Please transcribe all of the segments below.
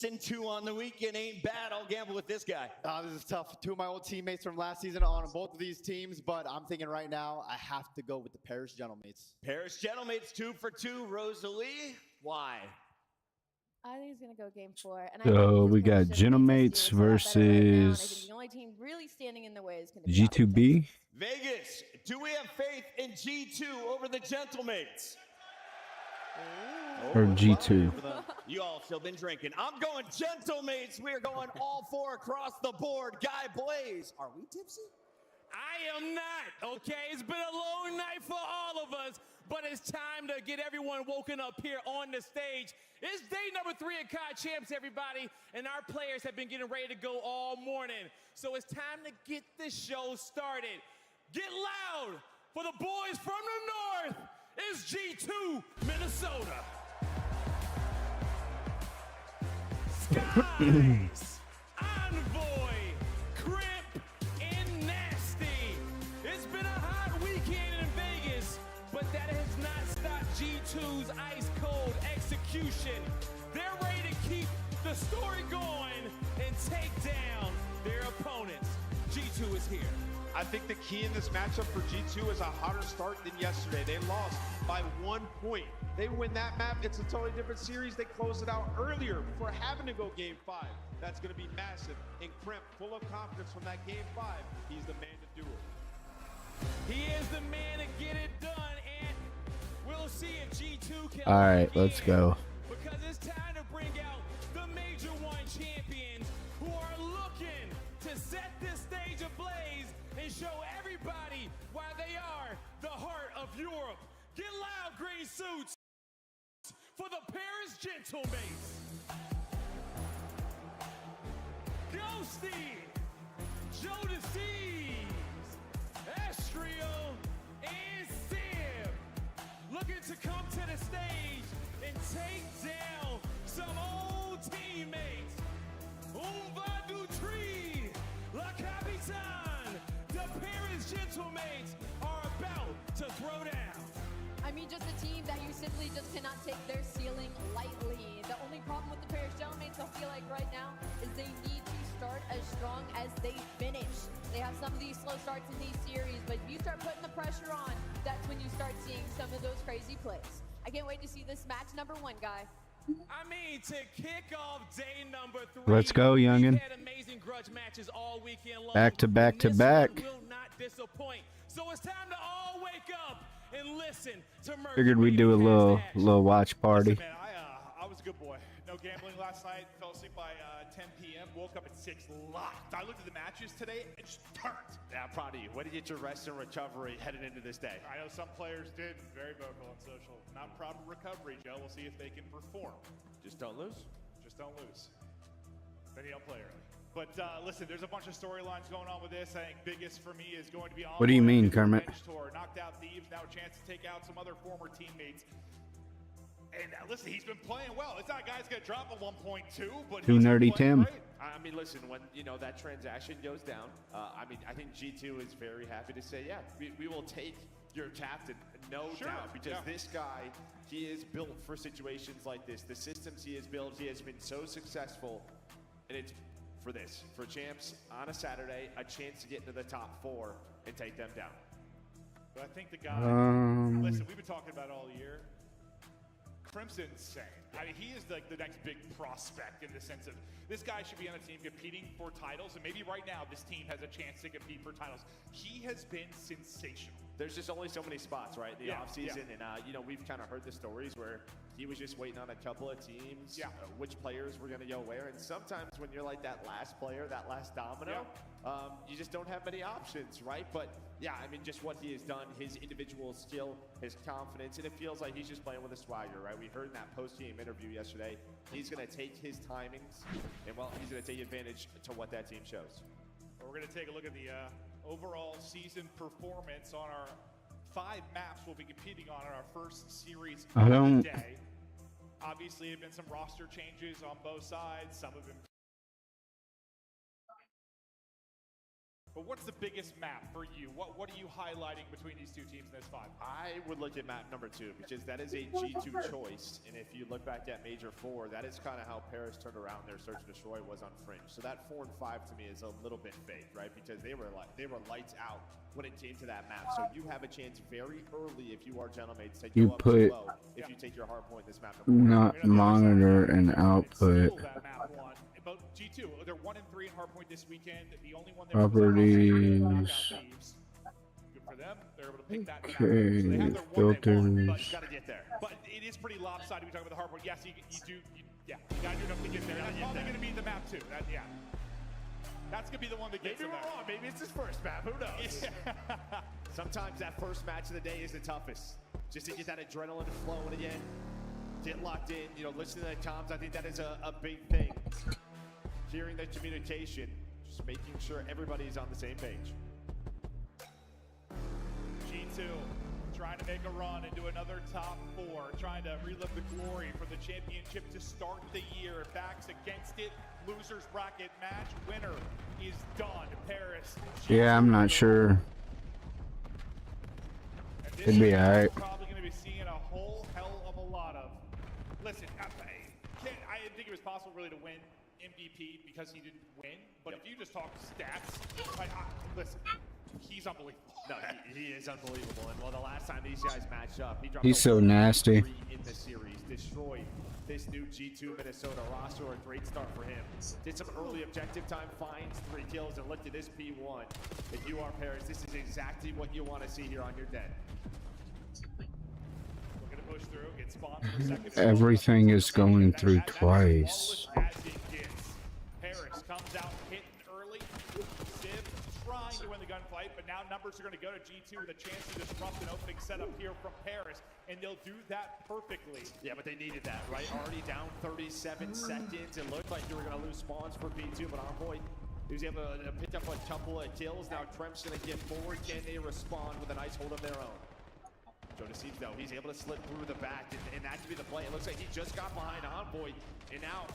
And 2 on the weekend ain't bad. I'll gamble with this guy. This is tough. 2 of my old teammates from last season on both of these teams, but I'm thinking right now I have to go with the Paris Gentlemates. Paris Gentlemates 2 for 2. Rosalie, why? I think he's going to go game 4. And So we got Gentlemates versus I think the only team really standing in the way is going to be G2B. Vegas, do we have faith in G2 over the Gentlemates? Or G2. You all still been drinking. I'm going Gentlemates. We're going all 4 across the board. Guy Blaze, are we tipsy? I am not, okay? It's been a long night for all of us, but it's time to get everyone woken up here on the stage. It's day number 3 of COD Champs, everybody, and our players have been getting ready to go all morning. So it's time to get this show started. Get loud for the boys from the north. It's G2 Minnesota. Skies, Envoy, Crimp, and Nasty. It's been a hot weekend in Vegas, but that has not stopped G2's ice-cold execution. They're ready to keep the story going and take down their opponents. G2 is here. I think the key in this matchup for G2 is a hotter start than yesterday. They lost by 1 point. They win that map, it's a totally different series. They closed it out earlier before having to go game 5. That's going to be massive. And Crimp, full of confidence from that game 5, he's the man to do it. He is the man to get it done, and we'll see if G2 can. All right, let's go. Because it's time to bring out the Major 1 champions who are looking to set this stage ablaze and show everybody why they are the heart of Europe. Get loud, green suits, for the Paris Gentlemates. Ghosty, Jodeci's, Estrio, and Sim looking to come to the stage and take down some old teammates. On va du tri, La Capitane. The Paris Gentlemates are about to throw down. I mean, just a team that you simply just cannot take their ceiling lightly. The only problem with the Paris Gentlemates, I feel like right now, is they need to start as strong as they finish. They have some of these slow starts in these series, but if you start putting the pressure on, that's when you start seeing some of those crazy plays. I can't wait to see this match number 1, guy. I mean, to kick off day number 3. Let's go, youngin'. We've had amazing grudge matches all weekend long. Back to back to back. Will not disappoint. So it's time to all wake up and listen to Mercury. Figured we'd do a little watch party. Listen, man, I was a good boy. No gambling last night. Fell asleep by 10 p.m. Woke up at 6 locked. I looked at the matches today and just turned. Yeah, I'm proud of you. Way to get your rest and recovery headed into this day. I know some players did. Very vocal on social. Not proud of recovery, Joe. We'll see if they can perform. Just don't lose. Just don't lose. Then you don't play early. But listen, there's a bunch of storylines going on with this. I think biggest for me is going to be on. What do you mean, Kermit? Tour. Knocked out Thieves, now a chance to take out some other former teammates. And listen, he's been playing well. It's not a guy's gonna drop a 1.2, but Too nerdy Tim. great. I mean, listen, when that transaction goes down, I think G2 is very happy to say, yeah, we will take your captain, no doubt, because this guy, he is built for situations like this. The systems he has built, he has been so successful, and it's for this, for champs on a Saturday, a chance to get into the top 4 and take them down. But I think the guy, listen, we've been talking about it all year. Crimson's insane. I mean, he is like the next big prospect in the sense of this guy should be on a team competing for titles, and maybe right now this team has a chance to compete for titles. He has been sensational. There's just only so many spots, right, in the offseason, and we've kind of heard the stories where he was just waiting on a couple of teams, which players were going to go where, and sometimes when you're like that last player, that last domino, you just don't have many options, right? But yeah, I mean, just what he has done, his individual skill, his confidence, and it feels like he's just playing with a swagger, right? We heard in that post-game interview yesterday, he's going to take his timings, and well, he's going to take advantage to what that team shows. We're going to take a look at the overall season performance on our 5 maps we'll be competing on in our first series of the day. Obviously, there have been some roster changes on both sides. Some of them. but what's the biggest map for you? What are you highlighting between these two teams in this 5? I would look at map number 2 because that is a G2 choice. And if you look back at Major 4, that is kind of how Paris turned around their search and destroy was on Fringe. So that 4 and 5 to me is a little bit fake, right? Because they were lights out when it came to that map. So you have a chance very early if you are Gentlemates to You go up put- too low if you take your hard point in this map number 1. Not monitor and output. That map 1. But G2, they're 1 and 3 in hardpoint this weekend. The only one Properties. Good for them. They're able to pick that map. Okay, So they have their 1 they want, filters. but you got to get there. But it is pretty lopsided. We talk about the hardpoint. Yes, you got to do enough to get there. That's probably going to be the map 2. That's going to be the one that gets Maybe them we're there. wrong. Maybe it's his first map. Who knows? Sometimes that first match of the day is the toughest. Just to get that adrenaline flowing again. Get locked in. You know, listen to the comms. I think that is a big thing. Hearing the communication. Just making sure everybody's on the same page. G2 trying to make a run into another top 4, trying to relive the glory for the championship to start the year. Backs against it. Losers bracket match. Winner is done. Paris. Yeah, I'm not sure. And this It'd be is what alright. we're probably going to be seeing a whole hell of a lot of. Listen, I didn't think it was possible really to win MVP because he didn't win. But if you just talk stats, listen, he's unbelievable. No, he is unbelievable. And well, the last time these guys matched up, he dropped He's so nasty. 3 in the series, destroyed this new G2 Minnesota roster. A great start for him. Did some early objective time, finds 3 kills, and looked at this P1. If you are Paris, this is exactly what you want to see here on your den. We're going to push through, get spawned for a second. Everything is going through twice. As it gets. Paris comes out hitting early. Civ trying to win the gunfight, but now numbers are going to go to G2 with a chance to disrupt an opening setup here from Paris, and they'll do that perfectly. Yeah, but they needed that, right? Already down 37 seconds. It looked like you were going to lose spawns for P2, but Envoy, he was able to pick up a couple of kills. Now Tremp's going to get forward. Can they respond with a nice hold of their own? Jonas Seeds, though, he's able to slip through the back, and that could be the play. It looks like he just got behind Envoy, and now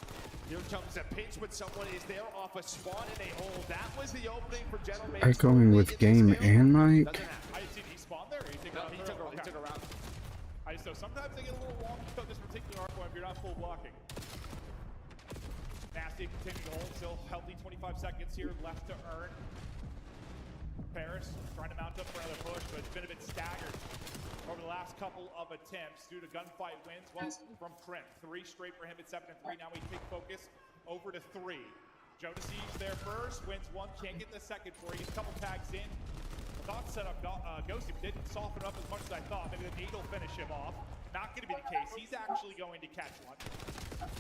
here comes a pinch when someone is there off a spawn and a hold. That was the opening for Gentlemen. Echoing with game and mic. I just see he spawned there. Or he took a route. I just know sometimes they get a little long on this particular hardpoint if you're not full blocking. Nasty continuing to hold, still healthy 25 seconds here left to earn. Paris trying to mount up for another push, but it's been a bit staggered over the last couple of attempts due to gunfight wins. Well, from Crimp, 3 straight for him at 7 and 3. Now we take focus over to 3. Jodeci's there first, wins 1, can't get the second for you. Gets a couple tags in. Thought set up Ghosty, but didn't soften up as much as I thought. Maybe the needle finish him off. Not going to be the case. He's actually going to catch one.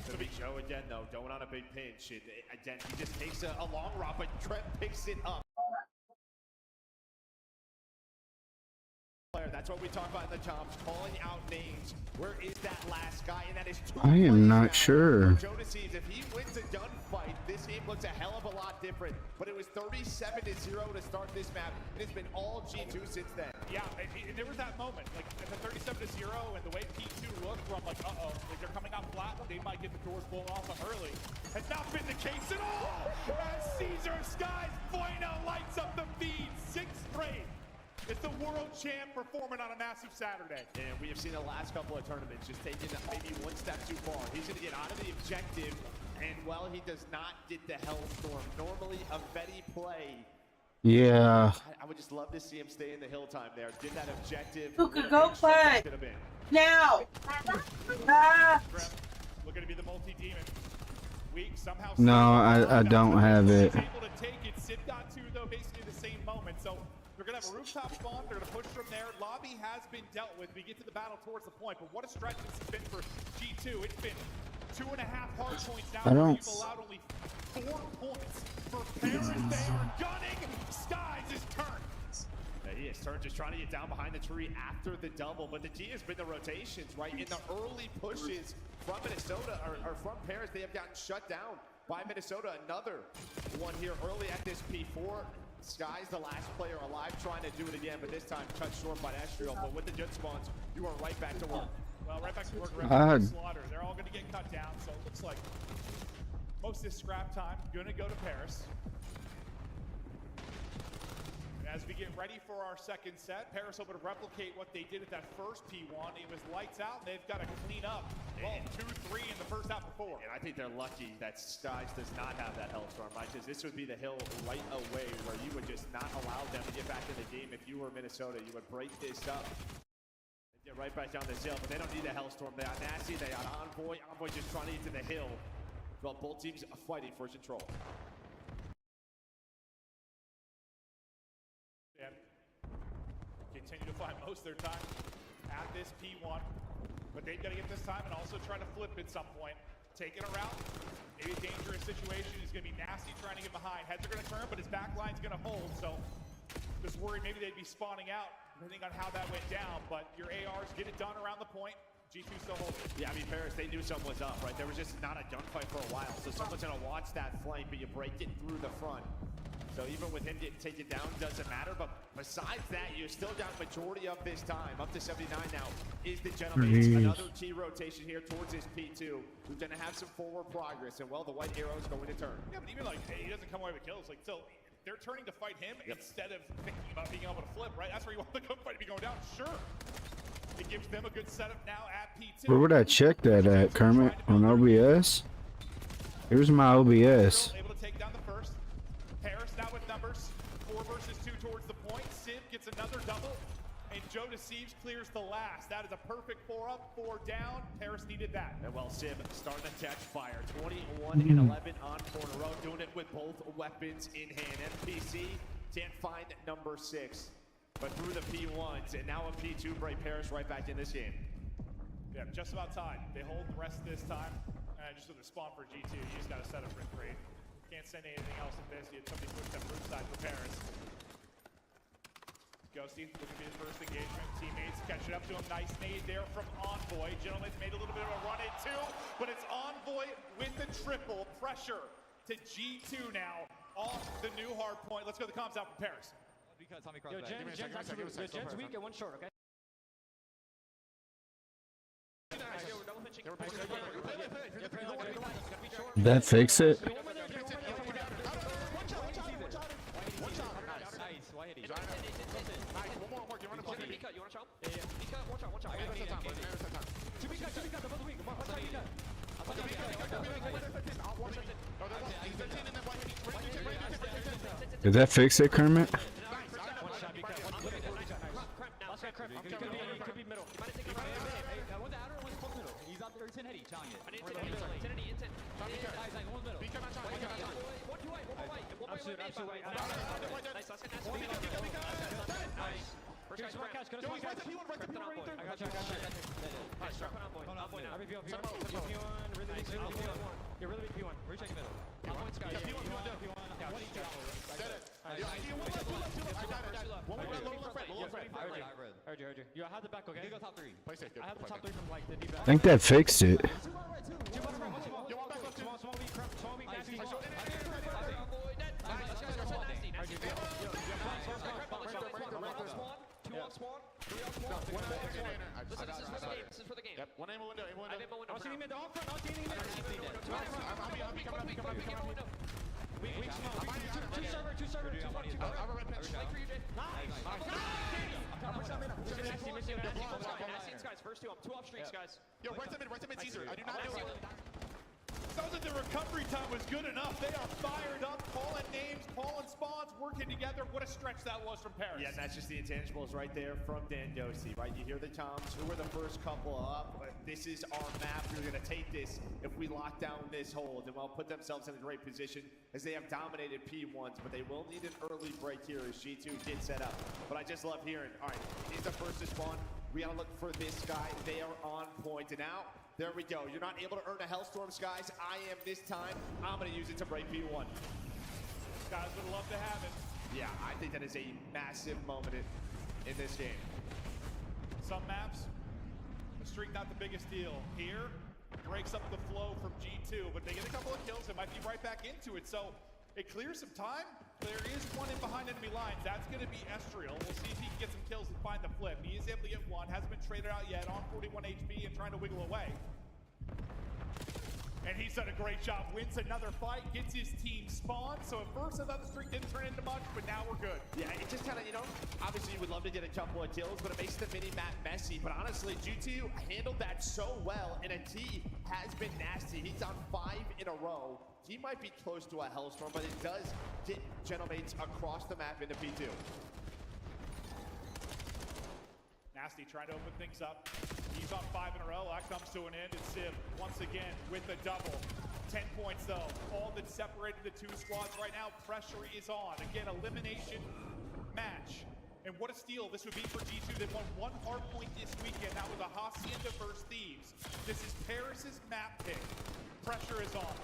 So be Joe again, though, going on a big pinch. Again, he just takes a long route, but Trent picks it up. That's what we talk about in the comms, calling out names. Where is that last guy? And that is 2 I am not plays now. sure. Jodeci, if he wins a gunfight, this game looks a hell of a lot different. But it was 37-0 to start this map, and it's been all G2 since then. Yeah, and there was that moment, like at the 37-0, and the way P2 looked, where I'm like, uh-oh, if they're coming out flat, they might get the doors blown off them early. Has not been the case at all. As Caesar Skies Bueno lights up the feed, 6th straight. It's the world champ performing on a massive Saturday. And we have seen the last couple of tournaments just taking maybe one step too far. He's going to get out of the objective, and well, he does not get the Hellstorm. Normally a Betty play. Yeah. I would just love to see him stay in the hill time there. Get that objective. Who could go play? Now! Ah! Looking to be the multi-demon. Weak somehow. No, I don't have it. He's able to take it. Sid got 2 though, basically the same moment. So they're gonna have a rooftop spawn. They're gonna push from there. Lobby has been dealt with. We get to the battle towards the point, but what a stretch this has been for G2. It's been 2.5 hard points now. I don't. You've allowed only 4 points for Paris. They are gunning. Skies is turned. Yeah, he is turned, just trying to get down behind the tree after the double. But the key has been the rotations, right? In the early pushes from Minnesota or from Paris, they have gotten shut down by Minnesota. Another one here early at this P4. Sky's the last player alive trying to do it again, but this time cut short by Estriel. But with the jet spawns, you are right back to work. Well, right back to work, right back to slaughter. They're all going to get cut down, so it looks like most of this scrap time going to go to Paris. as we get ready for our second set, Paris hoping to replicate what they did at that first P1. It was lights out, and they've got to clean up. Well, 2-3 in the first half of 4. And I think they're lucky that Skies does not have that Hellstorm, right? Because this would be the hill right away where you would just not allow them to get back in the game. If you were Minnesota, you would break this up. Get right back down this hill, but they don't need a Hellstorm. They got Nasty, they got Envoy. Envoy just trying to get to the hill. Well, both teams are fighting for control. And continue to find most of their time at this P1. But they've got to get this time and also try to flip at some point. Taking a route, maybe a dangerous situation. He's going to be Nasty trying to get behind. Heads are going to turn, but his back line's going to hold. So just worried maybe they'd be spawning out, depending on how that went down. But your ARs get it done around the point. G2 still holding. Yeah, I mean, Paris, they knew something was up, right? There was just not a gunfight for a while. So someone's going to watch that flank, but you break it through the front. So even with him getting taken down, doesn't matter. But besides that, you're still down majority of this time. Up to 79 now is the gentleman. Another key rotation here towards his P2, who's going to have some forward progress. And, well, the white arrow is going to turn. Yeah, but even like, hey, he doesn't come away with kills. Like, so they're turning to fight him instead of thinking about being able to flip, right? That's where you want the gunfight to be going down. Sure. It gives them a good setup now at P2. Where would I check that at, Kermit? On OBS? Here's my OBS. Able to take down the first. Paris now with numbers. 4 versus 2 towards the point. Civ gets another double. And Joe Deceives clears the last. That is a perfect 4 up, 4 down. Paris needed that. And well, Civ starting to catch fire. 21 and 11 on 4 in a row. Doing it with both weapons in hand. MPC can't find number 6. But through the P1s, and now a P2 break Paris right back in this game. Yeah, just about time. They hold the rest of this time. Just with the spawn for G2, you just got to set up for 3. Can't send anything else at this. You had somebody push that roof side for Paris. Ghosty looking for his first engagement. Teammates catching up to him. Nice nade there from Envoy. Gentleman's made a little bit of a run in too, but it's Envoy with the triple pressure to G2 now off the new hard point. Let's go to the comms out from Paris. Yo, Jen's weak and 1 short, okay? That fix it? Did that fix it, Kermit? Yo, I have the back, okay? You go top 3. I have the top 3 from like the deep. I think that fixed it. First 2 up, 2 off streaks, guys. Yo, right to mid, Caesar. I do not know. Sounds like the recovery time was good enough. They are fired up, calling names, calling spawns, working together. What a stretch that was from Paris. Yeah, and that's just the intangibles right there from Dandosi, right? You hear the toms, who were the first couple up, but this is our map. We're going to take this if we lock down this hold, and will put themselves in a great position as they have dominated P1s, but they will need an early break here as G2 gets set up. But I just love hearing, all right, he's the first to spawn. We got to look for this guy. They are on point, and now, there we go. You're not able to earn a Hellstorm, Skies. I am this time. I'm going to use it to break P1. Guys would love to have it. Yeah, I think that is a massive moment in this game. Some maps, the streak not the biggest deal. Here, breaks up the flow from G2, but they get a couple of kills, it might be right back into it. So it clears some time. There is one in behind enemy lines. That's going to be Estriel. We'll see if he can get some kills and find the flip. He is able to get one. Hasn't been traded out yet on 41 HP and trying to wiggle away. And he's done a great job. Wins another fight, gets his team spawned. So at first I thought the streak didn't turn into much, but now we're good. Yeah, it just kind of, you know, obviously you would love to get a couple of kills, but it makes the mini-map messy. But honestly, G2 handled that so well, and a T has been nasty. He's on 5 in a row. He might be close to a hellstorm, but it does get Gentlemates across the map into P2. Nasty trying to open things up. He's on 5 in a row. That comes to an end. And Civ once again with the double. 10 points though. All that separated the two squads right now. Pressure is on. Again, elimination match. And what a steal this would be for G2. They won 1 hard point this weekend. That was a Hacienda versus Thieves. This is Paris's map pick. Pressure is on.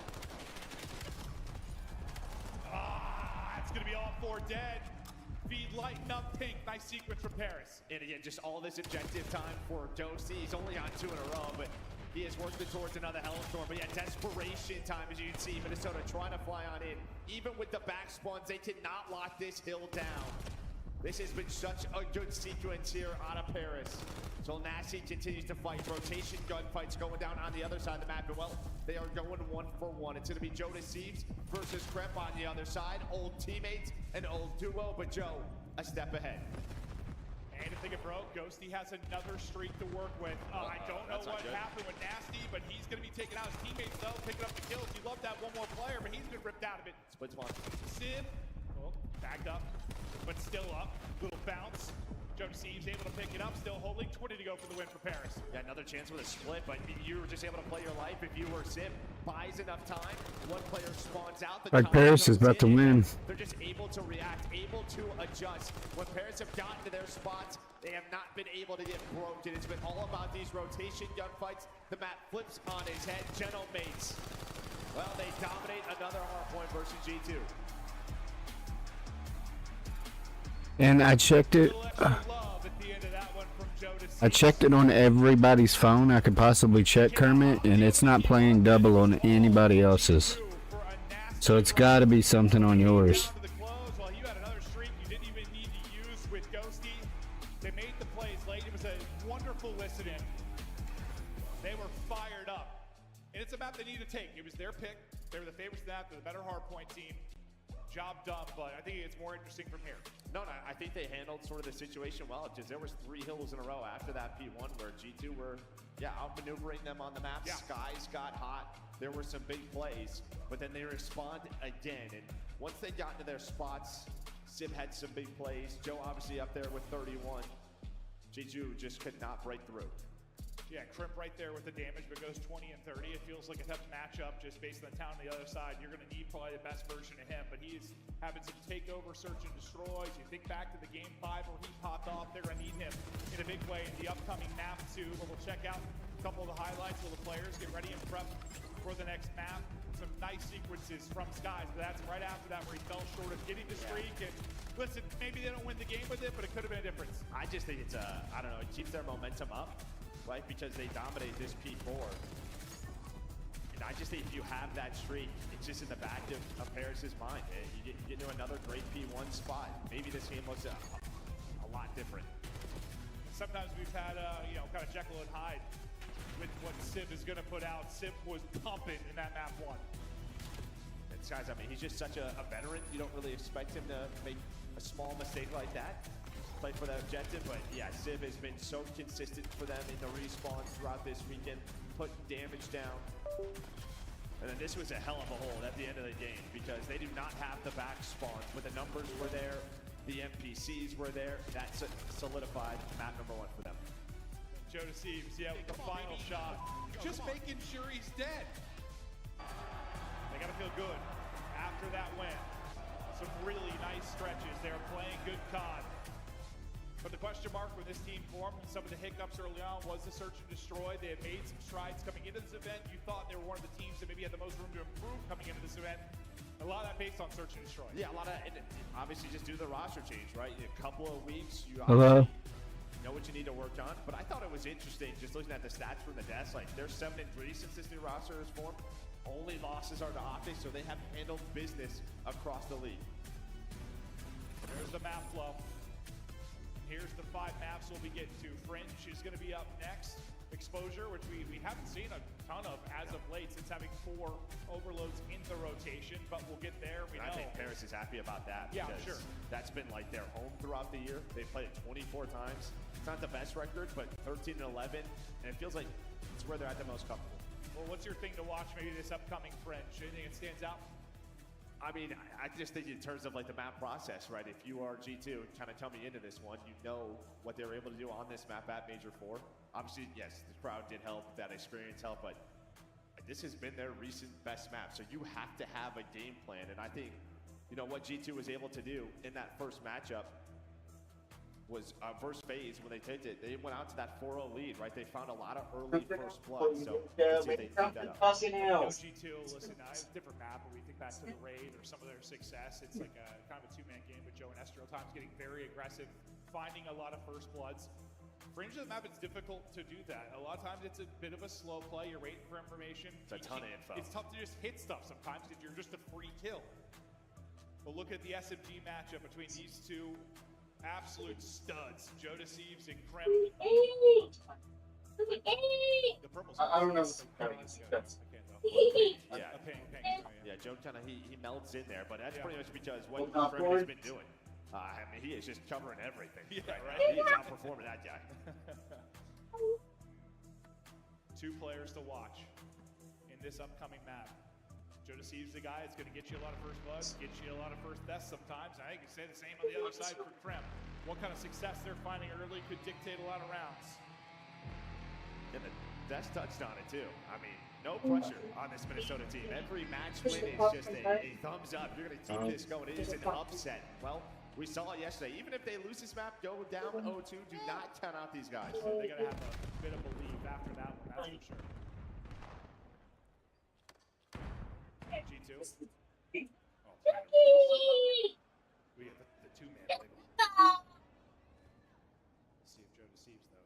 It's going to be all 4 dead. Feed lighten up pink. Nice sequence from Paris. And again, just all this objective time for Dosi. He's only on 2 in a row, but he is working towards another hellstorm. But yeah, desperation time, as you can see. Minnesota trying to fly on in. Even with the back spawns, they cannot lock this hill down. This has been such a good sequence here out of Paris. So Nasty continues to fight. Rotation gunfights going down on the other side of the map. And well, they are going 1 for 1. It's going to be Joe Deceives versus Kremp on the other side. Old teammates, an old duo, but Joe a step ahead. And if they get broke, Ghosty has another streak to work with. I don't know what happened with Nasty, but he's going to be taking out his teammates though, picking up the kills. You love that one more player, but he's been ripped out of it. Splits one. Civ, backed up, but still up. Little bounce. Joe Deceives able to pick it up, still holding. 20 to go for the win for Paris. Yeah, another chance with a split, but you were just able to play your life. If you were Civ, buys enough time, one player spawns out. Like Paris is about to win. They're just able to react, able to adjust. When Paris have gotten to their spots, they have not been able to get broken. It's been all about these rotation gunfights. The map flips on his head. Gentlemates, well, they dominate another hardpoint versus G2. And I checked it. I checked it on everybody's phone I could possibly check, Kermit, and it's not playing double on anybody else's. So it's got to be something on yours. Well, you had another streak you didn't even need to use with Ghosty. They made the plays late. It was a wonderful listen-in. They were fired up. And it's a map they need to take. It was their pick. They were the favorites of that. They're the better hardpoint team. Job done, but I think it's more interesting from here. No, I think they handled sort of the situation well. Just there was 3 hills in a row after that P1 where G2 were, outmaneuvering them on the map. Yeah. Skies got hot. There were some big plays, but then they respond again. And once they got into their spots, Civ had some big plays. Joe obviously up there with 31. G2 just could not break through. Yeah, Crimp right there with the damage, but goes 20 and 30. It feels like a tough matchup just based on the talent on the other side. You're going to need probably the best version of him, but he's having some takeover, search and destroys. You think back to the game 5 where he popped off. They're going to need him in a big way in the upcoming map 2, where we'll check out a couple of the highlights of the players, get ready and prep for the next map. Some nice sequences from Skies, but that's right after that where he fell short of getting the streak. And listen, maybe they don't win the game with it, but it could have been a difference. I just think it's I don't know, it keeps their momentum up. Right, because they dominate this P4. And I just think if you have that streak, it's just in the back of Paris's mind. You get into another great P1 spot. Maybe this game looks a lot different. Sometimes we've had, kind of Jekyll and Hyde with what Civ is going to put out. Civ was pumping in that map 1. And Skies, I mean, he's just such a veteran. You don't really expect him to make a small mistake like that. Play for that objective, but yeah, Civ has been so consistent for them in the respawn throughout this weekend, putting damage down. And then this was a hell of a hold at the end of the game because they do not have the back spawns, but the numbers were there, the NPCs were there. That solidified map number 1 for them. Joe Deceives, with the final shot, just making sure he's dead. They got to feel good after that win. Some really nice stretches. They're playing good COD. But the question mark when this team formed and some of the hiccups early on was the search and destroy. They had made some strides coming into this event. You thought they were one of the teams that maybe had the most room to improve coming into this event. A lot of that based on search and destroy. Yeah, a lot of, and obviously just do the roster change, right? In a couple of weeks, you Hello? know what you need to work on. But I thought it was interesting just looking at the stats from the desk. Like, they're 7-3 since this new roster is formed. Only losses are to Optics, so they have handled business across the league. There's the map flow. Here's the 5 maps we'll be getting to. Fringe is going to be up next. exposure, which we haven't seen a ton of as of late since having 4 overloads in the rotation, but we'll get there. I think Paris is happy about that. Yeah, because sure. That's been like their home throughout the year. They've played it 24 times. It's not the best record, but 13 and 11, and it feels like it's where they're at the most comfortable. Well, what's your thing to watch maybe this upcoming French? Anything that stands out? I mean, I just think in terms of like the map process, right? If you are G2 and kind of tell me into this one, you know what they were able to do on this map at Major 4. Obviously, yes, the crowd did help, that experience helped, but this has been their recent best map. So you have to have a game plan. And I think, you know, what G2 was able to do in that first matchup was first phase when they take it. They went out to that 4-0 lead, right? They found a lot of early first blood. So let's see if they keep that up. G2, listen, it's a different map, but we think back to the Raid or some of their success. It's like a kind of a 2-man game with Joe and Estro times getting very aggressive, finding a lot of first bloods. Fringe of the map, it's difficult to do that. A lot of times it's a bit of a slow play. You're waiting for information. It's a ton of info. It's tough to just hit stuff sometimes if you're just a free kill. But look at the SMG matchup between these two absolute studs, Joe Deceives and Krem. The purple. I don't know. I can't tell. Yeah. Ping. Yeah, Joe kind of he melts in there, but that's pretty much because what Well, Krem has been doing. I mean, he is just covering everything. Yeah, right. He is outperforming that guy. 2 players to watch in this upcoming map. Joe Deceives the guy that's going to get you a lot of first blood, get you a lot of first deaths sometimes. I think you say the same on the other side for Krem. What kind of success they're finding early could dictate a lot of rounds. And that's touched on it too. I mean, no pressure on this Minnesota team. Every match win is just a thumbs up. You're going to keep this going. It is an upset. Well, we saw it yesterday. Even if they lose this map, go down 0-2, do not count out these guys. They got to have a bit of belief after that one, that's for sure. G2. Oh, we get the 2-man label. Let's see if Joe Deceives, though.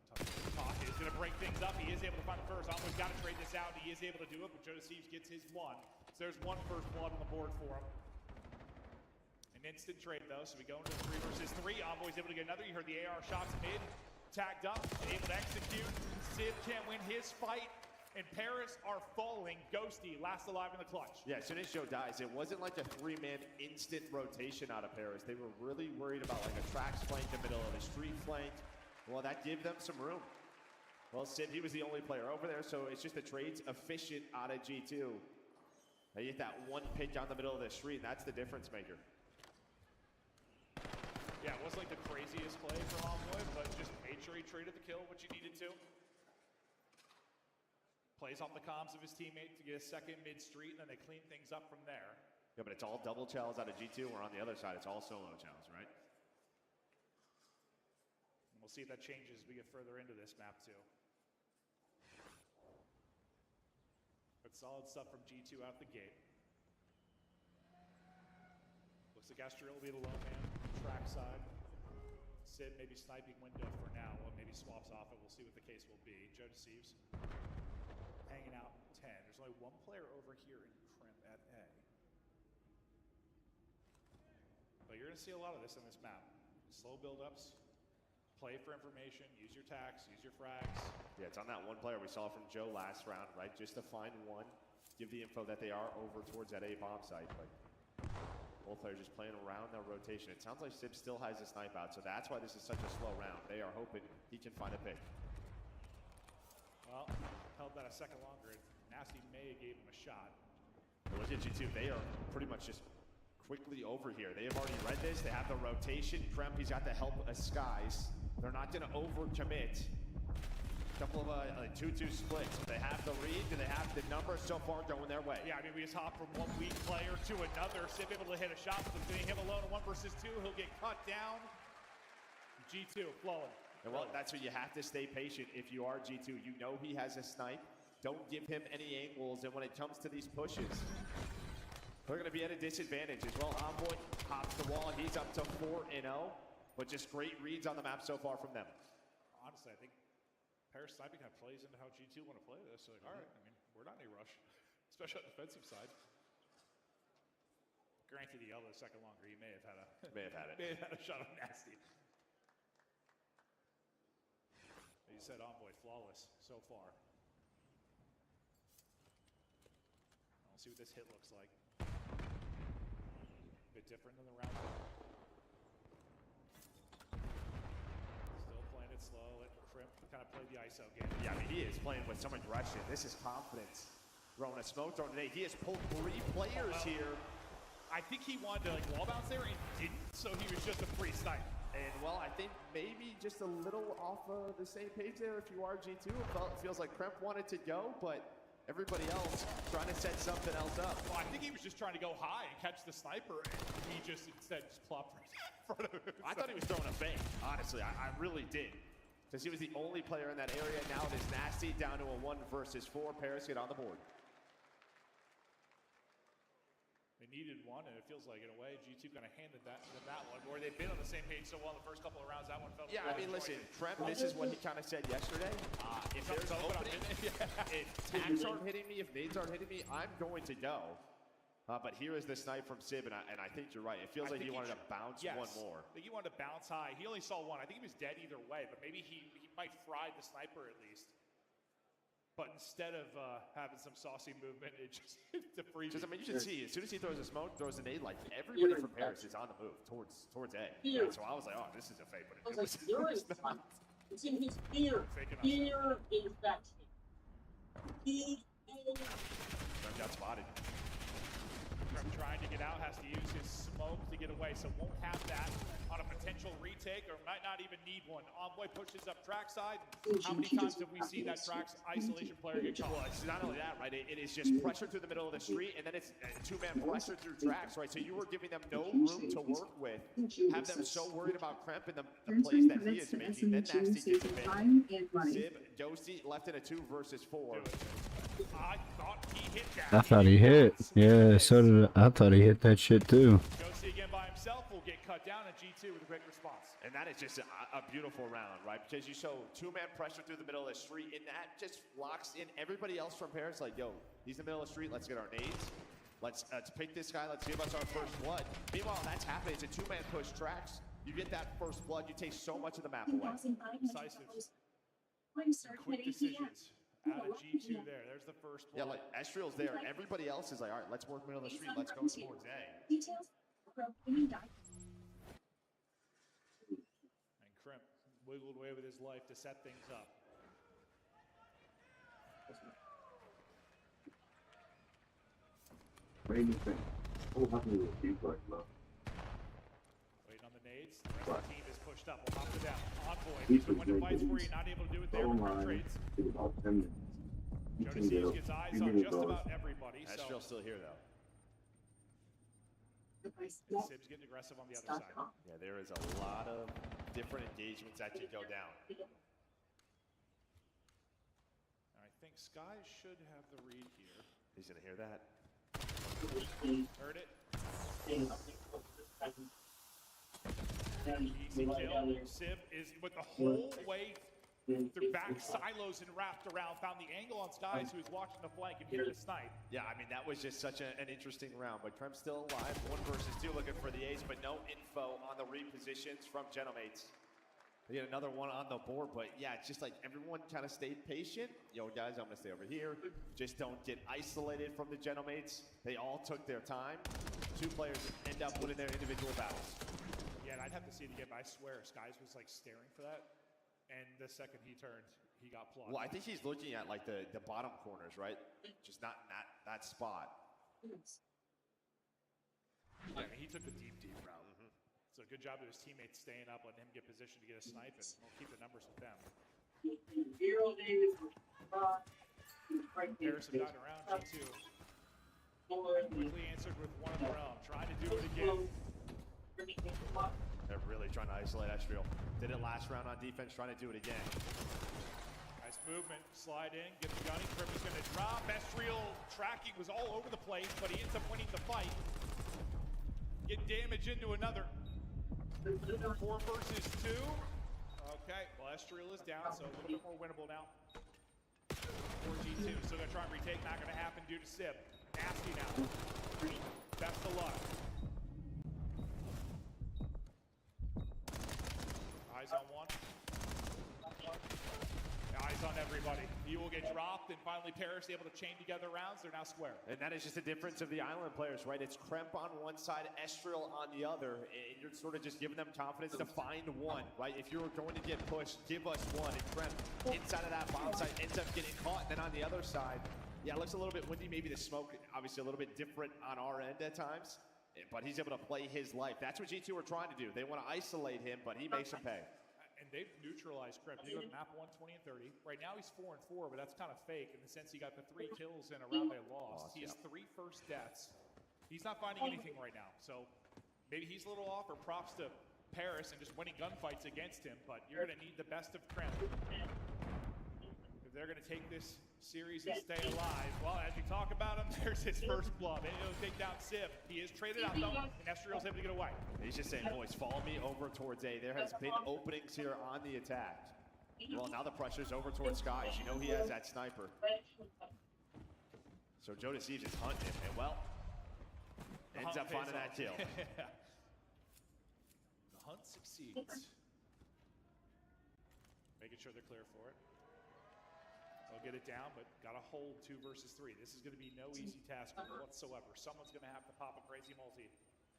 Talk is going to break things up. He is able to find the first. Almost got to trade this out. He is able to do it, but Joe Deceives gets his 1. So there's 1 first blood on the board for him. Instant trade though, so we go into 3 versus 3. Envoy's able to get another. You heard the AR shots mid, tagged up, able to execute. Sid can't win his fight, and Paris are falling. Ghosty last alive in the clutch. Yeah, as soon as Joe dies, it wasn't like a 3-man instant rotation out of Paris. They were really worried about like a tracks flank, the middle of the street flank. Well, that gave them some room. Well, Sid, he was the only player over there, so it's just the trades efficient out of G2. They get that 1 pick down the middle of the street, and that's the difference maker. Yeah, it wasn't like the craziest play for Envoy, but just made sure he traded the kill, which he needed to. Plays off the comms of his teammate to get a second mid-street, and then they clean things up from there. Yeah, but it's all double chows out of G2, where on the other side, it's all solo chows, right? And we'll see if that changes as we get further into this map, too. But solid stuff from G2 out the gate. Looks like Astriel will be the lone man, track side. Sid maybe sniping window for now, or maybe swaps off it. We'll see what the case will be. Joe Deceives hanging out 10. There's only 1 player over here in Krem at A. But you're going to see a lot of this on this map. Slow build-ups, play for information, use your tacks, use your frags. Yeah, it's on that 1 player we saw from Joe last round, right? Just to find 1, give the info that they are over towards that A bomb site. But both players just playing around their rotation. It sounds like Sib still has a snipe out, so that's why this is such a slow round. They are hoping he can find a pick. Well, held that a second longer. Nasty May gave him a shot. Look at G2. They are pretty much just quickly over here. They have already read this. They have the rotation. Krem, he's got the help of Skies. They're not going to overcommit. Couple of 2-2 splits. They have the read. Do they have the numbers so far going their way? Yeah, I mean, we just hop from 1 weak player to another. Sib able to hit a shot, but getting him alone in 1 versus 2. He'll get cut down. G2 flowing. And well, that's what you have to stay patient if you are G2. You know he has a snipe. Don't give him any angles. And when it comes to these pushes, they're going to be at a disadvantage as well. Envoy hops the wall. He's up to 4-0. But just great reads on the map so far from them. Honestly, I think Paris sniping kind of plays into how G2 want to play this. So like, all right, I mean, we're not in a rush, especially on the defensive side. Granted, he held it a second longer. He may have had a may have had a shot of Nasty. You said Envoy flawless. so far. I'll see what this hit looks like. A bit different than the round one. Still playing it slow, letting Crimp kind of play the ISO game. Yeah, I mean, he is playing with some aggression. This is confidence. Throwing a smoke drone today. He has pulled 3 players here. I think he wanted to like wall bounce there and didn't, so he was just a free snipe. And well, I think maybe just a little off of the same page there if you are G2. It feels like Kremp wanted to go, but everybody else trying to set something else up. Well, I think he was just trying to go high and catch the sniper, and he just instead just plopped right in front of him. I thought he was throwing a fake, honestly. I really did. Because he was the only player in that area. Now it is Nasty down to a 1 versus 4. Paris get on the board. They needed one, and it feels like, in a way, G2 kind of handed that one, where they've been on the same page so well in the first couple of rounds. That one felt Yeah, I mean, listen, Kremp, this is what he kind of said yesterday. If there's opening, if tags aren't hitting me, if nades aren't hitting me, I'm going to go. But here is the snipe from Sib, and I think you're right. It feels like he wanted to bounce one more. I think he wanted to bounce high. He only saw one. I think he was dead either way, but maybe he might fry the sniper at least. But instead of having some saucy movement, it just hit the free. I mean, you should see, as soon as he throws a smoke, throws a nade, like everybody from Paris is on the move towards A. Yeah, so I was like, oh, this is a fake, but it was not. It's in his fear. Fear infection. Kremp got spotted. Kremp trying to get out, has to use his smoke to get away, so won't have that on a potential retake, or might not even need one. Envoy pushes up trackside. How many times have we seen that tracks isolation player get caught? Well, it's not only that, right? It is just pressure through the middle of the street, and then it's 2-man pressure through tracks, right? So you were giving them no room to work with. Have them so worried about Kremp and the plays that he is making. Then Nasty gets a bit. Sib, Dosi left in a 2 versus 4. I thought he hit that. I thought he hit. Yeah, so did I. I thought he hit that shit too. Josie again by himself will get cut down, and G2 with a quick response. And that is just a beautiful round, right? Because you show 2-man pressure through the middle of the street, and that just locks in everybody else from Paris. Like, yo, he's in the middle of the street. Let's get our nades. Let's pick this guy. Let's give us our first blood. Meanwhile, that's happening. It's a 2-man push tracks. You get that first blood. You take so much of the map away. Decisive. Quick decisions. Out of G2 there. There's the first blood. Yeah, like Estriel's there. Everybody else is like, all right, let's work middle of the street. Let's go towards A. And Crimp wiggled away with his life to set things up. Waiting on the nades. The rest of the team is pushed up. We'll hop to them. Envoy. These are window fights for you. Not able to do it there with our trades. Jonas Eves gets eyes on just about everybody. Estriel's still here, though. And Sib's getting aggressive on the other side. Yeah, there is a lot of different engagements that can go down. I think Sky should have the read here. He's going to hear that. Heard it. Easy kill. Sib is with the whole way through back silos and wrapped around. Found the angle on Skies, who was watching the flank and hit the snipe. Yeah, I mean, that was just such an interesting round. But Kremp's still alive. 1 versus 2 looking for the ace, but no info on the repositions from Genomates. They get another one on the board, but yeah, it's just like everyone kind of stayed patient. Yo, guys, I'm going to stay over here. Just don't get isolated from the Genomates. They all took their time. 2 players end up winning their individual battles. Yeah, and I'd have to see it again, but I swear, Skies was like staring for that. And the second he turned, he got plugged. Well, I think he's looking at like the bottom corners, right? Just not in that spot. Yeah, he took the deep route. So good job of his teammates staying up, letting him get positioned to get a snipe, and we'll keep the numbers with them. Paris have gotten around G2. Quickly answered with one of their own, trying to do it again. They're really trying to isolate Estriel. Did it last round on defense, trying to do it again. Nice movement, slide in, get the gunning. Crimp is going to drop. Estriel tracking was all over the place, but he ends up winning the fight. Get damage into another. 4 versus 2. Okay, well, Estriel is down, so a little bit more winnable now. 4G2, still gonna try and retake, not gonna happen due to Sib. Nasty now. Best of luck. Eyes on one. Eyes on everybody. finally Paris able to chain together rounds. They're now square. And that is just the difference of the island players, right? It's Kremp on one side, Estriel on the other. And you're sort of just giving them confidence to find one, right? If you're going to get pushed, give us one. And Kremp inside of that bomb site ends up getting caught. And then on the other side, yeah, it looks a little bit windy. Maybe the smoke, obviously a little bit different on our end at times. But he's able to play his life. That's what G2 are trying to do. They want to isolate him, but he makes him pay. And they've neutralized Kremp. They go to map 1, 20, and 30. Right now he's 4-4, but that's kind of fake in the sense he got the 3 kills in a round they lost. He has 3 first deaths. He's not finding anything right now. So maybe he's a little off, or props to Paris and just winning gunfights against him, but you're going to need the best of Kremp. If they're going to take this series and stay alive, well, as we talk about him, there's his first blood. It'll take down Sib. He is traded out, though, and Estriel's able to get away. He's just saying, boys, follow me over towards A. There has been openings here on the attack. Well, now the pressure's over towards Skies. You know he has that sniper. So Joe Deceives is hunting him, and well, ends up finding that kill. The hunt succeeds. Making sure they're clear for it. They'll get it down, but got to hold 2 versus 3. This is going to be no easy task whatsoever. Someone's going to have to pop a crazy multi.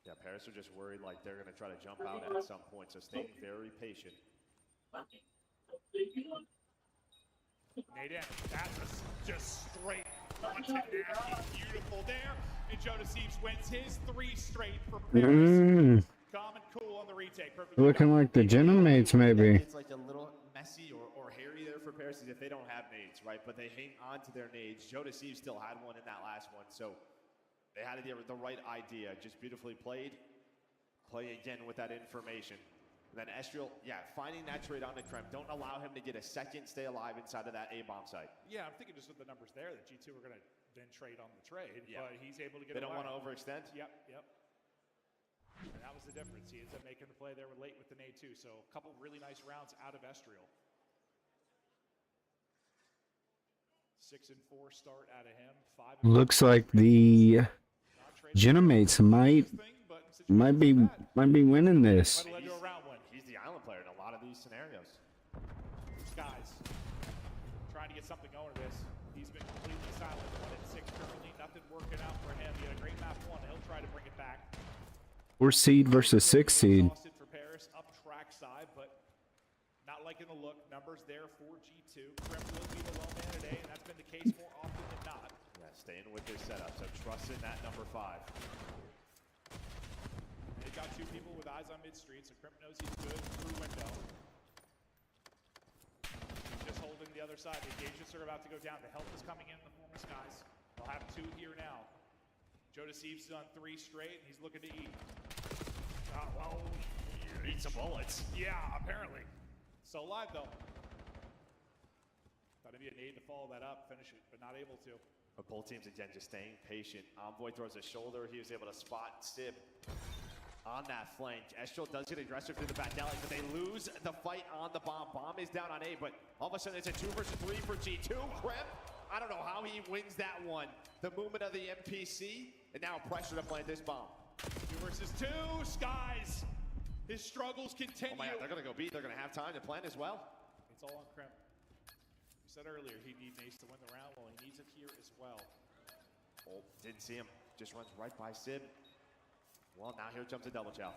Yeah, Paris are just worried like they're going to try to jump out at some point, so staying very patient. Nade in. That's just straight onto nasty. Beautiful there. And Joe Deceives wins his 3 straight for Paris. Calm and cool on the retake. Perfect. Looking like the Genomates, maybe. It's like a little messy or hairy there for Paris if they don't have nades, right? But they hang on to their nades. Joe Deceives still had one in that last one, so they had the right idea. Just beautifully played. Play again with that information. And then Estriel, yeah, finding that trade on the Kremp. Don't allow him to get a second stay alive inside of that A-bomb site. Yeah, I'm thinking just with the numbers there that G2 are going to then trade on the trade, but he's able to get They don't want to overextend? Yep. And that was the difference. He ends up making the play there late with the nade too. So a couple really nice rounds out of Estriel. 6-4 start out of him. 5. Looks like the Genomates might be winning this. He's the island player in a lot of these scenarios. Skies trying to get something going to this. He's been completely silent. 1-6 currently. Nothing working out for him. He had a great map 1. He'll try to bring it back. 4 seed versus 6 seed. For Paris up track side, but not liking the look. Numbers there for G2. Kremp will be the lone man today, and that's been the case more often than not. Yeah, staying with their setup, so trust in that number 5. They've got 2 people with eyes on mid-street, so Kremp knows he's good through window. He's just holding the other side. The engagements are about to go down. The help is coming in the form of Skies. They'll have 2 here now. Joe Deceives done 3 straight, and he's looking to eat. Well, eat some bullets. Yeah, apparently. So alive, though. Thought it'd be a nade to follow that up, finish it, but not able to. But both teams, again, just staying patient. Envoy throws a shoulder. He was able to spot Sib on that flank. Estriel does get aggressive through the back alley, but they lose the fight on the bomb. Bomb is down on A, but all of a sudden it's a 2 versus 3 for G2. Kremp, I don't know how he wins that one. The movement of the NPC, and now pressure to plant this bomb. 2 versus 2, Skies. His struggles continue. Oh my God, they're going to go beat. They're going to have time to plan as well. It's all on Kremp. We said earlier he needs Ace to win the round. Well, he needs it here as well. Oh, didn't see him. Just runs right by Sib. Well, now here comes a double chow.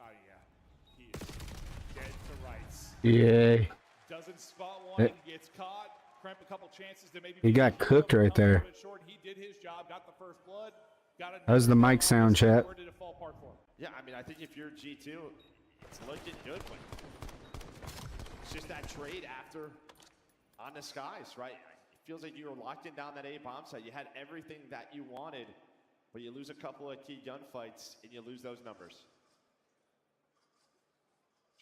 Oh, yeah. He is dead to rights. Yeah. Doesn't spot one, gets caught. Kremp a couple chances to maybe. He got cooked right there. Short. He did his job, got the first blood. How's the mic sound, chat? Where did it fall apart for him? Yeah, I mean, I think if you're G2, it's looking good, but it's just that trade after on the Skies, right? It feels like you were locked in down that A bomb site. You had everything that you wanted, but you lose a couple of key gunfights and you lose those numbers.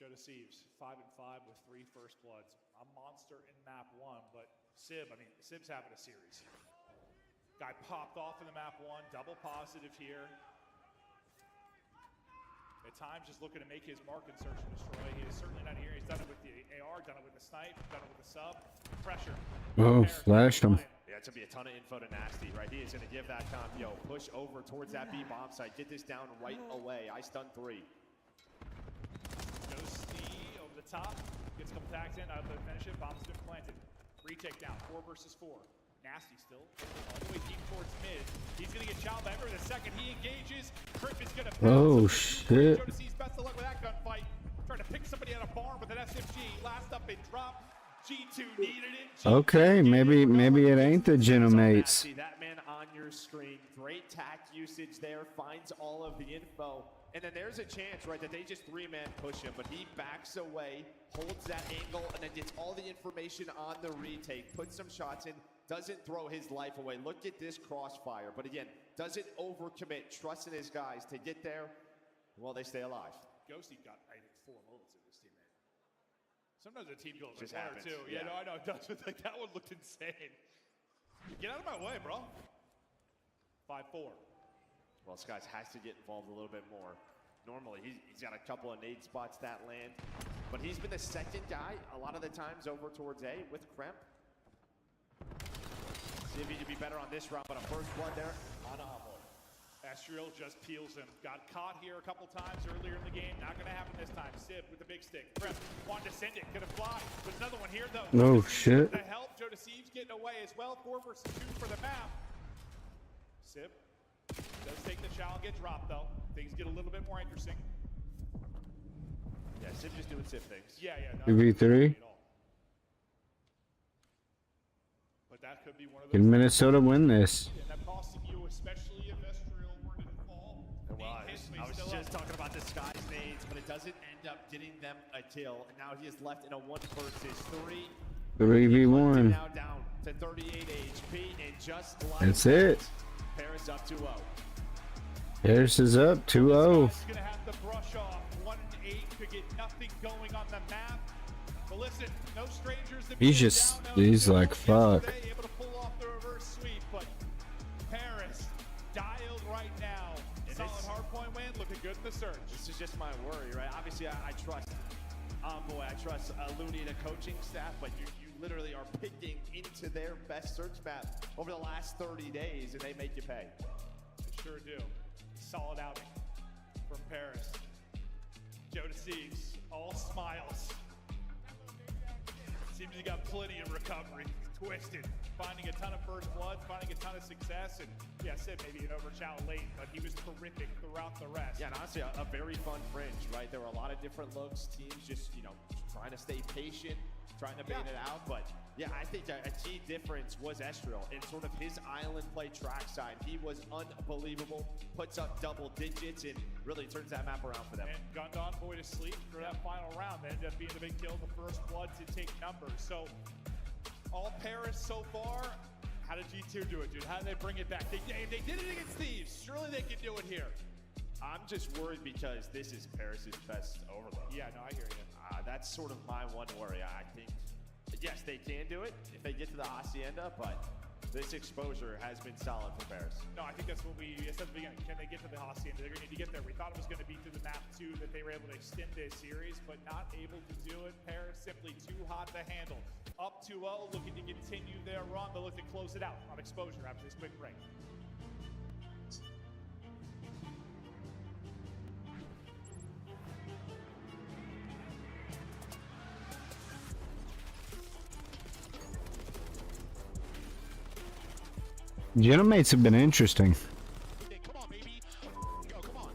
Joe Deceives, 5-5 with 3 first bloods. A monster in map 1, but Sib's having a series. Guy popped off in the map 1, double positive here. At times just looking to make his mark in search and destroy. He is certainly not here. He's done it with the AR, done it with the snipe, done it with the sub. Pressure. Oh, flashed him. Yeah, it's going to be a ton of info to Nasty, right? He is going to give that comp, push over towards that B bomb site. Get this down right away. I stun 3. Goes Steve over the top. Gets a couple tags in. Out to finish it. Bomb's been planted. Retake now, 4 versus 4. Nasty still, all the way deep towards mid. He's gonna get child ever the second he engages. Crip is gonna pounce. Oh, shit. Joe DeCease, best of luck with that gunfight. Trying to pick somebody out of barn with an SMG. Last up and drop. G2 needed it. G2 Okay, maybe it ain't the Genomates. See that man on your screen. Great tact usage there. Finds all of the info. And then there's a chance, right, that they just 3-man push him, but he backs away, holds that angle, and then gets all the information on the retake, puts some shots in, doesn't throw his life away. Look at this crossfire. But again, doesn't overcommit, trusting his guys to get there. Well, they stay alive. Ghosty got, I think, 4 moments in this team, man. Sometimes a team goes Just like 1 happens, or 2. Yeah, no, I know it does. But like, that one looked insane. Get out of my way, bro. 5-4. Well, Skies has to get involved a little bit more. Normally, he's got a couple of nade spots that land. But he's been the second guy a lot of the times over towards A with Kremp. See if he can be better on this round, but a first blood there on Envoy. Astriel just peels him. Got caught here a couple times earlier in the game. Not going to happen this time. Sib with the big stick. Prep wanted to send it. Gonna fly. There's another one here, though. Oh, shit. The help. Joe DeCease getting away as well. 4 versus 2 for the map. Sib does take the chow and get dropped, though. Things get a little bit more interesting. Yeah, Sib just doing Sib things. Yeah. No, 2v3. But that could be one of those. Can Minnesota win this? And that costing you, especially if Astriel were to fall. Well, I was just talking about the Skies nades, but it doesn't end up getting them a kill. And now he is left in a 1 versus 3. 3v1. Now down to 38 HP, and just like That's it. Paris up 2-0. Harris is up 2-0. He's gonna have to brush off 1 and 8 to get nothing going on the map. But listen, no strangers to He's just, he's like, fuck. Able to pull off the reverse sweep, but Paris dialed right now. Solid hardpoint win, looking good in the search. This is just my worry, right? Obviously, I trust Envoy, I trust Looney and the coaching staff, but you literally are picking into their best search map over the last 30 days, and they make you pay. They sure do. Solid outing from Paris. Joe DeCease, all smiles. Seems he got plenty of recovery. Twisted, finding a ton of first blood, finding a ton of success, and yeah, Sid maybe an overshout late, but he was terrific throughout the rest. Yeah, and honestly, a very fun fringe, right? There were a lot of different looks, teams just, trying to stay patient, trying to bait it out, but yeah, I think a key difference was Astriel in sort of his island play trackside. He was unbelievable, puts up double digits, and really turns that map around for them. And gunned Envoy to sleep for that final round. That ended up being the big kill, the first blood to take numbers. So, all Paris so far. How did G2 do it, dude? How did they bring it back? They did it against Thieves. Surely they can do it here. I'm just worried because this is Paris's best overload. Yeah, no, I hear you. That's sort of my one worry. I think, yes, they can do it if they get to the Hacienda, but this exposure has been solid for Paris. No, I think that's what we said at the beginning. Can they get to the Hacienda? They're going to need to get there. We thought it was going to be through the map, too, that they were able to extend this series, but not able to do it. Paris simply too hot to handle. Up 2-0, looking to continue their run, but look to close it out on exposure after this quick break. Genomates have been interesting. Come on, baby. Go, come on.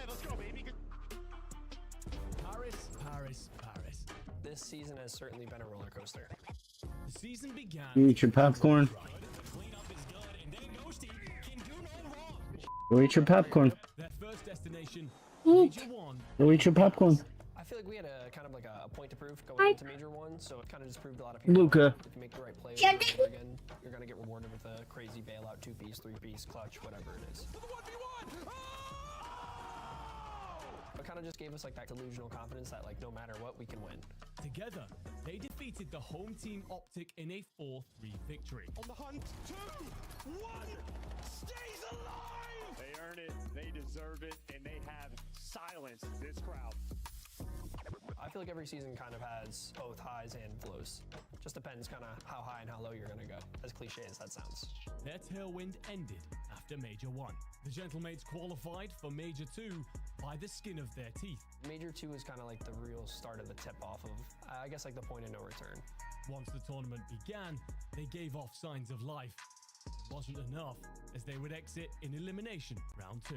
Let's go, baby. Paris. This season has certainly been a roller coaster. The season began. You eat your popcorn. Go eat your popcorn. That first destination, Eat. Major 1. Go eat your popcorn. I feel like we had a kind of like a point to prove going into Major 1, so it kind of just proved a lot of people. Luca. If you make the right play over and over again, you're going to get rewarded with a crazy bailout, 2-piece, 3-piece, clutch, whatever it is. It kind of just gave us like that delusional confidence that like no matter what, we can win. Together, they defeated the home team Optic in a 4-3 victory. On the hunt, 2, 1, stays alive! They earn it, they deserve it, and they have silenced this crowd. I feel like every season kind of has both highs and lows. Just depends kind of how high and how low you're going to go, as cliche as that sounds. Their tailwind ended after Major 1. The Gentlemates qualified for Major 2 by the skin of their teeth. Major 2 is kind of like the real start of the tip-off of, I guess, like the point of no return. Once the tournament began, they gave off signs of life. It wasn't enough, as they would exit in elimination round 2.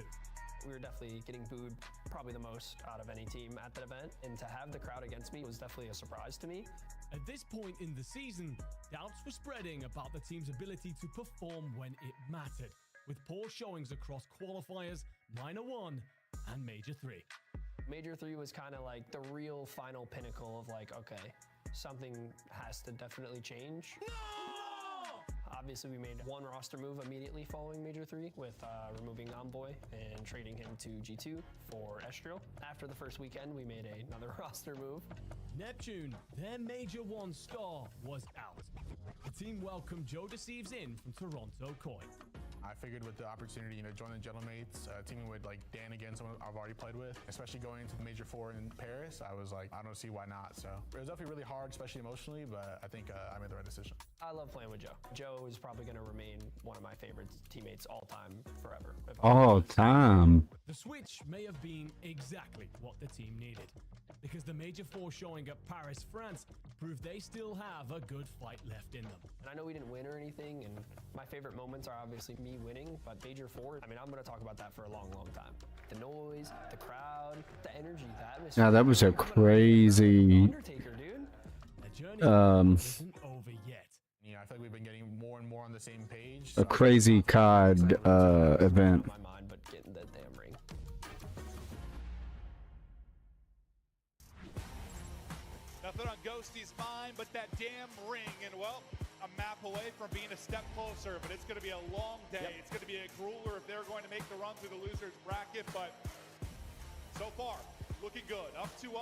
We were definitely getting booed probably the most out of any team at that event, and to have the crowd against me was definitely a surprise to me. At this point in the season, doubts were spreading about the team's ability to perform when it mattered, with poor showings across qualifiers, Minor 1 and Major 3. Major 3 was kind of like the real final pinnacle of like, okay, something has to definitely change. No! Obviously, we made one roster move immediately following Major 3 with removing Envoy and trading him to G2 for Estriel. After the first weekend, we made another roster move. Neptune, their Major 1 star, was out. The team welcomed Joe Deceives in from Toronto Coin. I figured with the opportunity, joining the Gentlemates, teaming with like Dan again, someone I've already played with, especially going into the Major 4 in Paris, I was like, I don't see why not. So it was definitely really hard, especially emotionally, but I think I made the right decision. I love playing with Joe. Joe is probably going to remain one of my favorite teammates all time, forever. All time. The switch may have been exactly what the team needed, because the Major 4 showing at Paris, France, proved they still have a good fight left in them. And I know we didn't win or anything, and my favorite moments are obviously me winning, but Major 4, I mean, I'm going to talk about that for a long, long time. The noise, the crowd, the energy, the atmosphere. Yeah, that was a crazy Undertaker, dude. The journey isn't over yet. I feel like we've been getting more and more on the same page. a crazy COD event. My mind, but getting that damn ring. Nothing on Ghosty's mind but that damn ring. And, well, a map away from being a step closer. But it's going to be a long day. Yep. It's going to be a grueler if they're going to make the run through the loser's bracket. But so far, looking good. Up 2-0,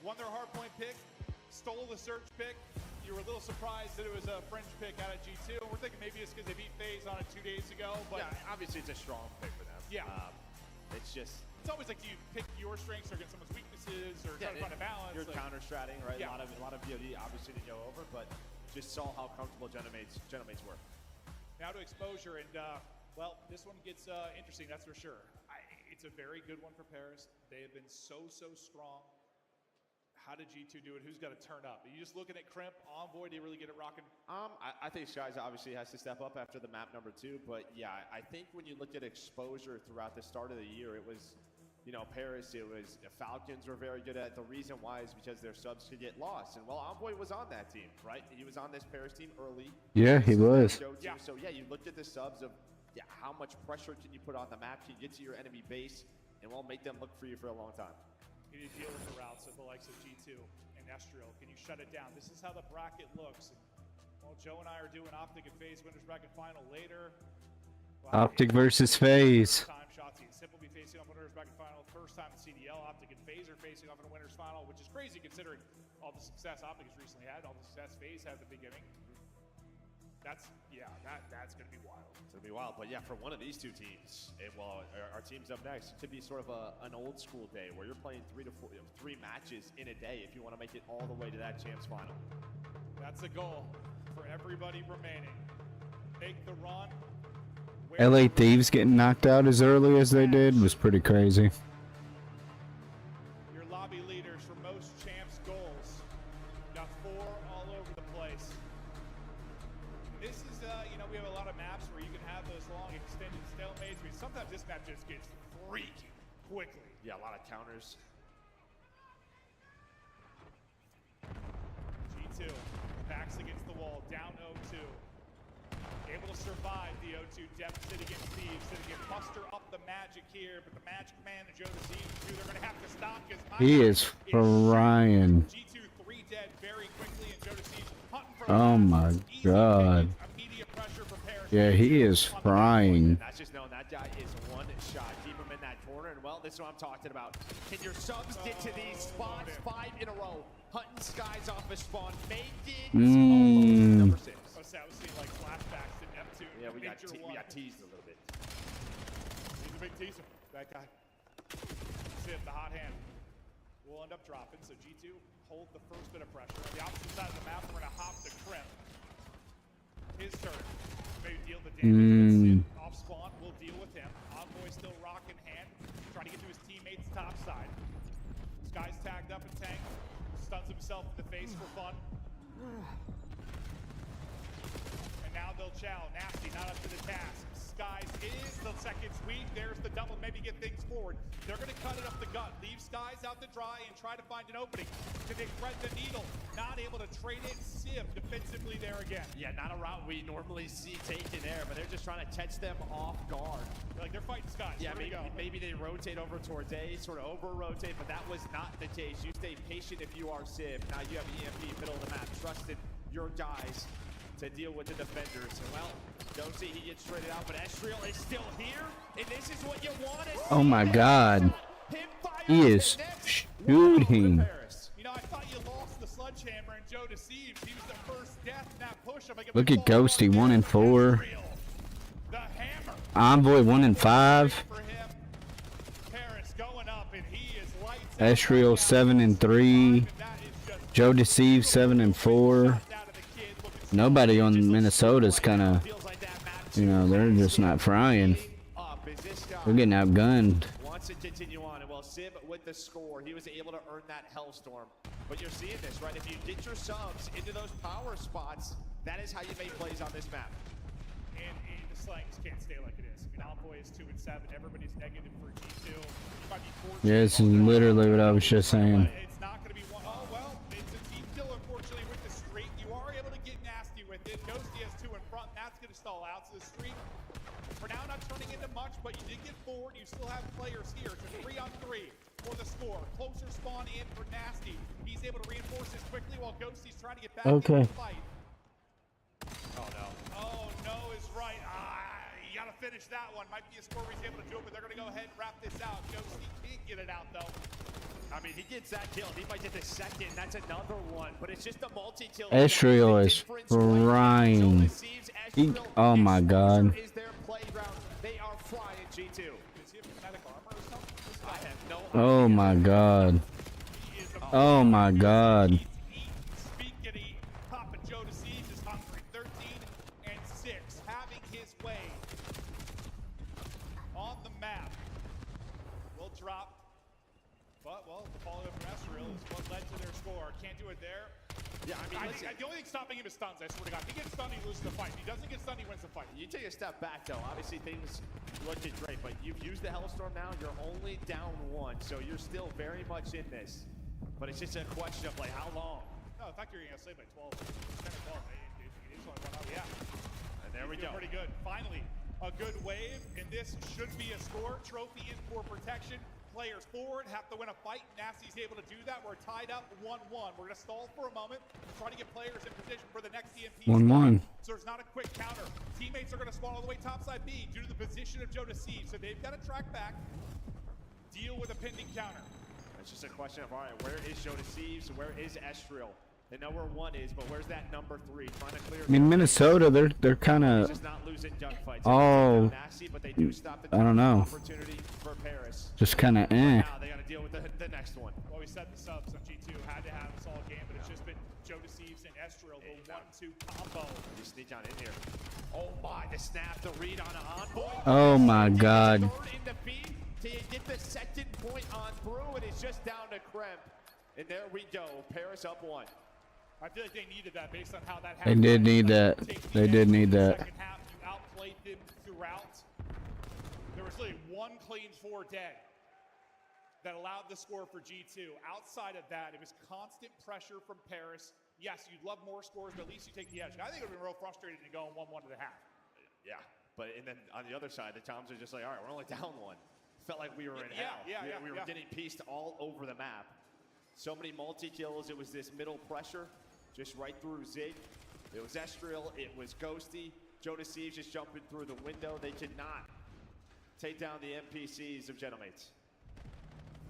won their hardpoint pick, stole the search pick. You were a little surprised that it was a French pick out of G2. We're thinking maybe it's because they beat FaZe on it 2 days ago. But Yeah, obviously it's a strong pick for them. Yeah. It's just... It's always like, do you pick your strengths or against someone's weaknesses or try to find a balance? You're like, counter-stratting, right? Yeah. A lot of BOD obviously to go over, but just saw how comfortable Gentlemates were. Now to exposure, and well, this one gets interesting, that's for sure. It's a very good one for Paris. They have been so strong. How did G2 do it? Who's got to turn up? Are you just looking at Crimp, Envoy? Do you really get it rocking? I think Skies obviously has to step up after the map number 2, but yeah, I think when you look at exposure throughout the start of the year, it was, Paris, it was Falcons were very good at it. The reason why is because their subs could get lost. And well, Envoy was on that team, right? He was on this Paris team early. Yeah, he was. Yeah. So yeah, you looked at the subs of how much pressure can you put on the map? Can you get to your enemy base and won't make them look for you for a long time? Can you deal with the routes of the likes of G2 and Estriel? Can you shut it down? This is how the bracket looks. And, well, Joe and I are doing Optic and FaZe winners bracket final later. Wow. Optic versus FaZe. Time Shotzi and Simple be facing off in winners bracket final. First time in CDL, Optic and FaZe are facing off in a winners final, which is crazy considering all the success Optic has recently had, all the success FaZe had at the beginning. That's going to be wild. It's going to be wild. But yeah, for one of these two teams, our team's up next, it could be sort of an old school day where you're playing 3 matches in a day if you want to make it all the way to that champs final. That's the goal for everybody remaining. Make the run. LA Thieves getting knocked out as early as they did was pretty crazy. Your lobby leaders for most champs goals. Got 4 all over the place. This is, we have a lot of maps where you can have those long extended stalemates. I mean, sometimes this map just gets freaky quickly. Yeah, a lot of counters. G2, backs against the wall, down 0-2. Able to survive the 0-2 deficit against Thieves. So they can muster up the magic here, but the Magic Man and Joe Deceives, they're going to have to stop. He is frying. G2 3 dead very quickly, and Joe Deceives hunting for Oh my god. Yeah, he is frying. That's just knowing that guy is one shot. Keep him in that corner, and well, this is what I'm talking about. Can your subs get to these spots 5 in a row? Hunting Skies off a spawn, making number 6. I was seeing like flashbacks to Neptune. Yeah, we got teased a little bit. He's a big teaser, that guy. See it, the hot hand. will end up dropping. So G2 hold the first bit of pressure. On the opposite side of the map, we're going to hop to Crimp. His turn. Maybe deal the damage. Off spawn, we'll deal with him. Envoy still rock in hand, trying to get to his teammates top side. Sky's tagged up and tanked. Stuns himself in the face for fun. And now they'll chow. Nasty, not up to the task. Skies is the second sweep. There's the double. Maybe get things forward. They're going to cut it up the gut. Leave Skies out to dry and try to find an opening. Can they thread the needle? Not able to trade it. Civ defensively there again. Yeah, not a route we normally see taken there, but they're just trying to catch them off guard. Like they're fighting Skies. Yeah, maybe they rotate over towards A, sort of over-rotate, but that was not the case. You stay patient if you are Civ. Now you have EMP middle of the map. Trusted your guys to deal with the defenders. And well, don't see he gets traded out, but Estriel is still here, and this is what you want to see. Oh my God. He is shooting. You know, I thought you lost the sledgehammer and Joe Deceives. He was the first death in that push. Look at Ghosty, 1 and 4. The hammer. Envoy 1 and 5. For him. Paris going up, and he is lights out. Estriel 7 and 3. Joe Deceives 7 and 4. Nobody on Minnesota's kind of, you know, they're just not frying. We're getting outgunned. Wants to continue on, and well, Civ with the score, he was able to earn that Hellstorm. But you're seeing this, right? If you get your subs into those power spots, that is how you make plays on this map. And the slang just can't stay like it is. I mean, Envoy is 2 and 7. Everybody's negative for G2. Might be 14. Yeah, this is literally what I was just saying. It's not going to be one. Oh, well, it's a team kill, unfortunately, with the streak. You are able to get nasty with it. Ghosty has 2 in front, and that's going to stall out. So the streak, for now, not turning into much, but you did get forward. You still have players here to 3-on-3 for the score. Closer spawn in for Nasty. He's able to reinforce this quickly while Ghosty's trying to get back into the fight. Oh, no. Oh, no is right. You got to finish that one. Might be a score where he's able to do it, but they're going to go ahead and wrap this out. Ghosty can't get it out, though. I mean, he gets that kill. He might get the second. That's another one, but it's just a multi-kill. Estriel is frying. Oh my God. Is their playground. They are frying G2. Does he have kinetic armor or something? I have no idea. Oh my God. Oh my God. Speakity, Papa Joe Deceives is hungry. 13 and 6, having his way on the map. Will drop, but well, the follow up from Estriel is what led to their score. Can't do it there. Yeah, I mean, the only thing stopping him is stuns. I swear to God, if he gets stunned, he loses the fight. If he doesn't get stunned, he wins the fight. You take a step back, though. Obviously, things looking great, but you've used the Hellstorm now. You're only down 1, so you're still very much in this. But it's just a question of, like, how long? No, in fact, you're going to save by 12. 10 or 12. He just only run out. Yeah. And there we go. Pretty good. Finally, a good wave, and this should be a score. Trophy in for protection. Players forward have to win a fight. Nasty's able to do that. We're tied up 1-1. We're going to stall for a moment, try to get players in position for the next EMP. 1-1. So there's not a quick counter. Teammates are going to spawn all the way topside B due to the position of Joe Deceives. So they've got to track back, deal with a pending counter. It's just a question of, all right, where is Joe Deceives? Where is Estriel? They know where 1 is, but where's that number 3? Trying to clear. I mean, Minnesota, they're kind of. Just not losing gunfights. Oh, Nasty, but they do stop the I don't know. opportunity for Paris. Just kind of Now they got to deal with the next one. Well, we said the subs on G2 had to have a solid game, but it's just been Joe Deceives and Estriel, the 1-2 combo. You sneak on in here. Oh my, the snap, the read on Envoy. Oh my God. Third in the feed to get the second point on through, and it's just down to Kremp. And there we go, Paris up 1. I feel like they needed that based on how that They happened. did need that. They did need that. Second half, you outplayed them throughout. There was really 1 clean 4 dead that allowed the score for G2. Outside of that, it was constant pressure from Paris. Yes, you'd love more scores, but at least you take the edge. I think it would have been real frustrating to go 1-1 to the half. Yeah, but and then on the other side, the Toms are just like, all right, we're only down 1. Felt like we were in hell. We were getting pieced all over the map. So many multi-kills. It was this middle pressure, just right through Zig. It was Estriel. It was Ghosty. Joe Deceives just jumping through the window. They could not take down the NPCs of Gentlemates.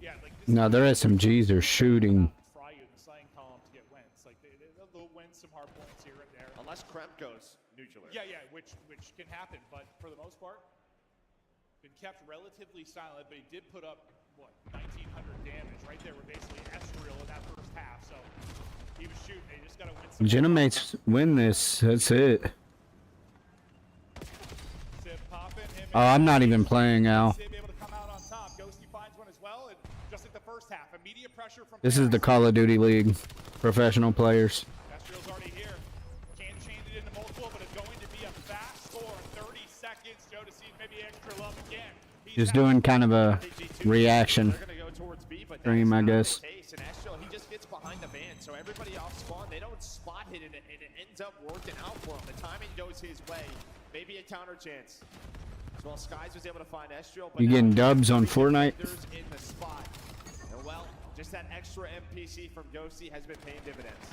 Yeah, like this No, their SMGs are shooting. Fry you in the slaying column to get wins. Like they'll win some hard points here and there. Unless Kremp goes nuclear. Yeah, which can happen, but for the most part, been kept relatively silent. But he did put up what, 1,900 damage right there. We're basically Esriel in that first half. So he was shooting. They just got to win some. Genomates win this. That's it. Sib popping, him Oh, I'm not even playing, Al. Sib able to come out on top. Ghosty finds one as well, and just like the first half, immediate pressure from. This is the Call of Duty League. Professional players. Esriel's already here. Can't change it into multiple, but it's going to be a fast score. 30 seconds. Joe to see maybe extra love again. Just doing kind of a reaction They're going to go towards B, but stream, I that's not guess. the case. And Esriel, he just gets behind the van, so everybody off spawn, they don't spot hit it, and it ends up working out for him. The timing goes his way. Maybe a counter chance. As well, Skies was able to find Esriel. You getting dubs on Fortnite? In the spot. And well, just that extra NPC from Ghosty has been paying dividends.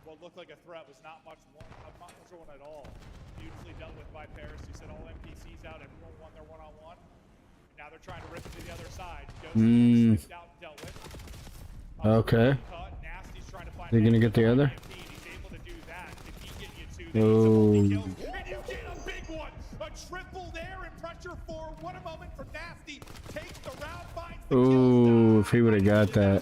What looked like a threat was not much one at all. Beautifully dealt with by Paris. He said all NPCs out, everyone won their one-on-one. Now they're trying to rip it to the other side. Ghosty slipped out and dealt with. Okay. Nasty's trying to find They're gonna get the other. He's able to do that. If he get you two, Oh. and you get a big one. A triple there and pressure for what a moment from Nasty. Takes the round, finds the Ooh, if he would have got that.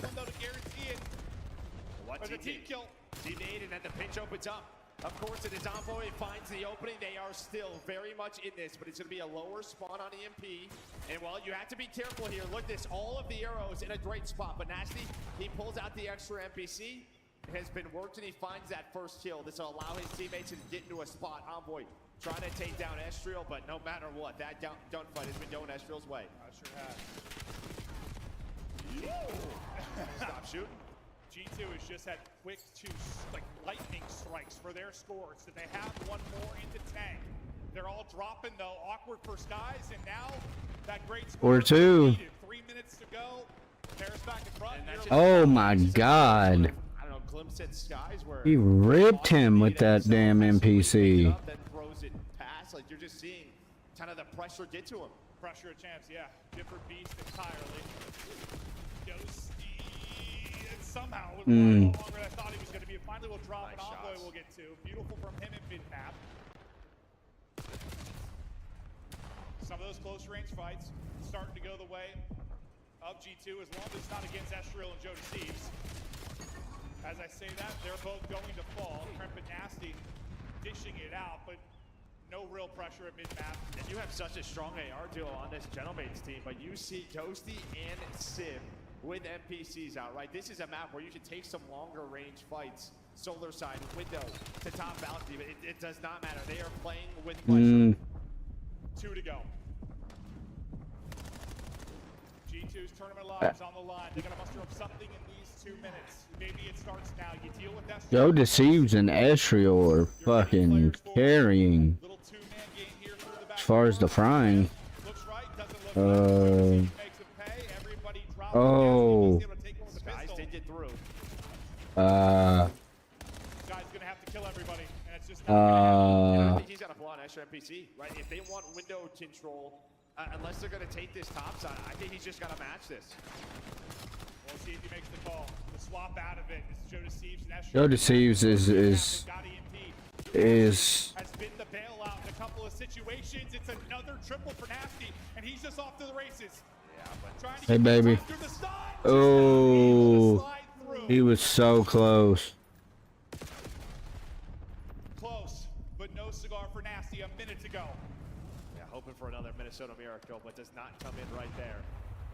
What's a team kill? Team 8, and then the pinch opens up. Of course, it is Envoy finds the opening. They are still very much in this, but it's going to be a lower spawn on EMP. And well, you have to be careful here. Look, this all of the arrows in a great spot, but Nasty, he pulls out the extra NPC. It has been worked, and he finds that first kill. This will allow his teammates to get into a spot. Envoy trying to take down Esriel, but no matter what, that gunfight has been going Esriel's way. I sure have. Stop shooting. G2 has just had quick lightning strikes for their scores. So they have one more into tank. They're all dropping though. Awkward for Skies, and now that great score. 4-2. 3 minutes to go. Paris back in front. Oh my God. I don't know, glimpse at Skies where He ripped him with that damn NPC. Then throws it past. Like you're just seeing kind of the pressure get to him. Pressure a chance, yeah. Different beast entirely. Ghosty somehow was a lot longer than I thought he was going to be. Finally, we'll drop an envoy we'll get to. Beautiful from him in mid-map. Some of those close range fights starting to go the way of G2 as long as it's not against Esriel and Joe Deceives. As I say that, they're both going to fall. Crimp and Nasty dishing it out, but no real pressure at mid-map. And you have such a strong AR duo on this Gentlemates team, but you see Ghosty and Sib with NPCs out, right? This is a map where you should take some longer range fights. Solar side, window to top balcony, but it does not matter. They are playing with pressure. 2 to go. G2's tournament lives on the line. They're going to muster up something in these 2 minutes. Maybe it starts now. You deal with that. Joe Deceives and Esriel are fucking carrying. Little two-man game here through the back. As far as the frying. Looks right, doesn't look right. Makes him pay. Everybody drops. Oh. Guys did get through. Guy's gonna have to kill everybody, and it's just I think he's got to pull out an extra NPC, right? If they want window control, unless they're gonna take this top side, I think he's just got to match this. We'll see if he makes the call. The swap out of it. This is Joe Deceives and Esriel. Joe Deceives is has been the bailout in a couple of situations. It's another triple for Nasty, and he's just off to the races. Yeah, but Trying to Hey, get baby. through the side. Oh, he was so close. Close, but no cigar for Nasty. A minute to go. yeah, hoping for another Minnesota miracle, but does not come in right there.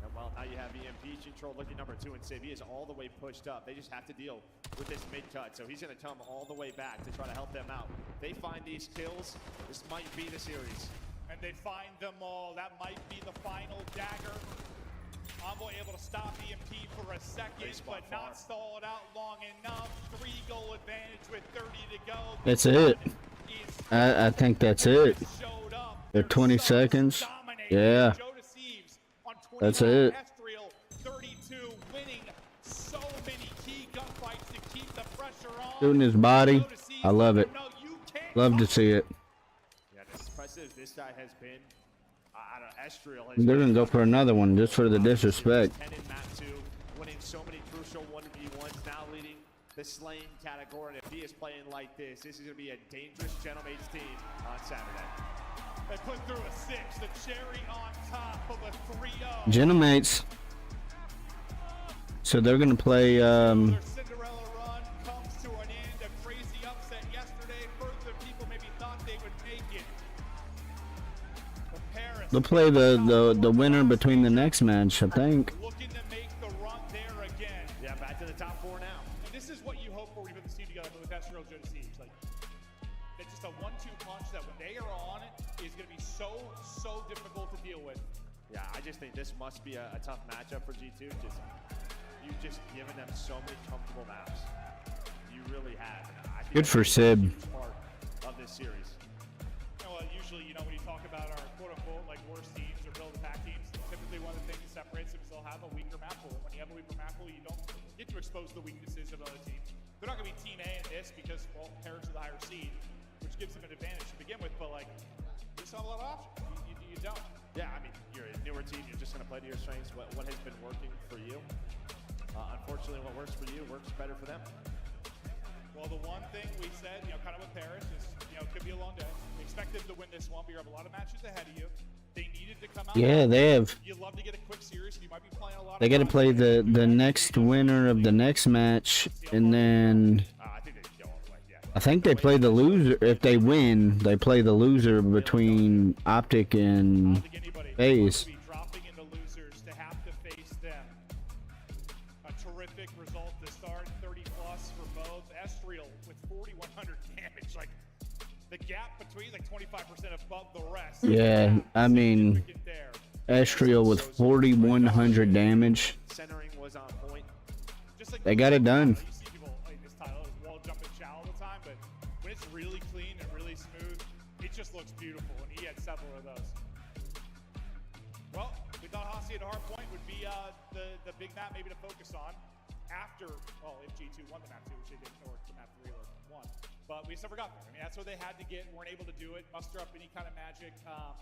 And well, now you have EMP control looking number 2, and Sib is all the way pushed up. They just have to deal with this mid-cut, so he's going to come all the way back to try to help them out. They find these kills, this might be the series. And they find them all. That might be the final dagger. Envoy able to stop EMP for a second, but not stall it out long enough. 3-goal advantage with 30 to go. That's it. I think that's it. They're 20 seconds. Yeah. That's it. 32 winning so many key gunfights to keep the pressure on. Shooting his body. I love it. Love to see it. Yeah, as impressive as this guy has been, I don't know, Esriel has They're gonna go for another one just for the disrespect. 10 in map 2, winning so many crucial 1v1s, now leading the slaying category. And if he is playing like this is going to be a dangerous Gentlemates team on Saturday. They put through a 6, the cherry on top of a 3-0. Gentlemen, so they're gonna play. Their Cinderella run comes to an end. A crazy upset yesterday. Further than people maybe thought they would make it. But Paris They'll play the winner between the next match, I think. looking to make the run there again. Yeah, back to the top 4 now. And this is what you hope for when you put this team together with Astro Joe Siege. Like, it's just a 1-2 punch that when they are on it is going to be so difficult to deal with. Yeah, I just think this must be a tough matchup for G2. You've just given them so many comfortable maps. You really have. And I think Good for Sib. that's a huge part of this series. Well, usually, when you talk about our quote-unquote like worst teams or build-to-pack teams, typically one of the things that separates them is they'll have a weaker map pool. When you have a weaker map pool, you don't get to expose the weaknesses of other teams. They're not going to be Team A in this because, well, Paris is the higher seed, which gives them an advantage to begin with. But, like, you just have a lot of options. You don't. Yeah, I mean, you're a newer team. You're just going to play to your strengths. What has been working for you? Unfortunately, what works for you works better for them. Well, the one thing we said, kind of with Paris is, it could be a long day. We expect them to win this one, but you have a lot of matches ahead of you. They needed to come out. Yeah, they have. You love to get a quick series. You might be playing a lot. They got to play the next winner of the next match, and then I think they play the loser. If they win, they play the loser between Optic and FaZe. Dropping into losers to have to face them. A terrific result to start, 30 plus for both. Estriel with 4,100 damage. Like, the gap between 25% above the rest. Yeah, I mean, Estriel with 4,100 damage. Centering was on point. They got it done. You see people like this title is wall jumping chow all the time, but when it's really clean and really smooth, it just looks beautiful, and he had several of those. Well, we thought Hossie at hard point would be the big map maybe to focus on after, if G2 won the map 2, which they didn't, or the map 3 won. But we just never got there. I mean, that's what they had to get. Weren't able to do it, muster up any kind of magic.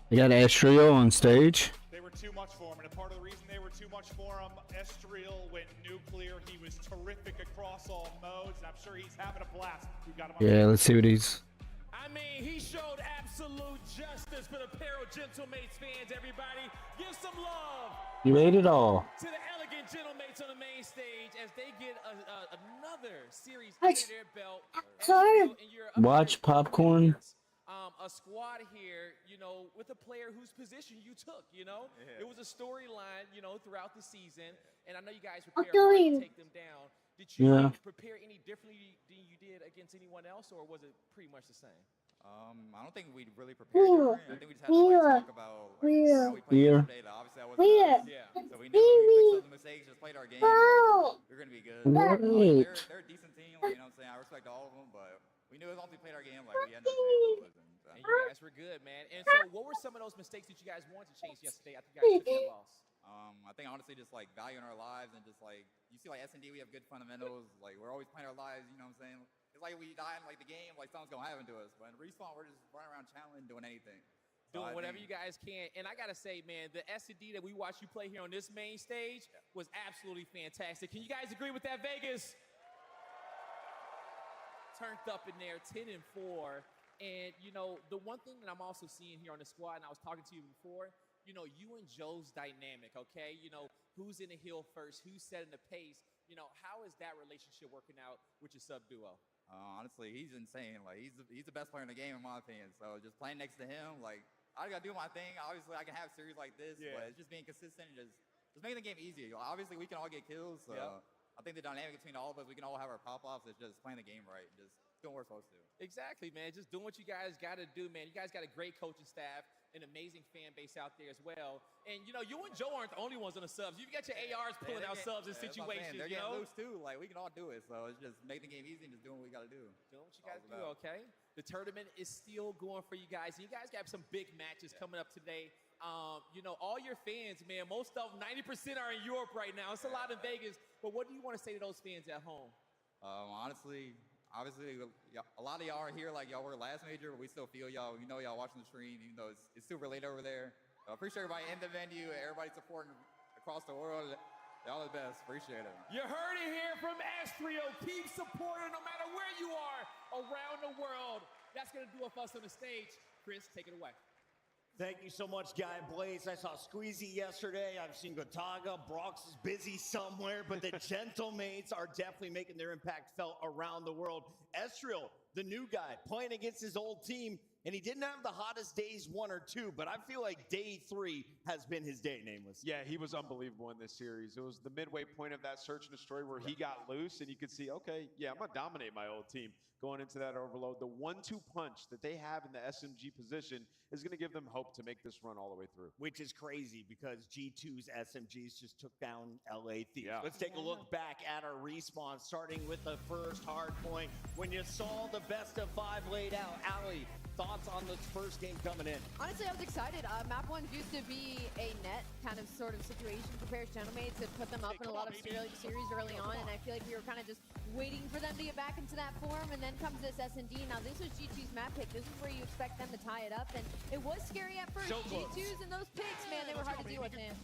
They got Estriel on stage. They were too much for him, and a part of the reason they were too much for him, Estriel went nuclear. He was terrific across all modes, and I'm sure he's having a blast. We've got him on Yeah, let's see what he's. I mean, he showed absolute justice for the Peril Gentlemates fans, everybody. Give some love. You ate it all. To the elegant Gentlemates on the main stage as they get another series under their belt. Watch popcorn. A squad here, with a player whose position you took, It was a storyline, throughout the season. And I know you guys prepared to take them down. Did you prepare any differently than you did against anyone else, or was it pretty much the same? I don't think we really prepared. I think we just had to talk about how we played yesterday. Obviously, that wasn't us. Yeah. So we knew we fixed up the mistakes, just played our game. We're gonna be good. They're a decent team. You know what I'm saying? I respect all of them, but we knew as long as we played our game, we had no chance. And you guys were good, man. And so, what were some of those mistakes that you guys wanted to change yesterday after you guys took that loss? I think honestly, just valuing our lives and just you see S&D, we have good fundamentals. We're always playing our lives. You know what I'm saying? It's like we die in the game, something's gonna happen to us. But in Respawn, we're just running around challenging, doing anything. Doing whatever you guys can. And I gotta say, man, the S&D that we watched you play here on this main stage was absolutely fantastic. Can you guys agree with that, Vegas? Turned up in there, 10-4. And, the one thing that I'm also seeing here on the squad, and I was talking to you before, you and Joe's dynamic, okay? Who's in the hill first, who's setting the pace. How is that relationship working out with your sub-duo? Honestly, he's insane. He's the best player in the game, in my opinion. So just playing next to him, I gotta do my thing. Obviously, I can have series like this, but it's just being consistent and just making the game easy. Obviously, we can all get kills. So I think the dynamic between all of us, we can all have our pop-offs. It's just playing the game right, just doing what we're supposed to. Exactly, man. Just doing what you guys got to do, man. You guys got a great coaching staff, an amazing fan base out there as well. And, you and Joe aren't the only ones on the subs. You've got your ARs pulling out subs in situations, They're getting loose, too. We can all do it. So it's just making the game easy and just doing what we got to do. Doing what you guys do, okay? The tournament is still going for you guys. And you guys got some big matches coming up today. All your fans, man, most of them, 90% are in Europe right now. It's a lot in Vegas. But what do you want to say to those fans at home? Honestly, obviously, a lot of y'all are here y'all were last major, but we still feel y'all. Y'all watching the stream, even though it's super late over there. I appreciate everybody in the venue, everybody supporting across the world. Y'all are the best. Appreciate it. You heard it here from Estriel. Keep supporting no matter where you are around the world. That's going to do it for us on the stage. Chris, take it away. Thank you so much, Guy Blaze. I saw Squeezy yesterday. I've seen Gotaga. Brox is busy somewhere, but the Gentlemates are definitely making their impact felt around the world. Estriel, the new guy, playing against his old team, and he didn't have the hottest days 1 or 2, but I feel like day 3 has been his day, Nameless. Yeah, he was unbelievable in this series. It was the midway point of that search and destroy where he got loose, and you could see, okay, yeah, I'm going to dominate my old team going into that overload. The 1-2 punch that they have in the SMG position is going to give them hope to make this run all the way through. Which is crazy because G2's SMGs just took down LA Thieves. Yeah. Let's take a look back at our respawn, starting with the first hard point. When you saw the best of 5 laid out, Allie, thoughts on this first game coming in? Honestly, I was excited. Map 1 used to be a net kind of sort of situation for Paris Gentlemates. It put them up in a lot of series early on, and I feel like we were kind of just waiting for them to get back into that form, and then comes this S&D. Now, this was G2's map pick. This is where you expect them to tie it up, and it was scary at first. G2's and those picks, man, they were hard to deal with, man.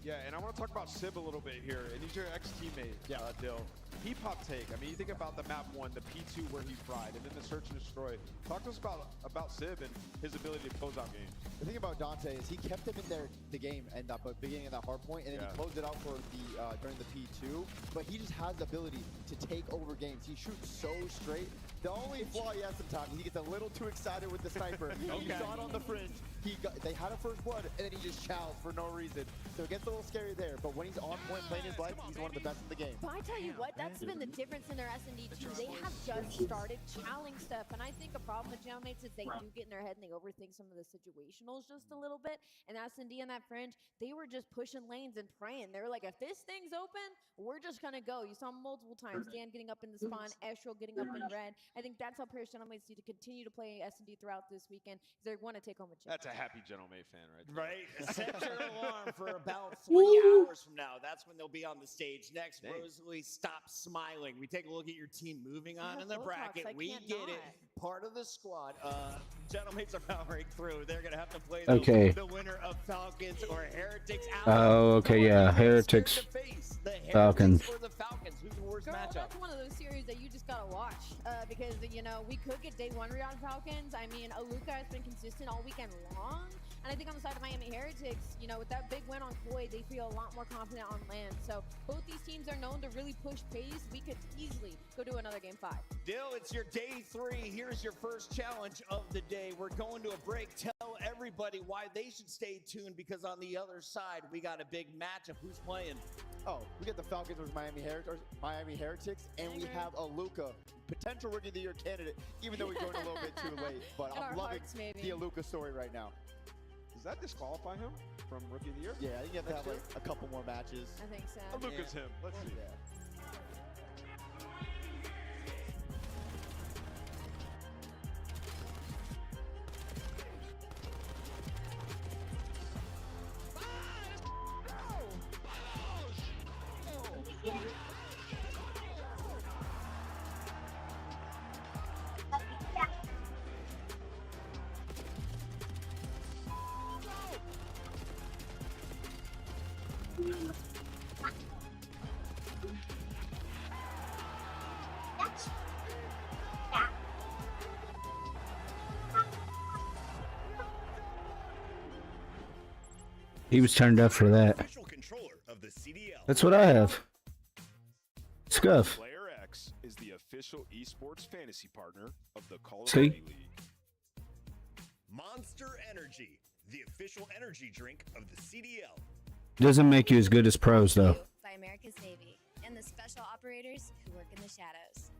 Yeah, and I want to talk about Sib a little bit here, and he's your ex-teammate, Dill. He pop take. I mean, you think about the map 1, the P2 where he fried, and then the search and destroy. Talk to us about Sib and his ability to close out games. The thing about Dante is he kept him in there the game and the beginning of that hard point, and then he closed it out for the during the P2. But he just has the ability to take over games. He shoots so straight. The only flaw he has sometimes, he gets a little too excited with the sniper. You saw it on the fringe. They had a first blood, and then he just chows for no reason. So it gets a little scary there. But when he's on point playing his life, he's one of the best in the game. But I tell you what, that's been the difference in their S&D team. They have just started chowing stuff, and I think a problem with Gentlemates is they do get in their head and they overthink some of the situationals just a little bit. And S&D on that fringe, they were just pushing lanes and praying. They were like, if this thing's open, we're just gonna go. You saw multiple times, Dan getting up in the spawn, Estrel getting up in red. I think that's how Paris Gentlemates need to continue to play S&D throughout this weekend, because they want to take home a chip. That's a happy Gentlemate fan right there. Right? Set your alarm for about 3 hours from now. That's when they'll be on the stage. Next, Rosalie, stop smiling. We take a look at your team moving on in the bracket. We get it. Part of the squad. Gentlemates are powering through. They're going to have to play the winner of Falcons or Heretics out. Oh, okay, yeah. Heretics. Falcons. Or the Falcons. Who's the worst matchup? That's one of those series that you just got to watch because, you know, we could get day 1 Riyadh Falcons. I mean, Aluka has been consistent all weekend long. And I think on the side of Miami Heretics, you know, with that big win on Koi, they feel a lot more confident on land. So both these teams are known to really push pace. We could easily go to another game 5. Dill, it's your day 3. Here's your first challenge of the day. We're going to a break. Tell everybody why they should stay tuned, because on the other side, we got a big matchup. Who's playing? Oh, we get the Falcons versus Miami Heretics, and we have Aluka, potential Rookie of the Year candidate, even though we're going a little bit too late. But I'm loving the Aluka story right now. Does that disqualify him from Rookie of the Year? Yeah, I think you have to have like a couple more matches. I think so. Aluka's him. Let's see. Yeah. He was turned up for that. Official controller of the CDL. That's what I have. Scuff. Player X is the official esports fantasy partner of the Call of See? Duty League. Monster Energy, the official energy drink of the CDL. Doesn't make you as good as pros, though. By America's Navy and the special operators who work in the shadows.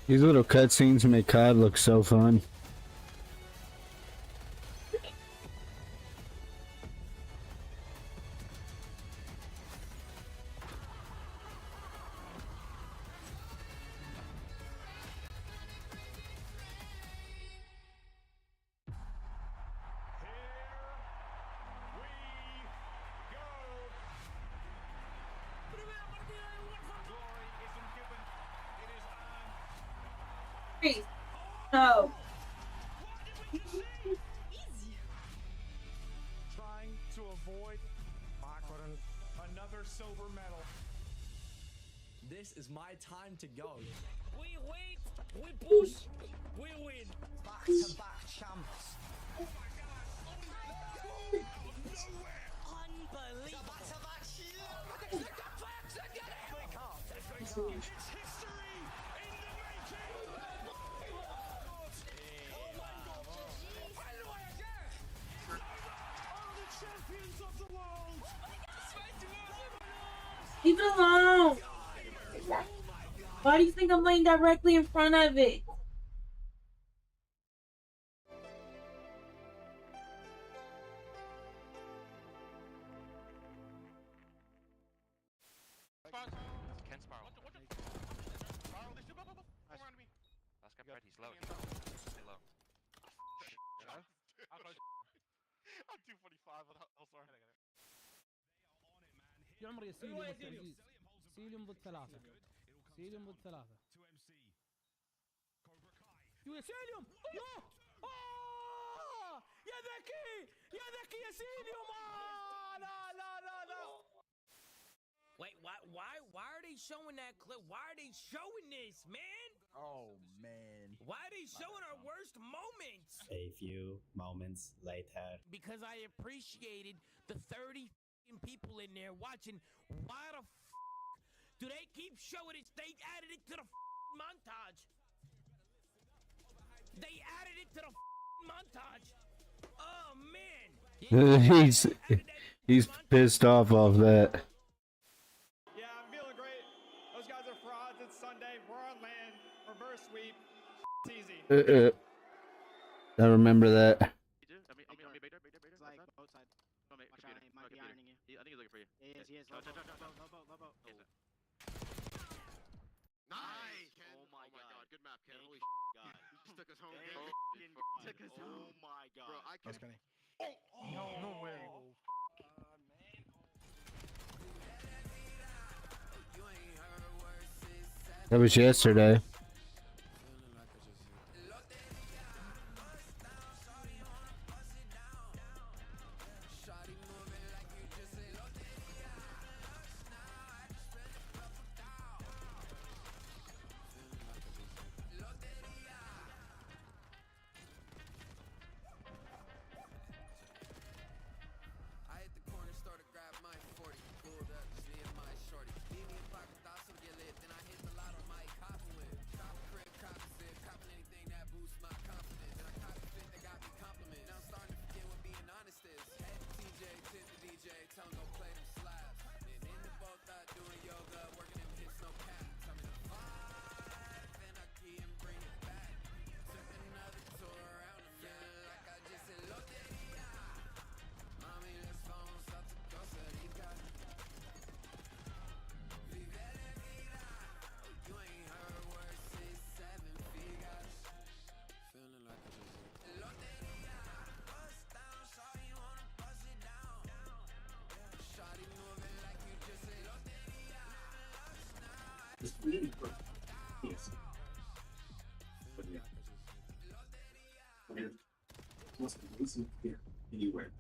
These little cutscenes make COD look so fun. No. Trying to avoid another silver medal. This is my time to go. We wait, we push, we win. Back-to-back champs. Unbelievable. It's history in the champions of the world. Leave it alone. Why do you think I'm laying directly in front of it? Ken Sparrow. Last guy, he's low. Stay low. I'm 245. I'm sorry. يا عمري سيليوم والتعزيز سيليوم ضد ثلاثة سيليوم ضد ثلاثة يا سيليوم يا ذكي يا ذكي يا سيليوم لا لا لا لا. Wait, why are they showing that clip? Why are they showing this, man? Oh man. Why are they showing our worst moments? A few moments later. Because I appreciated the 30 people in there watching. Why the do they keep showing it? They added it to the montage. They added it to the montage. Oh man. he's pissed off that. Yeah, I'm feeling great. Those guys are frauds. It's Sunday. We're on land. Reverse sweep. It's easy. I remember that. Like both sides. Watch out, he might be ironing you. I think he's looking for you. He is. Low boat. Nice! Oh my god. Good map, Ken. Holy god. He just took us home. Took us home. Oh my god. Bro, I can. No way. That was yesterday. It's really good. Yes. But yeah. And what's amazing here anywhere.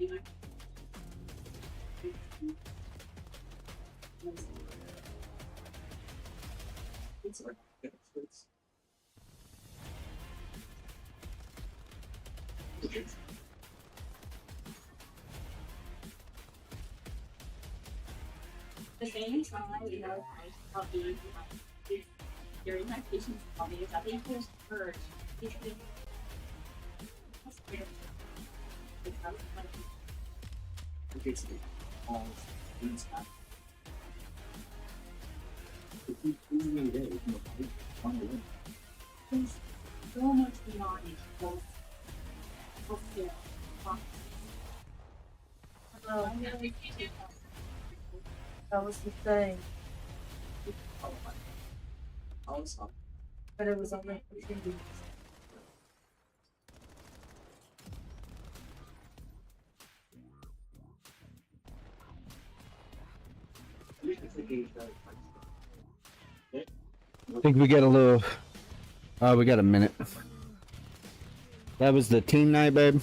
The same time, during my patient's body, I think there's purge. There's so much beyond That was the thing. But it was only for 2 weeks. I think we got a little. Oh, we got a minute. That was the team night, babe.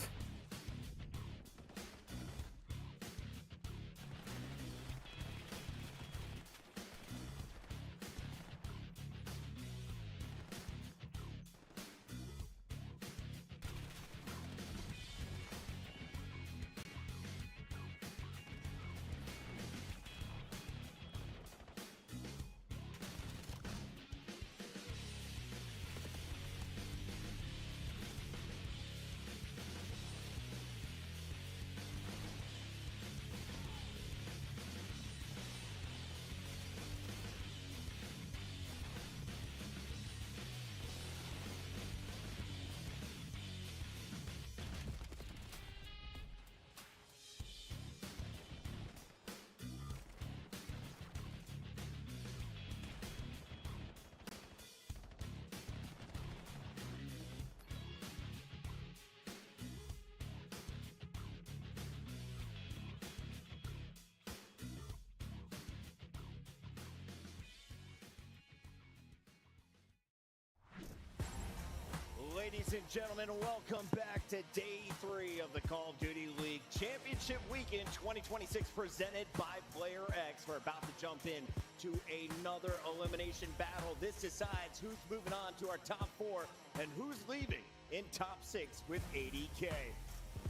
Ladies and gentlemen, welcome back to Day 3 of the Call of Duty League Championship Weekend 2026 presented by Player X. We're about to jump in to another elimination battle. This decides who's moving on to our top 4 and who's leaving in top 6 with 80K.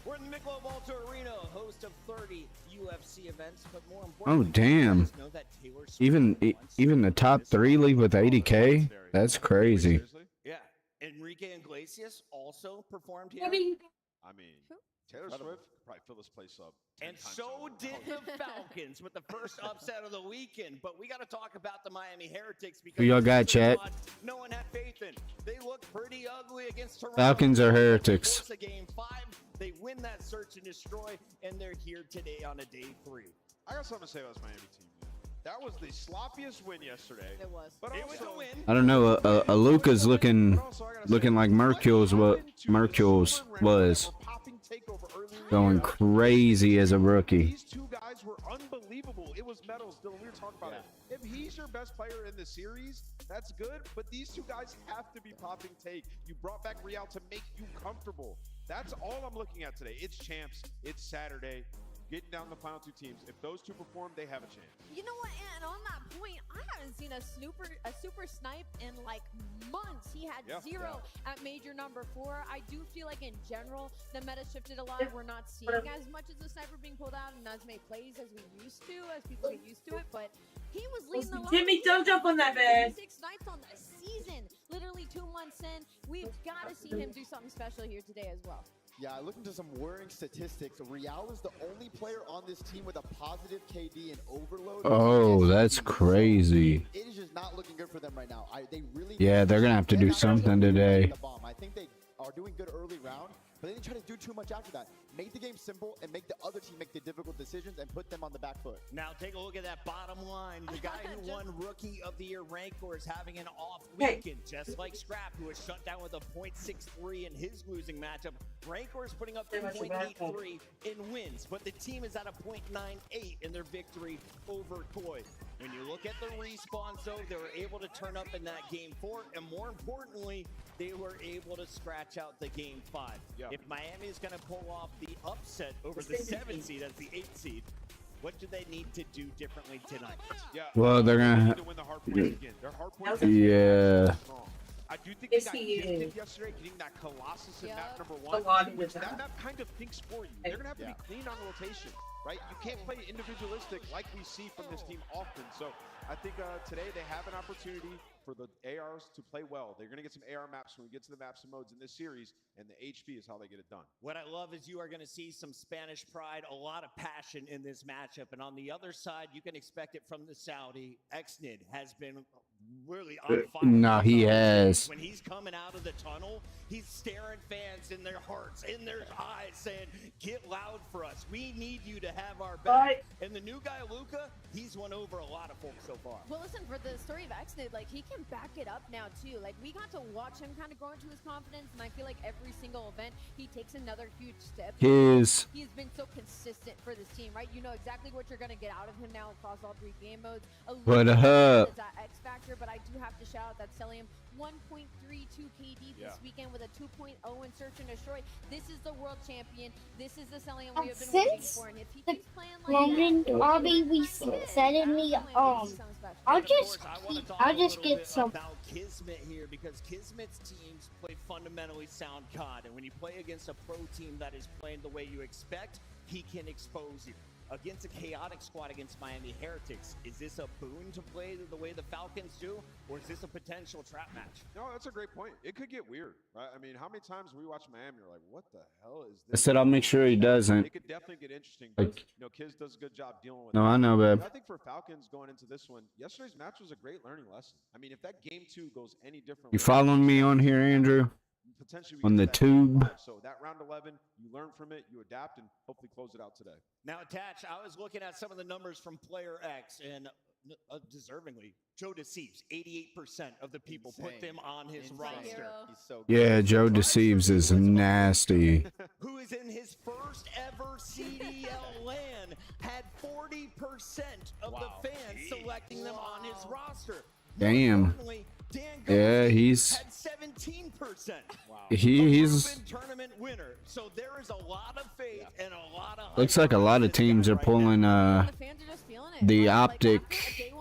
We're in the Michelob Ultra Arena, host of 30 UFC events, but more importantly, Oh damn! know that Taylor Even the top 3 leave with 80K. That's crazy. Yeah. Enrique Iglesias also performed here. I mean, Taylor Swift could probably fill this place up. And so did the Falcons with the first upset of the weekend. But we got to talk about the Miami Heretics because Who y'all got, chat? no one had faith in. They look pretty ugly against Toronto. Falcons are Heretics. It's a game 5. They win that search and destroy, and they're here today on a day 3. I got something to say about this Miami team. That was the sloppiest win yesterday. It was. But it was a win. I don't know. Luca's looking like Mercurial's was going crazy as a rookie. These two guys were unbelievable. It was medals. Dylan, we were talking about it. If he's your best player in the series, that's good. But these two guys have to be popping take. You brought back Real to make you comfortable. That's all I'm looking at today. It's champs. It's Saturday. Getting down the final 2 teams. If those 2 perform, they have a chance. You know what? And on that point, I haven't seen a super snipe in like months. He had 0 at major number 4. I do feel like in general the meta shifted a lot. We're not seeing as much as the sniper being pulled out and as many plays as we used to, as people get used to it. But he was leading the line. Timmy, don't jump on that man. 6 snipes on the season. Literally 2 months in. We've got to see him do something special here today as well. Yeah, I looked into some worrying statistics. Real is the only player on this team with a positive KD and overload. Oh, that's crazy. It is just not looking good for them right now. They really Yeah, they're gonna have to do something today. I think they are doing good early round, but they didn't try to do too much after that. Make the game simple and make the other team make the difficult decisions and put them on the back foot. Now take a look at that bottom line. The guy who won Rookie of the Year Rancor is having an off weekend, just like Scrap, who was shut down with a .63 in his losing matchup. Rancor is putting up .83 in wins, but the team is at a .98 in their victory over Koi. When you look at the respawns, though, they were able to turn up in that game 4, and more importantly, they were able to scratch out the game 5. If Miami is going to pull off the the upset over the 7 seed as the 8 seed. What do they need to do differently tonight? Yeah. Well, they're gonna. Need to win the hard points again. Their hard points Yeah. I do think they got gifted yesterday getting that Colossus in map number 1. That map kind of thinks for you. They're going to have to be clean on rotation, right? You can't play individualistic like we see from this team often. So I think today they have an opportunity for the ARs to play well. They're going to get some AR maps when we get to the maps and modes in this series, and the HP is how they get it done. What I love is you are going to see some Spanish pride, a lot of passion in this matchup. And on the other side, you can expect it from the Saudi. Xnid has been really on fire. No, he has. When he's coming out of the tunnel, he's staring fans in their hearts, in their eyes, saying, get loud for us. We need you to have our back. And the new guy, Luca, he's won over a lot of folks so far. Well, listen, for the story of Xnid, like, he can back it up now, too. Like, we got to watch him kind of grow into his confidence, and I feel like every single event, he takes another huge step. He's been so consistent for this team, right? You know exactly what you're going to get out of him now across all 3 game modes. What up? That X factor, but I do have to shout out that Celium 1.32 KD this weekend with a 2.0 in Search and Destroy. This is the world champion. This is the Celium we have been waiting for. And if he keeps playing like that, London we suddenly I'll just get some about Kismet here, because Kismet's teams play fundamentally sound COD, and when you play against a pro team that is playing the way you expect, he can expose you. Against a chaotic squad against Miami Heretics, is this a boon to play the way the Falcons do, or is this a potential trap match? No, that's a great point. It could get weird, right? I mean, how many times we watch Miami, you're like, what the hell is I this? said I'll make sure he doesn't. It could definitely get interesting, but, Like, you know, Kiz does a good job dealing with no, it. I know, babe. I think for Falcons going into this one, yesterday's match was a great learning lesson. I mean, if that game 2 goes any different, You following me on here, Andrew? potentially On the tube? So that round 11, you learn from it, you adapt, and hopefully close it out today. Now, Attach, I was looking at some of the numbers from Player X, and deservingly, Joe Deceives, 88% of the people put them on his roster. He's so Yeah, Joe Deceives is nasty. Who is in his first ever CDL LAN, had 40% of the fans selecting them on his roster. Damn. Yeah, he's had 17%. Wow. He's tournament winner. So there is a lot of faith and a lot of looks like a lot of teams are pulling the optic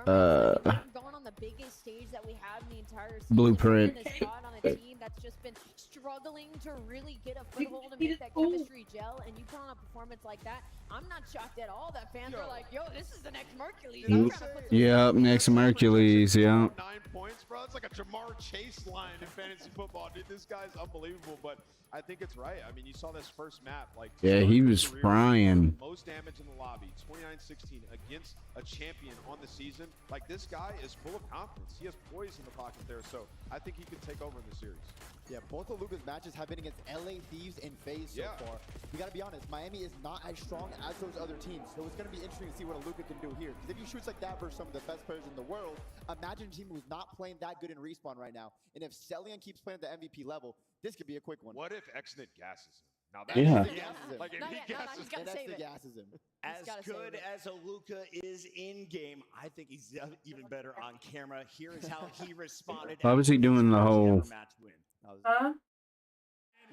going on the biggest stage that we have in the entire season. blueprint. On a team that's just been struggling to really get a foothold and make that chemistry gel, and you put on a performance like that, I'm not shocked at all that fans are like, yo, this is the next Mercules. Yeah, up next Mercules, yeah. 9 points, bro. It's like a Jamar Chase line in fantasy football. Dude, this guy's unbelievable, but I think it's right. I mean, you saw this first map. Like, Yeah, he was frying. Most damage in the lobby, 29-16 against a champion on the season. Like, this guy is full of confidence. He has poise in the pocket there, so I think he can take over in the series. Yeah, both of Luca's matches have been against LA Thieves and FaZe so far. We gotta be honest, Miami is not as strong as those other teams, so it's gonna be interesting to see what a Luca can do here. Because if he shoots like that versus some of the best players in the world, imagine a team who's not playing that good in Respawn right now. And if Celian keeps playing at the MVP level, this could be a quick one. What if Xnid gasses him? Now that's like if he gasses him. gasses him. As good as a Luca is in game, I think he's even better on camera. Here is how he responded. Why was he doing the whole?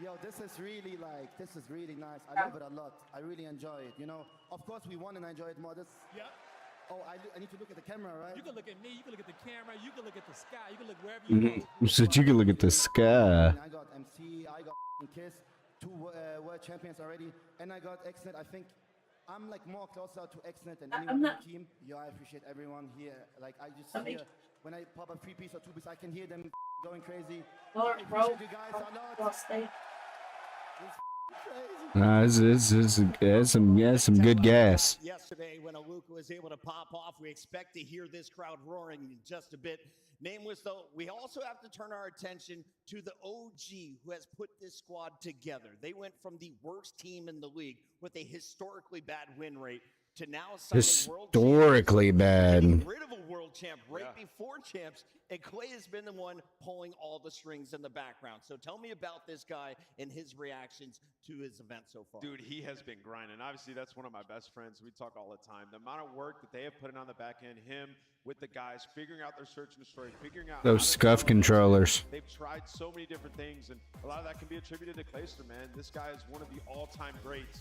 Yo, this is really nice. I love it a lot. I really enjoy it. You know, of course we won and I enjoy it more. Oh, I need to look at the camera, right? You can look at me, you can look at the camera, you can look at the sky, you can look wherever you go. So you can look at the sky. I got MC, I got Kiss, 2 world champions already, and I got Xnet. I think I'm like more closer to Xnet than anyone on the team. Yo, I appreciate everyone here. Like I just hear when I pop a 3-piece or 2-piece, I can hear them going crazy. I appreciate you guys a lot. Some good gas. Yesterday, when Aluka was able to pop off, we expect to hear this crowd roaring in just a bit. Nameless, though, we also have to turn our attention to the OG who has put this squad together. They went from the worst team in the league with a historically bad win rate to now sign a world champ, Historically bad. getting rid of a world champ right before champs, and Clay has been the one pulling all the strings in the background. So tell me about this guy and his reactions to his event so far. Dude, he has been grinding. Obviously, that's one of my best friends. We talk all the time. The amount of work that they have put in on the back end, him with the guys, figuring out their search and destroy, figuring out Those scuff controllers. They've tried so many different things, and a lot of that can be attributed to Clayster, man. This guy is one of the all-time greats.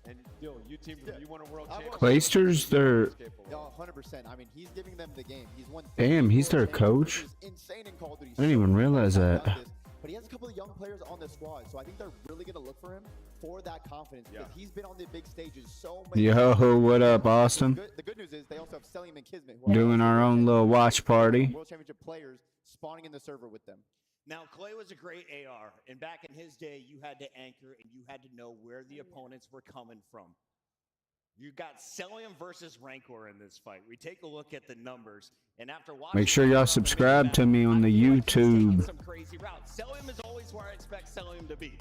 And Dill, you team, you won a world championship. Clayster's their. Yeah, 100%. I mean, he's giving them the game. He's won. Damn, he's their coach. Insane in Call of Duty. I didn't even realize that. But he has a couple of young players on the squad, so I think they're really going to look for him for that confidence because he's been on the big stages so many Yo, what up, Austin? The good news is they also have Selim and Kismet, Doing our own little watch party. World Championship players spawning in the server with them. Now, Clay was a great AR, and back in his day, you had to anchor and you had to know where the opponents were coming from. You got Celium versus Rancor in this fight. We take a look at the numbers, and after watching, Make sure y'all subscribe to me on the YouTube. some crazy routes. Celium is always where I expect Celium to be.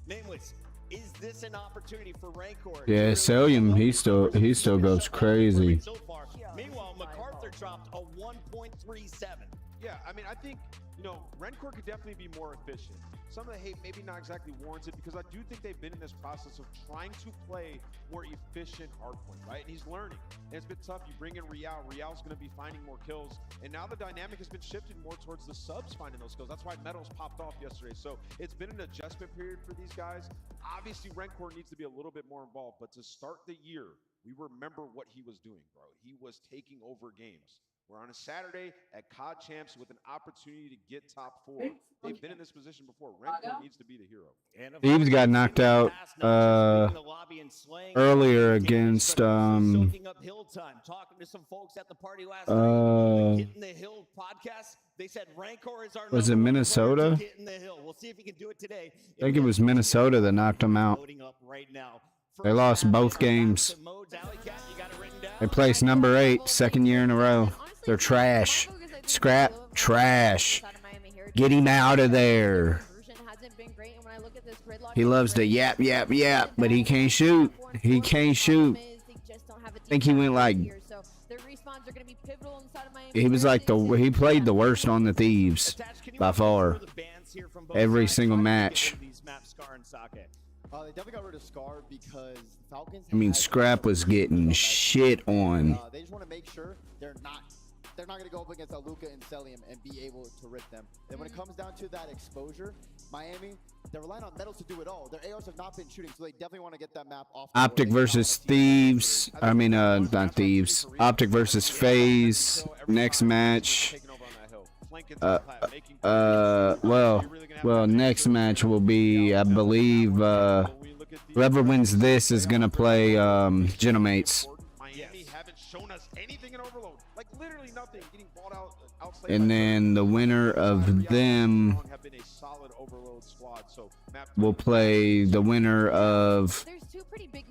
Nameless, is this an opportunity for Rancor? Yeah, Celium, he still goes crazy. So far. Meanwhile, MacArthur dropped a 1.37. Yeah, I mean, I think, you know, Rancor could definitely be more efficient. Some of the hate maybe not exactly warranted because I do think they've been in this process of trying to play more efficient hardpoint, right? And he's learning. And it's been tough. You bring in Real. Real's going to be finding more kills. And now the dynamic has been shifted more towards the subs finding those kills. That's why Metals popped off yesterday. So it's been an adjustment period for these guys. Obviously, Rancor needs to be a little bit more involved. But to start the year, we remember what he was doing, bro. He was taking over games. We're on a Saturday at COD Champs with an opportunity to get top 4. They've been in this position before. Rancor needs to be the hero. Thieves got knocked out earlier against Soaking up hill time. Talking to some folks at the party last night. Getting the Hill podcast. They said Rancor is our was it Minnesota? Get in the hill. We'll see if he can do it today. I think it was Minnesota that knocked them out. They lost both games. They placed number 8, second year in a row. They're trash. Scrap trash. Get him out of there. He loves to yap, yap, yap, but he can't shoot. He can't shoot. I think he went like... He was like he played the worst on the Thieves by far. Every single match. They definitely got rid of Scar because Falcons. I mean, Scrap was getting shit on. They just want to make sure they're not going to go up against Aluka and Celium and be able to rip them. Then when it comes down to that exposure, Miami, they're relying on Metals to do it all. Their ARs have not been shooting, so they definitely want to get that map off. Optic versus Thieves. I mean, not Thieves. Optic versus FaZe. Next match. Well, next match will be, I believe, whoever wins this is gonna play Genomates. Miami haven't shown us anything in Overload, like literally nothing. Getting bought out outside. And then the winner of them will play the winner of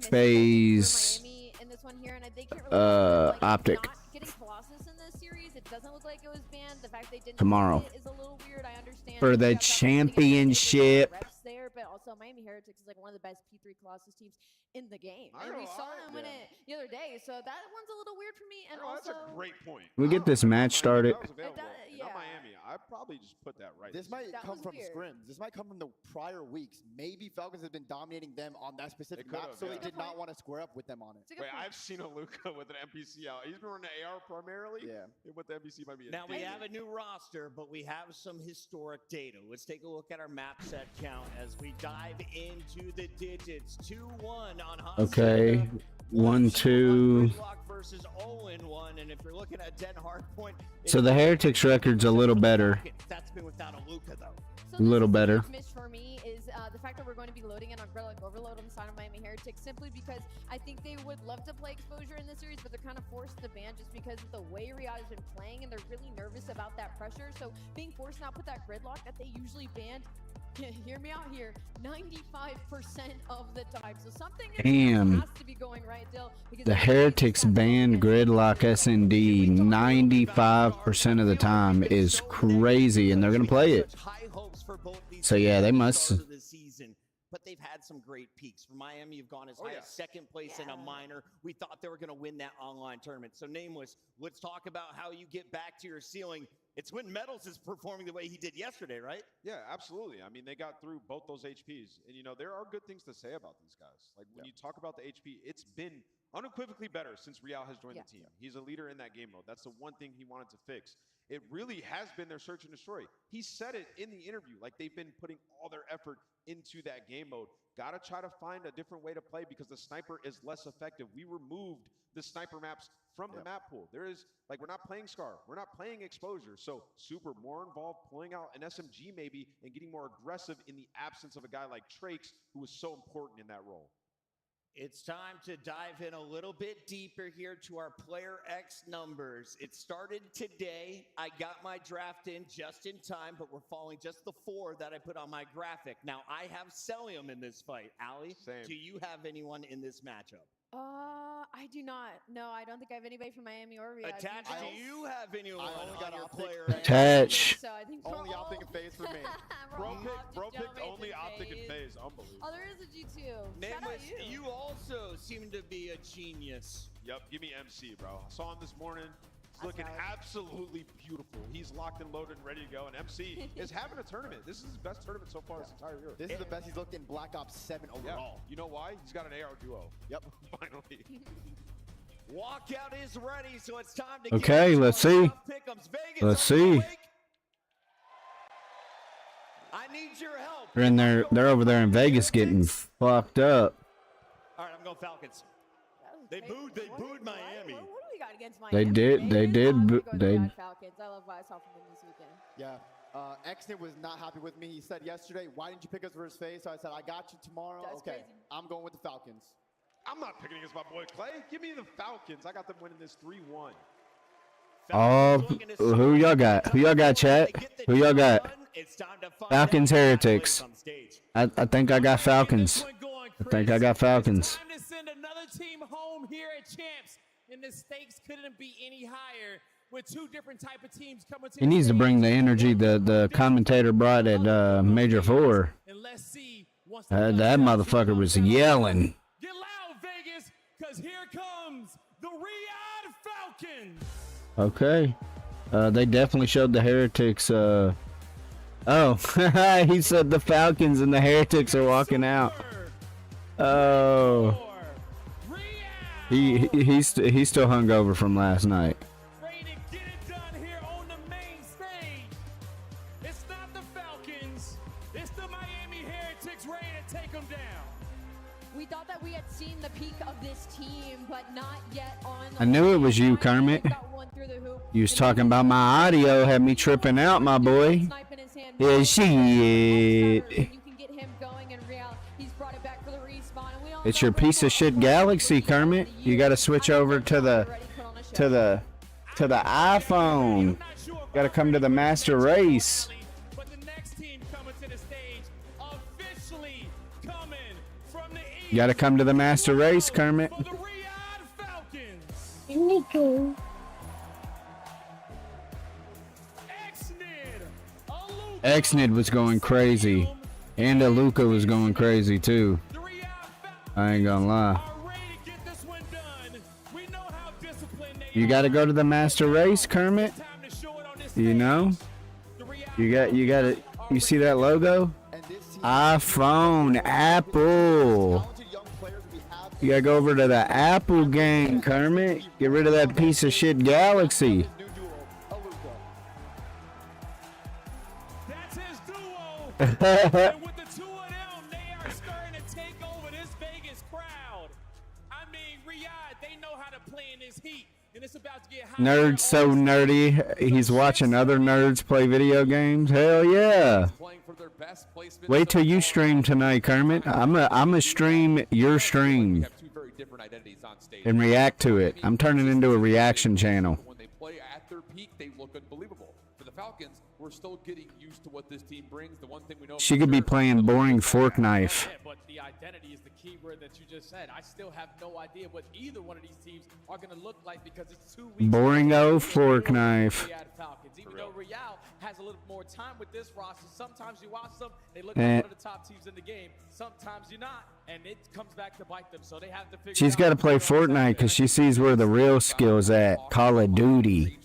FaZe Optic. Tomorrow for the championship. But also Miami Heretics is like one of the best P3 Colossus teams in the game. And we saw them win it the other day, so that one's a little weird for me. And also, that's a great point. We get this match started. Not Miami. I'd probably just put that right. This might come from scrims. This might come from the prior weeks. Maybe Falcons have been dominating them on that specific map, so they did not want to square up with them on it. Wait, I've seen Aluka with an NPC out. He's been running AR primarily. Yeah. With the NPC might be. Now we have a new roster, but we have some historic data. Let's take a look at our map set count as we dive into the digits. 2-1 on Hot. Okay. 1-2. Versus 0-1, and if you're looking at dead hard point, So the Heretics record's a little better. That's been without Aluka though. So a little better. Miss for me is the fact that we're going to be loading in on Grillic Overload on the side of Miami Heretics simply because I think they would love to play exposure in this series, but they're kind of forced to ban just because of the way Riyadh has been playing, and they're really nervous about that pressure. So being forced to not put that gridlock that they usually ban, hear me out here, 95% of the time. So something Damn. has to be going right, Dill. The Heretics banned Gridlock SND 95% of the time is crazy, and they're gonna play it. So yeah, they must. but they've had some great peaks. For Miami, you've gone as high as second place in a minor. We thought they were going to win that online tournament. So, Nameless, let's talk about how you get back to your ceiling. It's when Metals is performing the way he did yesterday, right? Yeah, absolutely. I mean, they got through both those HPs. And, you know, there are good things to say about these guys. Like, when you talk about the HP, it's been unequivocally better since Real has joined the team. He's a leader in that game mode. That's the one thing he wanted to fix. It really has been their search and destroy. He said it in the interview, like they've been putting all their effort into that game mode. Got to try to find a different way to play because the sniper is less effective. We removed the sniper maps from the map pool. There is, like, we're not playing Scar. We're not playing Exposure. So Super more involved, pulling out an SMG maybe and getting more aggressive in the absence of a guy like Trakes, who was so important in that role. It's time to dive in a little bit deeper here to our Player X numbers. It started today. I got my draft in just in time, but we're following just the 4 that I put on my graphic. Now, I have Celium in this fight. Allie, do you have anyone in this matchup? I do not. No, I don't think I have anybody from Miami or Rio. Attach, do you have anyone on your player? Attach. So I think only Optic and FaZe for me. Bro picked only Optic and FaZe. Unbelievable. Oh, there is a G2. Shout Nameless, out you also seem to be a genius. Yep, give me MC, bro. I saw him this morning. He's looking absolutely beautiful. He's locked and loaded and ready to go. And MC is having a tournament. This is his best tournament so far this entire year. This is the best he's looked in Black Ops 7 overall. You know why? He's got an AR duo. Yep. Finally. Walkout is ready, so it's time to Okay, let's see. Let's see. I need your help. They're in there. They're over there in Vegas getting fucked up. All right, I'm going Falcons. They booed Miami. What do we got against Miami? They did. Falcons. I love what I saw from them this weekend. Yeah. Exnit was not happy with me. He said yesterday, why didn't you pick us for his face? So I said, I got you tomorrow. That's okay. crazy. I'm going with the Falcons. I'm not picking against my boy Clay. Give me the Falcons. I got them winning this 3-1. Who y'all got? Who y'all got, chat? Who y'all got? Falcons, Heretics. I think I got Falcons. I think I got Falcons. Time to send another team home here at Champs, and the stakes couldn't be any higher with 2 different type of teams coming to. He needs to bring the energy the commentator brought at Major 4. And let's see once That motherfucker was yelling. Get loud, Vegas, because here comes the Riyadh Falcons. Okay. They definitely showed the Heretics. Oh, he said the Falcons and the Heretics are walking out. Oh. He's still hungover from last night. Ready to get it done here on the main stage. It's not the Falcons. It's the Miami Heretics ready to take them down. We thought that we had seen the peak of this team, but not yet on. I knew it was you, Kermit. You was talking about my audio, had me tripping out, my boy. Yeah, shit. It's your piece of shit Galaxy, Kermit. You got to switch over to the iPhone. Got to come to the Master Race. But the next team coming to the stage, officially coming from the east. You got to come to the Master Race, Kermit. For the Riyadh Falcons. Here we go. Exnid was going crazy. And Aluka was going crazy too. I ain't gonna lie. You gotta go to the Master Race, Kermit. You know? You got it. You see that logo? iPhone, Apple. You gotta go over to the Apple gang, Kermit. Get rid of that piece of shit Galaxy. And with the 2 of them, they are starting to take over this Vegas crowd. I mean, Riyadh, they know how to play in this heat, and it's about to get hot. Nerd's so nerdy. He's watching other nerds play video games. Hell yeah. Wait till you stream tonight, Kermit. I'm a stream your stream and react to it. I'm turning into a reaction channel. When they play at their peak, they look unbelievable. For the Falcons, we're still getting used to what this team brings. The one thing we know She could be playing boring fork knife. Yeah, but the identity is the key word that you just said. I still have no idea what either one of these teams are going to look like because it's 2 weeks. Boring fork knife. Falcons. Even though Real has a little more time with this roster, sometimes you watch them, they look like one of the top teams in the game. Sometimes you're not, and it comes back to bite them. So they have to figure. She's got to play Fortnite because she sees where the real skills at. Call of Duty.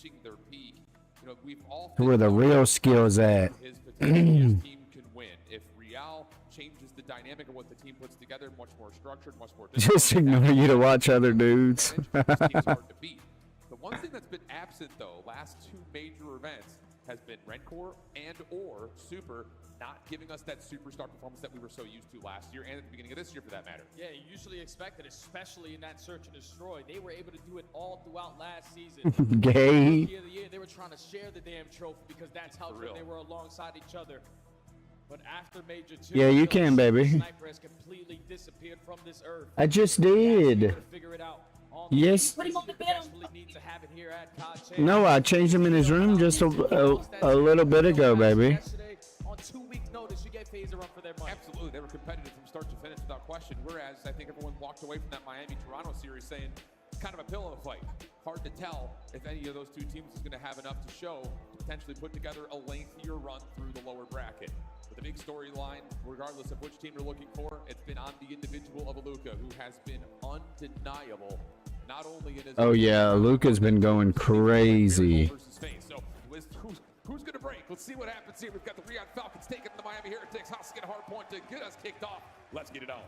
Where the real skills at. His potential team can win if Real changes the dynamic of what the team puts together, much more structured, much more. Just ignore you to watch other dudes. The one thing that's been absent though, last 2 major events, has been Rencor and or Super not giving us that superstar performance that we were so used to last year and at the beginning of this year for that matter. Yeah, you usually expect it, especially in that search and destroy. They were able to do it all throughout last season. Gay. The year, they were trying to share the damn trophy because that's how good they were alongside each other. But after Major 2, Yeah, you can, baby. Sniper has completely disappeared from this earth. I just did. Figure it out. Yes. Put him on the bed. Need to have it here at COD No, I changed him in his room just a little bit ago, baby. On 2 weeks' notice, you get Phaser run for their money. Absolutely, they were competitive from start to finish without question. Whereas I think everyone walked away from that Miami-Toronto series saying, kind of a pillow fight. Hard to tell if any of those 2 teams is going to have enough to show to potentially put together a lengthier run through the lower bracket. But the big storyline, regardless of which team you're looking for, it's been on the individual of Luka, who has been undeniable. Not only in his Oh yeah, Luka's been going crazy. So who's going to break? Let's see what happens here. We've got the Riyadh Falcons taking the Miami Heretics. Haas get a hard point to get us kicked off. Let's get it on.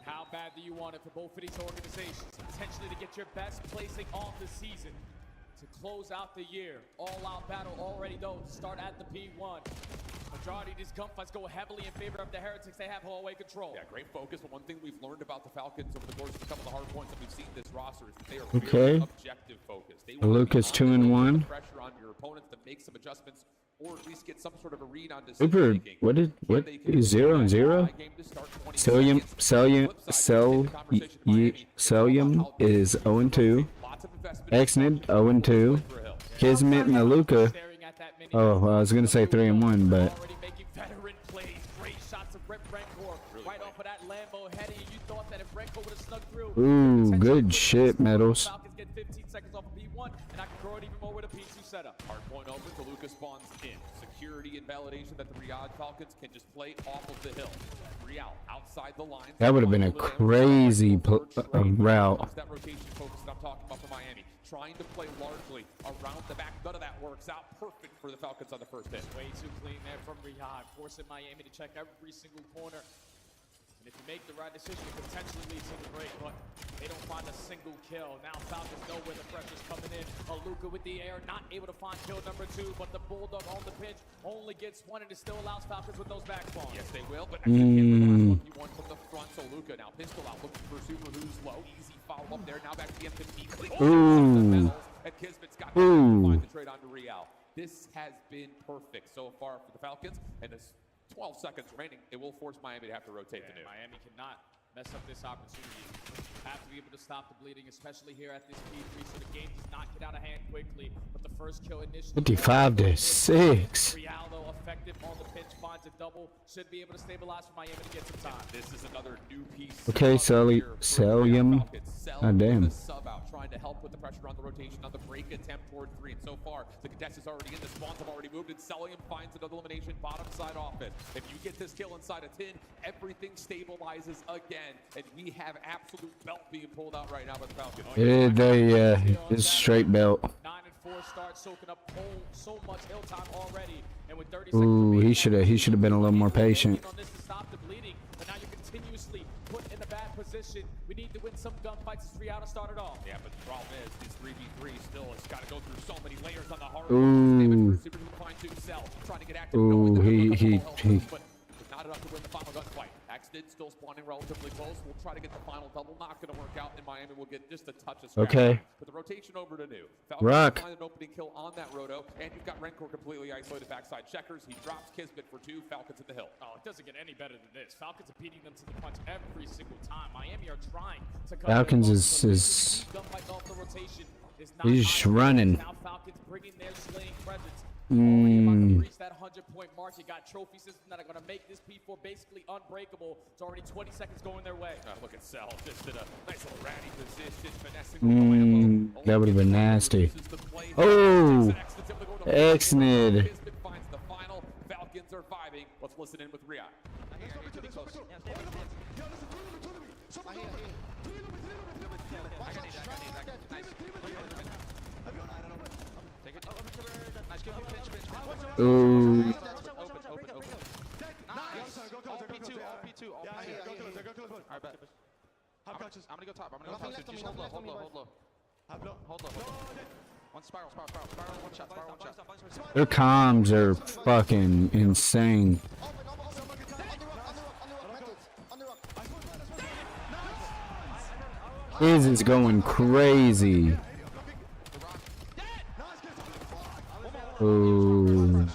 How bad do you want it for both of these organizations? Potentially to get your best placing of the season. To close out the year. All-out battle already, though, to start at the P1. Majority of these gunfights go heavily in favor of the Heretics. They have hallway control. Yeah, great focus. But one thing we've learned about the Falcons over the course of a couple of hard points that we've seen this roster is that they are very objective focused. They Lucas 2-1. Pressure on your opponents to make some adjustments or at least get some sort of a read on Super. What is 0-0? Celium is 0-2. Exnid 0-2. Kismet and Aluka. Oh, well, I was gonna say 3-1, but. Already making veteran plays. Great shots of Rencor right off of that Lambo heading. You thought that if Rencor would have snuck through. Ooh, good shit, Metals. Falcons get 15 seconds off of P1, and I can grow it even more with a P2 setup. Hard point open to Lucas spawns in. Security and validation that the Riyadh Falcons can just play off of the hill. Real outside the line. That would have been a crazy route. That rotation focus that I'm talking about for Miami. Trying to play largely around the back. None of that works out. Perfect for the Falcons on the first hit. Way too clean there from Riyadh, forcing Miami to check every single corner. And if you make the right decision, it potentially leads to the break, but they don't find a single kill. Now Falcons know where the pressure's coming in. Aluka with the air, not able to find kill number 2, but the Bulldog on the pinch only gets 1, and it still allows Falcons with those back spawns. Yes, they will, but actually can't the last one from the front. So Luka now pistol out, looking for Super, who's low. Easy follow up there. Now back to the M15. Ooh. And Kismet's got to find the trade onto Real. This has been perfect so far for the Falcons, and there's 12 seconds remaining. It will force Miami to have to rotate the new. Miami cannot mess up this opportunity. Have to be able to stop the bleeding, especially here at this P3, so the game does not get out of hand quickly. But the first kill initially. 55-6. Real, though, effective on the pitch, finds a double. Should be able to stabilize for Miami to get some time. This is another new piece. Okay, Celium. Oh, damn. Sub out, trying to help with the pressure on the rotation on the break attempt toward 3. And so far, the contest is already in. The spawns have already moved, and Celium finds another elimination bottom side offense. If you get this kill inside a 10, everything stabilizes again. And we have absolute belt being pulled out right now by the Falcons. It's straight belt. 9 and 4 start soaking up so much hill time already. And with 30 Ooh, he should have been a little more patient. On this to stop the bleeding, but now you're continuously put in a bad position. We need to win some gunfights to Riyadh to start it off. Yeah, but the problem is this 3v3 still has got to go through so many layers on the hard. Ooh. Trying to get active. Ooh, he. But not enough to win the final gunfight. Axted still spawning relatively close. We'll try to get the final double. Not going to work out, and Miami will get just a touch of scratch. Okay. But the rotation over to New. Rock. Find an opening kill on that roto, and you've got Rencor completely isolated backside checkers. He drops Kismet for 2. Falcons at the hill. Oh, it doesn't get any better than this. Falcons are beating them to the punch every single time. Miami are trying to cut Falcons is. He's just running. Now Falcons bringing their slaying presence Reach that 100-point mark. You got trophy systems that are going to make this P4 basically unbreakable. It's already 20 seconds going their way. Look at Cell. Just in a nice little ratty position. Finessing that would have been nasty. Oh, Exnid. finds the final. Falcons are vibing. Let's listen in with Riyadh. Ooh. I'm gonna go top. I'm gonna go top. Just hold low. One spiral, one shot. Their comms are fucking insane. His is going crazy. Ooh.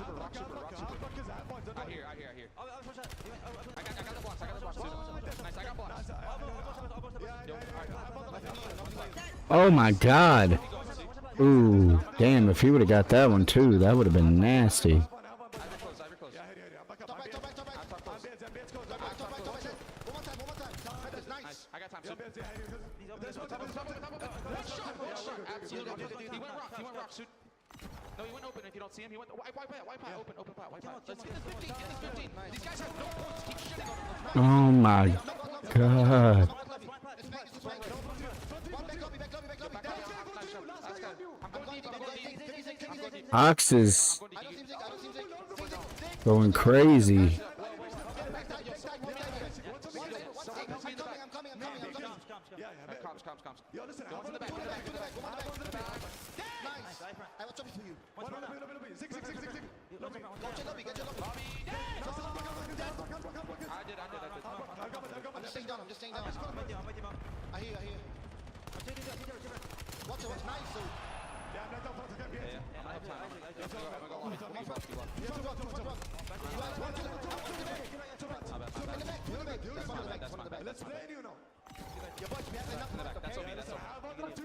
Oh my god. Ooh, damn, if he would have got that one too, that would have been nasty. No, he went open. If you don't see him, he went wipe open, wipe out. Let's get this 15. Get this 15. These guys have no points. Keep shitting on them. Oh my god. Ox is going crazy. Yo, listen, I want to back. Nice. I will chop it for you. Zig. Get your lobby. I did. I'm just staying down. I hear. Watch it. Nice, so. Let's play you now.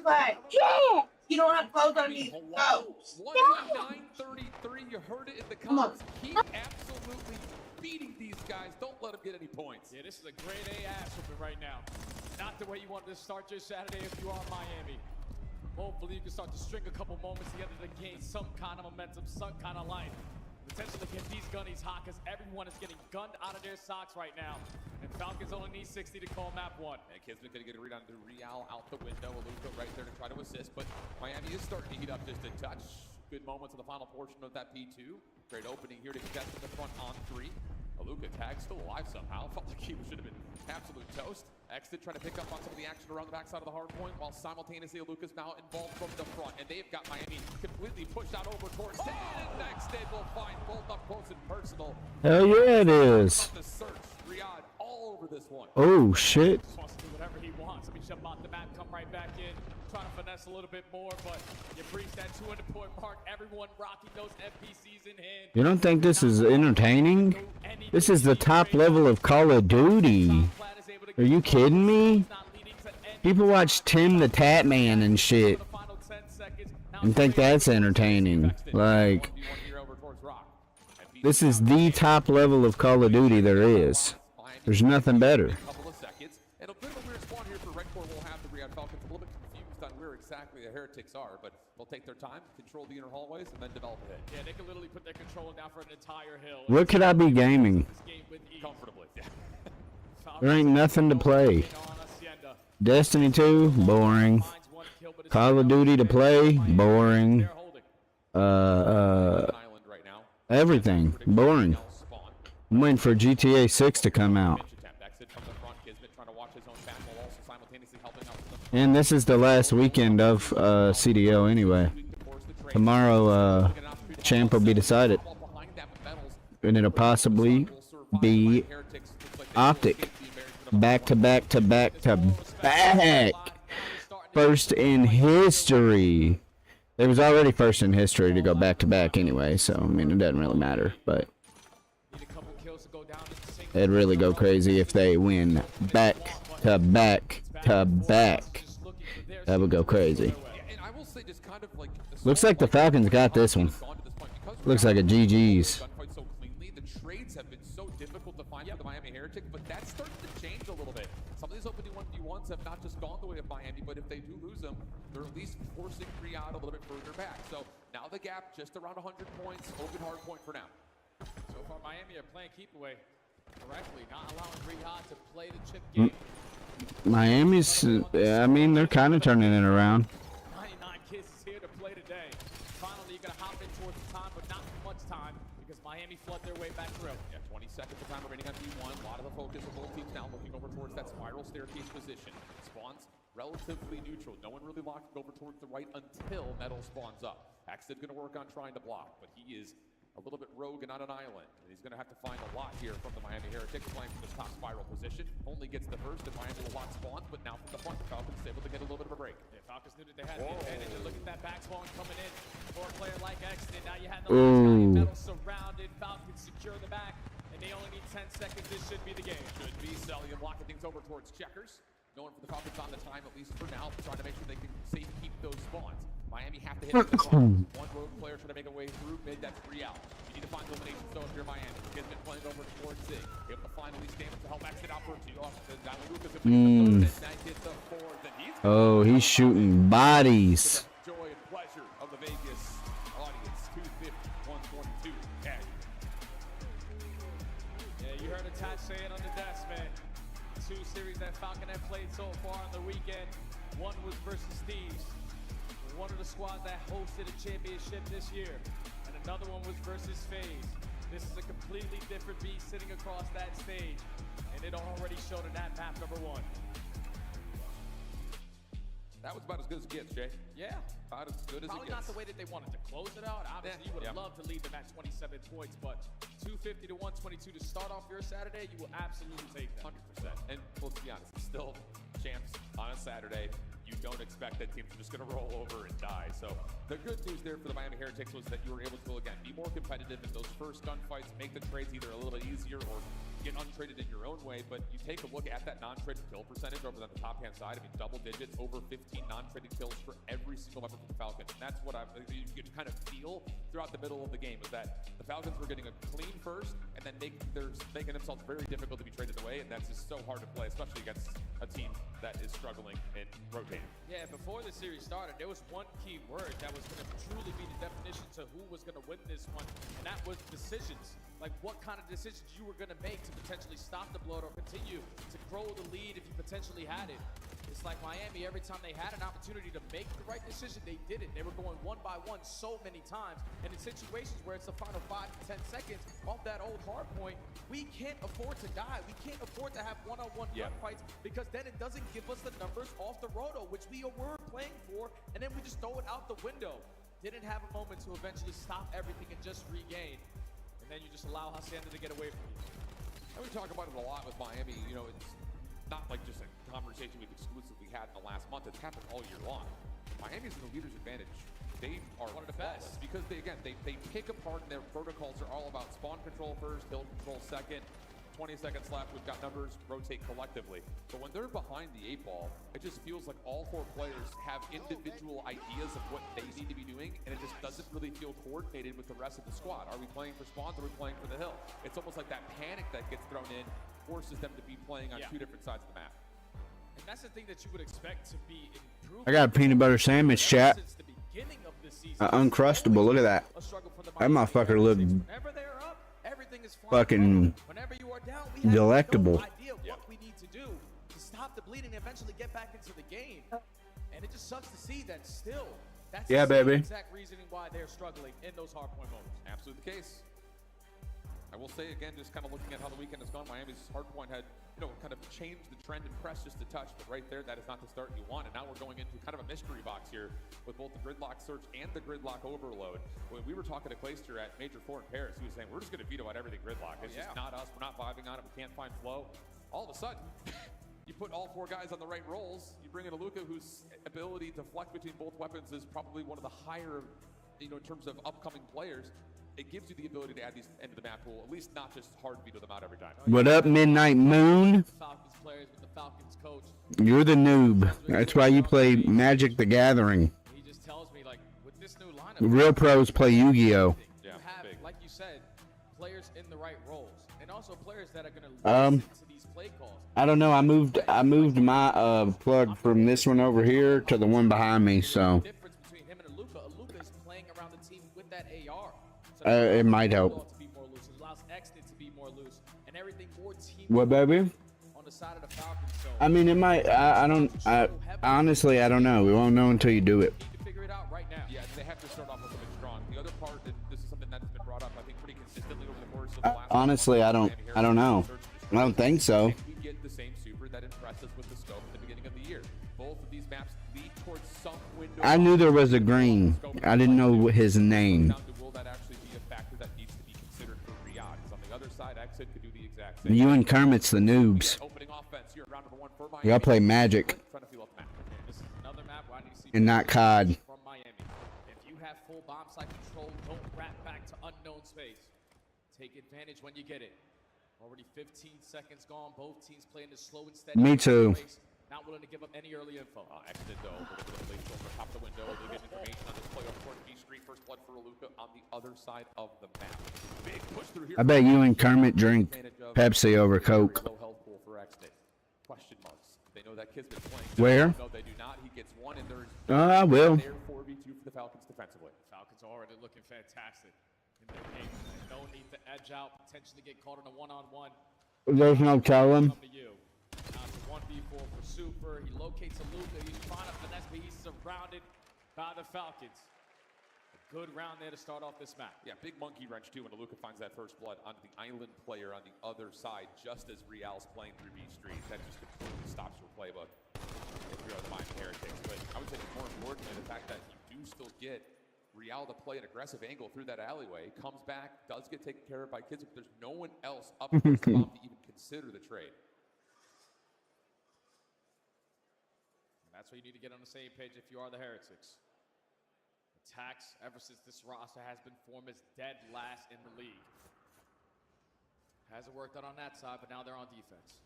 But yeah, you don't have clothes on me. Go. 9:33. You heard it in the comments. Keep absolutely beating these guys. Don't let them get any points. Yeah, this is a grade A ass whooping right now. Not the way you wanted to start your Saturday if you are Miami. Hopefully you can start to string a couple moments together to gain some kind of momentum, some kind of life. Potentially get these gunnies hot because everyone is getting gunned out of their socks right now. And Falcons only need 60 to call map 1. And Kismet gonna get a read on the Real out the window. Aluka right there to try to assist, but Miami is starting to heat up just a touch. Good moments in the final portion of that P2. Great opening here to contest in the front on 3. Aluka tag still alive somehow. Felt like he should have been absolute toast. Exit trying to pick up on some of the action around the backside of the hard point, while simultaneously Aluka's now involved from the front, and they've got Miami completely pushed out over towards 10. And Exit will find both up close and personal. Hell yeah, it is. The search, Riyadh all over this one. Oh shit. Just wants to do whatever he wants. Let me jump out the map, come right back in, trying to finesse a little bit more, but you breach that 200-point mark. Everyone rocking those FPCs in hand. You don't think this is entertaining? This is the top level of Call of Duty. Are you kidding me? People watch Tim the Tat Man and shit and think that's entertaining. Like, this is the top level of Call of Duty there is. There's nothing better. And a bit of a weird spawn here for Red Corps will have the Riyadh Falcons a little bit confused on where exactly the Heretics are, but they'll take their time, control the inner hallways, and then develop a hit. Yeah, they can literally put their controller down for an entire hill. What could I be gaming? Comfortably, yeah. There ain't nothing to play. Destiny 2, boring. Call of Duty to play, boring. Everything, boring. I'm waiting for GTA 6 to come out. And this is the last weekend of CDL anyway. Tomorrow, champ will be decided. And it'll possibly be Optic. Back to back to back to back. First in history. It was already first in history to go back to back anyway, so I mean it doesn't really matter, but it'd really go crazy if they win back to back to back. That would go crazy. Looks like the Falcons got this one. Looks like a GG's. Gunfight so cleanly. The trades have been so difficult to find for the Miami Heretics, but that's starting to change a little bit. Some of these opening 1v1s have not just gone the way of Miami, but if they do lose them, they're at least forcing Riyadh a little bit further back. So now the gap just around 100 points, open hard point for now. So far, Miami are playing keep away correctly, not allowing Riyadh to play the chip game. Miami's, I mean, they're kind of turning it around. 99 Kids is here to play today. Finally, you're going to hop in towards the time, but not too much time because Miami flood their way back through. Yeah, 20 seconds of time remaining on V1. A lot of the focus of both teams now looking over towards that spiral staircase position. Spawns relatively neutral. No one really locking over towards the right until Metal spawns up. Axted going to work on trying to block, but he is a little bit rogue and on an island. And he's going to have to find a lot here from the Miami Heretics playing from this top spiral position. Only gets the first, and Miami will lock spawns, but now from the front, the Falcons able to get a little bit of a break. Yeah, Falcons knew that they had the advantage, and look at that back spawn coming in for a player like Exton. Now you have the Metal surrounded. Falcons secure the back, and they only need 10 seconds. This should be the game. Should be Celium locking things over towards Checkers. No one for the Falcons on the time, at least for now, trying to make sure they can safe keep those spawns. Miami have to hit the front. One rogue player trying to make a way through mid, that's 3 out. You need to find eliminations though if you're Miami. Kid's been playing over towards Zig. Able to find at least damage to help exit out for 2 off. Oh, he's shooting bodies. Joy and pleasure of the Vegas audience. 250, 122. Yeah, you heard Attach say it on the desk, man. 2 series that Falcon have played so far on the weekend. One was versus Steve's, one of the squads that hosted a championship this year, and another one was versus FaZe. This is a completely different beast sitting across that stage, and it already showed in that map number 1. that was about as good as it gets, Jay. Yeah. About as good as Probably it gets. not the way that they wanted to close it out. Obviously, you would have loved to lead them at 27 points, but 250 to 122 to start off your Saturday, you will absolutely take that. 100%. And let's be honest, it's still champs on a Saturday. You don't expect that teams are just going to roll over and die. So the good news there for the Miami Heretics was that you were able to, again, be more competitive in those first gunfights, make the trades either a little bit easier or get untraded in your own way. But you take a look at that non-traded kill percentage over on the top-hand side. I mean, double digits, over 15 non-traded kills for every single member from the Falcons. And that's what you could kind of feel throughout the middle of the game, is that the Falcons were getting a clean first and then making themselves very difficult to be traded away. And that's just so hard to play, especially against a team that is struggling and rotating. Yeah, before the series started, there was one key word that was going to truly be the definition to who was going to win this one, and that was decisions. Like what kind of decisions you were going to make to potentially stop the bloat or continue to grow the lead if you potentially had it. It's like Miami, every time they had an opportunity to make the right decision, they did it. They were going one by one so many times. And in situations where it's the final 5 to 10 seconds off that old hard point, we can't afford to die. We can't afford to have one-on-one gunfights, because then it doesn't give us the numbers off the roto, which we were playing for, and then we just throw it out the window. Didn't have a moment to eventually stop everything and just regain. And then you just allow Hacienda to get away from you. And we talk about it a lot with Miami. You know, it's not like just a conversation we've exclusively had in the last month. It's happened all year long. Miami's in the leader's advantage. They are one of the best because they pick apart, and their protocols are all about spawn control first, build control second. 20 seconds left, we've got numbers, rotate collectively. But when they're behind the 8 ball, it just feels like all 4 players have individual ideas of what they need to be doing, and it just doesn't really feel coordinated with the rest of the squad. Are we playing for spawns, or are we playing for the hill? It's almost like that panic that gets thrown in forces them to be playing on 2 different sides of the map. And that's the thing that you would expect to be improved. I got a peanut butter sandwich, chat. Uncrustable, look at that. That motherfucker looked fucking delectable. What we need to do to stop the bleeding and eventually get back into the game. And it just sucks to see that still. That's the baby. exact reasoning why they're struggling in those hard point moments. Absolutely the case. I will say again, just kind of looking at how the weekend has gone, Miami's hard point had, kind of changed the trend and pressed just a touch, but right there, that is not the start you want. And now we're going into kind of a mystery box here with both the gridlock search and the gridlock overload. When we were talking to Clayster at Major 4 in Paris, he was saying, we're just going to veto out everything gridlock. It's just not us. We're not vibing on it. We can't find flow. All of a sudden, you put all 4 guys on the right rolls. You bring in a Luka whose ability to flex between both weapons is probably one of the higher, in terms of upcoming players. It gives you the ability to add these into the map pool, at least not just hard veto them out every time. What up, Midnight Moon? Falcons players with the Falcons coach. You're the noob. That's why you play Magic the Gathering. He just tells me, like, with this new lineup, Real pros play Yu-Gi-Oh. You have also players that are going to listen to these play calls. I don't know. I moved my plug from this one over here to the one behind me, so The difference between him and Aluka is playing around the team with that AR. So it might help. to be more loose. It allows Exton to be more loose and everything more team What, baby? on the side of the Falcons. So I mean, it might. I honestly, I don't know. We won't know until you do it. need to figure it out right now. Yeah, they have to start off a little bit strong. The other part, and this is something that's been brought up, I think, pretty consistently over the course of the last Honestly, I don't know. I don't think so. We get the same super that impressed us with the scope at the beginning of the year. Both of these maps lead towards some window. I knew there was a green. I didn't know his name. Will that actually be a factor that needs to be considered for Riyadh? Because on the other side, Exit could do the exact same. You and Kermit's the noobs. Opening offense here, round number 1 for Miami. Y'all play Magic Trying to feel up the map. This is another map where I need to see and not COD. from Miami. If you have full bomb site control, don't wrap back to unknown space. Take advantage when you get it. Already 15 seconds gone. Both teams playing the slow and steady. Me too. Not willing to give up any early info. Exit though, a little bit of late over top the window. They get information on this play up toward B Street. First blood for Aluka on the other side of the map. Big push through here. I bet you and Kermit drink Pepsi over Coke. Low health pool for Exit. Question marks. They know that kid's been playing. Where? No, they do not. He gets one, and there's I will. there 4v2 for the Falcons defensively. Falcons are already looking fantastic in their game. No need to edge out, potentially get caught in a one-on-one. There's no telling. Come to you. Now it's a 1v4 for Super. He locates Aluka. He's trying to finesse, but he's surrounded by the Falcons. A good round there to start off this map. Yeah, big monkey wrench too when Aluka finds that first blood onto the island player on the other side, just as Real's playing through B Street. That just completely stops your playbook if you're the Miami Heretics. But I would say more importantly, the fact that you do still get Real to play an aggressive angle through that alleyway, comes back, does get taken care of by kids, but there's no one else up against the bomb to even consider the trade. And that's why you need to get on the same page if you are the Heretics. Attacks, ever since this roster has been formed, is dead last in the league. Hasn't worked out on that side, but now they're on defense.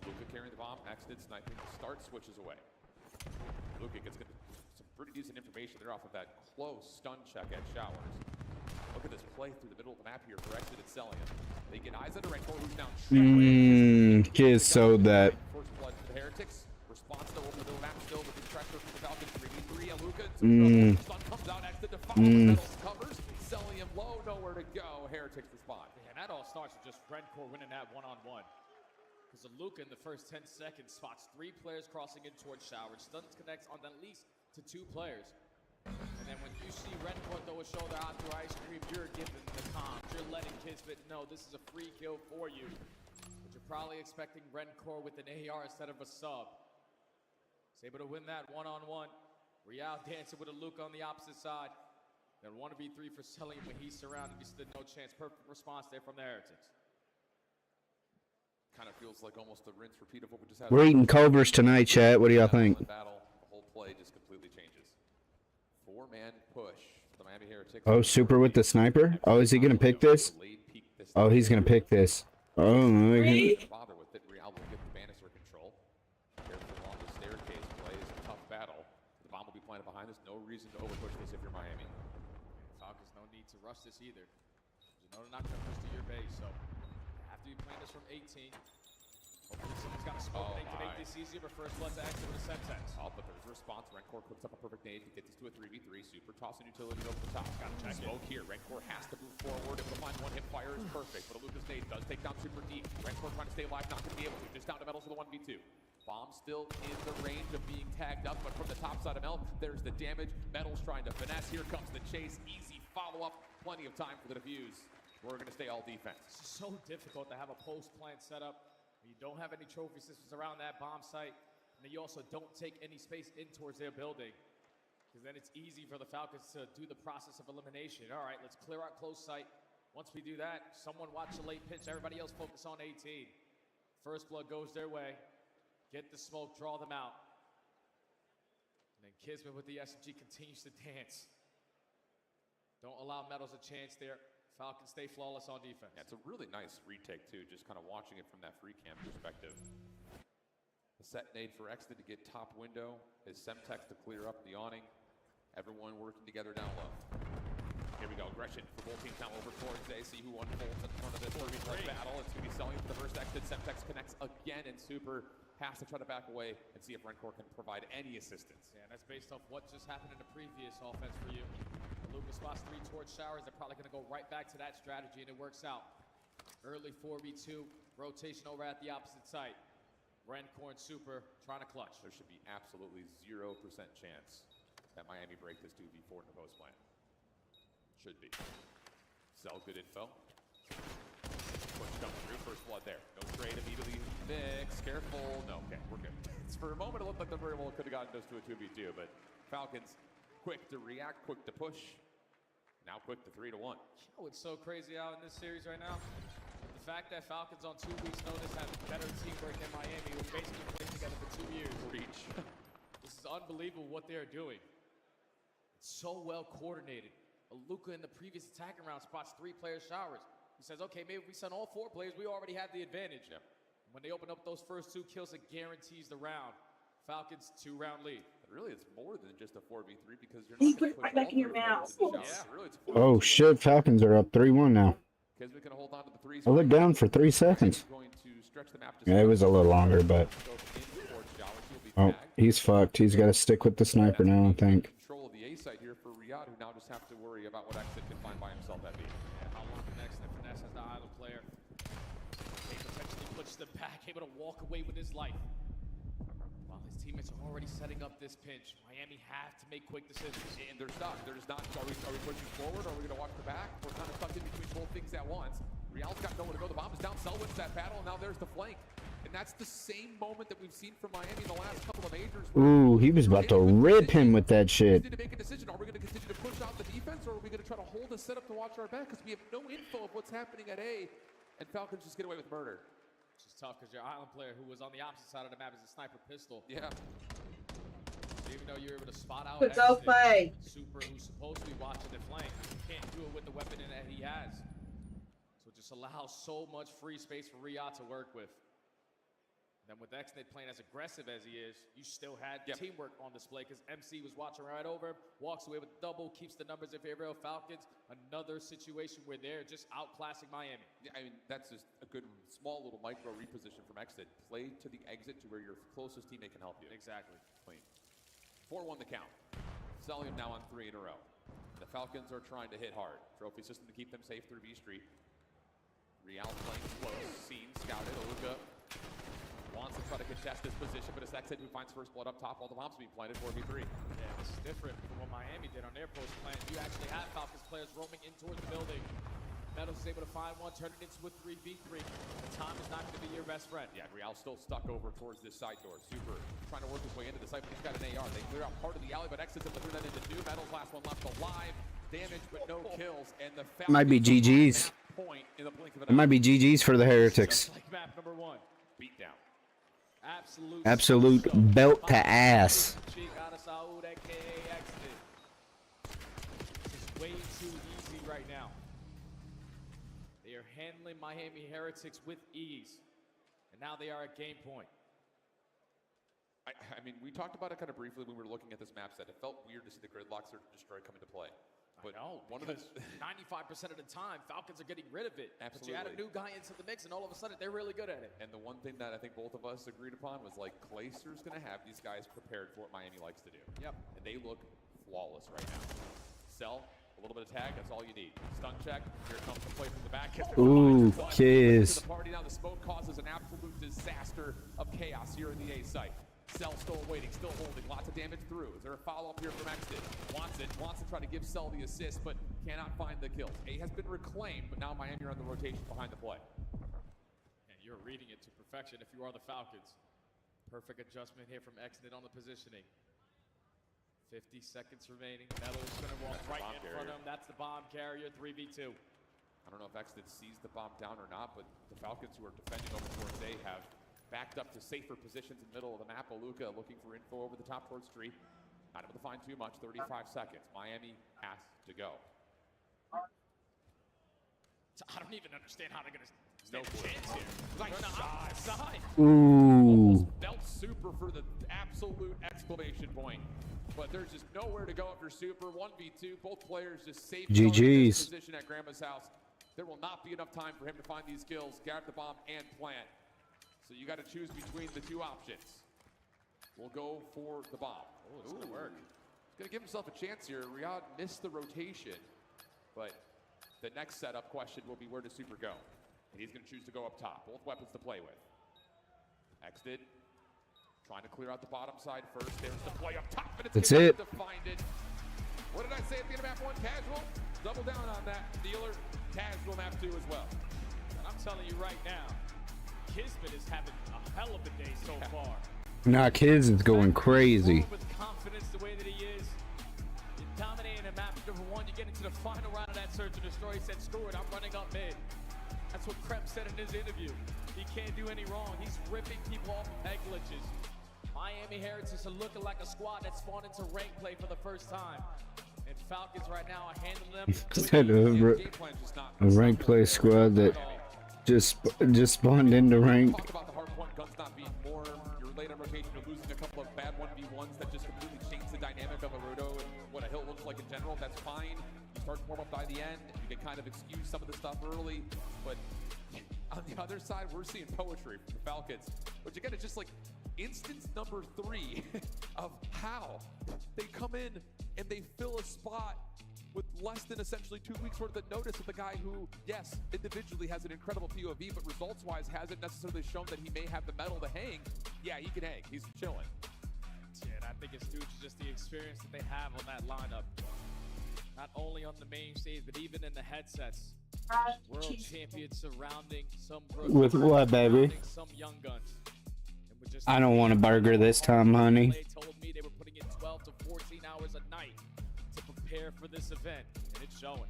Luka carrying the bomb, accident sniping, start switches away. Luka gets some pretty decent information there off of that close stun check at Showers. Look at this play through the middle of the map here for Exit and selling it. They get eyes under Rancor, who's down. Kids sold that. First blood for the Heretics. Response to open the middle of the map still with the pressure from the Falcons. 3v3 and Luka. Stun comes out, Exit to follow. Metals covers. Selling him low, nowhere to go. Heretics respond. And that all starts with just Rancor winning that one-on-one. Because Aluka in the first 10 seconds spots 3 players crossing in towards Showers. Stuns connects on at least to 2 players. And then when you see Rancor throw a shoulder out through ice cream, you're giving the comms. You're letting Kismet know this is a free kill for you. But you're probably expecting Rancor with an AR instead of a sub. He's able to win that one-on-one. Real dancing with Aluka on the opposite side. Then 1v3 for selling when he's surrounded. He stood no chance. Perfect response there from the Heretics. Kind of feels like almost a rinse repeat of what we just had. We're eating Culver's tonight, chat. What do y'all think? Battle, the whole play just completely changes. 4-man push for the Miami Heretics. Oh, Super with the sniper? Oh, is he going to pick this? Oh, he's going to pick this. Oh, Bother with it. Real will get the banister control. Careful along the staircase play is a tough battle. The bomb will be planted behind us. No reason to overpush this if you're Miami. Falcons no need to rush this either. You know they're not going to push to your base, so you have to be playing this from 18. Hopefully someone's got a smoke. They can make this easier, but first blood to Exit with a Semtex. Oh, but there's a response. Rancor cooks up a perfect nade to get this to a 3v3. Super tossing utility over the top. Got to check smoke here. Rancor has to move forward. If the find one hip fire is perfect, but Aluka's nade does take down Super deep. Rancor trying to stay alive, not going to be able to. Just down to Metals for the 1v2. Bomb still in the range of being tagged up, but from the top side of Mel, there's the damage. Metals trying to finesse. Here comes the chase. Easy follow-up. Plenty of time for the defuse. We're going to stay all defense. It's so difficult to have a post plant set up. You don't have any trophy systems around that bomb site, and then you also don't take any space in towards their building, because then it's easy for the Falcons to do the process of elimination. All right, let's clear out close sight. Once we do that, someone watch the late pitch. Everybody else focus on 18. First blood goes their way. Get the smoke, draw them out. And then Kismet with the SMG continues to dance. Don't allow Metals a chance there. Falcons stay flawless on defense. Yeah, it's a really nice retake, too, just kind of watching it from that free cam perspective. A set nade for Exton to get top window. His Semtex to clear up the awning. Everyone working together down low. Here we go. Aggression for both teams now over towards A. See who unfolds in front of this first battle. It's going to be Selling for the first exit. Semtex connects again, and Super has to try to back away and see if Rencor can provide any assistance. Yeah, and that's based off what just happened in the previous offense for you. Lucas spots 3 towards showers. They're probably going to go right back to that strategy, and it works out. Early 4v2, rotation over at the opposite site. Rencor and Super trying to clutch. There should be absolutely 0% chance that Miami break this 2v4 in the post plan. Should be. Sell good info. Push coming through, first blood there. No trade immediately. Mix, careful. No, okay, we're good. For a moment, it looked like the very well could have gotten those to a 2v2, but Falcons quick to react, quick to push. Now quick to 3-1. You know what's so crazy out in this series right now? The fact that Falcons on 2 weeks' notice have better teamwork than Miami, who basically played together for 2 years. Reach. This is unbelievable what they're doing. It's so well coordinated. Luka in the previous attacking round spots 3 players showers. He says, okay, maybe if we send all 4 players, we already have the advantage. Yep. When they open up those first 2 kills, it guarantees the round. Falcons 2-round lead. But really, it's more than just a 4v3 because you're You not put it right back in your mouth. Yeah, really, it's Oh shit, Falcons are up 3-1 now. Because we can hold on to the 3. I looked down for 3 seconds. Going to stretch the map Yeah, it was a little longer, but oh, he's fucked. He's got to stick with the sniper now, I think. Control of the A site here for Riyadh, who now just have to worry about what Exit can find by himself at B. Yeah, how long the next finesse as the idle player. They potentially push them back, able to walk away with his life. While his teammates are already setting up this pinch, Miami have to make quick decisions. And they're stuck. They're just not. Are we pushing forward? Or are we going to watch the back? We're kind of stuck in between both things at once. Real's got nowhere to go. The bomb is down. Cell wins that battle, and now there's the flank. And that's the same moment that we've seen from Miami in the last couple of majors. Ooh, he was about to rip him with that shit. We need to make a decision. Are we going to continue to push out the defense, or are we going to try to hold the setup to watch our back? Because we have no info of what's happening at A, and Falcons just get away with murder. Which is tough because your island player, who was on the opposite side of the map, is a sniper pistol. Yeah. So even though you're able to spot out Go play. Super, who's supposed to be watching the flank, can't do it with the weapon that he has. So it just allows so much free space for Riyadh to work with. And then with Xnet playing as aggressive as he is, you still had teamwork on display because MC was watching right over him, walks away with double, keeps the numbers in favor of Falcons. Another situation where they're just outclassing Miami. Yeah, I mean, that's just a good, small little micro reposition from Exit. Play to the exit to where your closest teammate can help you. Exactly. Clean. 4-1 the count. Selling him now on 3 in a row. The Falcons are trying to hit hard. Trophy system to keep them safe through B Street. Real playing close. Seen, scouted. Oluka wants to try to contest this position, but it's Exit who finds first blood up top while the bomb's being planted. 4v3. Yeah, this is different from what Miami did on their post plan. You actually have Falcons players roaming in towards the building. Meadows is able to find one, turn it into a 3v3. The time is not going to be your best friend. Yeah, Real's still stuck over towards this side door. Super trying to work his way into the site, but he's got an AR. They clear out part of the alley, but Exit's able to turn that into 2. Meadows last one left alive. Damage, but no kills. And the Falcons Might be GG's. Point in the blink of It an eye. might be GG's for the Heretics. Like map number 1. Beat down. Absolute belt to ass. This is way too easy right now. They are handling Miami Heretics with ease. And now they are at game point. I mean, we talked about it kind of briefly when we were looking at this map set. It felt weird to see the gridlock search and destroy come into play. But one of the 95% of the time, Falcons are getting rid of it. Absolutely. But you add a new guy into the mix, and all of a sudden, they're really good at it. And the one thing that I think both of us agreed upon was like Clayster's going to have these guys prepared for what Miami likes to do. Yep. And they look flawless right now. Sell, a little bit of tag, that's all you need. Stun check, here comes the play from the back. Ooh, kiss. The party now, the smoke causes an absolute disaster of chaos here in the A site. Cell still waiting, still holding, lots of damage through. Is there a follow-up here from Exit? Wants to try to give Cell the assist, but cannot find the kills. A has been reclaimed, but now Miami are on the rotation behind the play. And you're reading it to perfection if you are the Falcons. Perfect adjustment here from Exit on the positioning. 50 seconds remaining. Meadows going to walk right in front of him. That's the bomb carrier, 3v2. I don't know if Exit sees the bomb down or not, but the Falcons who are defending over towards A have backed up to safer positions in the middle of the map. Oluka looking for info over the top towards street. Not able to find too much. 35 seconds. Miami has to go. I don't even understand how they're going to stand a chance here. Like side. Ooh. Belt super for the absolute exclamation point. But there's just nowhere to go after super. 1v2, both players just safe GG's. position at Grandma's house. There will not be enough time for him to find these kills, get the bomb, and plant. So you got to choose between the two options. We'll go for the bomb. Oh, it's gonna work. He's gonna give himself a chance here. Riyadh missed the rotation, but the next setup question will be, where does super go? And he's gonna choose to go up top. Both weapons to play with. Exited. Trying to clear out the bottom side first. There's the play up top, and it's That's it. to find it. What did I say at the end of map 1? Casual? Double down on that. Dealer, casual map 2 as well. And I'm telling you right now, Kismet is having a hell of a day so far. Nah, kids is going crazy. With confidence the way that he is. You're dominating a map number 1. You get into the final round of that search and destroy. He said, screw it, I'm running up mid. That's what Krem said in his interview. He can't do any wrong. He's ripping people off of egg glitches. Miami Heritage are looking like a squad that spawned into rank play for the first time. And Falcons right now are handling them. A rank play squad that just spawned into rank. Talk about the hard point guns not being more. Your late on rotation, you're losing a couple of bad 1v1s that just completely change the dynamic of a roto and what a hill looks like in general. That's fine. You start to warm up by the end. You can kind of excuse some of the stuff early, but on the other side, we're seeing poetry from the Falcons, which again is just like instance number 3 of how they come in and they fill a spot with less than essentially 2 weeks worth of notice of the guy who, yes, individually has an incredible POV, but results-wise hasn't necessarily shown that he may have the metal to hang. Yeah, he can hang. He's chilling. Yeah, and I think it's due to just the experience that they have on that lineup. Not only on the main stage, but even in the headsets. World champions surrounding some With what, baby? Some young guns. I don't want a burger this time, honey. They told me they were putting in 12 to 14 hours a night to prepare for this event, and it's showing.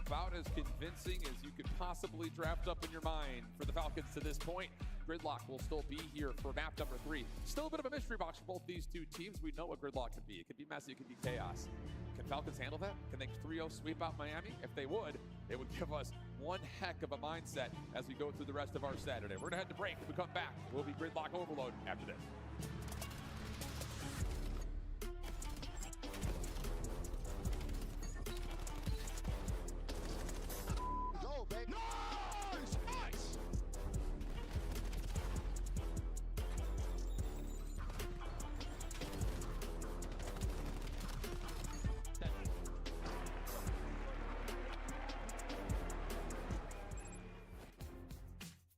About as convincing as you could possibly draft up in your mind for the Falcons to this point. Gridlock will still be here for map number 3. Still a bit of a mystery box for both these two teams. We know what Gridlock can be. It can be messy, it can be chaos. Can Falcons handle that? Can they 3-0 sweep out Miami? If they would, it would give us one heck of a mindset as we go through the rest of our Saturday. We're gonna head to break. When we come back, we'll be Gridlock Overload after this.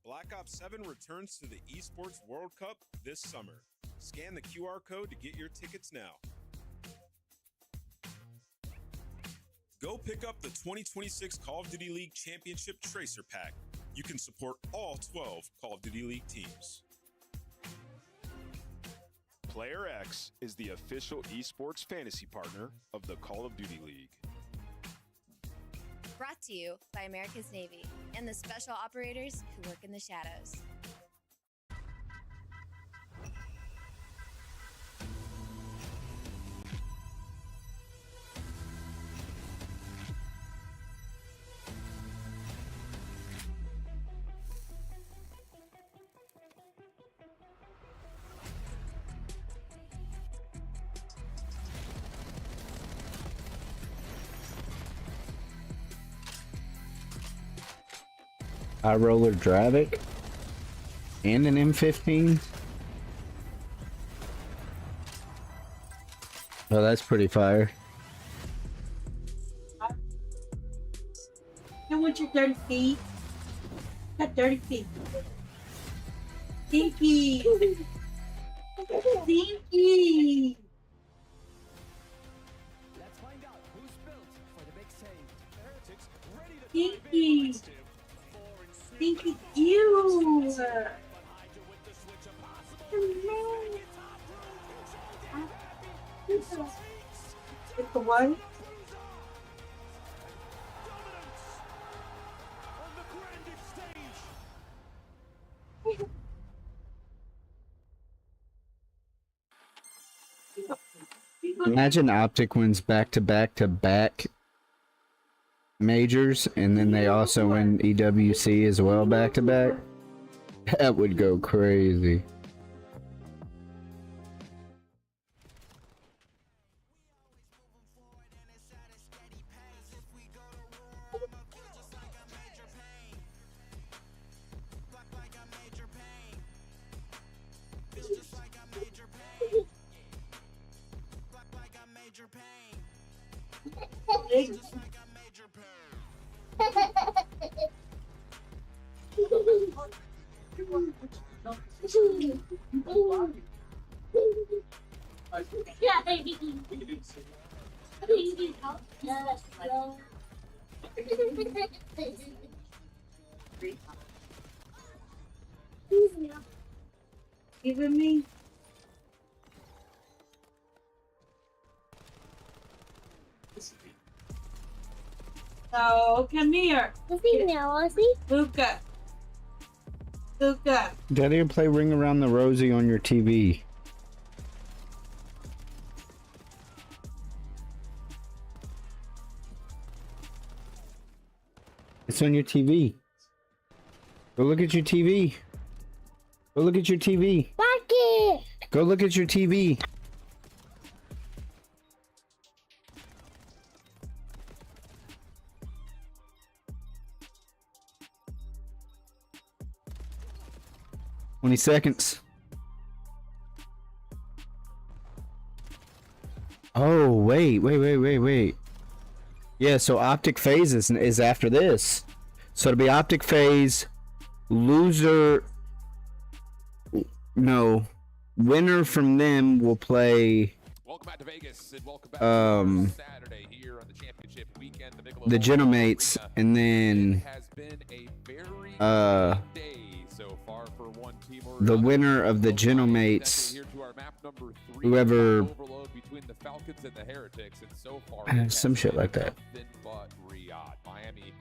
Black Ops 7 returns to the Esports World Cup this summer. Scan the QR code to get your tickets now. Go pick up the 2026 Call of Duty League Championship Tracer Pack. You can support all 12 Call of Duty League teams. Player X is the official esports fantasy partner of the Call of Duty League. Brought to you by America's Navy and the special operators who work in the shadows. High roller Dravic and an M15. Oh, that's pretty fire. You want your dirty feet? Got dirty feet. Stinky. Stinky. Let's find out who's built for the big save. The Heretics ready to Stinky. Stinky. Ew. It's the one. Imagine Optic wins back-to-back-to-back majors, and then they also win EWC as well back-to-back. That would go crazy. Even me. So come here. Luca. Luca. Daddy will play Ring Around the Rosie on your TV. It's on your TV. Go look at your TV. Go look at your TV. Bucket. Go look at your TV. Twenty seconds. Oh, wait. Yeah, so Optic Phase is after this. So it'll be Optic Phase, loser... No. Winner from them will play... Welcome back to Vegas, and welcome back to Saturday here on the championship weekend. The Genomates, and then... has been a very day so far for one team or the winner of the Genomates, whoever... between the Falcons and the Heretics, and so far some shit like that. Miami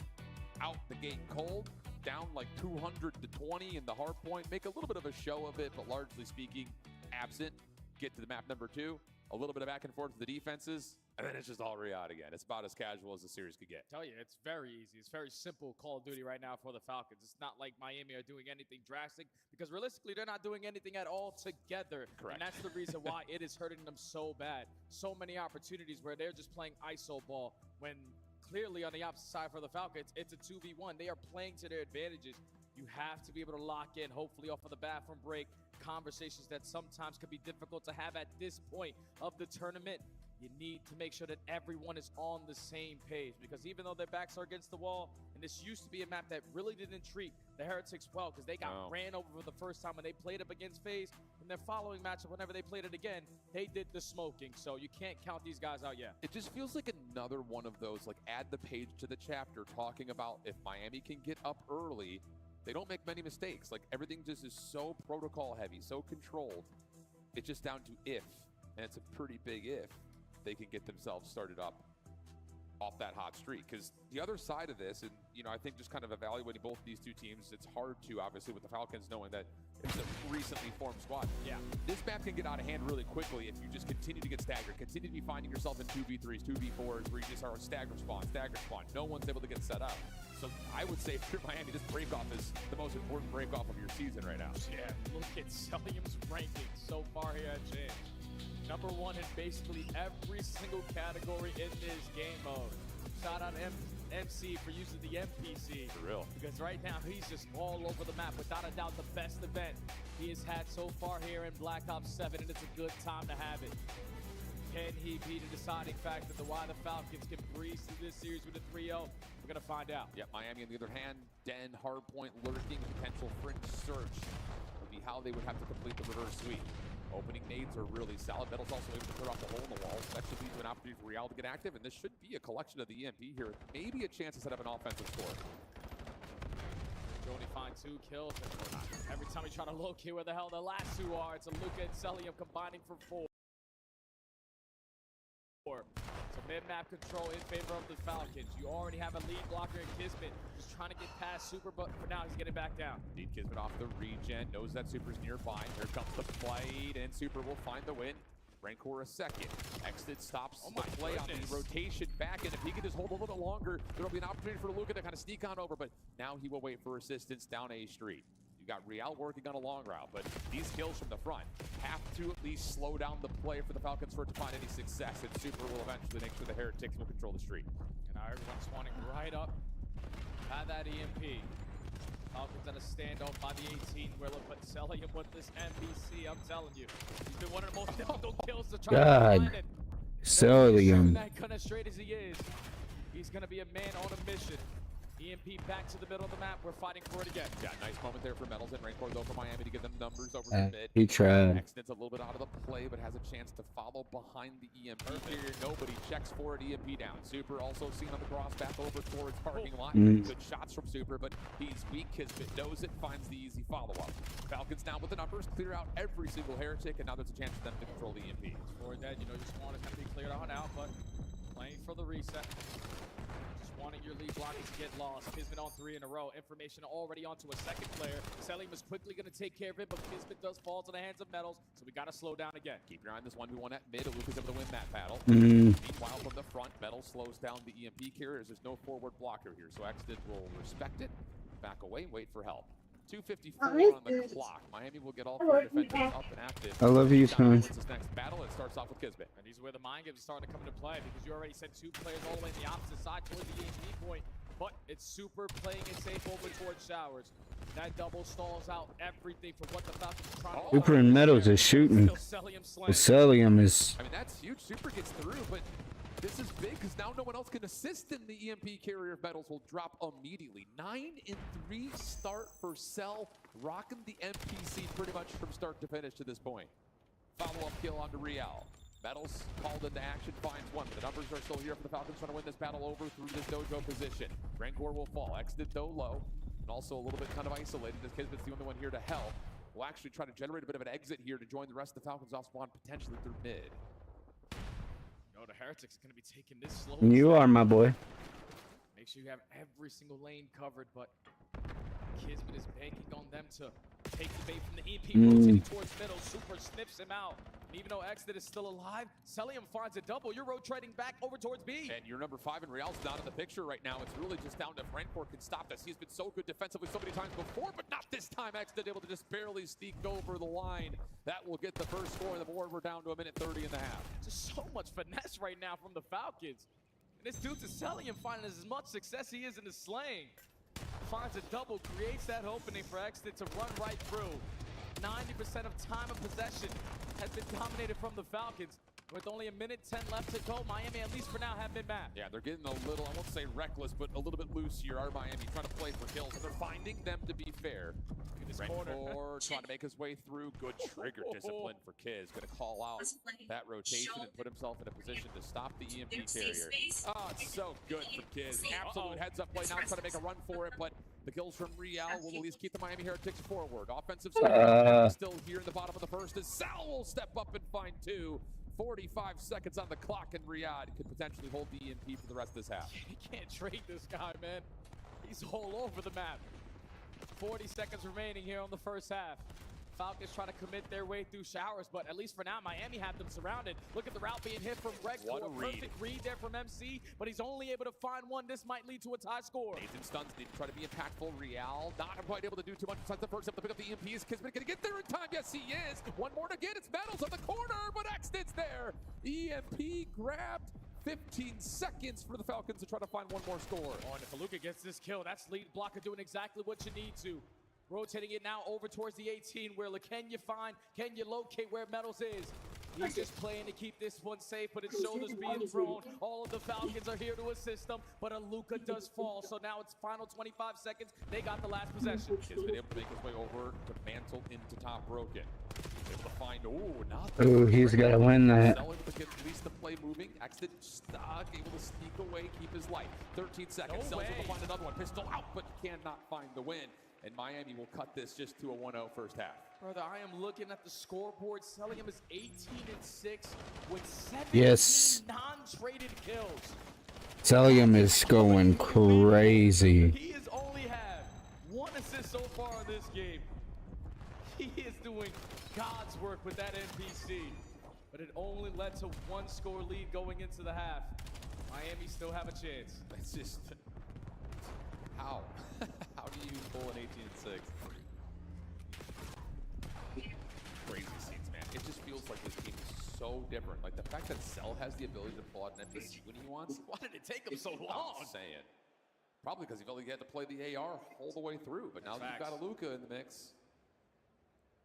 out the gate cold, down like 200-20 in the hard point, make a little bit of a show of it, but largely speaking, absent. Get to the map number 2, a little bit of back and forth with the defenses, and then it's just all Riyadh again. It's about as casual as the series could get. Tell you, it's very easy. It's very simple Call of Duty right now for the Falcons. It's not like Miami are doing anything drastic, because realistically, they're not doing anything at all together. Correct. And that's the reason why it is hurting them so bad. So many opportunities where they're just playing ISO ball, when clearly on the opposite side for the Falcons, it's a 2v1. They are playing to their advantages. You have to be able to lock in, hopefully off of the bathroom break, conversations that sometimes could be difficult to have at this point of the tournament. You need to make sure that everyone is on the same page, because even though their backs are against the wall, and this used to be a map that really didn't treat the Heretics well, because they got ran over for the first time when they played up against FaZe, and their following matchup, whenever they played it again, they did the smoking, so you can't count these guys out yet. It just feels like another one of those, like, add the page to the chapter, talking about if Miami can get up early, they don't make many mistakes. Like, everything just is so protocol heavy, so controlled. It's just down to if, and it's a pretty big if, they can get themselves started up off that hot streak. Because the other side of this, and you know, I think just kind of evaluating both these two teams, it's hard to, obviously, with the Falcons knowing that it's a recently formed squad. Yeah. This map can get out of hand really quickly if you just continue to get staggered, continue to be finding yourself in 2v3s, 2v4s, where you just are stagger spawn. No one's able to get set up. So I would say for Miami, this break-off is the most important break-off of your season right now. Yeah, look at Celium's ranking so far here at Change. #1 in basically every single category in this game mode. Shout out MC for using the NPC. For real. Because right now, he's just all over the map. Without a doubt, the best event he has had so far here in Black Ops 7, and it's a good time to have it. Can he be the deciding factor to why the Falcons can breeze through this series with a 3-0? We're going to find out. Yeah, Miami, on the other hand, Den, hardpoint, lurking, potential fringe search would be how they would have to complete the reverse sweep. Opening nades are really solid. Metal's also able to clear off the hole in the wall. That should lead to an opportunity for Real to get active, and this should be a collection of the EMP here. Maybe a chance to set up an offensive score. You only find 2 kills, and every time you try to locate where the hell the last 2 are, it's a Luca and Celium combining for 4. So mid-map control in favor of the Falcons. You already have a lead blocker in Kismet, just trying to get past Super, but for now he's getting back down. Indeed, Kismet off the regen, knows that Super's nearby. Here comes the fight, and Super will find the win. Rancor a second. Exit stops the play on the rotation back, and if he can just hold a little longer, there'll be an opportunity for Luca to kind of sneak on over, but now he will wait for assistance down A Street. Got Real working on a long route, but these kills from the front have to at least slow down the play for the Falcons for it to find any success, and Super will eventually make sure the Heretics will control the street. And now everyone's spawning right up at that EMP. Falcons at a standoff by the 18. We're looking at Celium with this NBC, I'm telling you. He's been one of the most difficult kills to try to find it. Celium. That kind of straight as he is. He's going to be a man on a mission. EMP back to the middle of the map. We're fighting for it again. Yeah, nice moment there for Metals and Raincore though for Miami to give them numbers over the mid. He tried. Accident's a little bit out of the play, but has a chance to follow behind the EMP carrier. Nobody checks for it. EMP down. Super also seen on the cross back over towards parking lot. Good shots from Super, but he's weak. Kismet knows it, finds the easy follow-up. Falcons down with the numbers, clear out every single heretic, and now there's a chance for them to control the EMP. For that, you know, your spawn is going to be cleared on out, but playing for the reset. Wanting your lead blockers to get lost. Kismet on 3 in a row. Information already onto a second player. Selim is quickly going to take care of it, but Kismet does fall to the hands of Metals, so we got to slow down again. Keep your eye on this 1v1 at mid. Luke is able to win that battle. Meanwhile, from the front, Metals slows down the EMP carriers. There's no forward blocker here, so Exit will respect it, back away, wait for help. 2:54 on the clock. Miami will get all 4 defenders up and active. I love you, son. This next battle, it starts off with Kismet. And these are where the mind games are starting to come into play, because you already sent 2 players all the way in the opposite side towards the EMP point. But it's Super playing it safe over towards Showers. That double stalls out everything for what the Falcons are trying to do. Super and Metals is shooting. The Celium is. I mean, that's huge. Super gets through, but this is big because now no one else can assist in the EMP carrier. Metals will drop immediately. 9-3 start for Cell, rocking the MPC pretty much from start to finish to this point. Follow-up kill onto Real. Metals called into action, finds one. The numbers are still here for the Falcons trying to win this battle over through this dojo position. Rancor will fall. Exited though low, and also a little bit kind of isolated. This Kismet's the only one here to help. We'll actually try to generate a bit of an exit here to join the rest of the Falcons off spawn, potentially through mid. No, the Heretics are going to be taking this slow. You are my boy. Make sure you have every single lane covered, but Kismet is banking on them to take the bait from the EP, rotating towards middle. Super snips him out. And even though Exit is still alive, Celium finds a double. You're rotating back over towards B. And your number 5 in Real's not in the picture right now. It's really just down to if Rancor can stop this. He's been so good defensively so many times before, but not this time. Exit able to just barely sneak over the line. That will get the first score on the board. We're down to 1:30 in the half. Just so much finesse right now from the Falcons. And this dude to Celium finding as much success he is in the slaying. Finds a double, creates that opening for Exit to run right through. 90% of time of possession has been dominated from the Falcons. With only 1:10 left to go, Miami, at least for now, have been mapped. Yeah, they're getting a little, I won't say reckless, but a little bit loose here. Our Miami trying to play for kills, and they're finding them to be fair. Rancor trying to make his way through. Good trigger discipline for Kiz. Going to call out that rotation and put himself in a position to stop the EMP carrier. Oh, it's so good for Kiz. Absolute heads-up play. Now trying to make a run for it, but the kills from Real will at least keep the Miami Heretics forward. Offensive side still here in the bottom of the first as Sal will step up and find 2. 45 seconds on the clock, and Riyadh could potentially hold the EMP for the rest of this half. You can't trade this guy, man. He's all over the map. 40 seconds remaining here on the first half. Falcons trying to commit their way through Showers, but at least for now, Miami have them surrounded. Look at the route being hit from Greg. What a read. Perfect read there from MC, but he's only able to find one. This might lead to a tie score. Nathan stuns, need to try to be impactful. Real not quite able to do too much besides the first up to pick up the EMPs. Kismet gonna get there in time. Yes, he is. One more to get. It's Metals on the corner, but Extit's there. EMP grabbed. 15 seconds for the Falcons to try to find one more score. Oh, and if Aluka gets this kill, that's lead blocker doing exactly what you need to. Rotating it now over towards the 18, where can you locate where Metals is? He's just playing to keep this one safe, but his shoulders being thrown. All of the Falcons are here to assist him, but Aluka does fall, so now it's final 25 seconds. They got the last possession. He's been able to make his way over to Mantle into top broken. Able to find, he's got to win that. Selling to get at least the play moving. Exit stuck, able to sneak away, keep his life. 13 seconds. Sells able to find another one. Pistol out, but cannot find the win. And Miami will cut this just to a 1-0 first half. Brother, I am looking at the scoreboard. Celium is 18-6 with 17 non-traded kills. Celium is going crazy. He has only had 1 assist so far in this game. He is doing God's work with that NPC. But it only led to 1 score lead going into the half. Miami still have a chance. It's just... How? How do you pull an 18-6? Crazy scenes, man. It just feels like this game is so different. Like the fact that Cell has the ability to pull out an NPC when he wants. Why did it take him so long? I'm saying. Probably because he felt like he had to play the AR all the way through. But now that you've got Aluka in the mix,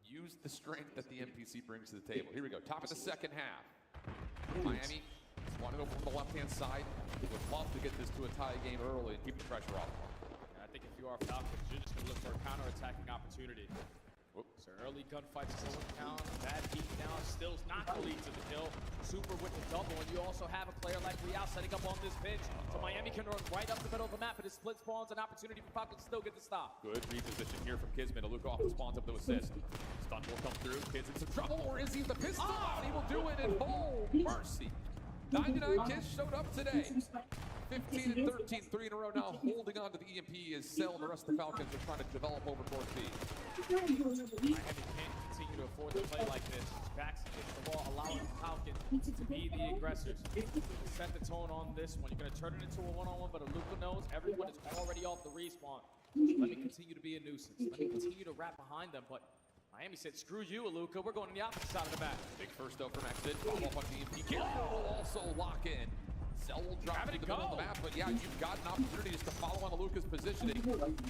use the strength that the NPC brings to the table. Here we go. Top of the second half. Miami Want to go from the left-hand side. Would love to get this to a tie game early and keep the pressure off. And I think if you are Falcons, you're just going to look for a counter-attacking opportunity. So early gunfights going down, bad beat down, still not going to lead to the kill. Super with the double, and you also have a player like Real setting up on this pinch. So Miami can run right up the middle of the map, but it split spawns an opportunity for Falcons to still get the stop. Good reposition here from Kismet. Luke off and spawns up the assist. Stun will come through. Kids in some trouble, or is he the pistol out? He will do it, and oh, mercy. 99 Kids showed up today. 15 and 13, 3 in a row now, holding on to the EMP as Cell and the rest of the Falcons are trying to develop over towards B. Miami can't continue to afford to play like this. Backs against the wall, allowing the Falcons to be the aggressors. Set the tone on this one. You're going to turn it into a one-on-one, but Aluka knows everyone is already off the respawn. Let me continue to be a nuisance. Let me continue to wrap behind them, but Miami said, screw you, Aluka. We're going to the opposite side of the map. Big first though from Exit. Follow up on the EMP. Gary will also lock in. Cell will drop to the middle of the map, but yeah, you've got an opportunity just to follow on Aluka's positioning.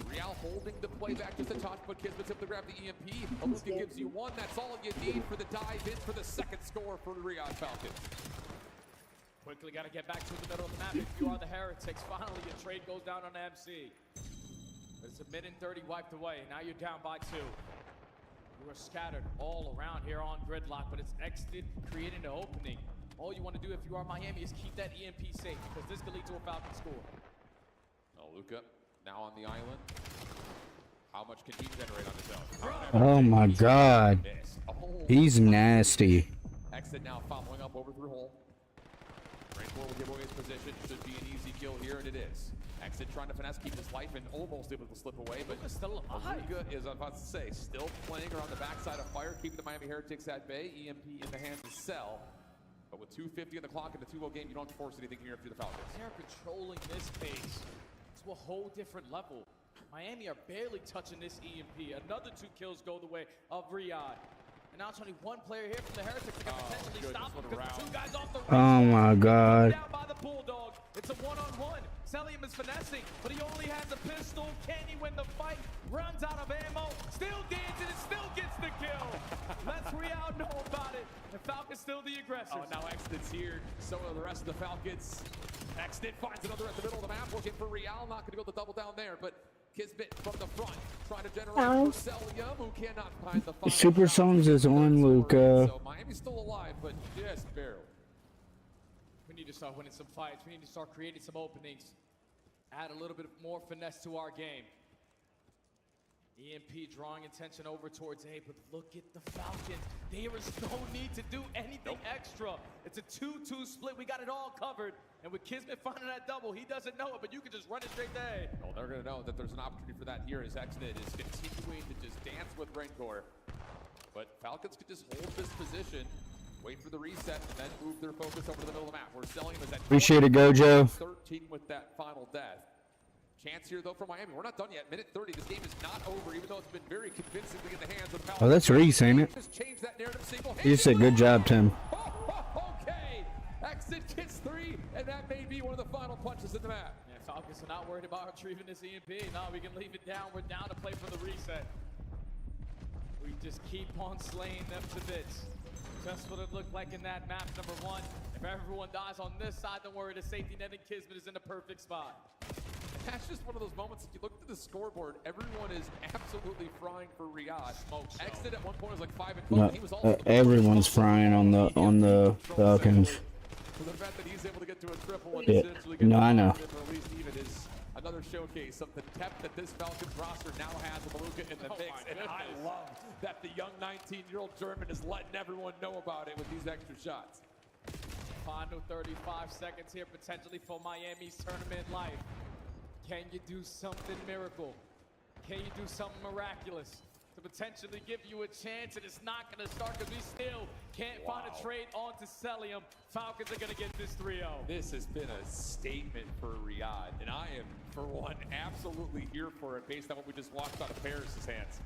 Real holding the play back just a touch, but Kismet's able to grab the EMP. Aluka gives you one. That's all you need for the dive in for the second score for the Riyadh Falcons. Quickly got to get back to the middle of the map if you are the Heretics. Finally, your trade goes down on MC. It's a minute and 30 wiped away. Now you're down by 2. You are scattered all around here on Gridlock, but it's exited, creating an opening. All you want to do if you are Miami is keep that EMP safe, because this could lead to a Falcon score. Luka now on the island. How much can he generate on his own? Oh my God. He's nasty. Exit now following up over through hole. Rainbow will give away his position. Should be an easy kill here, and it is. Exit trying to finesse, keep his life, and almost able to slip away, but still alive. Aluka is, I'm about to say, still playing around the backside of fire, keeping the Miami Heretics at bay. EMP in the hands of Cell. But with 2:50 on the clock in the 2-0 game, you don't have to force anything here for the Falcons. They're controlling this pace to a whole different level. Miami are barely touching this EMP. Another 2 kills go the way of Riyadh. And now it's only one player here from the Heretics that can potentially stop him because the 2 guys off the Oh my God. down by the Bulldog. It's a one-on-one. Celium is finessing, but he only has a pistol. Can he win the fight? Runs out of ammo. Still dancing and still gets the kill. Let's Real know about it. The Falcons still the aggressors. Oh, now Exted's here. So are the rest of the Falcons. Exted finds another at the middle of the map, looking for Real. Not going to be able to double down there, but Kismet from the front, trying to generate for Celium, who cannot find the final. Super Songs is on, Luka. So Miami's still alive, but just barely. We need to start winning some fights. We need to start creating some openings. Add a little bit more finesse to our game. EMP drawing attention over towards A, but look at the Falcons. There is no need to do anything extra. It's a 2-2 split. We got it all covered. And with Kismet finding that double, he doesn't know it, but you can just run it straight to A. Well, they're going to know that there's an opportunity for that here as Exnet is continuing to just dance with Rancor. But Falcons could just hold this position, wait for the reset, and then move their focus over to the middle of the map. We're selling them as that Appreciate it, Gojo. 13 with that final death. Chance here, though, for Miami. We're not done yet. Minute 30. This game is not over, even though it's been very convincingly in the hands of the Falcons. Oh, that's Reese, ain't it? Just change that narrative You said good job, Tim. Okay. Exit gets 3, and that may be one of the final punches in the map. Yeah, Falcons are not worried about retrieving this EMP. No, we can leave it down. We're down to play for the reset. We just keep on slaying them to bits. Just what it looked like in that map, number 1. If everyone dies on this side, don't worry, the safety net and Kismet is in the perfect spot. That's just one of those moments, if you look at the scoreboard, everyone is absolutely frying for Riyadh. Exit at one point was like 5 and 12. No, He was also everyone's frying on the Falcons. So the fact that he's able to get to a triple and Yeah. essentially get No, I know. released even is another showcase of the depth that this Falcons roster now has with Luka in the mix. And I love that the young 19-year-old German is letting everyone know about it with these extra shots. Final 35 seconds here, potentially for Miami's tournament life. Can you do something miracle? Can you do something miraculous to potentially give you a chance? And it's not going to start because we still can't find a trade onto Celium. Falcons are going to get this 3-0. This has been a statement for Riyadh, and I am, for one, absolutely here for it based on what we just watched out of Paris' hands.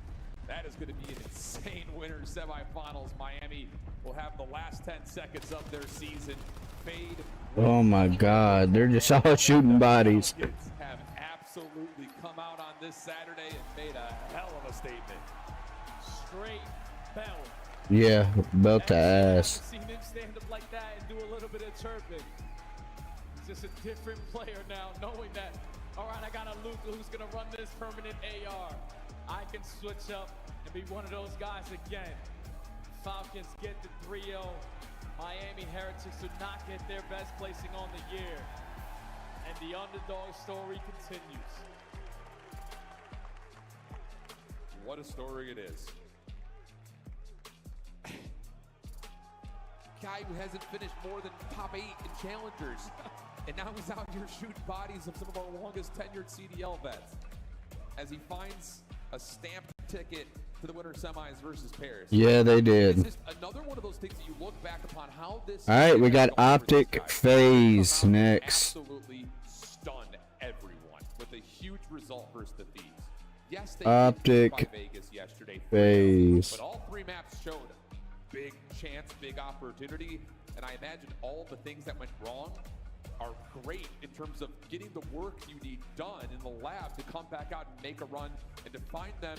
That is going to be an insane winner semifinals. Miami will have the last 10 seconds of their season fade. Oh my God, they're just all shooting bodies. Have absolutely come out on this Saturday and made a hell of a statement. Straight bell. Yeah, belt to ass. Seen him stand up like that and do a little bit of chirping. just a different player now, knowing that, all right, I got a Luka who's going to run this permanent AR. I can switch up and be one of those guys again. Falcons get the 3-0. Miami Heretics do not get their best placing on the year. And the underdog story continues. What a story it is. Guy who hasn't finished more than top 8 in challengers. And now he's out here shooting bodies of some of our longest tenured CDL vets as he finds a stamped ticket to the winter semis versus Paris. Yeah, they did. It's just another one of those things that you look back upon how this. All right, we got Optic Phase next. Absolutely stunned everyone with a huge result versus the Thieves. Yes, they Optic beat Vegas yesterday, Phase. but all 3 maps showed big chance, big opportunity, and I imagine all the things that went wrong are great in terms of getting the work you need done in the lab to come back out and make a run, and to find them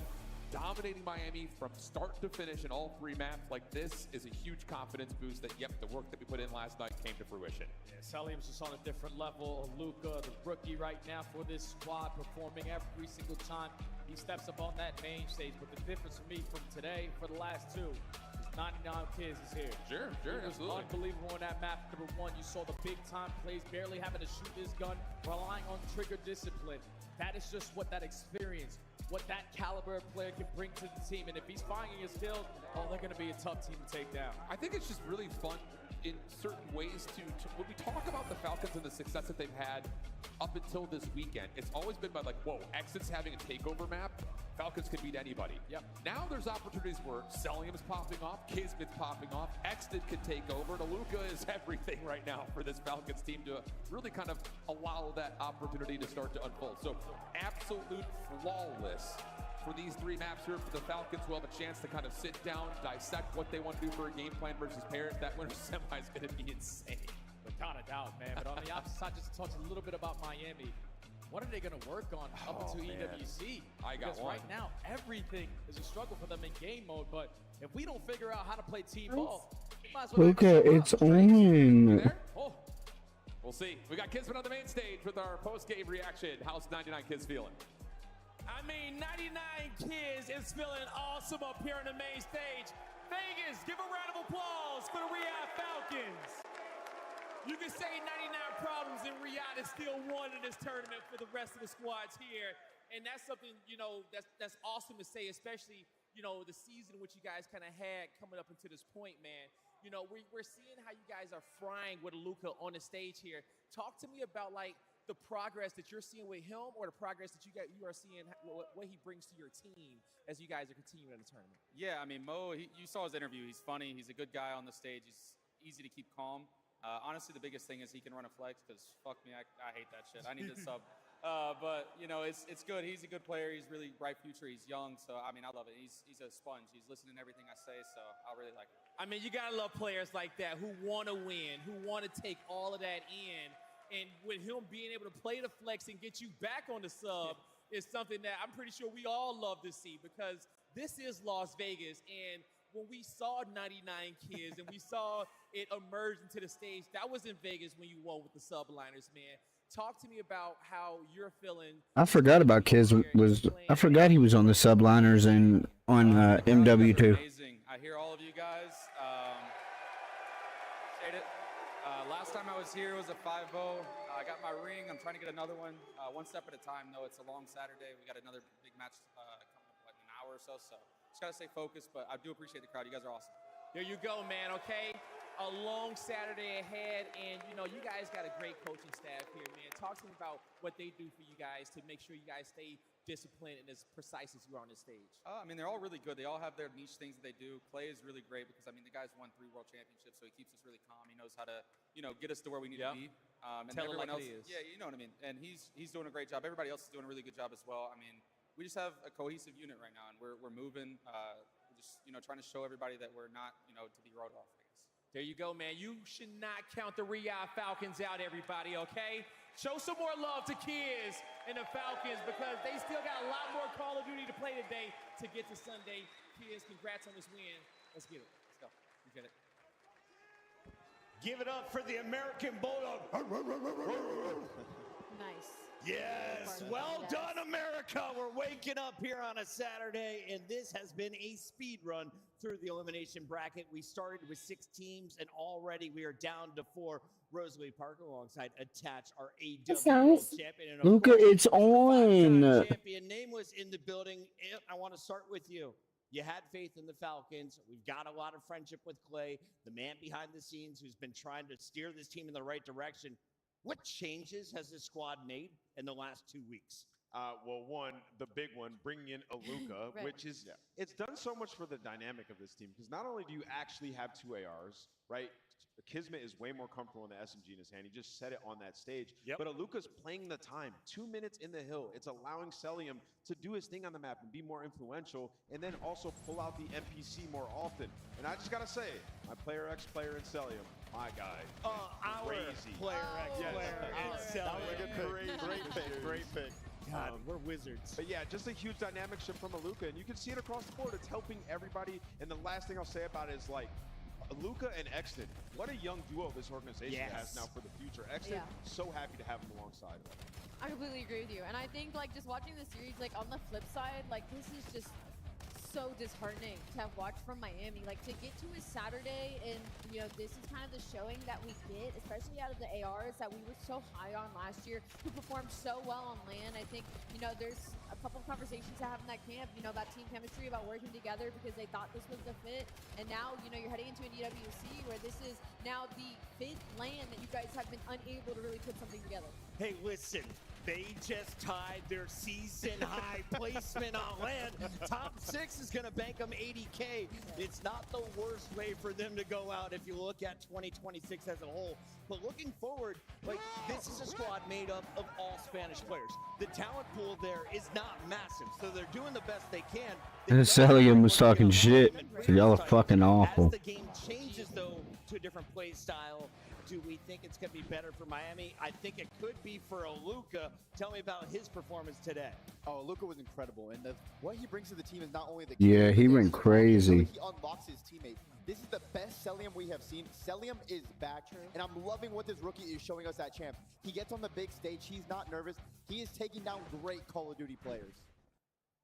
dominating Miami from start to finish in all 3 maps like this is a huge confidence boost that, yep, the work that we put in last night came to fruition. Yeah, Salim's just on a different level. Luka, the rookie right now for this squad, performing every single time he steps up on that main stage. But the difference for me from today for the last 2 is 99 Kids is here. Sure, It was absolutely. unbelievable on that map. Number 1, you saw the big time plays, barely having to shoot his gun, relying on trigger discipline. That is just what that experience, what that caliber of player can bring to the team. And if he's finding his field, oh, they're going to be a tough team to take down. I think it's just really fun in certain ways to when we talk about the Falcons and the success that they've had up until this weekend, it's always been by like, whoa, Exit's having a takeover map. Falcons can beat anybody. Yep. Now there's opportunities where Celium's popping off, Kismet's popping off, Exit could take over, and Aluka is everything right now for this Falcons team to really kind of allow that opportunity to start to unfold. So absolute flawless for these 3 maps here for the Falcons, who have a chance to kind of sit down, dissect what they want to do for a game plan versus Paris. That winter semi is going to be insane. Without a doubt, man. But on the opposite side, just to talk a little bit about Miami. What are they going to work on up until EWC? I got because one. right now, everything is a struggle for them in game mode. But if we don't figure out how to play team ball, we might as well Luka, it's on. There? Oh, we'll see. We got Kismet on the main stage with our post-game reaction. How's 99 Kids feeling? I mean, 99 Kids is feeling awesome up here on the main stage. Vegas, give a round of applause for the Riyadh Falcons. You can say 99 problems and Riyadh is still one in this tournament for the rest of the squads here. And that's something, you know, that's awesome to say, especially, you know, the season which you guys kind of had coming up into this point, man. You know, we're seeing how you guys are frying with Luka on the stage here. Talk to me about, like, the progress that you're seeing with him, or the progress that you are seeing, what he brings to your team as you guys are continuing in the tournament. Yeah, I mean, Mo, you saw his interview. He's funny. He's a good guy on the stage. He's easy to keep calm. Honestly, the biggest thing is he can run a flex, because fuck me, I hate that shit. I need to sub. But, you know, it's good. He's a good player. He's really bright future. He's young. So, I mean, I love it. He's a sponge. He's listening to everything I say, so I really like it. I mean, you got to love players like that who want to win, who want to take all of that in. And with him being able to play the flex and get you back on the sub is something that I'm pretty sure we all love to see, because this is Las Vegas. And when we saw 99 Kids and we saw it emerge into the stage, that was in Vegas when you won with the subliners, man. Talk to me about how you're feeling. I forgot about Kiz. I forgot he was on the subliners and on MW2. Amazing. I hear all of you guys. Last time I was here, it was a 5-0. I got my ring. I'm trying to get another one. One step at a time, though. It's a long Saturday. We got another big match coming up in an hour or so. So just got to stay focused, but I do appreciate the crowd. You guys are awesome. There you go, man, okay? A long Saturday ahead, and, you know, you guys got a great coaching staff here, man. Talk to me about what they do for you guys to make sure you guys stay disciplined and as precise as you are on this stage. I mean, they're all really good. They all have their niche things that they do. Clay is really great because, I mean, the guy's won 3 world championships, so he keeps us really calm. He knows how to, you know, get us to where we need to be. And Tell it everyone like else, it is. Yeah, you know what I mean. And he's doing a great job. Everybody else is doing a really good job as well. I mean, we just have a cohesive unit right now, and we're moving. We're just, you know, trying to show everybody that we're not, you know, to be wrote off, I guess. There you go, man. You should not count the Riyadh Falcons out, everybody, okay? Show some more love to Kids and the Falcons, because they still got a lot more Call of Duty to play today to get to Sunday. Kids, congrats on this win. Let's get it. Let's go. You get it. Give it up for the American Bulldog. Nice. Yes, well done, America. We're waking up here on a Saturday, and this has been a speed run through the elimination bracket. We started with 6 teams, and already we are down to 4. Rosalie Parker alongside Attach, our AW World Champion. And Luca, it's on. Champion Nameless in the building. I want to start with you. You had faith in the Falcons. We've got a lot of friendship with Clay, the man behind the scenes who's been trying to steer this team in the right direction. What changes has this squad made in the last 2 weeks? Well, one, the big one, bringing in Aluka, Right. which is, it's done so much for the dynamic of this team, because not only do you actually have 2 ARs, right? Kismet is way more comfortable in the SMG in his hand. He just said it on that stage. But Aluka's playing the time. 2 minutes in the hill. It's allowing Celium to do his thing on the map and be more influential, and then also pull out the NPC more often. And I just got to say, my player X player in Celium, my guy. Our crazy. player X player in Celium. That was a good pick. Great pick. God, we're wizards. But yeah, just a huge dynamic shift from Aluka, and you can see it across the board. It's helping everybody. And the last thing I'll say about it is, like, Luka and Exton, what a young duo this organization has now for the future. Exton, so happy to have him alongside of them. I completely agree with you. And I think, like, just watching the series, like, on the flip side, like, this is just so disheartening to have watched from Miami. Like, to get to a Saturday and, you know, this is kind of the showing that we get, especially out of the ARs that we were so high on last year, who performed so well on LAN. I think, you know, there's a couple of conversations to have in that camp, you know, about team chemistry, about working together because they thought this was the fit. And now, you know, you're heading into an EWC where this is now the 5th LAN that you guys have been unable to really put something together. Hey, listen, they just tied their season high placement on LAN. Top 6 is going to bank them 80K. It's not the worst way for them to go out if you look at 2026 as a whole. But looking forward, like, this is a squad made up of all Spanish players. The talent pool there is not massive, so they're doing the best they can. And Celium was talking shit. Y'all are fucking awful. As the game changes, though, to a different play style, do we think it's going to be better for Miami? I think it could be for Aluka. Tell me about his performance today. Oh, Aluka was incredible, and what he brings to the team is not only the Yeah, he went crazy. He unlocks his teammates. This is the best Celium we have seen. Celium is back, and I'm loving what this rookie is showing us at Champ. He gets on the big stage. He's not nervous. He is taking down great Call of Duty players.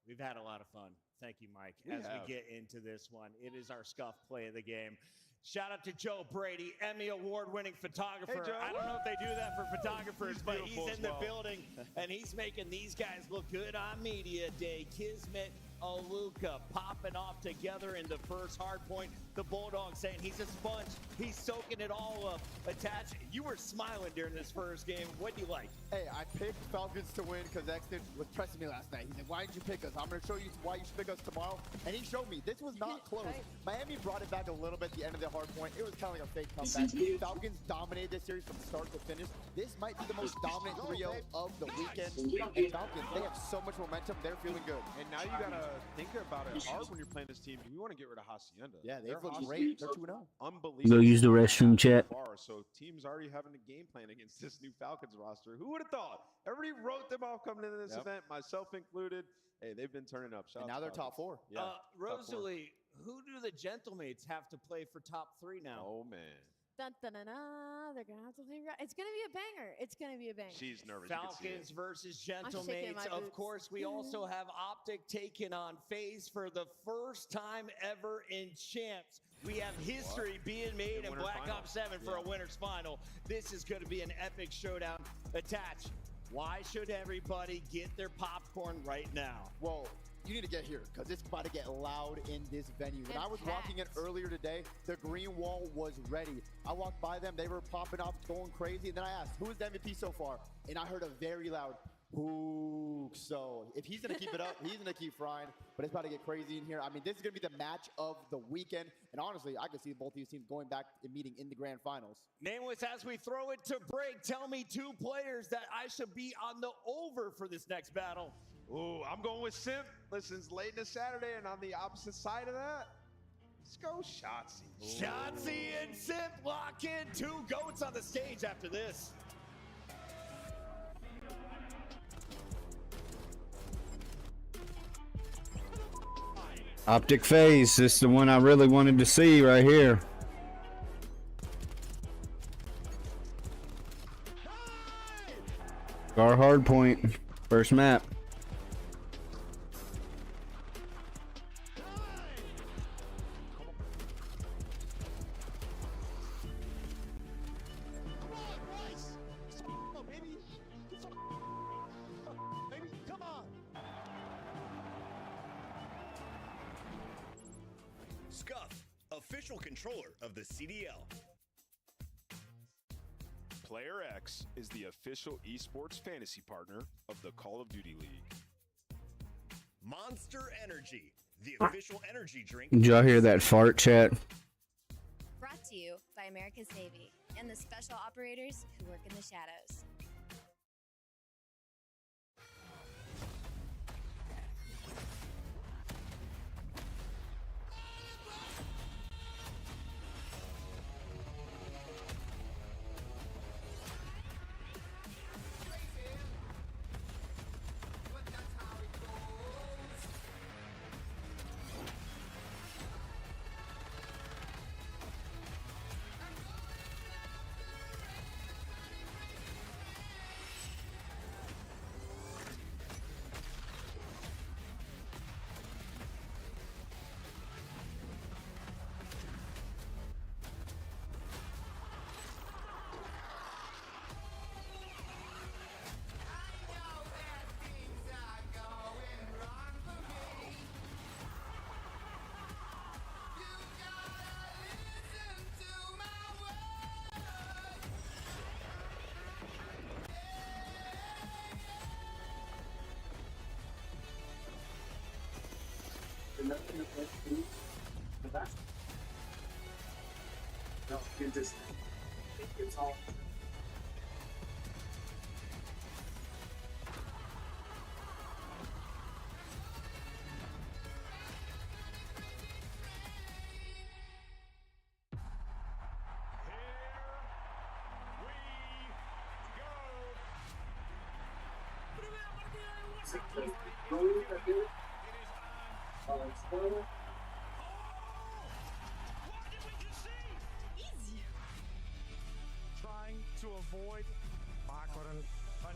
We've had a lot of fun. Thank you, Mike. As we get into this one, it is our scuff play of the game. Shout out to Joe Brady, Emmy award-winning photographer. Hey, Joe. I don't know if they do that for photographers, but he's in the building, and he's making these guys look good on media day. Kismet, Aluka popping off together in the first hard point. The Bulldog saying he's a sponge. He's soaking it all up. Attach, you were smiling during this first game. What do you like? Hey, I picked Falcons to win because Exton was pressing me last night. He said, why did you pick us? I'm going to show you why you should pick us tomorrow. And he showed me. This was not close. Miami brought it back a little bit at the end of the hard point. It was kind of like a fake comeback. Falcons dominated this series from start to finish. This might be the most dominant 3-0 of the weekend. And Falcons, they have so much momentum. They're feeling good. And now you got to think about it hard when you're playing this team. We want to get rid of Hacienda. Yeah, they've looked great. They're 2-0. Unbelievable. Go use the restroom, chat. So teams already having a game plan against this new Falcons roster. Who would have thought? Everybody wrote them off coming into this event, myself included. Hey, they've been turning up. And now they're top 4. Yeah, Rosalie, who do the Gentlemates have to play for top 3 now? Oh, man. Dun, dun, dun, dun. They're going to have to figure out. It's going to be a banger. It's going to be a banger. She's nervous. Falcons versus Gentlemates. Of course, we also have Optic taking on FaZe for the first time ever in Champs. We have history being made in Black Ops 7 for a winner's final. This is going to be an epic showdown. Attach. Why should everybody get their popcorn right now? Well, you need to get here because it's about to get loud in this venue. When I was walking in earlier today, the green wall was ready. I walked by them, they were popping up, going crazy, and then I asked, who is the MVP so far? And I heard a very loud Hook. So if he's going to keep it up, he's going to keep frying. But it's about to get crazy in here. I mean, this is going to be the match of the weekend. And honestly, I could see both these teams going back and meeting in the grand finals. Nameless, as we throw it to break, tell me 2 players that I should be on the over for this next battle. Ooh, I'm going with Simp. Listen, it's late in the Saturday, and on the opposite side of that, let's go Shotzi. Shotzi and Simp lock in. 2 goats on the stage after this. Optic FaZe, this is the one I really wanted to see right here. Our hard point. First map. Scuff, official controller of the CDL. Player X is the official esports fantasy partner of the Call of Duty League. Monster Energy, the official energy drink. Did y'all hear that fart, chat? Brought to you by America's Navy and the special operators who work in the shadows. No, you just it's all. Trying to avoid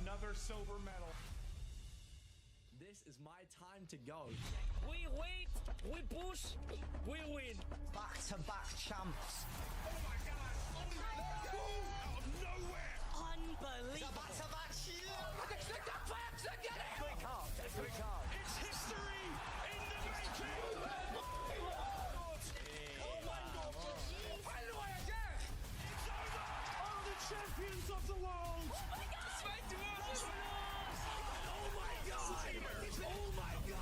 another silver medal. This is my time to go. We wait, we push, we win. Back-to-back champs. Oh my God! Out of nowhere! Unbelievable. Back-to-back It's history in the making. Are the champions of the world? Oh my God! Oh my God! Oh my God!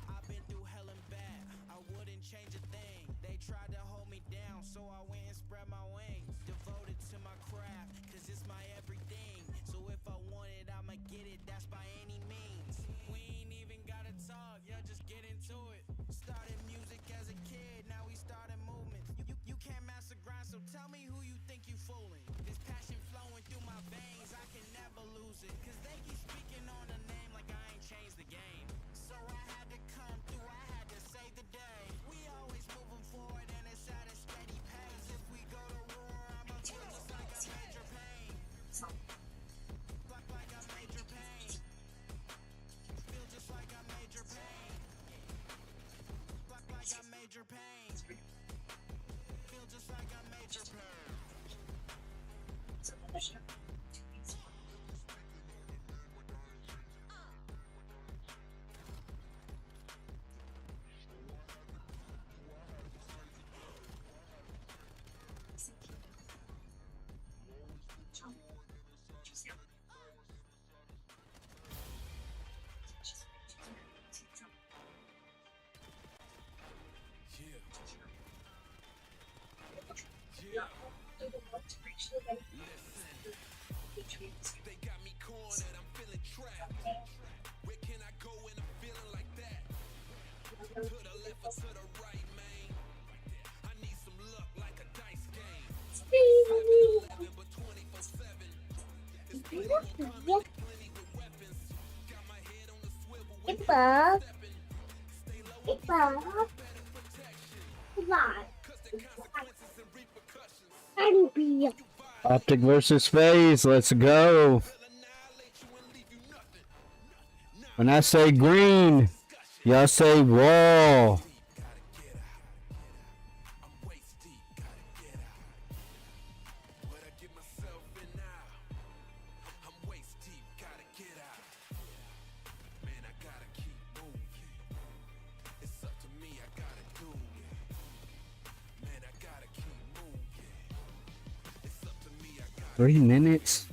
I've been through hell and back, I wouldn't change a thing. They tried to hold me down, so I went and spread my wings. Devoted to my craft, cause it's my everything. So if I want it, I'ma get it, that's by any means. We ain't even gotta talk, yeah, just get into it. Started music as a kid, now we started movements. You can't master grind, so tell me who you think you fooling. This passion flowing through my veins, I can never lose it. Cause they keep speaking on the name like I ain't changed the game. So I had to come through, I had to save the day. We always moving forward and it's at a steady pace. If we go to war, I'ma feel just like a major pain. Like a major pain. Feel just like a major pain. Like a major pain. Feel just like a major pain. Hey, Bob. Hey, Bob. Bob. Be Optic versus FaZe. Let's go. When I say green, y'all say wall. Three minutes.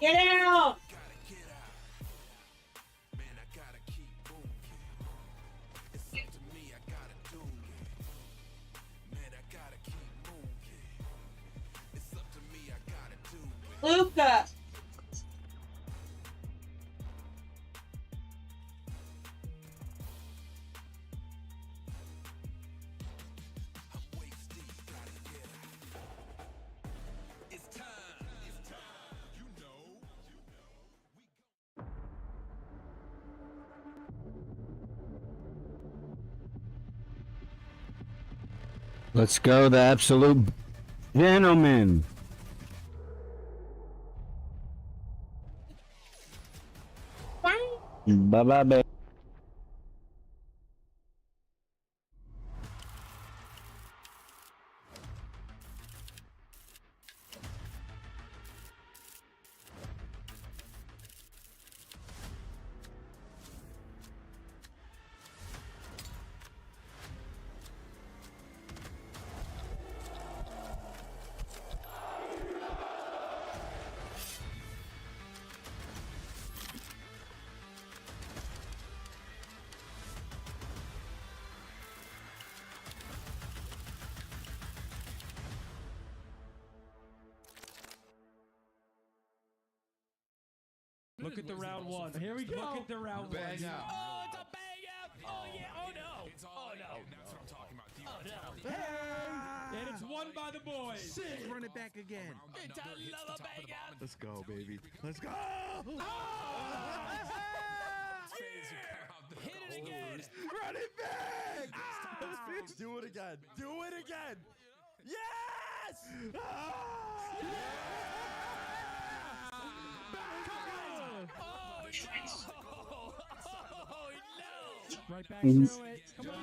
Get out! Luca! Let's go, the absolute gentleman. Bye-bye, baby. Look at the round one. Here we go. Look at the round one. Bang out. Oh, it's a bang out. Oh, yeah. Oh, no. Oh, no. That's what I'm talking about. Oh, no. Hey. And it's won by the boys. Sick. Run it back again. It's another bang out. Let's go, baby. Let's go. Hit it again. Run it back. Do it again. Do it again. Yes. Right back through it. Come on,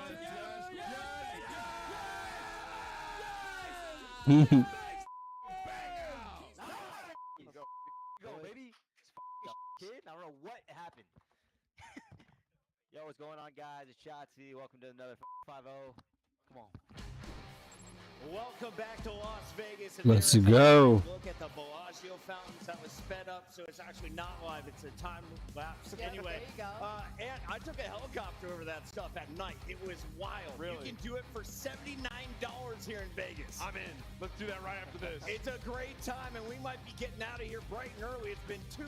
Go, baby. Kid, I don't know what happened. Yo, what's going on, guys? It's Shotzi. Welcome to another 5-0. Come on. Welcome back to Las Vegas. And Let's there is a go. Look at the Bellagio fountains that was sped up, so it's actually not live. It's a time lapse. Yeah, Anyway, there you go. and I took a helicopter over that stuff at night. It was wild. Really? You can do it for $79 here in Vegas. I'm in. Let's do that right after this. It's a great time, and we might be getting out of here bright and early. It's been 2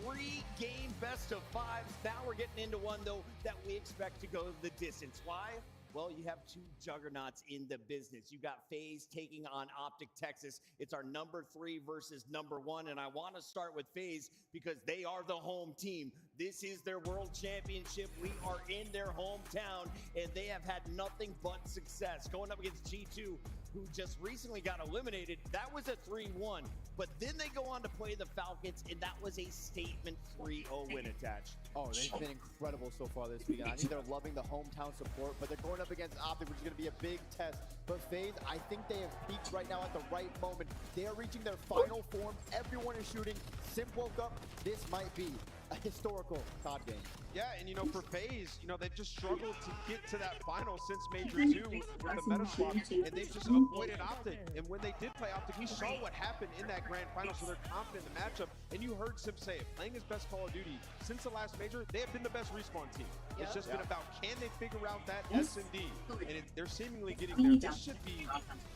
3-game best of 5s. Now we're getting into one, though, that we expect to go the distance. Why? Well, you have 2 juggernauts in the business. You got FaZe taking on Optic Texas. It's our number 3 versus number 1, and I want to start with FaZe because they are the home team. This is their world championship. We are in their hometown, and they have had nothing but success. Going up against G2, who just recently got eliminated. That was a 3-1. But then they go on to play the Falcons, and that was a statement 3-0 win attach. Oh, they've been incredible so far this weekend. I think they're loving the hometown support, but they're going up against Optic, which is going to be a big test. But FaZe, I think they have peaked right now at the right moment. They are reaching their final form. Everyone is shooting. Simp woke up. This might be a historical COD game. Yeah, and for FaZe, they've just struggled to get to that final since Major 2 with the meta swap, and they've just avoided Optic. And when they did play Optic, we saw what happened in that grand final, so they're confident in the matchup. And you heard Simp say it, playing his best Call of Duty since the last Major, they have been the best respawn team. It's just been about, can they figure out that S&D? And they're seemingly getting there. This should be,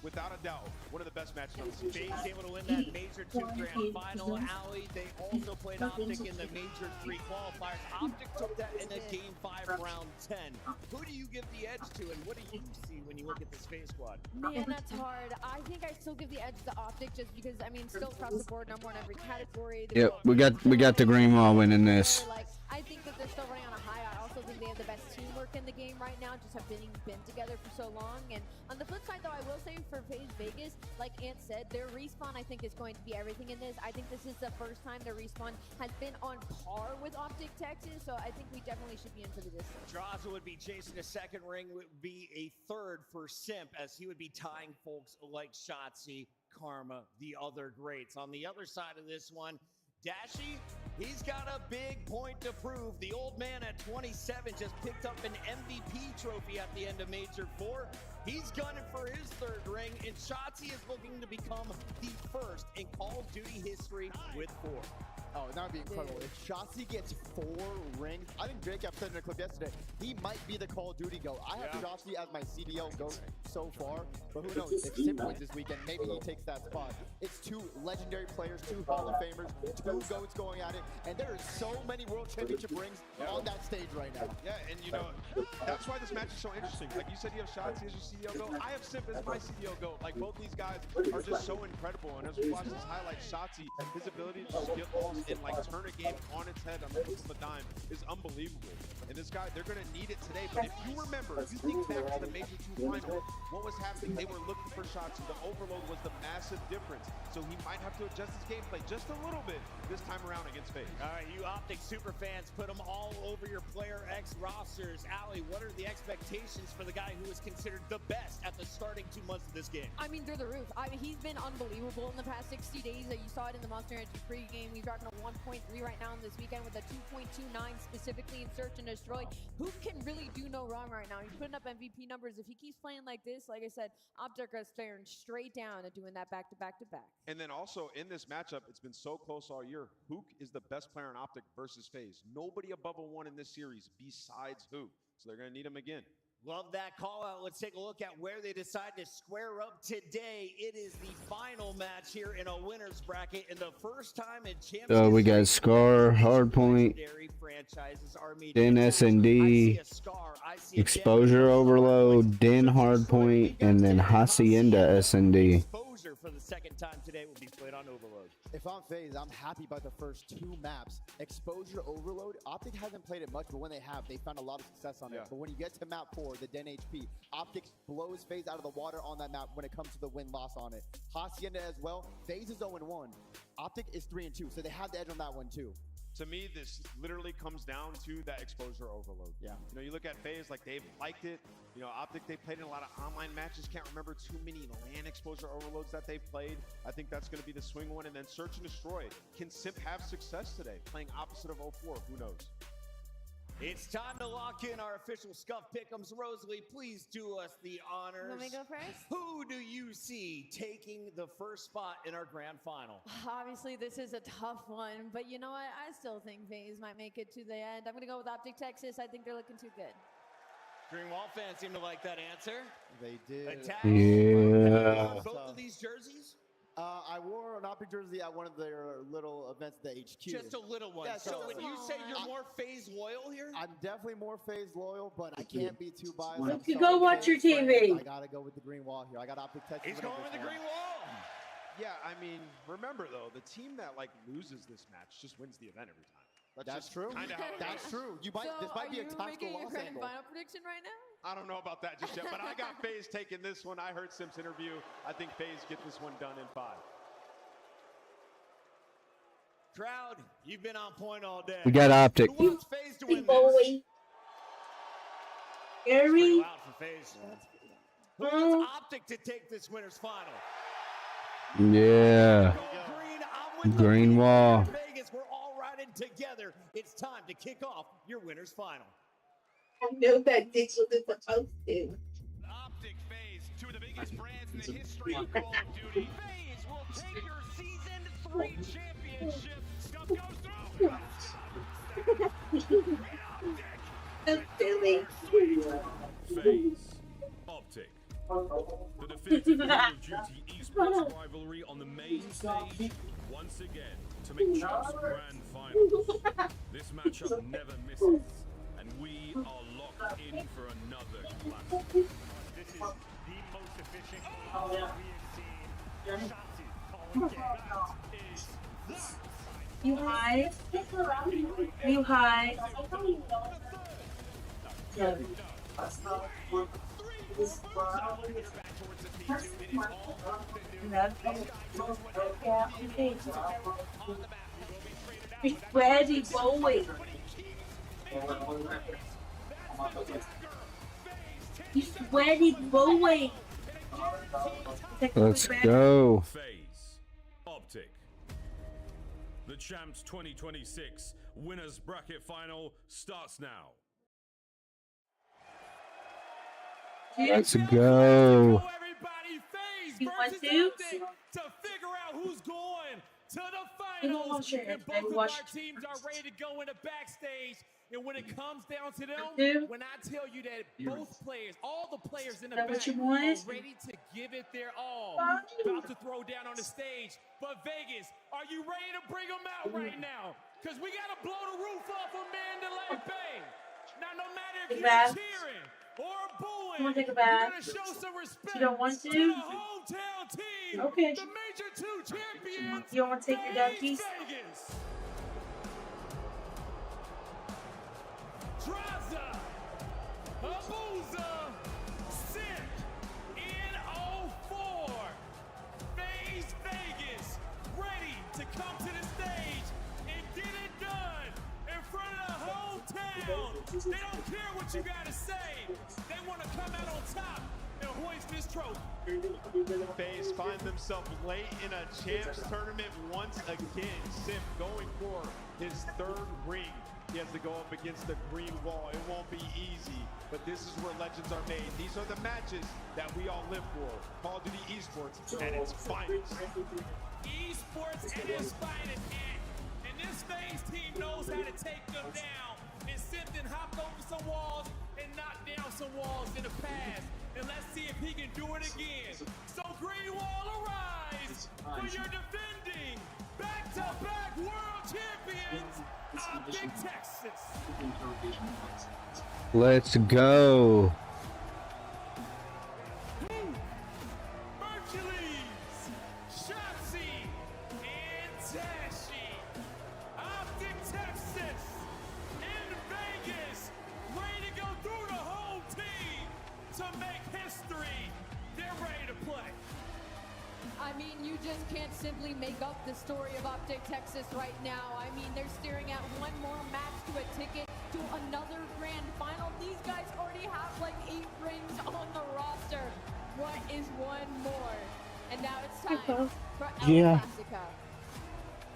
without a doubt, one of the best matches on the season. FaZe able to win that Major 2 grand final. Alley, they also played Optic in the Major 3 qualifiers. Optic took that in a Game 5 round 10. Who do you give the edge to, and what do you see when you look at this FaZe squad? Man, that's hard. I think I still give the edge to Optic just because, still across the board, number one every category. Yep, we got the green wall winning this. I think that they're still running on a high. I also think they have the best teamwork in the game right now, just have been together for so long. And on the flip side, though, I will say for FaZe Vegas, like Ant said, their respawn, I think, is going to be everything in this. I think this is the first time their respawn has been on par with Optic Texas, so I think we definitely should be in for the distance. Draza would be chasing a second ring, would be a third for Simp, as he would be tying folks like Shotzi, Karma, the other greats. On the other side of this one, Dashy, he's got a big point to prove. The old man at 27 just picked up an MVP trophy at the end of Major 4. He's gunning for his third ring, and Shotzi is looking to become the first in Call of Duty history with 4. Oh, that would be incredible. If Shotzi gets 4 rings, I think Drake said in a clip yesterday, he might be the Call of Duty GOAT. I have Shotzi as my CDL GOAT so far, but who knows? If Simp wins this weekend, maybe he takes that spot. It's 2 legendary players, 2 Hall of Famers, 2 GOATs going at it, and there are so many World Championship rings on that stage right now. Yeah, and that's why this match is so interesting. Like you said, you have Shotzi as your CDL GOAT. I have Simp as my CDL GOAT. Like, both these guys are just so incredible, and as we watch this highlight, Shotzi, his ability to just get balls and turn a game on its head on the flip of a dime is unbelievable. And this guy, they're going to need it today. But if you remember, if you think back to the Major 2 final, what was happening? They were looking for shots, and the overload was the massive difference. So he might have to adjust his gameplay just a little bit this time around against FaZe. All right, you Optic super fans, put them all over your Player X rosters. Allie, what are the expectations for the guy who was considered the best at the starting 2 months of this game? Through the roof. He's been unbelievable in the past 60 days. You saw it in the Monster Energy pregame. He's rocking a 1.3 right now in this weekend with a 2.29 specifically in Search and Destroy. Who can really do no wrong right now? He's putting up MVP numbers. If he keeps playing like this, like I said, Optic is staring straight down and doing that back to back to back. And then also in this matchup, it's been so close all year. Hook is the best player in Optic versus FaZe. Nobody above a 1 in this series besides Hook. So they're going to need him again. Love that call out. Let's take a look at where they decide to square up today. It is the final match here in a winner's bracket, and the first time in championship. So we got Scar, Hardpoint, then S&D, Exposure Overload, then Hardpoint, and then Hacienda S&D. For the second time today will be played on Overload. If I'm FaZe, I'm happy about the first 2 maps. Exposure Overload, Optic hasn't played it much, but when they have, they found a lot of success on it. But when you get to map 4, the Den HP, Optic blows FaZe out of the water on that map when it comes to the win-loss on it. Hacienda as well, FaZe is 0-1. Optic is 3-2, so they have the edge on that one too. To me, this literally comes down to that exposure overload. Yeah. You look at FaZe, like they've liked it. Optic, they played in a lot of online matches. Can't remember too many LAN exposure overloads that they've played. I think that's going to be the swing one. And then Search and Destroy. Can Simp have success today? Playing opposite of 04, who knows? It's time to lock in our official Scuff Pick'ems. Rosalie, please do us the honors. Let me go first? Who do you see taking the first spot in our grand final? Obviously, this is a tough one, but you know what? I still think FaZe might make it to the end. I'm going to go with Optic Texas. I think they're looking too good. Green Wall fans seem to like that answer. They did. Attack. Yeah. Both of these jerseys? I wore an Optic jersey at one of their little events at the HQ. Just a little one. Yeah, so when you say you're more FaZe loyal here? I'm definitely more FaZe loyal, but I can't be too biased. Why don't you go watch your TV? I gotta go with the green wall here. I got Optic Texas. He's going with the green wall. Yeah, remember though, the team that loses this match just wins the event every time. That's true. That's true. You might. This might be a tactical Are you making your loss grand angle. final prediction right now? I don't know about that just yet, but I got FaZe taking this one. I heard Sim's interview. I think FaZe get this one done in 5. Crowd, you've been on point all day. We got Optic. Who wants FaZe to win this? Boy. Pretty Gary. loud for FaZe. Who wants Optic to take this winner's final? Yeah. Green wall. Vegas, we're all riding together. It's time to kick off your winner's final. I know that Dix was supposed to. Optic FaZe, 2 of the biggest brands in the history of Call of Duty. FaZe will take your Season 3 championship. Stuff goes through. So silly. FaZe. Optic. The definitive Call of Duty esports rivalry on the main stage once again to make Champs Grand Finals. This matchup never misses, and we are locked in for another classic. This is the most efficient game we have seen. Shotzi calling game. That is You high? You high? Yeah. Ready, boy. You sweaty boy. Let's go. FaZe. Optic. The Champs 2026 Winners Bracket Final starts now. Let's go. Everybody, FaZe You want versus to? Optic to figure out who's going to the finals. And both of our teams are ready to go in the backstage. And when it comes down to them, when I tell you that both players, all the players in the back are ready to give it their all, about to throw down on the stage. But Vegas, are you ready to bring them out right now? Because we got to blow the roof off of Mandalay Bay. Now, no matter if you're cheering or booing, Take a you bath. got to show some respect You don't want to? the hometown team, Okay. the Major 2 champions, You don't want to take your FaZe dunkies? Vegas. Draza, Abuza, Sim, in 04. FaZe Vegas, ready to come to the stage and get it done in front of the hometown. They don't care what you gotta say. They want to come out on top and hoist this trophy. FaZe find themselves late in a champs tournament once again. Sim going for his 3rd ring. He has to go up against the green wall. It won't be easy, but this is where legends are made. These are the matches that we all live for. Call of Duty Esports at its finest. Esports at its finest, and this FaZe team knows how to take them down. And Simpson hopped over some walls and knocked down some walls in the past. And let's see if he can do it again. So Green Wall, arise for your defending back-to-back world champions, Optic Texas. Let's go. Hercules, Shotzi, and Tashi. Optic Texas in Vegas, ready to go through the whole team to make history. They're ready to play. I mean, you just can't simply make up the story of Optic Texas right now. I mean, they're staring at one more match to a ticket to another grand final. These guys already have like 8 rings on the roster. What is one more? And now it's time for El Clasico.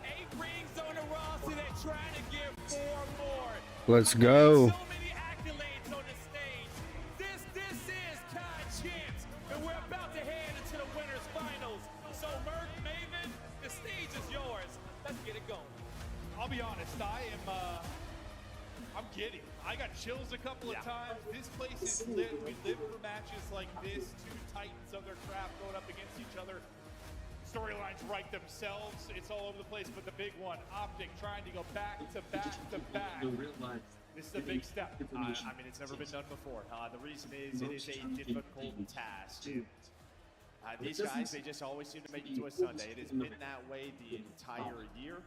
8 rings on the roster. They're trying to get 4 more. Let's go. So many accolades on the stage. This is COD Champs, and we're about to head into the winners finals. So Merc, Maven, the stage is yours. Let's get it going. I'll be honest, I'm giddy. I got chills a couple of times. This place is lit. We live for matches like this. 2 titans of their craft going up against each other. Storylines write themselves. It's all over the place, but the big one, Optic trying to go back to back to back. This is a big step. I mean, it's never been done before. The reason is it is a difficult task. These guys, they just always seem to make it to a Sunday. It has been that way the entire year.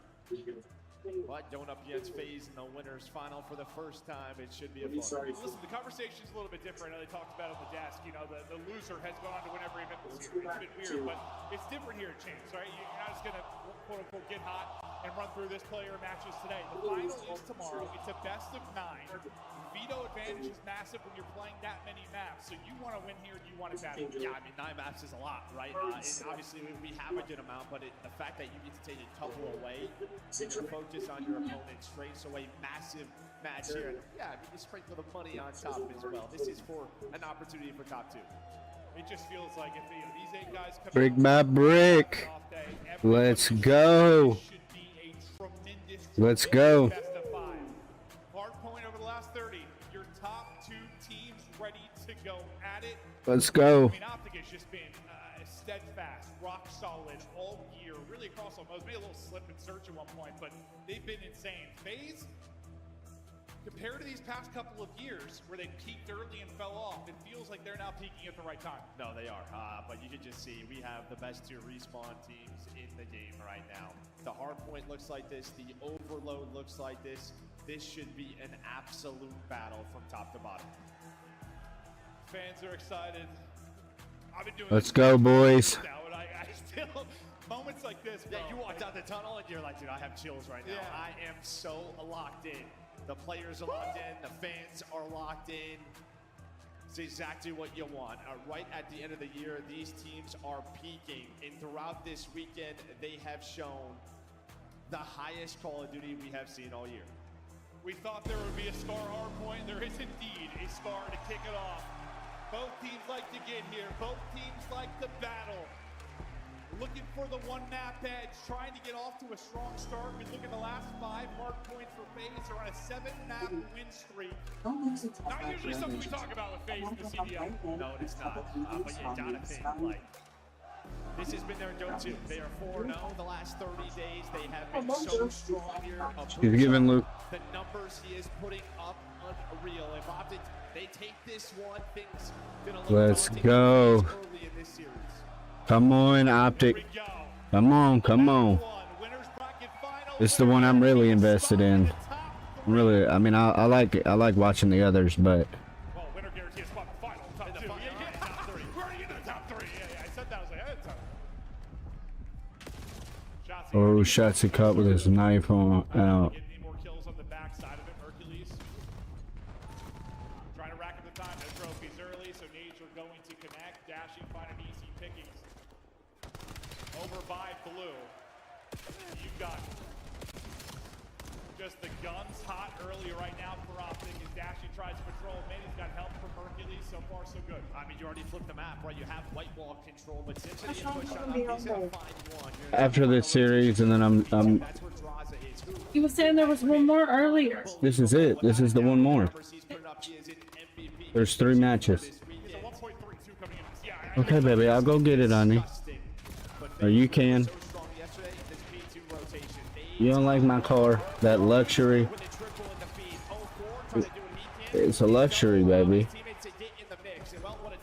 But going up against FaZe in the winners final for the first time, it should be a fun. Listen, the conversation's a little bit different. I know they talked about it on the desk. You know, the loser has gone on to win every event this year. It's been weird, but it's different here at Champs, right? You're not just going to, quote unquote, get hot and run through this player matches today. The final is tomorrow. It's a best of 9. Veto advantage is massive when you're playing that many maps. So you want to win here, you want to battle. Yeah, I mean, 9 maps is a lot, right? And obviously, we have a good amount, but the fact that you get to take a couple away, and you focus on your opponent straight away, massive match here. And yeah, I mean, you sprinkle the money on top as well. This is for an opportunity for top 2. It just feels like if these 8 guys come Brick by brick. Let's go. Let's go. Best of 5. Hard point over the last 30. Your top 2 teams ready to go at it. Let's go. I mean, Optic has just been steadfast, rock solid all year, really across all modes. Maybe a little slip and search at one point, but they've been insane. FaZe, compared to these past couple of years where they peaked early and fell off, it feels like they're now peaking at the right time. No, they are. But you can just see we have the best 2 respawn teams in the game right now. The hard point looks like this. The overload looks like this. This should be an absolute battle from top to bottom. Fans are excited. I've been doing Let's go, boys. Now, and I still, moments like this, bro. Yeah, you walked out the tunnel and you're like, dude, I have chills right now. Yeah. I am so locked in. The players are locked in. The fans are locked in. It's exactly what you want. Right at the end of the year, these teams are peaking. And throughout this weekend, they have shown the highest Call of Duty we have seen all year. We thought there would be a Scar hard point. There is indeed a Scar to kick it off. Both teams like to get here. Both teams like to battle. Looking for the 1 map edge, trying to get off to a strong start. We look at the last 5 hard points for FaZe. They're on a 7-map win streak. Not usually something we talk about with FaZe in the CDL. No, it's not. But you gotta think, like, this has been their go-to. They are 4-0 the last 30 days. They have been so strong here. He's giving Luke. The numbers he is putting up, unreal. If Optic, they take this one, things gonna look Let's daunting go. early in this series. Come on, Optic. Come on, come on. This is the one I'm really invested in. Really, I mean, I like it. I like watching the others, but. Well, winner guarantee a spot in the final. Top 2. Yeah. Top 3. We're already in the top 3. Yeah. I said that. I was like, ahead of time. Oh, Shotsy caught with his knife on out. Get any more kills on the backside of it. Hercules trying to rack up the time. No trophies early, so nades are going to connect. Dashing, find an easy pickings. Over by Blue. You got just the guns hot early right now for Optic as Dashing tries to patrol mid. He's got help from Hercules. So far, so good. I mean, you already flipped the map, right? You have white wall control, but since it is push on up, he's gonna find one. After this series, and then I'm That's where Draza is. He was saying there was one more earlier. this is it. This is the one more. There's 3 matches. Okay, baby, I'll go get it, honey. Or you can. You don't like my car? That luxury? It's a luxury, baby.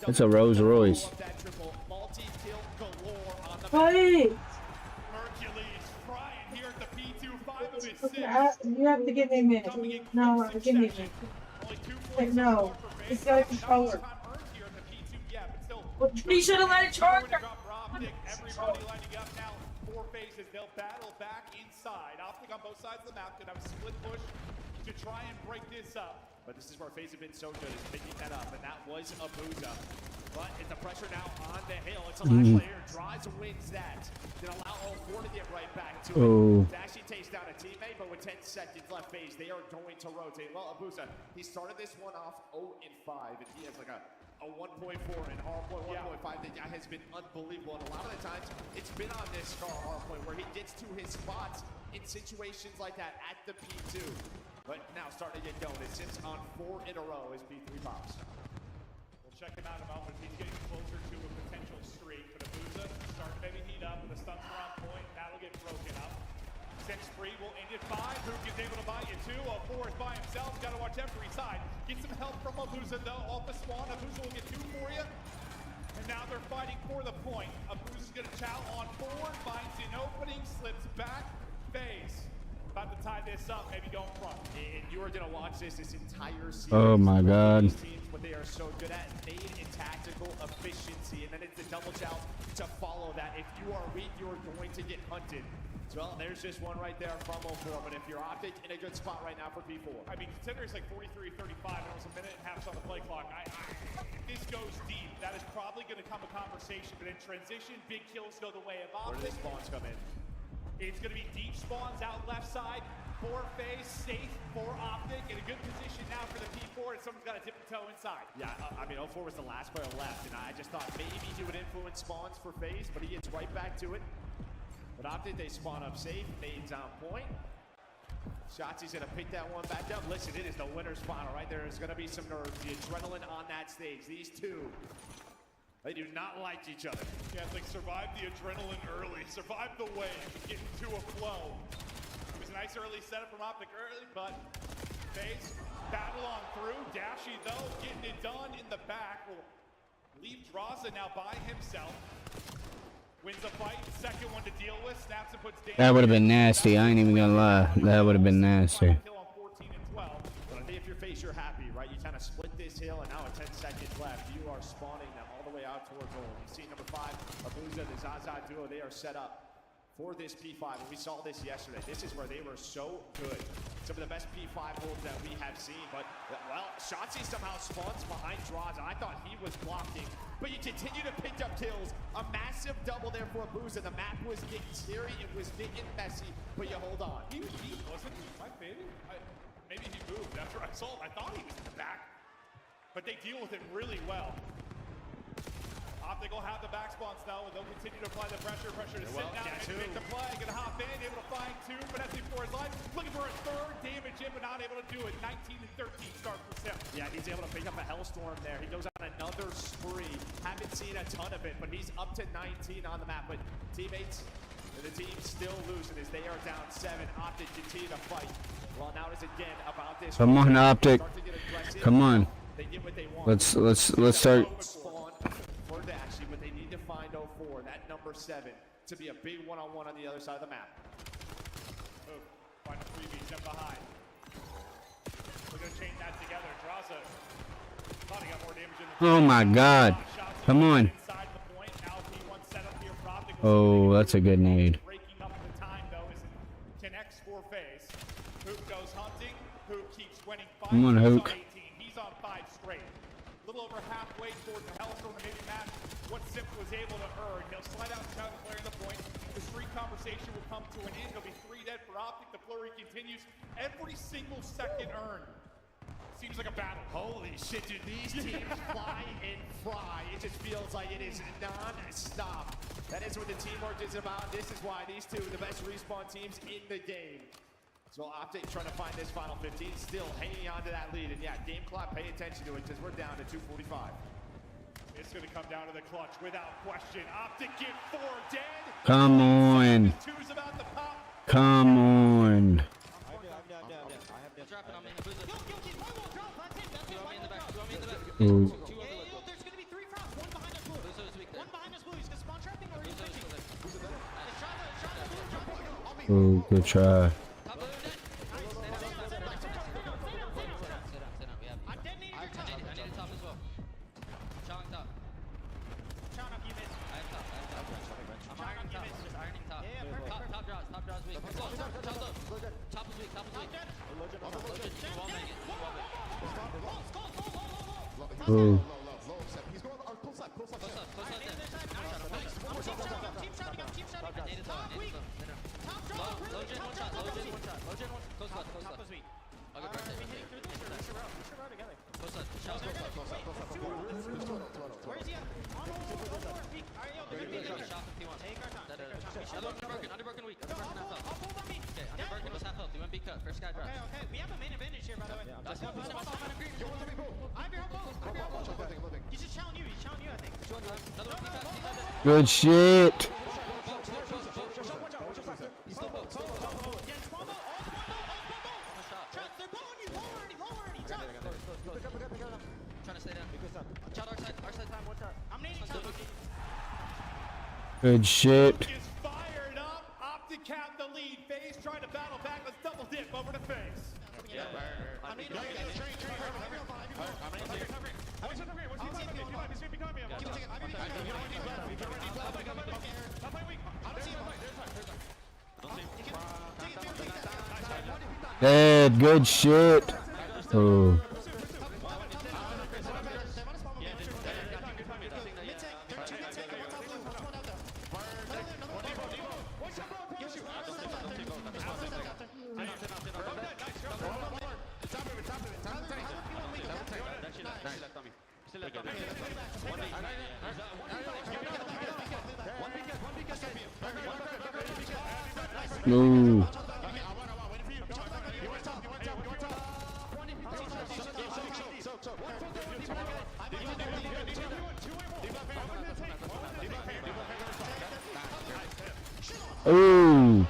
It's a Rolls Royce. Hey! You have to give me a minute. No, give me a minute. Like, no. It's got a controller. You should have let it charge. Everybody lining up now. 4 phases. They'll battle back inside. Optic on both sides of the map could have a split push to try and break this up. But this is where FaZe have been so good, is picking that up, and that was Abuza. But it's the pressure now on the hill. It's a last player. Draza wins that. Gonna allow all 4 to get right back to it. Dashy takes down a teammate, but with 10 seconds left, FaZe, they are going to rotate. Well, Abuza, he started this one off 0-5, and he has like a 1.4 and hardpoint 1.5. That has been unbelievable, and a lot of the times it's been on this Scar hardpoint where he gets to his spots in situations like that at the P2. But now starting to get going. It sits on 4 in a row as P3 pops. We'll check him out in a moment. He's getting closer to a potential streak. But Abuza starting maybe heat up, and the stunts are on point. That'll get broken up. 6 free will end at 5. Hook is able to buy you 2. 4 is by himself. Got to watch every side. Get some help from Abuza though. Off the spawn. Abuza will get 2 for you. And now they're fighting for the point. Abuza's going to chow on forward. Finds an opening. Slips back. FaZe about to tie this up, maybe go in front. And you are going to watch this entire series. Oh my God. These teams, what they are so good at, made in tactical efficiency, and then it's the double chow to follow that. If you are weak, you are going to get hunted. Well, there's just one right there from 04, but if you're Optic, in a good spot right now for P4. I mean, considering it's like 43-35, and it was a minute and a half on the play clock, if this goes deep, that is probably going to come a conversation, but in transition, big kills go the way of Optic. Where do the spawns come in? It's going to be deep spawns out left side, for FaZe, safe for Optic, in a good position now for the P4, and someone's got to dip the toe inside. Yeah, I mean, 04 was the last player left, and I just thought maybe he would influence spawns for FaZe, but he gets right back to it. But Optic, they spawn up safe, nades on point. Shotzi's gonna pick that one back up. Listen, it is the winner's final, right? There is gonna be some nerves, the adrenaline on that stage. These two, they do not like each other. Yeah, it's like survive the adrenaline early, survive the wave, get into a flow. It was a nice early setup from Optic early, but FaZe battle on through. Dashy, though, getting it done in the back. Will leave Draza now by himself. Wins a fight, second one to deal with, snaps and puts damage. That would have been nasty. I ain't even gonna lie. That would have been nasty. Kill on 14 and 12. But I think if you're FaZe, you're happy, right? You kind of split this hill, and now with 10 seconds left, you are spawning them all the way out towards Old. You see number 5, Abuza, the Zaza duo, they are set up for this P5, and we saw this yesterday. This is where they were so good. Some of the best P5 holds that we have seen, but, well, Shotzi somehow spawns behind Draza. I thought he was blocking, but you continue to pick up kills. A massive double there for Abuza. The map was getting scary, it was getting messy, but you hold on. He wasn't my baby. Maybe he moved after I saw him. I thought he was in the back, but they deal with it really well. Optic will have the back spawns though, and they'll continue to apply the pressure to sit down and make the play. Gonna hop in, able to find 2, but that's before his life. Looking for a third damage in, but not able to do it. 19 and 13 start for Sim. Yeah, he's able to pick up a Hellstorm there. He goes on another spree. Haven't seen a ton of it, but he's up to 19 on the map. But teammates and the team still losing as they are down 7. Optic continue to fight. Well, now it is again about this. Come on, Optic. Come on. They get what they want. Let's start. For Dashy, but they need to find 04, that number 7, to be a big one-on-one on the other side of the map. Move. Find a freebie, step behind. We're gonna chain that together. Draza thought he got more damage in the Oh my God. Come on. inside the point. Now P1 set up here for Optic. Oh, that's a good nade. Breaking up the time though as it connects for FaZe. Hoop goes hunting. Hoop keeps winning 5. Come on, Hook. He's on 5 straight. A little over halfway towards the Hellstorm to maybe match what Simp was able to earn. He'll slide out and clearing the point. The streak conversation will come to an end. It'll be 3 dead for Optic. The flurry continues. Every single second earned seems like a battle. Holy shit, dude, these teams fly and fry. It just feels like it is non-stop. That is what the teamwork is about. This is why these two are the best respawn teams in the game. So Optic trying to find this final 15, still hanging on to that lead. And yeah, game clock, pay attention to it because we're down to 2:45. It's going to come down to the clutch without question. Optic get 4 dead. Come on. Two's about to pop. Come on. Ooh. There's gonna be 3 frogs, 1 behind us blue. 1 behind us blue. He's gonna spawn trapping or he's fishing. Ooh, good try. Ooh. Underbroken weak. Underbroken was half health. You went big cut. First guy dropped. Okay. We have a main advantage here, by the way. That's one behind us. I have your elbow. He's just challenging you. He's challenging you, I think. Another one. Good shit. Trying to stay down. Child, our side time. One shot. I'm nading time. Good shit. Is fired up. Optic cap the lead. FaZe trying to battle back. Let's double double dip over to face. Dead, good shit. Oh. Ooh. Ooh.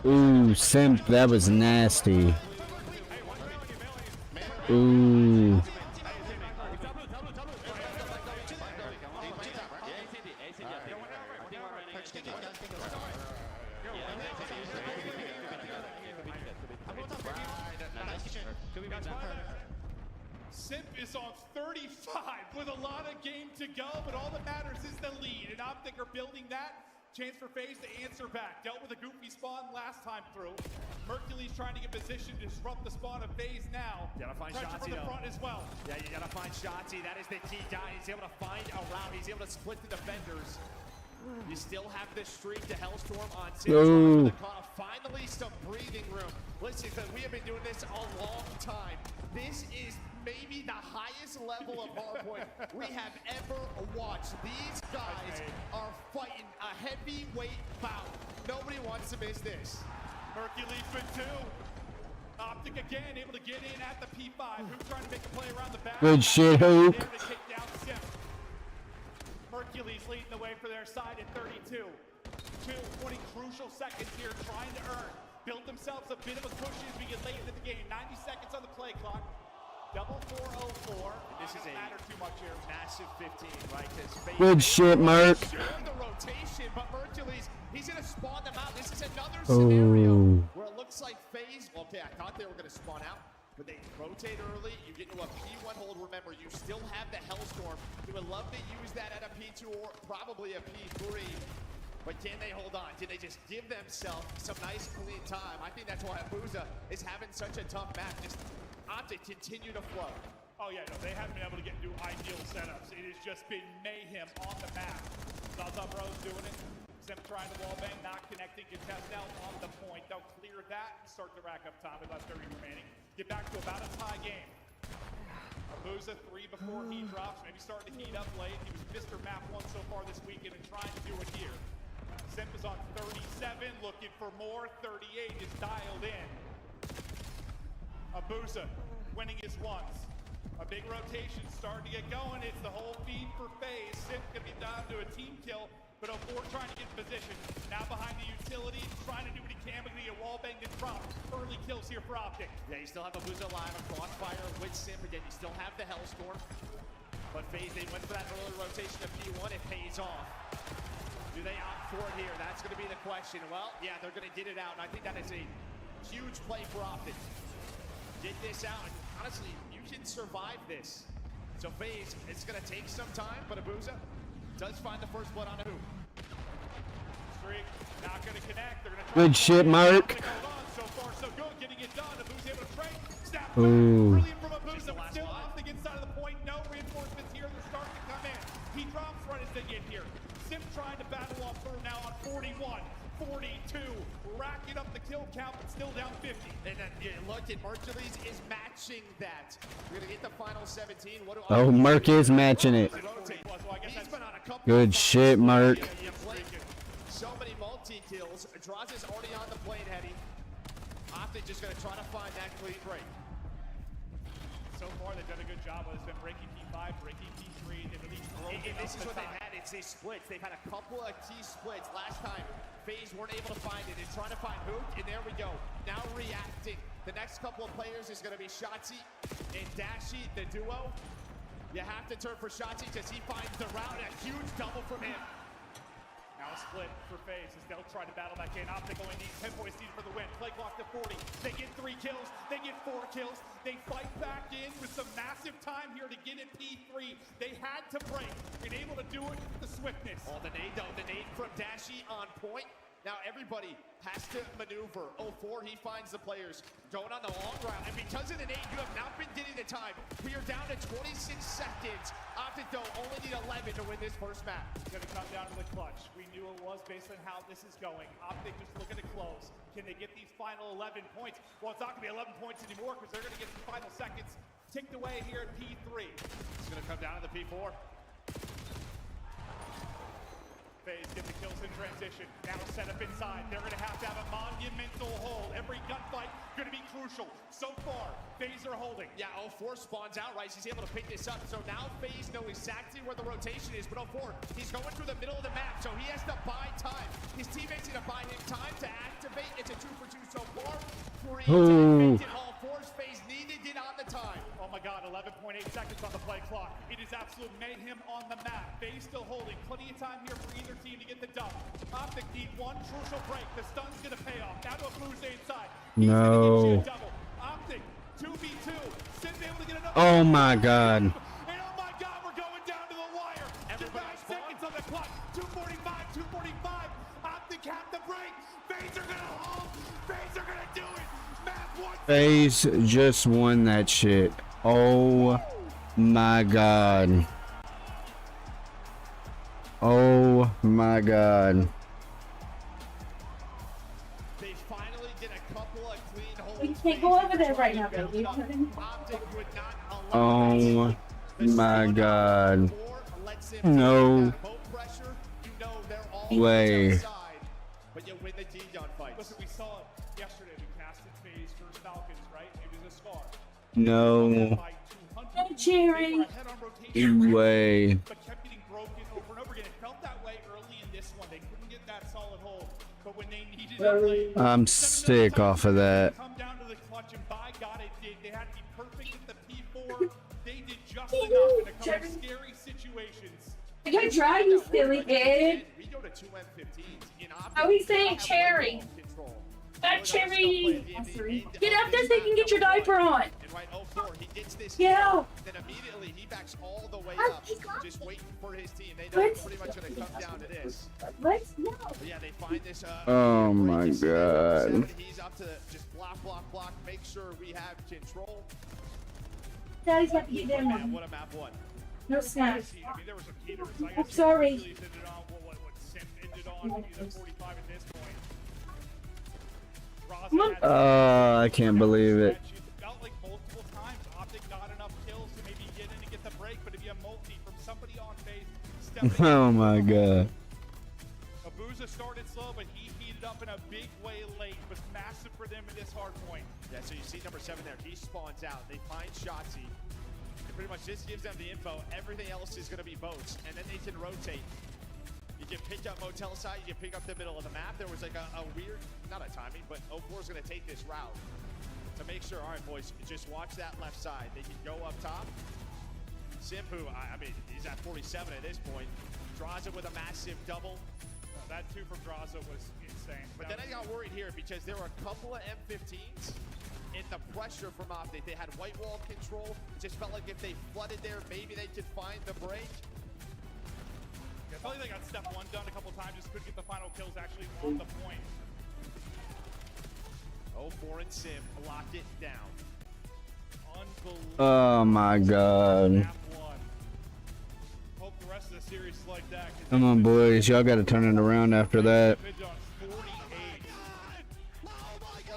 Ooh, simp, that was nasty. Ooh. Simp is on 35 with a lot of game to go, but all that matters is the lead. And Optic are building that. Chance for FaZe to answer back. Dealt with a goofy spawn last time through. Mercury's trying to get positioned to disrupt the spawn of FaZe now. Gotta find Pressure Shotzi from the front as well. Yeah, you gotta find Shotzi. That is the key guy. He's able to find a route. He's able to split the defenders. You still have this streak to Hellstorm on Ooh. Finally, some breathing room. Listen, because we have been doing this a long time. This is maybe the highest level of hardpoint we have ever watched. These guys are fighting a heavyweight bout. Nobody wants to miss this. Hercules for two. Optic again, able to get in at the P5. Who's trying to make a play around the back? Good shit, Hook. There to kick down Simp. Hercules leading the way for their side at 32. 20 crucial seconds here trying to earn. Built themselves a bit of a cushion as we get late into the game. 90 seconds on the play clock. Double 404. This is a matter too much here. Massive 15, right? Good shit, Mark. Sure, the rotation, but Hercules, he's gonna spawn them out. This is another scenario where it looks like FaZe. Okay, I thought they were gonna spawn out, but they rotate early. You get into a P1 hold. Remember, you still have the Hellstorm. You would love to use that at a P2 or probably a P3. But can they hold on? Can they just give themselves some nice clean time? I think that's why Abuza is having such a tough match. Just Optic continue to flow. Oh yeah, no, they haven't been able to get into ideal setups. It has just been mayhem on the map. Zaza Bros doing it. Simp trying to wallbang, not connecting. Contest now on the point. They'll clear that and start to rack up time with less 30 remaining. Get back to about a tie game. Abuza 3 before he drops. Maybe starting to heat up late. He was Mr. Map 1 so far this weekend and trying to do it here. Simp is on 37, looking for more. 38 is dialed in. Abuza winning his ones. A big rotation starting to get going. It's the whole feed for FaZe. Simp gonna be down to a team kill, but 04 trying to get in position. Now behind the utility, trying to do what he can, but gonna get wallbanged and dropped. Early kills here for Optic. Yeah, you still have Abuza alive, a crossfire with Simp. Again, you still have the Hellstorm. But FaZe, they went for that early rotation of P1. It pays off. Do they opt for it here? That's going to be the question. Well, yeah, they're going to get it out, and I think that is a huge play for Optic. Get this out, and honestly, you can survive this. So FaZe, it's going to take some time, but Abuza does find the first blood on a hoop. Streak, not going to connect. They're going to Good shit, Mark. So far, so good. Getting it done. Abuza able to trade. Snap. Ooh. Brilliant from Abuza, but still Optic inside of the point. No reinforcements here. They're starting to come in. He drops right as they get here. Simp trying to battle off through now on 41, 42, racking up the kill count, but still down 50. And then look at Hercules is matching that. We're gonna get the final 17. What do Oh, Mark is matching it. Good shit, Mark. So many multi-kills. Draws is already on the plane heading. Optic just gonna try to find that clean break. So far, they've done a good job. It's been breaking P5, breaking P3. They've released and this is what they've had. It's these splits. They've had a couple of key splits. Last time, FaZe weren't able to find it. They're trying to find Hook, and there we go. Now reacting. The next couple of players is going to be Shotzi and Dashi, the duo. You have to turn for Shotzi because he finds the route. A huge double from him. Now split for FaZe as they'll try to battle back in. Optic only needs 10 points needed for the win. Play clock to 40. They get 3 kills. They get 4 kills. They fight back in with some massive time here to get it P3. They had to break. Been able to do it with the swiftness. Oh, the nade though. The nade from Dashi on point. Now everybody has to maneuver. 04, he finds the players going on the long route. And because of the nade, you have not been getting the time. We are down to 26 seconds. Optic though only need 11 to win this first map. It's going to come down to the clutch. We knew it was based on how this is going. Optic just looking to close. Can they get these final 11 points? Well, it's not going to be 11 points anymore because they're going to get some final seconds ticked away here at P3. It's going to come down to the P4. FaZe get the kills in transition. Now set up inside. They're going to have a monumental hold. Every gunfight going to be crucial. So far, FaZe are holding. Yeah, 04 spawns out, right? He's able to pick this up. So now FaZe know exactly where the rotation is. But 04, he's going through the middle of the map, so he has to buy time. His teammates going to buy him time to activate. It's a 2 for 2 so far. 3 to activate it. All fours FaZe need to get on the time. Oh my God, 11.8 seconds on the play clock. It is absolute mayhem on the map. FaZe still holding. Plenty of time here for either team to get the dub. Optic need one crucial break. The stun's going to pay off. Now to a Blues inside. No. Optic, 2v2. Sid able to get another. Oh my God. And oh my God, we're going down to the wire. Just 9 seconds on the clock. 2:45, 2:45. Optic have the break. FaZe are going to hold. FaZe are going to do it. Map 1. FaZe just won that shit. Oh my God. Oh my God. They finally get a couple of clean holds. We can't go over there right now, baby. Oh my God. No way. But you win the D-Gun fights. Listen, we saw it yesterday. We casted FaZe versus Falcons, right? It was a scar. No Cherry. way. But kept getting broken over and over again. It felt that way early in this one. They couldn't get that solid hold. But when they needed it late, I'm sick off of that. come down to the clutch, and by God, it did. They had to be perfect at the P4. They did just enough in a couple of scary situations. I gotta try, you silly kid. We go to 2 M15s. How are we saying cherry? That cherry. Get up there so you can get your diaper on. And right 04, he gets this. Yeah. Then immediately he backs all the way up, just waiting for his team. They know it's pretty much going to come down to this. Let's go. But yeah, they find this. Oh my God. He's up to just block, block, block. Make sure we have control. Daddy's got to get there, Yeah, man. what a map one. No snacks. I mean, there were some heaters. I'm sorry. Really ended on what Sim ended on. He's at 45 at this point. I can't believe it. Felt like multiple times Optic got enough kills to maybe get in and get the break, but if you have multi from somebody on FaZe, stepping Oh my God. Abuza started slow, but he heated up in a big way late. It was massive for them in this hard point. Yeah, so you see number 7 there. He spawns out. They find Shotzi. It pretty much just gives them the info. Everything else is going to be boats, and then they can rotate. You can pick up motel side, you can pick up the middle of the map. There was like a weird, not a timing, but 04 is going to take this route to make sure, all right, boys, just watch that left side. They can go up top. Simpu, I mean, he's at 47 at this point. Draws it with a massive double. That 2 from Draza was insane. But then I got worried here because there were a couple of M15s in the pressure from Optic. They had white wall control. It just felt like if they flooded there, maybe they could find the break. I felt like they got step 1 done a couple times, just couldn't get the final kills actually on the point. 04 and Sim lock it down. Unbelievable. Oh my God. Hope the rest of the series is like that. Come on, boys. Y'all got to turn it around after that. One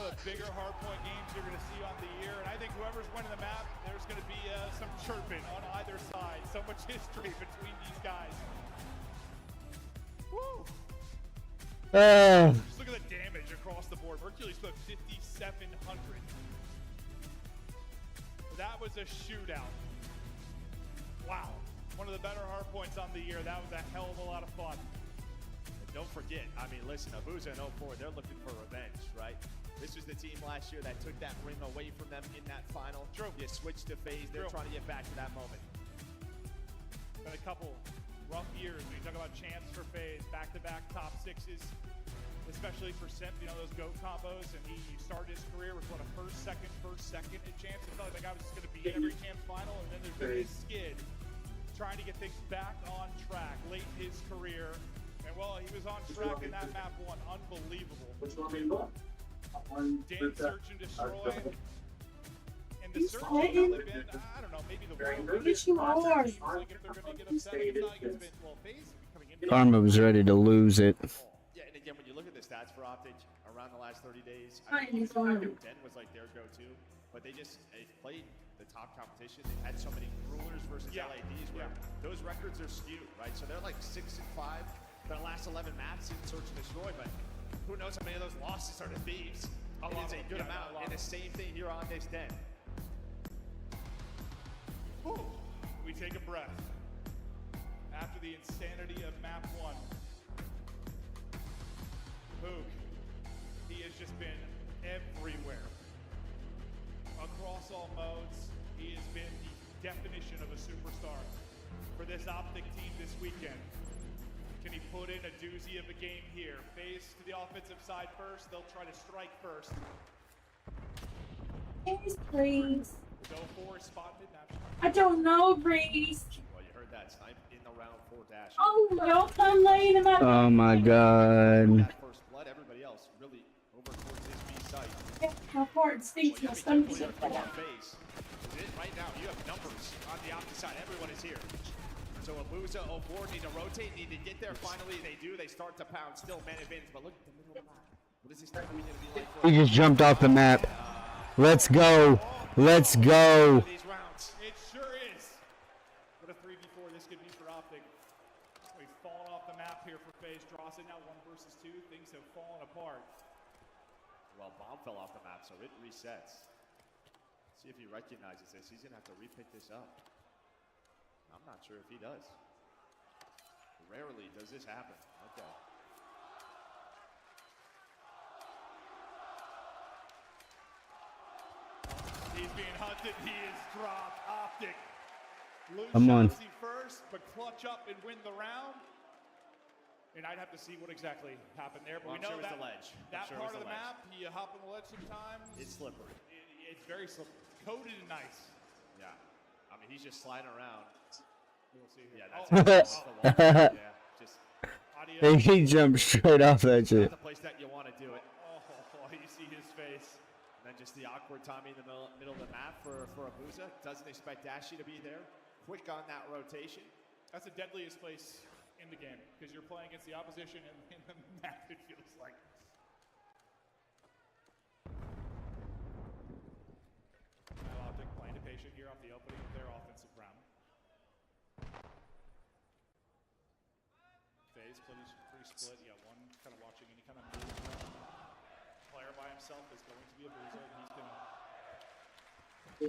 of the bigger hardpoint games you're going to see on the year, and I think whoever's winning the map, there's going to be some chirping on either side. So much history between these guys. Woo! Just look at the damage across the board. Hercules put 5,700. That was a shootout. Wow. One of the better hard points on the year. That was a hell of a lot of fun. And don't forget, I mean, listen, Abuza and 04, they're looking for revenge, right? This was the team last year that took that ring away from them in that final. True. You switched to FaZe. They're trying to get back to that moment. Been a couple rough years. When you talk about champs for FaZe, back-to-back top sixes, especially for Simp, you know, those GOAT combos, and he started his career with, what, a first, second in champs. It felt like the guy was just going to be in every champs final, and then there's been this skid trying to get things back on track late in his career. And, well, he was on track in that map one. Unbelievable. Dan search and destroy. And the search has really been, I don't know, maybe the world. Yes, you are. Like if they're going to get upset, it's not like it's been, well, FaZe coming into Karma was ready to lose it. Yeah, and again, when you look at the stats for Optic around the last 30 days, Fine, I mean, it's fine. Den was like their go-to, but they played the top competition. They've had so many rulers versus LADs where those records are skewed, right? So they're like 6-5 for the last 11 maps in Search and Destroy, but who knows how many of those losses are to Thieves? It's a good amount, and the same thing here on this Den. Whew. We take a breath after the insanity of map one. Moog, he has just been everywhere. Across all modes, he has been the definition of a superstar for this Optic team this weekend. Can he put in a doozy of a game here? FaZe to the offensive side first. They'll try to strike first. Yes, please. Go for spot mid-map. I don't know, Breeze. Well, you heard that. Snipe in the round 4 dash. Oh, y'all come late in my Oh my god. First blood, everybody else really over towards his B site. My heart stinks. My stomach is Right now, you have numbers on the opposite side. Everyone is here. So Abuza, O4 need to rotate, need to get there finally. They do. They start to pound. Still man advantage, but look at the middle of the map. What is this thing going to be like? He just jumped off the map. Let's go. Let's go. These rounds. It sure is. What a 3v4 this could be for Optic. We've fallen off the map here for FaZe. Draws it now 1 versus 2. Things have fallen apart. Well, Bomb fell off the map, so it resets. See if he recognizes this. He's going to have to repick this up. I'm not sure if he does. Rarely does this happen. Okay. He's being hunted. He is dropped. Optic. Lose Come on. Chelsea first, but clutch up and win the round. And I'd have to see what exactly happened there. But Well, we know I'm sure it that was the ledge. that I'm sure it part was of the the ledge. map, you hop on the ledge sometimes. It's slippery. It's very slippery. Coated and nice. Yeah. I mean, he's just sliding around. We'll see here. Yeah, that's off the wall. Yeah, just audio. He jumped straight off that shit. the place that you want to do it. Oh, you see his face. And then just the awkward timing in the middle of the map for Abuza. Doesn't expect Dashy to be there. Quick on that rotation. That's the deadliest place in the game because you're playing against the opposition and in the map, it feels like. Now Optic playing it patient here off the opening of their offensive round. FaZe pretty split. Yeah, one kind of watching any kind of move. Player by himself is going to be Abuza, and he's going to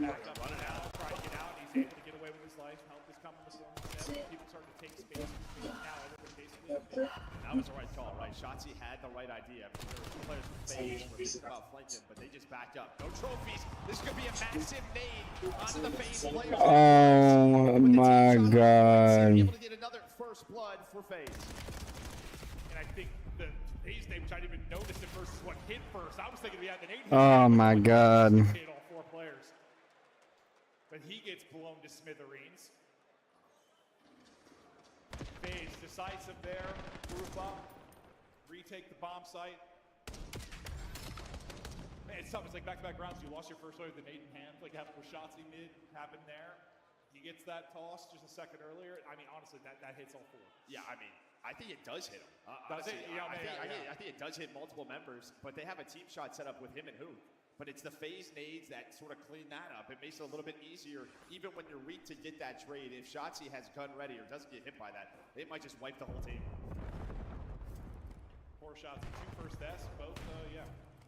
back up, running out, try to get out. He's able to get away with his life. Help is coming before him. People starting to take space. Now everyone basically. That was the right call, right? Shotzi had the right idea. There were 2 players from FaZe who were thinking about flanking, but they just backed up. No trophies. This could be a massive nade onto the FaZe players. Oh my god. Able to get another first blood for FaZe. And I think the FaZe name, which I didn't even notice at first, is what hit first. I was thinking we had the nade. Oh my god. Hit all 4 players. But he gets blown to smithereens. FaZe decisive there. Group up. Retake the bomb site. Man, it's tough. It's like back-to-back rounds. You lost your first wave with the nade in hand. Like happened with Shotzi mid. Happened there. He gets that toss just a second earlier. I mean, honestly, that hits all 4. Yeah, I mean, I think it does hit him. Does it? Honestly, Yeah, I think it does hit multiple members, but they have a team shot set up with him and who? But it's the FaZe nades that sort of clean that up. It makes it a little bit easier, even when you're weak to get that trade. If Shotzi has gun ready or doesn't get hit by that, it might just wipe the whole team. 4 shots, 2 first S, both,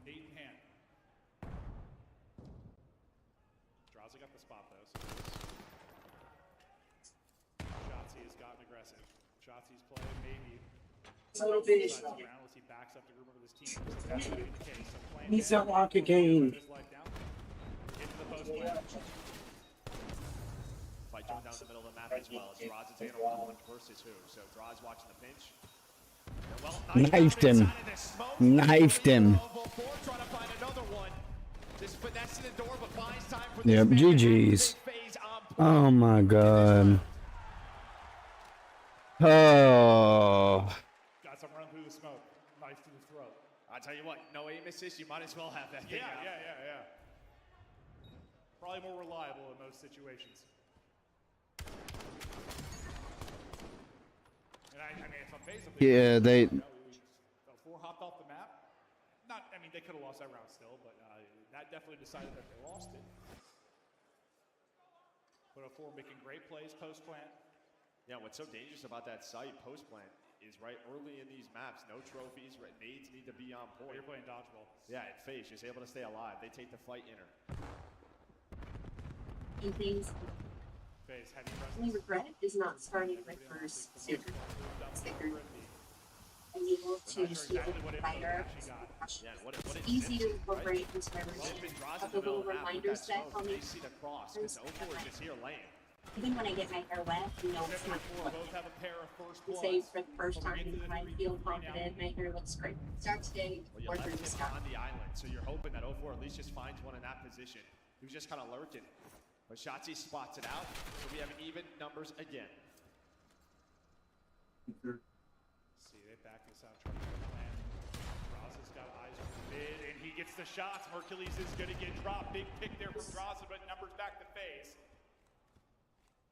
nade in hand. Draza got the spot though, so Shotzi has gotten aggressive. Shotzi's play, maybe. Around as he backs up the group of his team. That's going to be the case. So plan He's a rock again. his life down. Into the post play. Fight going down the middle of the map as well. Draws is taking a 1-1 versus who? So Draws watching the pinch. Well, Knifed him. Knifed him. Trying to find another one. Just finessing the door, but buys time for Yep, this GG's. Oh my god. Oh. Got some run through the smoke. Knife to the throat. I tell you what, no aim assist, you might as well have that. Yeah. Probably more reliable in most situations. And I mean, if I'm basically Yeah, they. 4 hopped off the map. I mean, they could have lost that round still, but that definitely decided that they lost it. But 4 making great plays post plant. Yeah, what's so dangerous about that site post plant is right early in these maps, no trophies, right, nades need to be on point. You're playing dodgeball. Yeah, and FaZe just able to stay alive. They take the fight inner. Things FaZe, heavy only presence. regret is not starting my first sooner. Sticker. I'm able to see the fighter. It's easy to incorporate into my routine. Have a little reminder set on me. See the cross, because O4 is just here laying. Even when I get my hair wet, you know it's not Both have a pair of first to bloods. say for the first time I feel confident, my hair looks great. Start today, Well, you or left through him the sky. on the island, so you're hoping that O4 at least just finds one in that position. He was just kind of lurking. But Shotzi spots it out, so we have even numbers again. See, they back this out, trying to plan. Draza's got eyes on the mid, and he gets the shots. Hercules is going to get dropped. Big pick there from Draza, but numbers back to FaZe.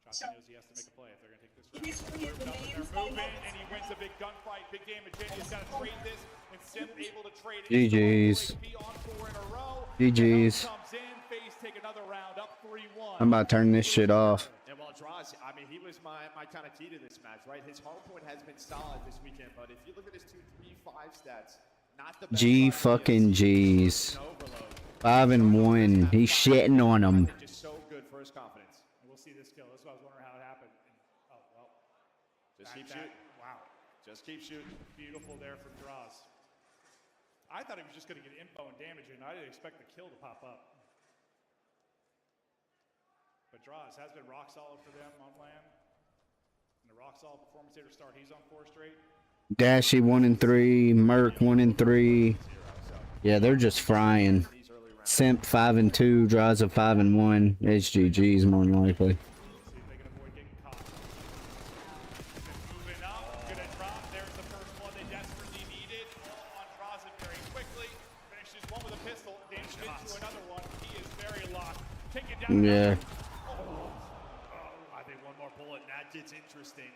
Shotzi knows he has to make a play if they're going to take this round. They're moving, and he wins a big gunfight. Big game of Jenny. He's got to trade this, and Sim able to trade it. GG's. On 4 in a row. GG's. Comes in, FaZe take another round, up 3-1. I'm about to turn this shit off. And while Draws, I mean, he was my kind of key to this match, right? His hard point has been solid this weekend, but if you look at his 2, 3, 5 stats, not the best. G fucking G's. 5 and 1. He's shitting on them. Just so good for his confidence. And we'll see this kill. That's why I was wondering how it happened. And, oh, well. Just keep shooting. Wow. Just keep shooting. Beautiful there from Draws. I thought he was just going to get info and damage, and I didn't expect the kill to pop up. But Draws has been rock solid for them on land. And the rock solid performance here to start. He's on 4 straight. Dashy 1 and 3. Merc 1 and 3. Yeah, they're just frying. Simp 5 and 2. Draza 5 and 1. HGG's more than likely. Moving up, gonna drop. There's the first one they desperately needed. On Draza very quickly. Finishes one with a pistol. Damage into another one. He is very locked. Taking down. Yeah. I think one more bullet, and that gets interesting.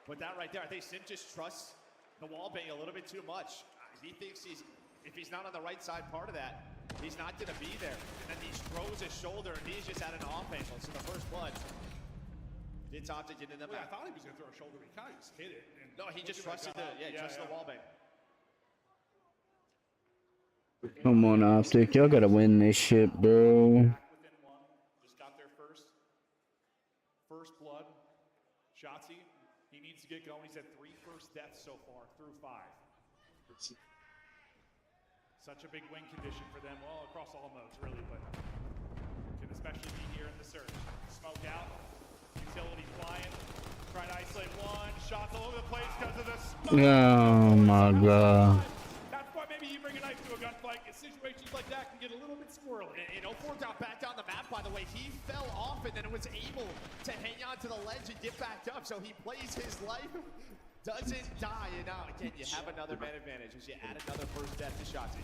But that right there, I think Sim just trusts the wall bang a little bit too much. He thinks if he's not on the right side part of that, he's not going to be there. And then he throws his shoulder, and he's just at an off angle. So the first blood did Tom to get in the Well, I back. thought he was going to throw a shoulder. He kind of just hit it. And No, he just trusted the wall bang. Come on, Optic. Y'all gotta win this shit, bro. Within one, just got there first. First blood. Shotzi, he needs to get going. He's had 3 first deaths so far through 5. Such a big win condition for them, well, across all modes, really, but can especially be here in the surge. Smoke out, utility flying, trying to isolate one, shots all over the place because of the smoke. Oh my god. That's why maybe you bring a knife to a gunfight. Situations like that can get a little bit squirrely. And 04 got back down the map, by the way. He fell off and then was able to hang on to the ledge and get back up. So he plays his life, doesn't die. And now, again, you have another man advantage as you add another first death to Shotzi.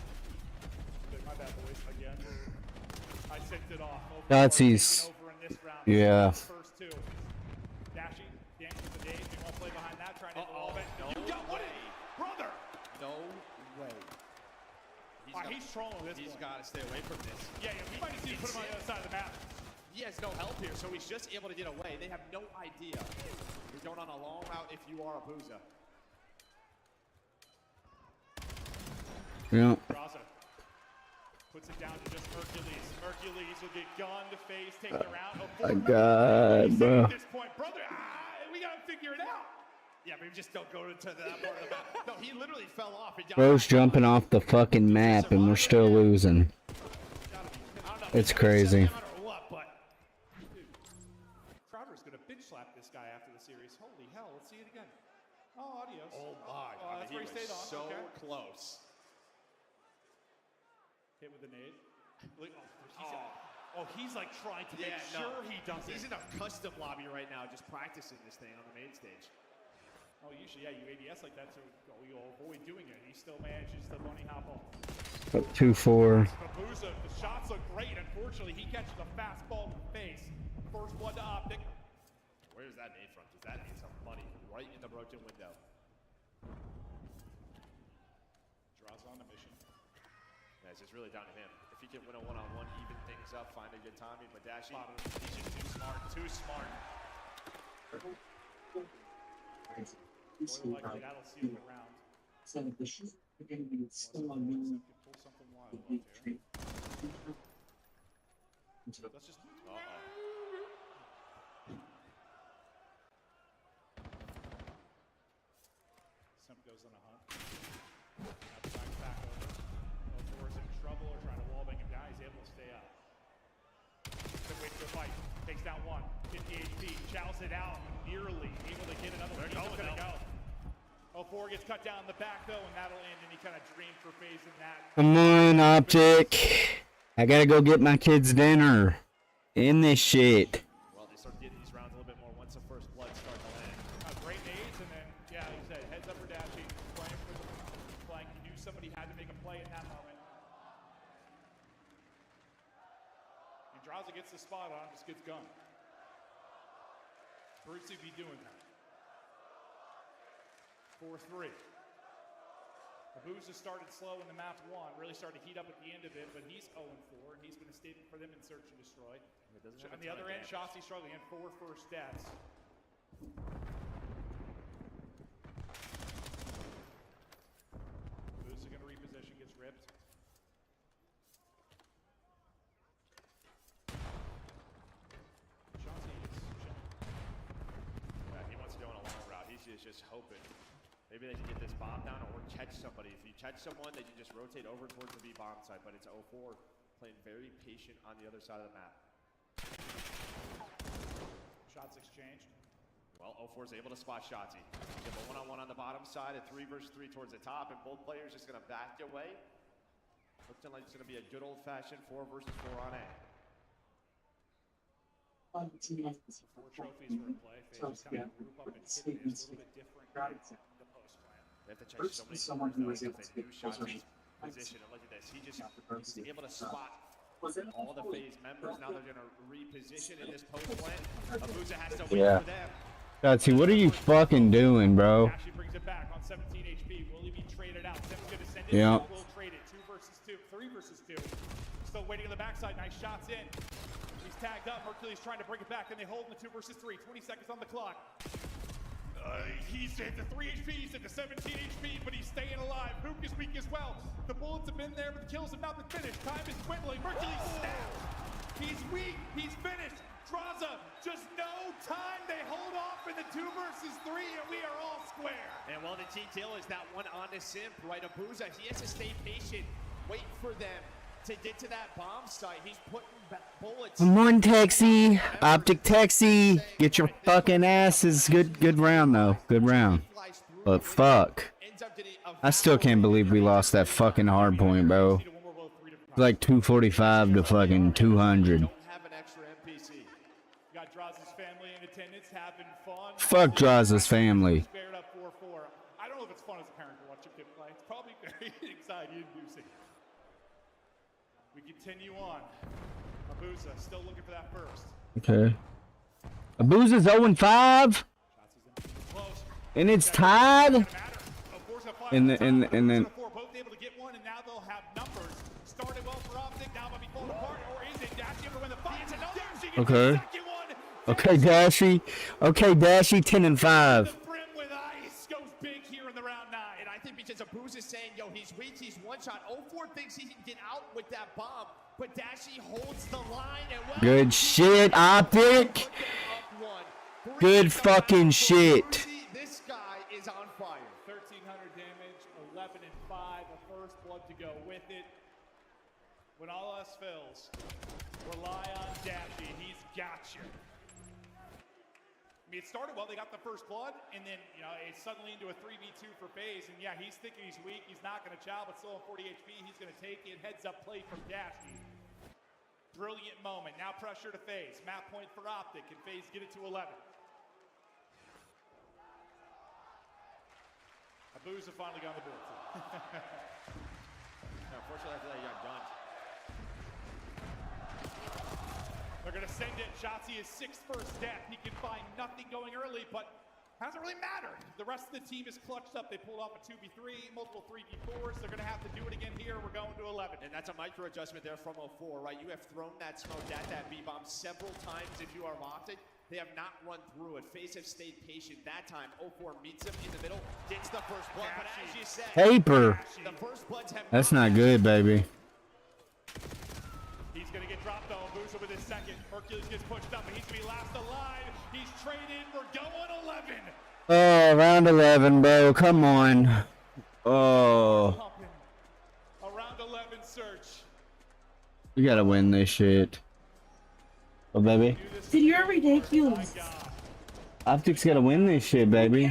My bad, boys, again. I sent it off. Shotzi's. Yeah. First 2. Dashy, dance with the days. They won't play behind that, trying to all of it. No You got one, brother! No way. He's trolling this He's one. got to stay away from this. Yeah, we might need to put him on the other side of the map. He has no help here, so he's just able to get away. They have no idea. You're going on a long route if you are a Booza. Yeah. Draza puts it down to just Hercules. Hercules will get gunned to FaZe, take the round. My god, bro. At this point, brother, we got to figure it out. Yeah, but just don't go to that part of the map. No, he literally fell off. And Bro's jumping off the fucking map and we're still losing. It's crazy. Crowd with the nade. He's like trying to make sure he does it. He's in a custom lobby right now, just practicing this thing on the main stage. Oh, usually, yeah, you ADS like that, so you'll avoid doing it. He still manages the bunny hop off. 2-4. Babuza, the shots look great. Unfortunately, he catches a fastball in the face. First blood to Optic. Where's that nade from? Because that needs some money right in the broken window. Draws on the mission. Yeah, it's just really down to him. If he can win a one-on-one, even things up, find a good timing. But Dashi, he's just too smart. Too smart. More likely that'll seal the round. So the shoes are going to be still on me. Pull something wild up here. Let's just. Simp goes on a hunt. Now back over. Ofor's in trouble or trying to wallbang him down. He's able to stay up. Simp waits for a fight. Takes down one. 50 HP. Chows it out. Nearly able to get another one. He's gonna go. Ofor gets cut down in the back though, and that'll end. And he kind of dreamed for phase in that. Come on, Optic. I gotta go get my kids dinner. In this shit. Well, they start getting these rounds a little bit more once the first blood starts to land. Great nades, and then, yeah, like you said, heads up for Dashi. Playing for the flank. He knew somebody had to make a play in that moment. Andraza gets the spot on, just gets gunned. Brucey be doing that. 4-3. Abuza started slow in the map 1, really started to heat up at the end of it, but he's 0-4, and he's been a staple for them in search and destroy. On the other end, Shotzi struggling in 4 first deaths. Abuza going to reposition, gets ripped. Shotzi is chilling. Yeah, he wants to go on a long route. He's just hoping. Maybe they can get this bomb down or catch somebody. If you catch someone, they can just rotate over towards the B bomb side. But it's 0-4, playing very patient on the other side of the map. Shots exchanged. Well, 0-4 is able to spot Shotzi. Give a one-on-one on the bottom side, a 3 versus 3 towards the top, and both players just gonna back away. Looking like it's gonna be a good old-fashioned 4 versus 4 on A. 4 trophies were in play. They just kind of group up and hit it. It's a little bit different than the post plan. They have to check so many someone who was able to get Shotzi's position. And look at this. He's able to spot all the phase members. Now they're gonna reposition in this post plan. Abuza has to wait for them. Shotzi, what are you fucking doing, bro? Actually brings it back on 17 HP. Will he be traded out? Sim's gonna send it. Yeah. We'll trade it. 2 versus 2. 3 versus 2. Still waiting on the backside. Nice shots in. He's tagged up. Hercules trying to bring it back, and they hold in the 2 versus 3. 20 seconds on the clock. He's at the 3 HP, he's at the 17 HP, but he's staying alive. Hook is weak as well. The bullets have been there, but the kills have not been finished. Time is dwindling. Hercules snapped. He's weak. He's finished. Draza, just no time. They hold off in the 2 versus 3, and we are all square. And well, the detail is that one on the Simp, right? Abuza, he has to stay patient, wait for them to get to that bomb site. He's putting bullets. Come on, Taxi. Optic Taxi. Get your fucking asses. Good round, though. Good round. But fuck. I still can't believe we lost that fucking hard point, bro. Like 245 to fucking 200. Got Draza's family in attendance, having fun. Fuck Draza's family. Spared up 4-4. I don't know if it's fun as a parent to watch your kid play. It's probably very anxiety-inducing. We continue on. Abuza still looking for that first. Okay. Abuza's 0-5. And it's tied. And then Both able to get one, and now they'll have numbers. Started well for Optic, now might be falling apart, or is it? Dashi able to win the fight. It's another. Okay. Okay, Dashi. Okay, Dashi, 10-5. With ice goes big here in the round 9. And I think because Abuza's saying, yo, he's weak, he's one shot. 0-4 thinks he can get out with that bomb, but Dashi holds the line. And well, Good shit, Optic. Good fucking shit. This guy is on fire. 1,300 damage, 11-5, a first blood to go with it. When all else fails, rely on Dashi. He's got you. mean, it started well. They got the first blood, and then, you know, it's suddenly into a 3v2 for FaZe. And yeah, he's thinking he's weak. He's not going to chow, but still on 40 HP. He's going to take it. Heads up play from Dashy. Brilliant moment. Now pressure to FaZe. Map point for Optic. Can FaZe get it to 11? Abuza finally got on the board. Unfortunately, after that, he got gunned. They're going to send it. Shotzzy is 6th first death. He can find nothing going early, but hasn't really mattered. The rest of the team is clutched up. They pulled off a 2v3, multiple 3v4s. They're going to have to do it again here. We're going to 11. And that's a micro adjustment there from 04, right? You have thrown that smoke at that B-bomb several times if you are Optic. They have not run through it. FaZe have stayed patient. That time, 04 meets him in the middle, gets the first blood. But as you said, Paper. The first bloods have That's not good, baby. He's going to get dropped though. Abuza with his second. Hercules gets pushed up, and he's going to be last alive. He's traded. We're going 11. Oh, round 11, bro. Come on. Oh. A round 11 search. We gotta win this shit. Oh, baby. Dude, you're ridiculous. Optic's gotta win this shit, baby.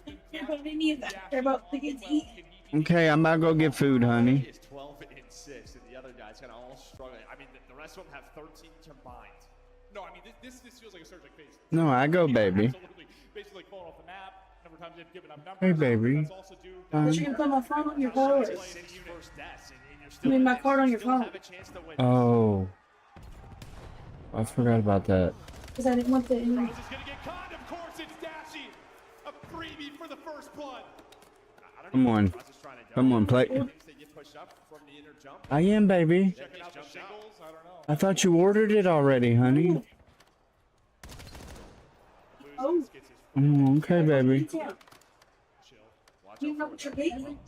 I care about any of that. I care about the kids eat. Okay, I'm about to go get food, honey. He is 12 and 6, and the other guys kind of all struggling. I mean, the rest of them have 13 combined. No, I mean, this feels like a surge like FaZe. No, I go, baby. Absolutely. Basically falling off the map. Number of times they've given up numbers. Hey, baby. But you can put my phone on your card. I mean, my card on your phone. Oh. I forgot about that. Because I didn't want the. Is going to get caught. Of course, it's Dashy. A freebie for the first blood. Come on. Come on, play. I am, baby. Checking out the shingles. I don't know. I thought you ordered it already, honey. Oh. Okay, baby. You know what you're getting.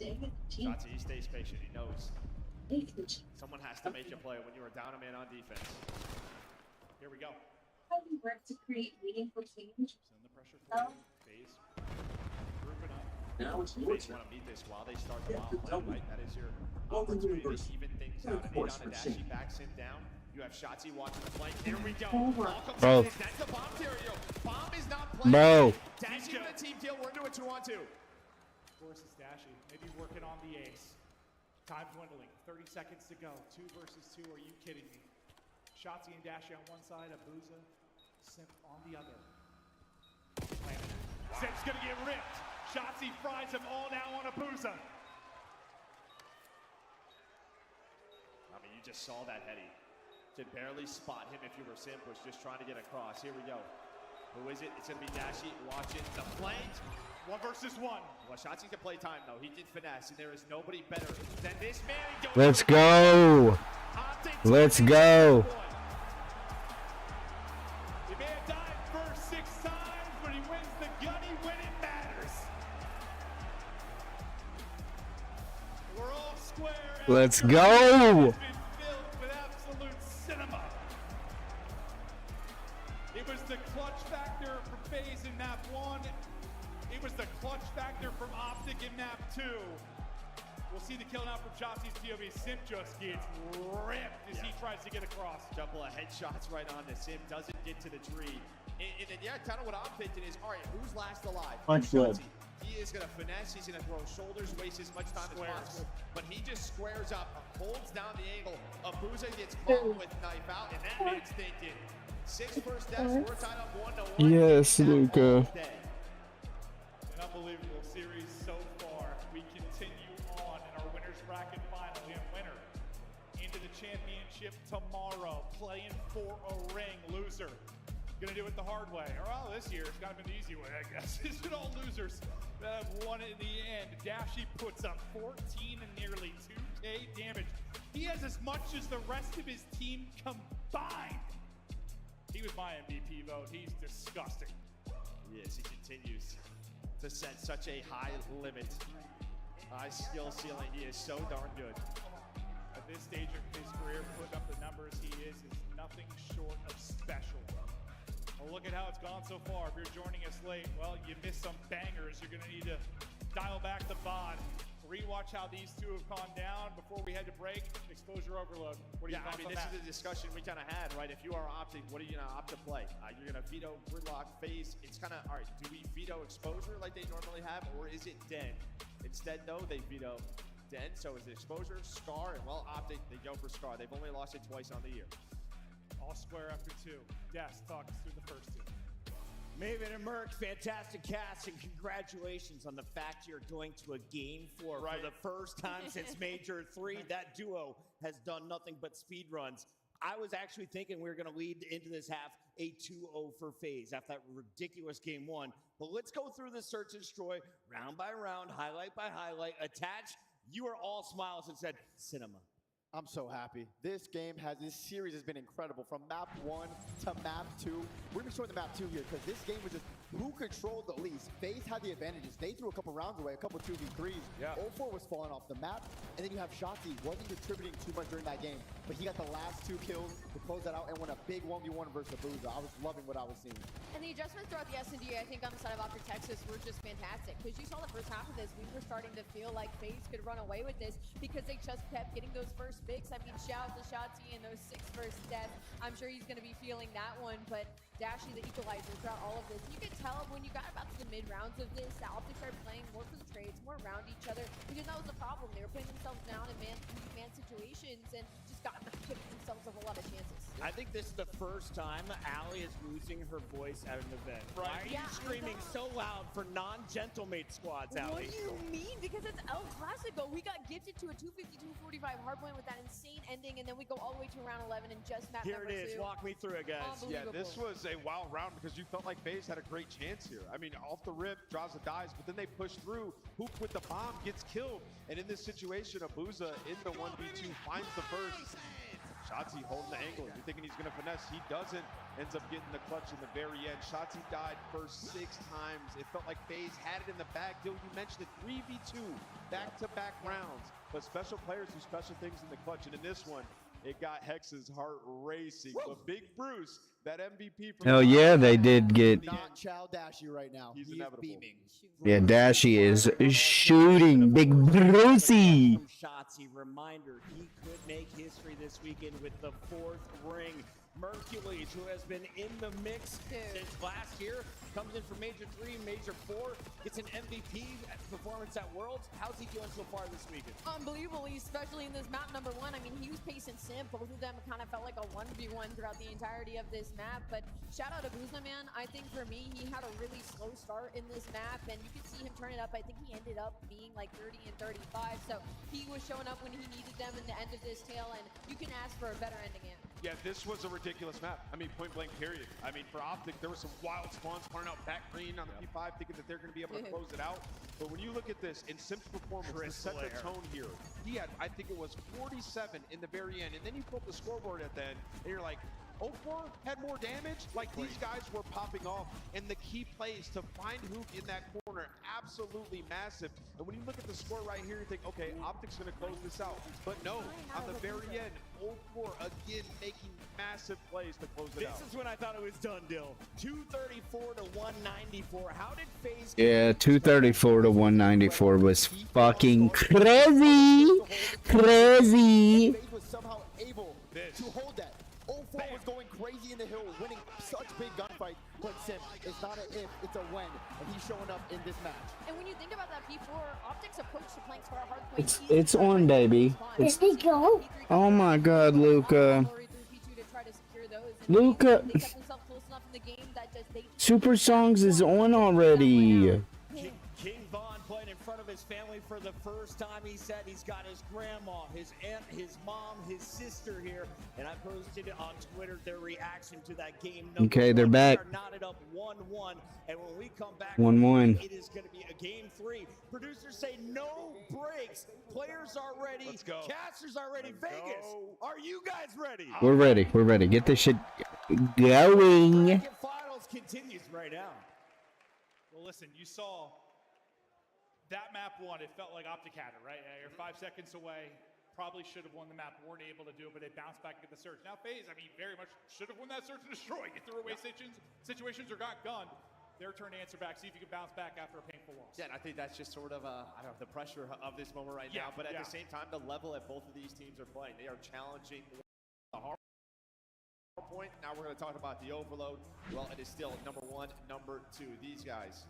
Shotzzy, he stays patient. He knows. Someone has to make a play when you are down a man on defense. Here we go. How do you work to create meaningful change? Send the pressure forward. FaZe. Grouping up. Now it's your FaZe turn. want to beat this while they start the bomb play, right? That is your opportunity to even things out. And on a Dashy backs him down. You have Shotzzy watching the flank. Here we go. Bro. That's the bomb theory. Bomb is not playing. Bro. Dashy with a team kill. We're into a 2-on-2. Of course, it's Dashy. Maybe working on the ace. Time dwindling. 30 seconds to go. 2 versus 2. Are you kidding me? Shotzzy and Dashy on one side. Abuza, Simp on the other. Simp's going to get ripped. Shotzzy fries him all now on Abuza. I mean, you just saw that heady. Could barely spot him if you were Simp, was just trying to get across. Here we go. Who is it? It's going to be Dashy. Watching the flank. 1 versus 1. Well, Shotzzy can play time, though. He did finesse, and there is nobody better than this man. Let's go. Let's go. He may have died first 6 times, but he wins the gunny when it matters. We're all square. Let's go. With absolute cinema. It was the clutch factor for FaZe in map 1. It was the clutch factor from Optic in map 2. We'll see the kill now from Shotzzy's POV. Simp just gets ripped as he tries to get across. Couple of headshots right on the Simp. Doesn't get to the tree. And then, yeah, kind of what I'm thinking is, all right, who's last alive? Shotzzy. He is going to finesse. He's going to throw shoulders, waste as much time as possible. But he just squares up, holds down the angle. Abuza gets caught with knife out, and that man's thinking 6 first deaths. We're tied up 1-1. Yes, Luca. An unbelievable series so far. We continue on in our winner's bracket final. We have winner into the championship tomorrow, playing for a ring. Loser gonna do it the hard way. Or well, this year it's kind of been the easy way, I guess. It's been all losers that have won it in the end. Dashy puts up 14 and nearly 2K damage. He has as much as the rest of his team combined. He was my MVP vote. He's disgusting. Yes, he continues to set such a high limit, high skill ceiling. He is so darn good. At this stage of his career, putting up the numbers he is nothing short of special. Well, look at how it's gone so far. If you're joining us late, well, you missed some bangers. You're going to need to dial back the VOD, rewatch how these two have gone down before before we head to break. Exposure overload. What do you I mean, this is the discussion we kind of had, right? If you are opting, what are you going to opt to play? You're going to veto Gridlock, phase. It's kind of, all right, do we veto exposure like they normally have, or is it Den? Instead, though, they veto Den. So is it exposure, Scar, and well, opting, they go for Scar. They've only lost it twice on the year. All square after 2. Des, talk us through the first 2. Maven and Merc, fantastic cast, and congratulations on the fact you're going to a Game 4 for the first time since Major 3. That duo has done nothing but speed runs. I was actually thinking we were going to lead into this half a 2-0 for FaZe after that ridiculous Game 1. But let's go through the search and destroy round by round, highlight by highlight. Attach, you are all smiles and said, cinema. I'm so happy. This series has been incredible. From map 1 to map 2. We're going to show the map 2 here because this game was just who controlled the least. FaZe had the advantages. They threw a couple rounds away, a couple 2v3s. Yeah. 0-4 was falling off the map. And then you have Shotzi, wasn't contributing too much during that game, but he got the last 2 kills to close that out and won a big 1v1 versus Abuza. I was loving what I was seeing. And the adjustments throughout the S&D, I think on the side of Optic Texas were just fantastic. Because you saw the first half of this, we were starting to feel like FaZe could run away with this because they just kept getting those first picks. I mean, shout out to Shotzi and those 6 first deaths. I'm sure he's going to be feeling that one, but Dashy, the equalizer throughout all of this. You could tell when you got about to the mid-rounds of this, the Optics started playing more for the trades, more around each other, because that was the problem. They were putting themselves down in man situations and just got giving themselves a whole lot of chances. I think this is the first time Allie is losing her voice at an event. Right? Why are you screaming so loud for non-gentlemate squads, Allie? What do you mean? Because it's El Clasico. We got gifted to a 250-245 hardpoint with that insane ending, and then we go all the way to round 11 and just map Here number it is. 2. Walk me through it, guys. Yeah, this was a wild round because you felt like FaZe had a great chance here. I mean, off the rip, draws the dies, but then they push through. Hoop with the bomb gets killed. And in this situation, Abuza in the 1v2 finds the first. Shotzi holding the angle. You're thinking he's going to finesse. He doesn't. Ends up getting the clutch in the very end. Shotzi died first 6 times. It felt like FaZe had it in the bag. Dill, you mentioned it, 3v2, back-to-back rounds. But special players do special things in the clutch. And in this one, it got Hex's heart racing. But Big Bruce, that MVP from Hell yeah, they did get. Not Chow Dashy right now. He's inevitable. beaming. Yeah, Dashy is shooting. Big Brucey. From Shotzi, reminder, he could make history this weekend with the 4th ring. Mercules, who has been in the mix since last year, comes in for Major 3, Major 4, gets an MVP performance at Worlds. How's he doing so far this weekend? Unbelievably, especially in this map number 1. I mean, he was pacing Simp. Both of them kind of felt like a 1v1 throughout the entirety of this map. But shout out to Buzna, man. I think for me, he had a really slow start in this map, and you could see him turn it up. I think he ended up being like 30 and 35. So he was showing up when he needed them in the end of this tail, and you can ask for a better ending in. Yeah, this was a ridiculous map. I mean, point blank, period. I mean, for Optic, there were some wild spawns pouring out back green on the P5, thinking that they're going to be able to close it out. But when you look at this, in Simp's performance, to set the tone here, he had, I think it was 47 in the very end. And then you pull up the scoreboard at the end, and you're like, 0-4 had more damage? Like, these guys were popping off. And the key plays to find Hook in that corner, absolutely massive. And when you look at the score right here, you think, okay, Optic's going to close this out. But no, on the very end, 0-4 again making massive plays to close it out. This is when I thought it was done, Dill. 234 to 194. How did FaZe? Yeah, 234 to 194 was fucking crazy. Crazy. FaZe was somehow able to hold that. 0-4 was going crazy in the hill, winning such big gunfights. But Sim, it's not an if, it's a when, and he's showing up in this match. And when you think about that P4, Optics approach to playing Scar hardpoint. It's on, baby. It's, oh my God, Luca. Luca. Super Songs is on already. King Von playing in front of his family for the first time. He said he's got his grandma, his aunt, his mom, his sister here. And I posted it on Twitter their reaction to that game. Okay, they're back. They are knotted up 1-1. And when we come back, 1-1. it is going to be a game 3. Producers say no breaks. Players are ready. Let's go. Casters are ready. Vegas, are you guys ready? We're ready. We're ready. Get this shit going. Finals continues right now. Well, listen, you saw that map 1. It felt like Optic had it, right? You're 5 seconds away. Probably should have won the map. Weren't able to do it, but they bounced back and get the search. Now FaZe, I mean, very much should have won that search and destroy. You threw away situations or got gunned. Their turn to answer back. See if you can bounce back after a painful painful loss. Yeah, and I think that's just sort of, I don't know, the pressure of this moment right now. But at the same time, the level that both of these teams are playing, they are challenging the hard point. Now we're going to talk about the overload. Well, it is still number 1, number 2. These guys,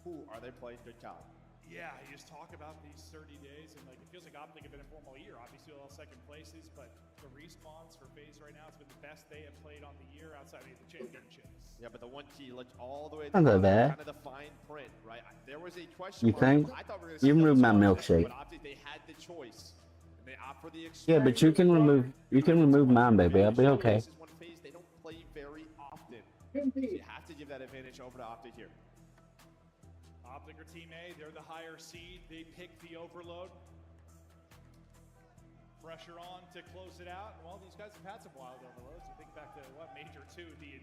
who are they playing good caliber? Yeah, you just talk about these 30 days, and like it feels like Optic have been in form all year. Obviously, all second places, but the respawns for FaZe right now has been the best they have played on the year outside of the championships. Yeah, but the one key, look all the way Not that bad. kind of the fine print, right? There was a question You mark. think? I thought we were You gonna remove my see milkshake. but Optic, they had the choice. And they opt for the Yeah, but you can remove mine, baby. I'll be okay. This is one phase they don't play very often. So you have to give that advantage over to Optic here. Optic or Team A, they're the higher seed. They pick the overload. Pressure on to close it out. Well, these guys have had some wild overloads. You think back to what, Major 2, the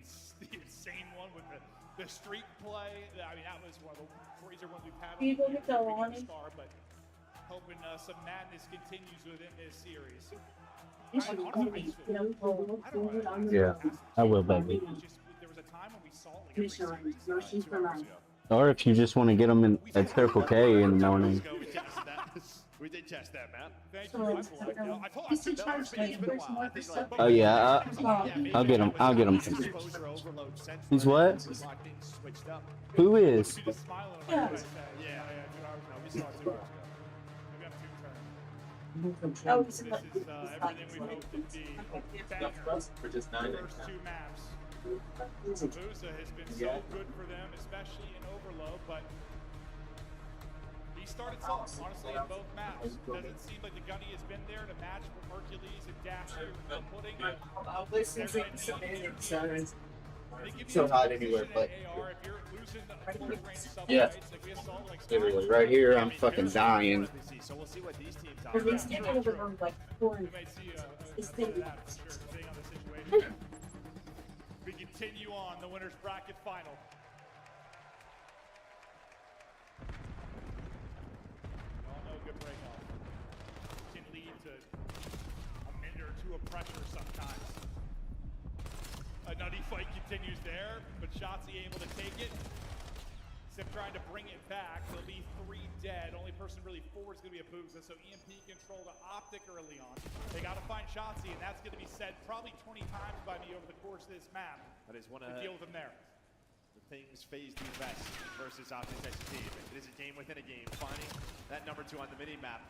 insane one with the streak play. I mean, that was one of the crazier ones we've had on the year, Scar, but hoping some madness continues within this series. Yeah, I will, baby. There was a time when we saw like every series 2 hours ago. Or if you just want to get them in at Circle K in the morning. We did test that, Matt. Thank you. Oh yeah, I'll get them. I'll get them. He's what? Who is? Yeah. Oh, this is everything we hoped to be. For just 9 First 2 maps. Abusa has been so good for them, especially in overload, but he started slow, honestly, in both maps. Doesn't seem like the Gunny has been there to match with Hercules and Dasher putting it. So hot anywhere, but yeah, literally right here, I'm fucking dying. So we'll see what these teams are. We continue on the winners bracket final. We all know good breakoff can lead to a minute or 2 of pressure sometimes. A nutty fight continues there, but Shotzi able to take it. Sip trying to bring it back. There'll be 3 dead. Only person really forward is going to be Abusa. So EMP control to Optic early on. They got to find Shotzi, and that's going to be said probably 20 times by me over the course of this map. That is one of to deal with them there. the things FaZe do best versus Optic as a team. It is a game within a game. Finding that number 2 on the mini map.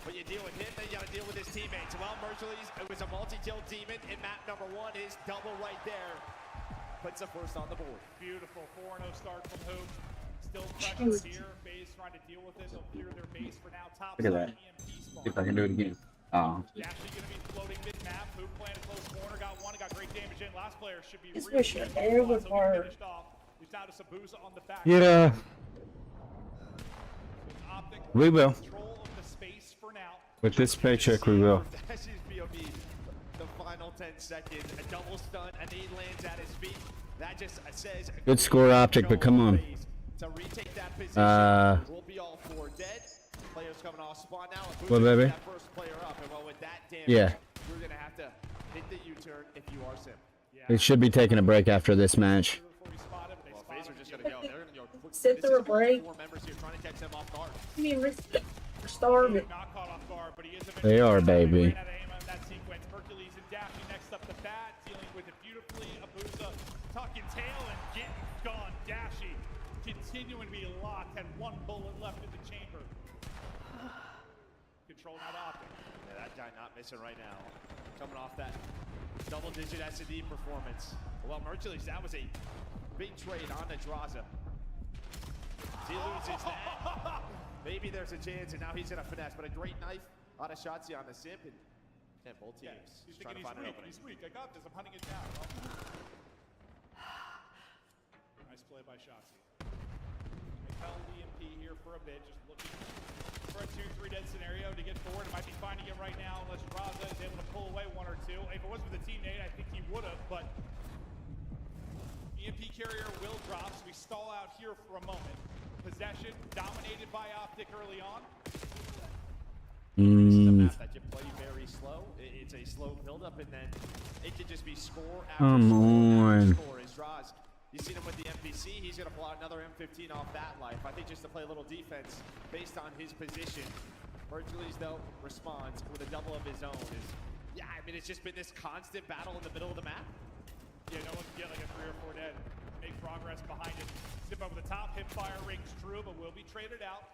But you deal with him, then you got to deal with his teammates. Well, Mercules, it was a multi-kill demon in map number 1. His double right there puts the first on the board. Beautiful 4-0 start from Hoop. Still pressure here. FaZe trying to deal with it. They'll clear their base for now. Top Look at that. See if I can do it again. Oh. Actually going to be floating mid-map. Hoop playing a close corner. Got one. Got great damage in. Last player should be This really was your hair with her. finished off. He's down to Sabusa on the back. Yeah. Optic We will. control of the space for now. With this paycheck, we will. That's his BOB. The final 10 seconds. A double stun. A knee lands at his feet. That just says. Good score, Optic, but come on. To retake that position. We'll be all 4 dead. Players coming off spawn now. What, baby? That first player up. And well, with that damage, Yeah. we're going to have to hit the U-turn if you are Sim. It should be taking a break after this match. Well, FaZe are just going to go. They're going to go quick. Sit through a break. 4 members here trying to catch them off guard. I mean, we're starving. Not caught off guard, but he is a They are, baby. that sequence. Hercules and Daphne next up the bat, dealing with it beautifully. Abusa tucking tail and getting gone. Dashi continuing to be locked, had 1 bullet left in the chamber. Control not Optic. Yeah, that guy not missing right now. Coming off that double-digit S&D performance. Well, Mercules, that was a big trade on Nadraza. He loses that. Maybe there's a chance, and now he's in a finesse, but a great knife out of Shotzi on the Simp, and both teams He's trying to find an weak. opening. He's weak. I got this. I'm hunting it down. Nice play by Shotzi. They held EMP here for a bit, just looking for a 2-3 dead scenario to get forward. It might be finding it right now unless Raza is able to pull away 1 or 2. If it wasn't for the teammate, I think he would have, but EMP carrier will drop, so we stall out here for a moment. Possession dominated by Optic early on. This is a map that you play very slow. It's a slow build-up, and then it can just be score after Come score on. after score. As Draz You've seen him with the MPC. He's going to pull out another M15 off that life. I think just to play a little defense based on his position. Hercules, though, responds with a double of his own. Yeah, I mean, it's just been this constant battle in the middle of the map. Yeah, no one can get like a 3 or 4 dead. Make progress behind it. Zip over the top. Hip fire rings true, but will be traded out.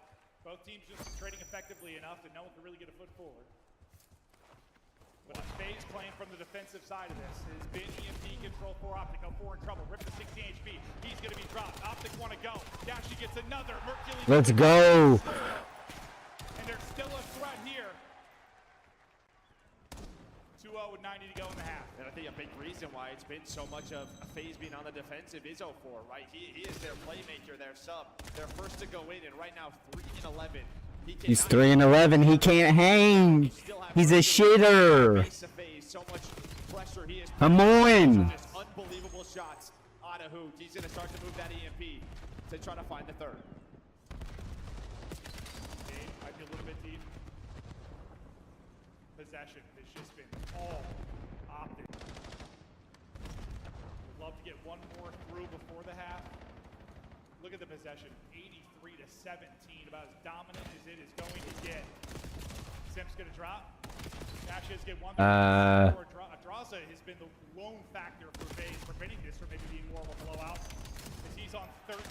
Both teams just trading effectively enough that no one can really get a foot forward. But a phase playing from the defensive side of this has been EMP control for Optic. 04 in trouble. Rip the 60 HP. He's going to be dropped. Optic want to go. Dashi gets another. Mercury. Let's go. And there's still a threat here. 2-0 with 90 to go in the half. And I think a big reason why it's been so much of a phase being on the defensive is 04, right? He is their playmaker, their sub. They're first to go in, and right now 3 and 11. He's 3 and 11. He can't hang. He's a shitter. So much pressure he is. Come on. Just unbelievable shots out of Hoot. He's going to start to move that EMP to try to find the third. Game might be a little bit deep. Possession has just been all Optic. Would love to get one more through before the half. Look at the possession, 83 to 17, about as dominant as it is going to get. Simps gonna drop. Dash is get one. Draza has been the lone factor for FaZe, preventing this from maybe being more of a blowout. As he's on 13,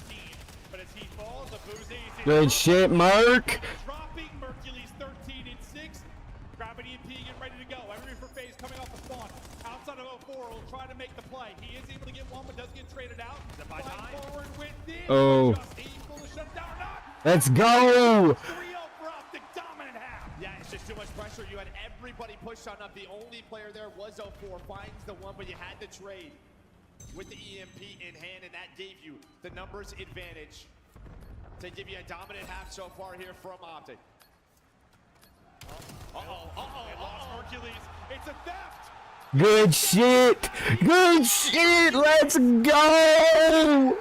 but as he falls, Abuze is in. Good shit, Mark. Dropping Mercury's 13 and 6. Grabbing EMP, getting ready to go. Everybody for FaZe coming off the spawn. Outside of 04 will try to make the play. He is able to get one, but does get traded out. Forward with this. Oh. Let's go. 3-0 for Optic, dominant half. Yeah, it's just too much pressure. You had everybody pushed on up. The only player there was 04. Finds the one, but you had to trade with the EMP in hand, and that gave you the numbers advantage to give you a dominant half so far here from Optic. They lost Hercules. It's a theft. Good shit. Good shit. Let's go.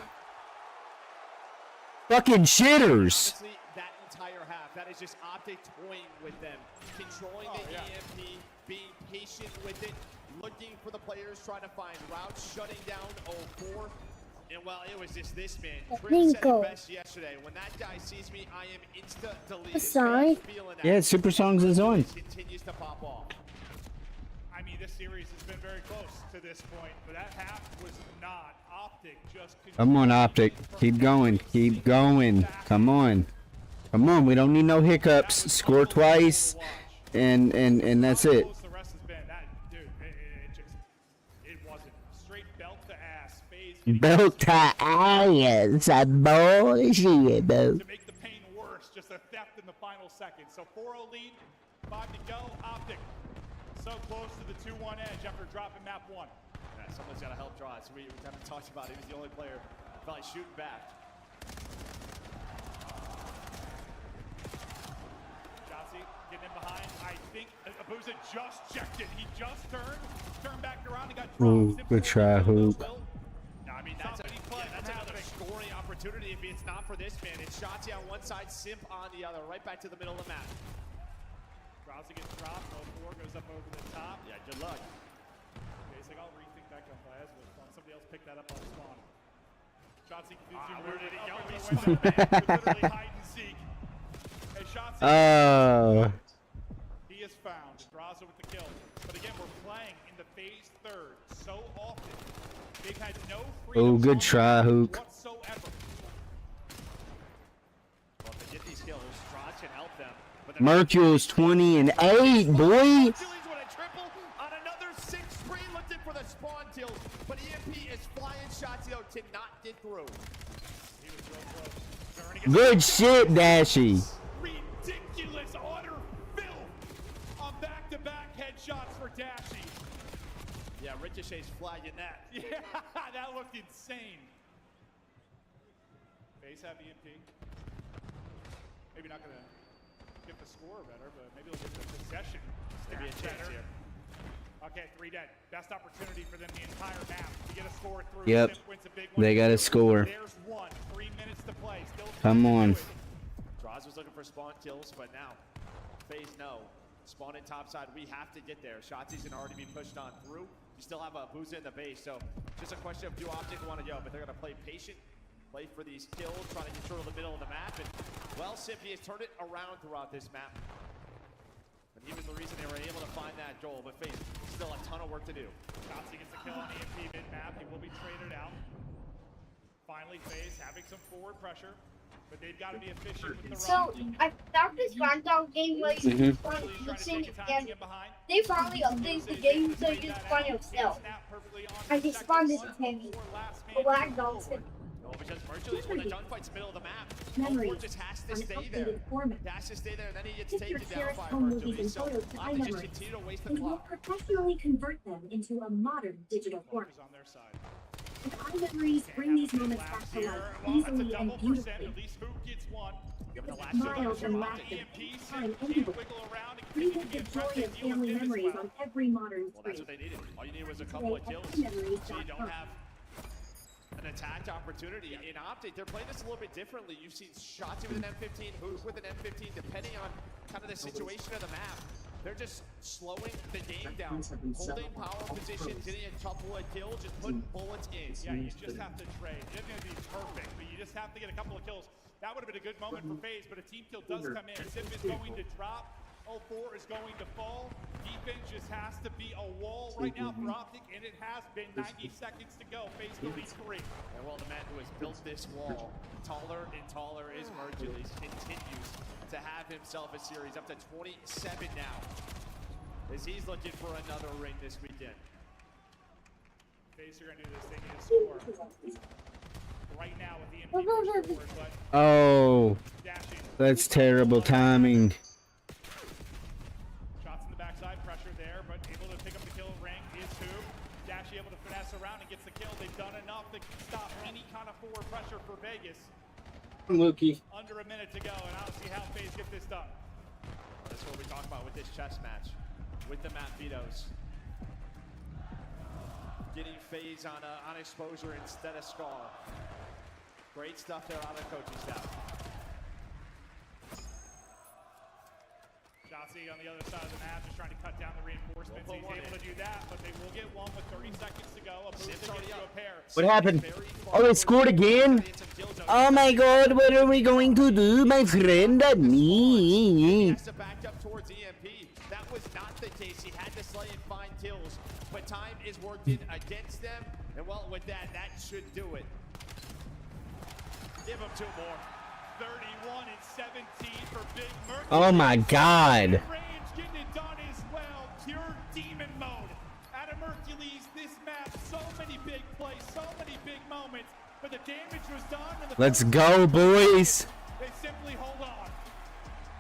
Fucking shitters. Honestly, that entire half, that is just Optic toying with them, controlling the EMP, being patient with it, looking for the players, trying to find routes, shutting down 04. And well, it was just this man. Chris said it best yesterday. When that guy sees me, I am insta delete. Sorry. Yeah, Super Songs is on. Continues to pop off. I mean, this series has been very close to this point, but that half was not. Optic just. Come on, Optic. Keep going. Keep going. Come on. Come on. We don't need no hiccups. Score twice, and that's it. The rest has been that, dude. It wasn't straight belt to ass. FaZe Belt to ass, bullshit, bro. to make the pain worse. Just a theft in the final second. So 4-0 lead, 5 to go. Optic so close to the 2-1 edge after dropping map 1. Yeah, someone's got to help draw it. So we haven't talked about it. He was the only player probably shooting back. Shotzi getting in behind. I think Abuza just checked it. He just turned back around and got Ooh, dropped. good try, Hoop. I mean, that's another scoring opportunity if it's not for this man. It's Shotzi on one side, Simp on the other, right back to the middle of the map. Drowsy gets dropped. 04 goes up over the top. Yeah, good luck. Basic, I'll rethink that gun play. Somebody else picked that up on the spawn. Shotzi where did he go? He went literally hide and seek. Hey, Shotzi. He is found. Draza with the kill. But again, we're playing in the phase third so often. They've had no freedom Good try, Hook. whatsoever. Well, if they get these kills, Draz can help them. Mercule's 20 and 8, boy. Hercules with a triple on another 6-3, looking for the spawn kill. But EMP is flying shots, though, to not get through. He was real close. Good shit, Dashy. Ridiculous utter filth on back-to-back headshots for Dashy. Yeah, Ricochet's flagging that. Yeah, that looked insane. FaZe have EMP. Maybe not gonna get the score better, but maybe they'll get the possession. Maybe a chance here. Okay, 3 dead. Best opportunity for them the entire map to get a score through. Yep. Simp wins a big one. They got to score. There's one. 3 minutes to play. Still Come on. Draws was looking for spawn kills, but now FaZe know Spawn in top side. We have to get there. Shotzi's can already be pushed on through. You still have a Booza in the base, so just a question of do Optic want to go, but they're going to play patient, play for these kills, try to control the middle of the map, and well, Sippy has turned it around throughout this map. And even the reason they were able to find that goal, but FaZe still a ton of work to do. Shotzi gets the kill on EMP mid-map. He will be traded out. Finally, FaZe having some forward pressure, but they've got to be efficient with the So, I thought this Randall game was fun mixing, and they finally updated the game so you just find yourself. I just spawned this Tammy. A lag dolphin. No, because Mercury's when the gunfight's middle of the map. Memories just has to on stay updated there. format. He has to stay there, and then he gets Take your taken down cherished by home movies Mercury. and So photos to Optic just iMemories, continue to waste the and we'll clock. professionally convert them into a modern digital format. on their side. With iMemories, bring these moments back to life easily and beautifully. At least Hoop gets one. With smiles and laughter, time anywhere. Relive the joy of family memories on every modern Well, that's screen. what they needed. All you need was a couple of kills. So you don't have an attack opportunity. In Optic, they're playing this a little bit differently. You've seen Shotzi with an M15, Hoop with an M15, depending on kind of the situation of the map. They're just slowing the game down, holding power position, getting a couple of kills, just putting bullets in. Yeah, you just have to trade. It isn't going to be perfect, but you just have to get a couple of kills. That would have been a good moment for FaZe, but a team kill does come in. Sip is going to drop. 04 is going to fall. Defense just has to be a wall right now for Optic, and it has been 90 seconds to go. FaZe will be 3. And well, the man who has built this wall, taller and taller is Mercules, continues to have himself a series up to 27 now, as he's looking for another ring this weekend. FaZe are going to do this thing and score. Right now with the MP forward, but Oh, that's terrible timing. shots in the backside, pressure there, but able to pick up the kill ring is Hoop. Dashy able to finesse around and gets the kill. They've done enough to stop any kind of forward pressure for Vegas. Mookie. Under a minute to go, and I don't see how FaZe get this done. Well, that's what we talk about with this chess match, with the map vetoes. Getting FaZe on exposure instead of Scar. Great stuff there on the coaching staff. Shotzi on the other side of the map, just trying to cut down the reinforcements. He's able to do that, but they will get one with 30 seconds to go. A boost to get to a pair. What happened? Oh, they scored again? Oh my god, what are we going to do, my friend and me? He has to back up towards EMP. That was not the case. He had to slay and find kills, but time is working against them. And well, with that, that should do it. Give him 2 more. 31 and 17 for Big Mercury. Oh my god. Range getting it done as well. Pure demon mode. Out of Mercules, this map, so many big plays, so many big moments, but the damage was done. And the Let's go, boys. They simply hold on.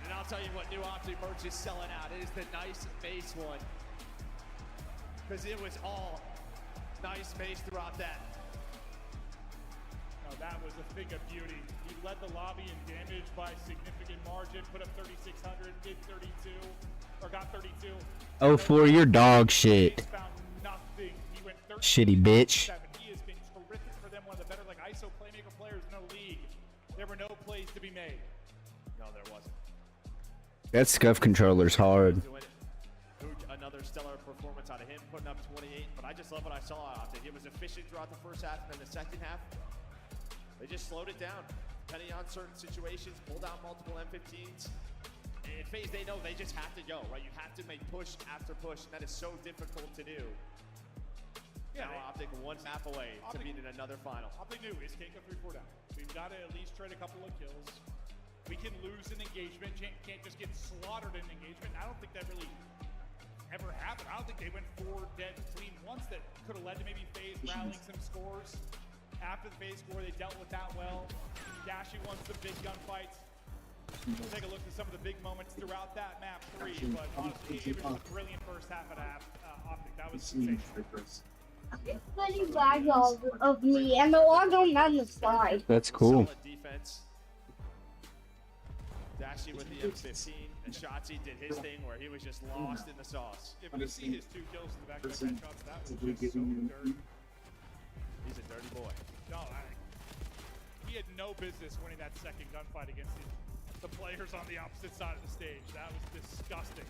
And I'll tell you what new Optic merch is selling out. It is the nice base one. Because it was all nice base throughout that. No, that was a thing of beauty. He led the lobby in damage by significant margin, put up 3,600, did 32, or got 32. Oh, 04, you're dog shit. Found nothing. He went 13, Shitty bitch. 7. He has been terrific for them, one of the better like ISO playmaker players in the league. There were no plays to be made. No, there wasn't. That scuff controller's hard. Another stellar performance out of him, putting up 28. But I just love what I saw out there. It was efficient throughout the first half, and then the second half, they just slowed it down. Depending on certain situations, pulled out multiple M15s. In FaZe, they know they just have to go, right? You have to make push after push, and that is so difficult to do. Yeah, now Optic one map away to beat in another final. Optic knew is can't go 3-4 down. We've got to at least trade a couple of kills. We can lose an engagement. Can't just get slaughtered in an engagement. I don't think that really ever happened. I don't think they went 4 dead between once that could have led to maybe FaZe rallying some scores. After the FaZe score, they dealt with that well. Dashy won some big gunfights. We'll take a look at some of the big moments throughout that map 3, but honestly, it was a brilliant first half of Optic. That was sensational. It's pretty lag of me, and the log on the side. That's cool. Solid defense. Dashy with the M15, and Shotzi did his thing where he was just lost in the sauce. If you see his 2 kills in the back of the shots, that was just so dirty. He's a dirty boy. No, he had no business winning that second gunfight against the players on the opposite side of the stage. That was disgusting.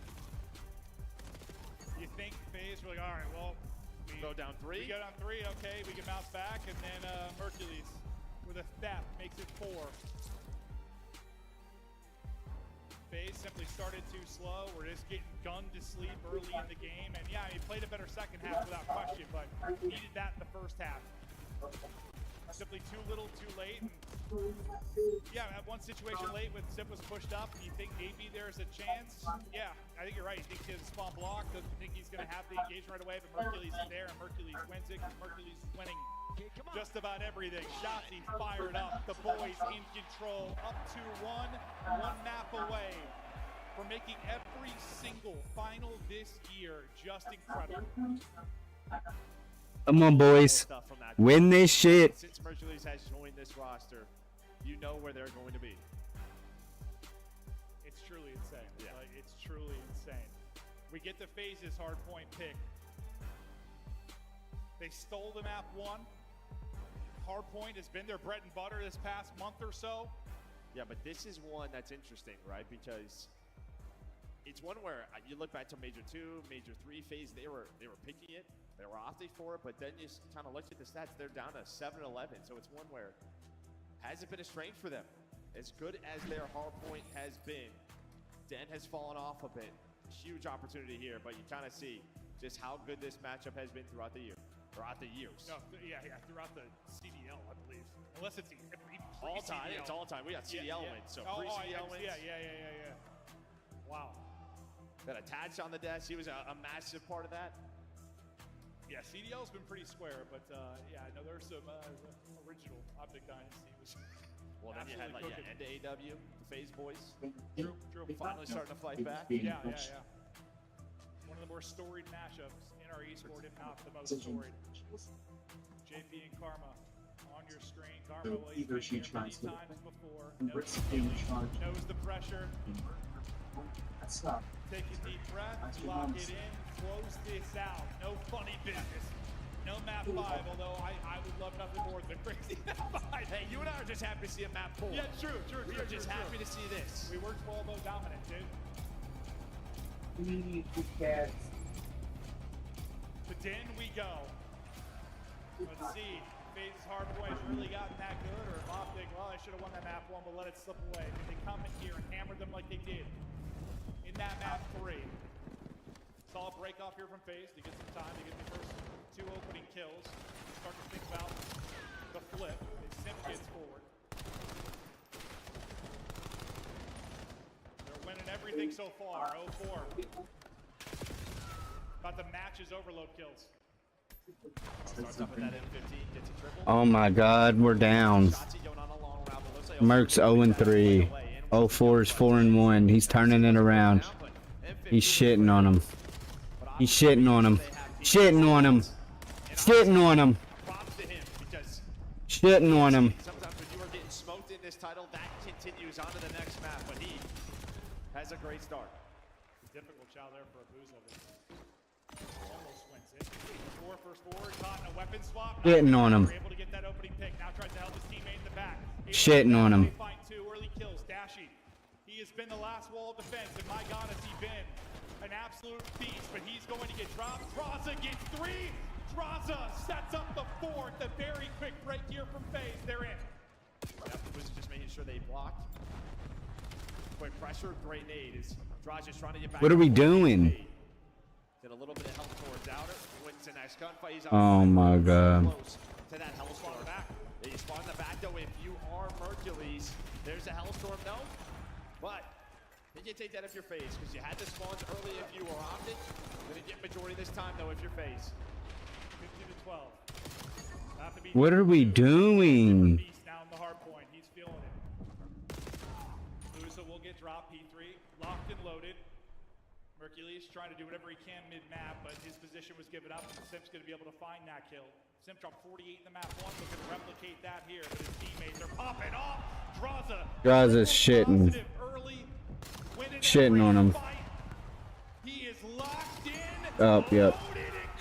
You think FaZe, we're like, all right, well, we go down 3. We go down 3, okay, we can bounce back, and then Mercules with a theft makes it 4. FaZe simply started too slow. We're just getting gunned to sleep early in the game, and yeah, he played a better second half without question, but needed that in the first half. Simply too little, too late. And yeah, at one situation late when Sip was pushed up, you think maybe there's a chance? Yeah, I think you're right. You think he's spawn block, doesn't think he's going to have the engagement right away, but Mercules is there, and Mercules wins it, because Mercules is winning just about everything. Shotzzy fired up. The boys in control, up 2-1, one map away from making every single final this year just incredible. Come on, boys. Win this shit. Since Mercules has joined this roster, you know where they're going to be. It's truly insane. Yeah. Like, it's truly insane. We get the FaZe's hard point pick. They stole the map 1. Hard point has been their bread and butter this past month or so. Yeah, but this is one that's interesting, right? Because it's one where you look back to Major 2, Major 3 FaZe, they were picking it. They were opting for it, but then you kind of look at the stats, they're down to 7-11. So it's one where hasn't been a strength for them. As good as their hard point has been, Den has fallen off a bit. Huge opportunity here, but you kind of see just how good this matchup has been throughout the year. Throughout the years. No, yeah, throughout the CDL, I believe. Unless it's all time. It's all time. We got CDL wins, so pre-CDL wins. Yeah. Wow. Got attached on the desk. He was a massive part of that. Yeah, CDL's been pretty square, but yeah, I know there's some original Optic Dynasty was. Well, then you had like end of AW, the FaZe boys. True. Finally starting to fight back. Yeah. One of the more storied matchups in our esport, if not the most storied. JP and Karma on your screen. Karma, well, he's been here many times before. Knows the pressure. Take a deep breath, lock it in, close this out. No funny business. No map 5, although I would love nothing more than crazy map 5. Hey, you and I are just happy to see a map 4. Yeah, true. We are just happy to see this. We were 12-0 dominant, dude. To Den we go. Let's see. FaZe's hard point really gotten that good, or if Optic, well, I should have won that map 1, but let it slip away. Did they come in here and hammer them like they did in that map 3? Solid break off here from FaZe to get some time to get the first 2 opening kills. Start to think about the flip as Sim gets forward. They're winning everything so far. 0-4. About to match his overload kills. Starts up with that M15, gets a triple. Oh my God, we're down. Merc's 0-3. 0-4 is 4-1. He's turning it around. He's shitting on him. He's shitting on him. Shitting on him. Shitting on him. Shitting on him. Sometimes when you are getting smoked in this title, that continues on to the next map, but he has a great start. Difficult chow there for a Boozo. Almost wins it. 4 first forward, caught in a weapon swap. Shitting on him. Able to get that opening pick. Now tries to help his teammate in the back. Shitting on him. Find 2 early kills. Dashy. He has been the last wall of defense, and my God, has he been an absolute beast, but he's going to get dropped. Draza gets 3. Draza sets up the 4th. A very quick break here from FaZe. They're in. Was just making sure they blocked. Quick pressure, great nade. Is Draza's trying to get back. What are we doing? Did a little bit of help towards outer. Wins the next gunfight. He's Oh my God. Close to that Hellstorm back. You spawn in the back though. If you are Mercules, there's a Hellstorm. No, but you can take that if you're FaZe, because you had the spawns early if you were opted. Gonna get majority this time though if you're FaZe. 15-12. What are we doing? Now in the hard point, he's feeling it. Boozo will get dropped. P3 locked and loaded. Mercules trying to do whatever he can mid-map, but his position was given up, and Sim's going to be able to find that kill. Sim dropped 48 in the map 1, looking to replicate that here, but his teammates are popping off. Draza's shitting. Shitting on him. He is locked in. Oh, yep.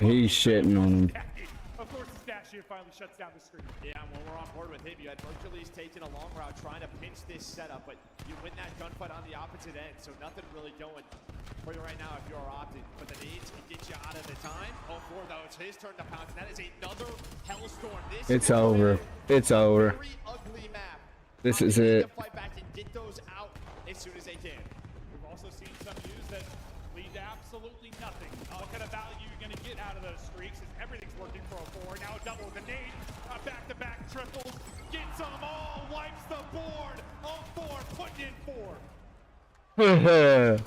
He's shitting on him. Of course, it's Dash Dashier finally shuts down the screen. Yeah, and when we're on board with him, you had Mercules taking a long route trying to pinch this setup, but you win that gunfight on the opposite end, so nothing really going for you right now if you're Optic. But the needs can get you out of the time. 0-4 though, it's his turn to pounce, and that is another Hellstorm. It's over. It's over. Very ugly map. This is it. To fight back and get those out as soon as they can. We've also seen some use that lead to absolutely nothing. What kind of value you're going to get out of those streaks is everything's working for a 4. Now a double with a nade, back-to-back triples, gets them all, wipes the board. 0-4, putting in 4.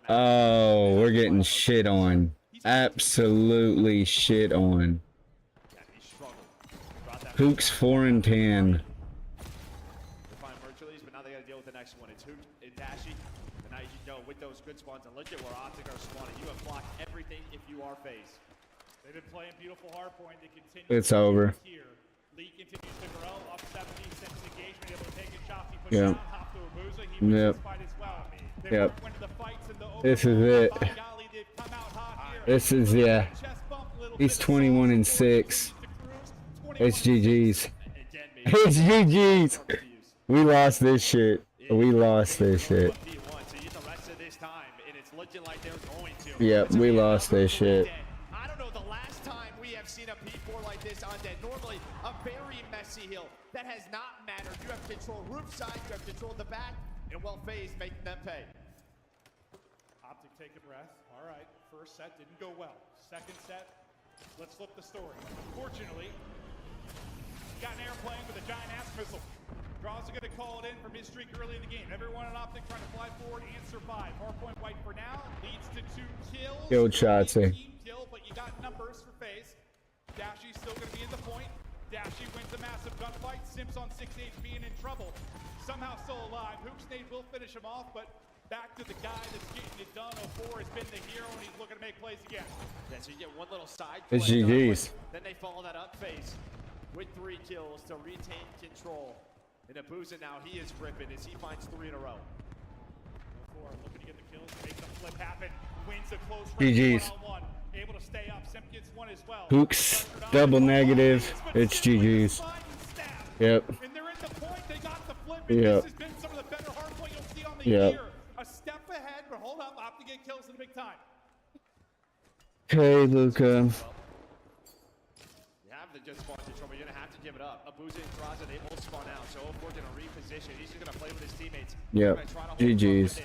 Oh, we're getting shit on. Absolutely shit on. Hook's 4 and 10. But now they got to deal with the next one. It's Hook and Dashi. And now you go with those good spawns. And look at where Optic are spawning. You have blocked everything if you are FaZe. They've been playing beautiful hardpoint. They continue. It's over. Here. Lee continues to grow up 70 since engagement, able to take a shot. He puts Yep. down, hop to Abuza. He wins Yep. this fight as well. They Yep. weren't winning the fights in the This is it. By golly, they've come out hot here. This is, yeah. He's 21 and 6. It's GG's. It's GG's. We lost this shit. We lost this shit. Yep, we lost this shit. I don't know the last time we have seen a P4 like this on dead. Normally a very messy hill. That has not mattered. You have control roof side, you have control the back, and well FaZe making them pay. Optic take a breath. All right, first set didn't go well. Second set, let's flip the story. Unfortunately, he got an airplane with a giant ass missile. Draws are going to call it in from his streak early in the game. Everyone in Optic trying to fly forward and survive. Hardpoint white for now, leads to 2 kills. Killed Shotzi. Team kill, but you got numbers for FaZe. Dashi's still going to be in the point. Dashi wins a massive gunfight. Simps on 6 HP and in trouble. Somehow still alive. Hook's nade will finish him off, but back to the guy that's getting it done. 0-4 has been the hero, and he's looking to make plays again. Yeah, so you get one little side It's play done, GG's. but then they follow that up FaZe with 3 kills to retain control. And Abuza now, he is ripping as he finds 3 in a row. 0-4 looking to get the kills, make the flip happen. Wins a close GG's. one-on-one. Able to stay up. Simp gets 1 as well. Hook's double negative. It's GG's. Yep. And they're in the point. They got the flip. Yep. This has been some of the better hardpoint you'll see on the Yep. year. A step ahead, but hold up. Optic get kills in the big time. Hey, Luca. You have the good spawn control, but you're going to have to give it up. Abuza and Draza, they both spawn out. So 0-4 going to reposition. He's just going to play with his teammates. Yep. GG's.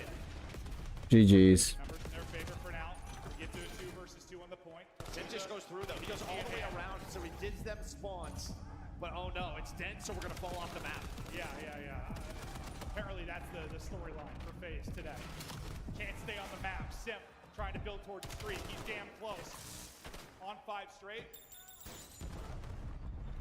GG's. Numbers in their favor for now. Get to a 2 versus 2 on the point. Sim just goes through, though. He goes all the way around, so he gives them spawns. But oh no, it's dense, so we're going to fall off the map. Yeah. Apparently that's the storyline for FaZe today. Can't stay on the map. Simp trying to build towards the streak. He's damn close. On 5 straight.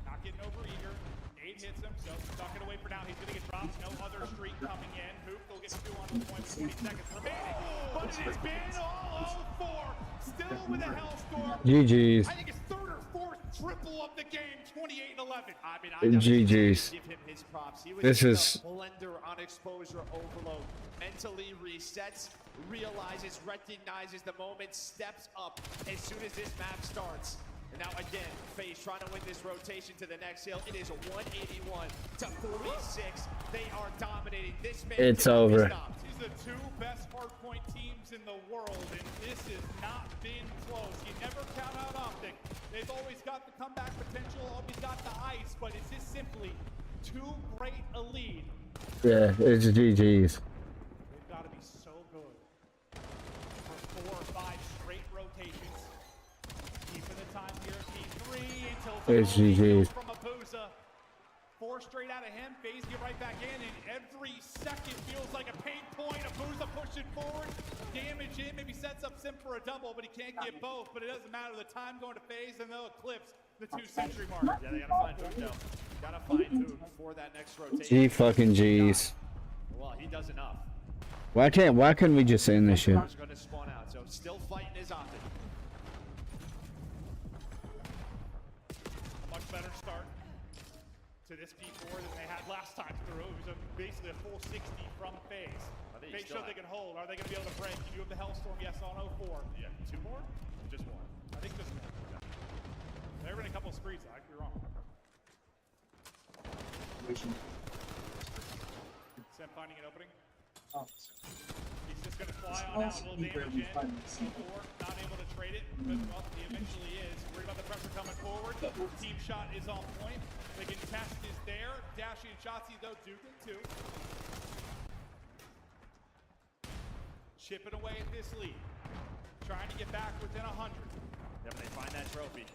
Not getting over eager. Nade hits him, so tuck it away for now. He's going to get dropped. No other streak coming in. Hoop will get 2 on the point with 20 seconds remaining. But it has been all 0-4. Still with a Hellstorm. GG's. I think it's 3rd or 4th triple of the game. 28-11. I mean, I GG's. give him his props. He was This in is- the blender on exposure overload. Mentally resets, realizes, recognizes the moment, steps up as soon as this map starts. And now again, FaZe trying to win this rotation to the next hill. It is 181 to 46. They are dominating. This man It's cannot be over. stopped. These are the 2 best hardpoint teams in the world, and this has not been close. You never count out Optic. They've always got the comeback potential, always got the ice, but it's just simply too great a lead. Yeah, it's GG's. They've got to be so good for 4 or 5 straight rotations. Keeping the time here at P3 until It's GG's. from Abuza. 4 straight out of him. FaZe get right back in, and every second feels like a pain point. Abuza pushing forward. Damage in, maybe sets up Sim for a double, but he can't get both. But it doesn't matter. The time going to FaZe, and they'll eclipse the 2-century mark. Yeah, they gotta find Hook though. Gotta find Hook for that next rotation. G fucking G's. Well, he does enough. Why couldn't we just end this shit? He's gonna spawn out, so still fighting his Optic. A much better start to this P4 than they had last time through. It was basically a full 60 from FaZe. FaZe showed they can hold. Are they going to be able to break? You have the Hellstorm, yes, on 0-4. Yeah, 2 more? Just 1. I think just 1. They're in a couple spots. freeze. I could be wrong. Sam finding an opening. He's just going to fly on out. A little damage in. Not able to trade it, but well, he eventually is. Worried about the pressure coming forward. Team shot is on point. The contest is there. Dashy and Shotzi, though, do good too. Chipping away at this lead. Trying to get back within 100. Yeah, but they find that trophy.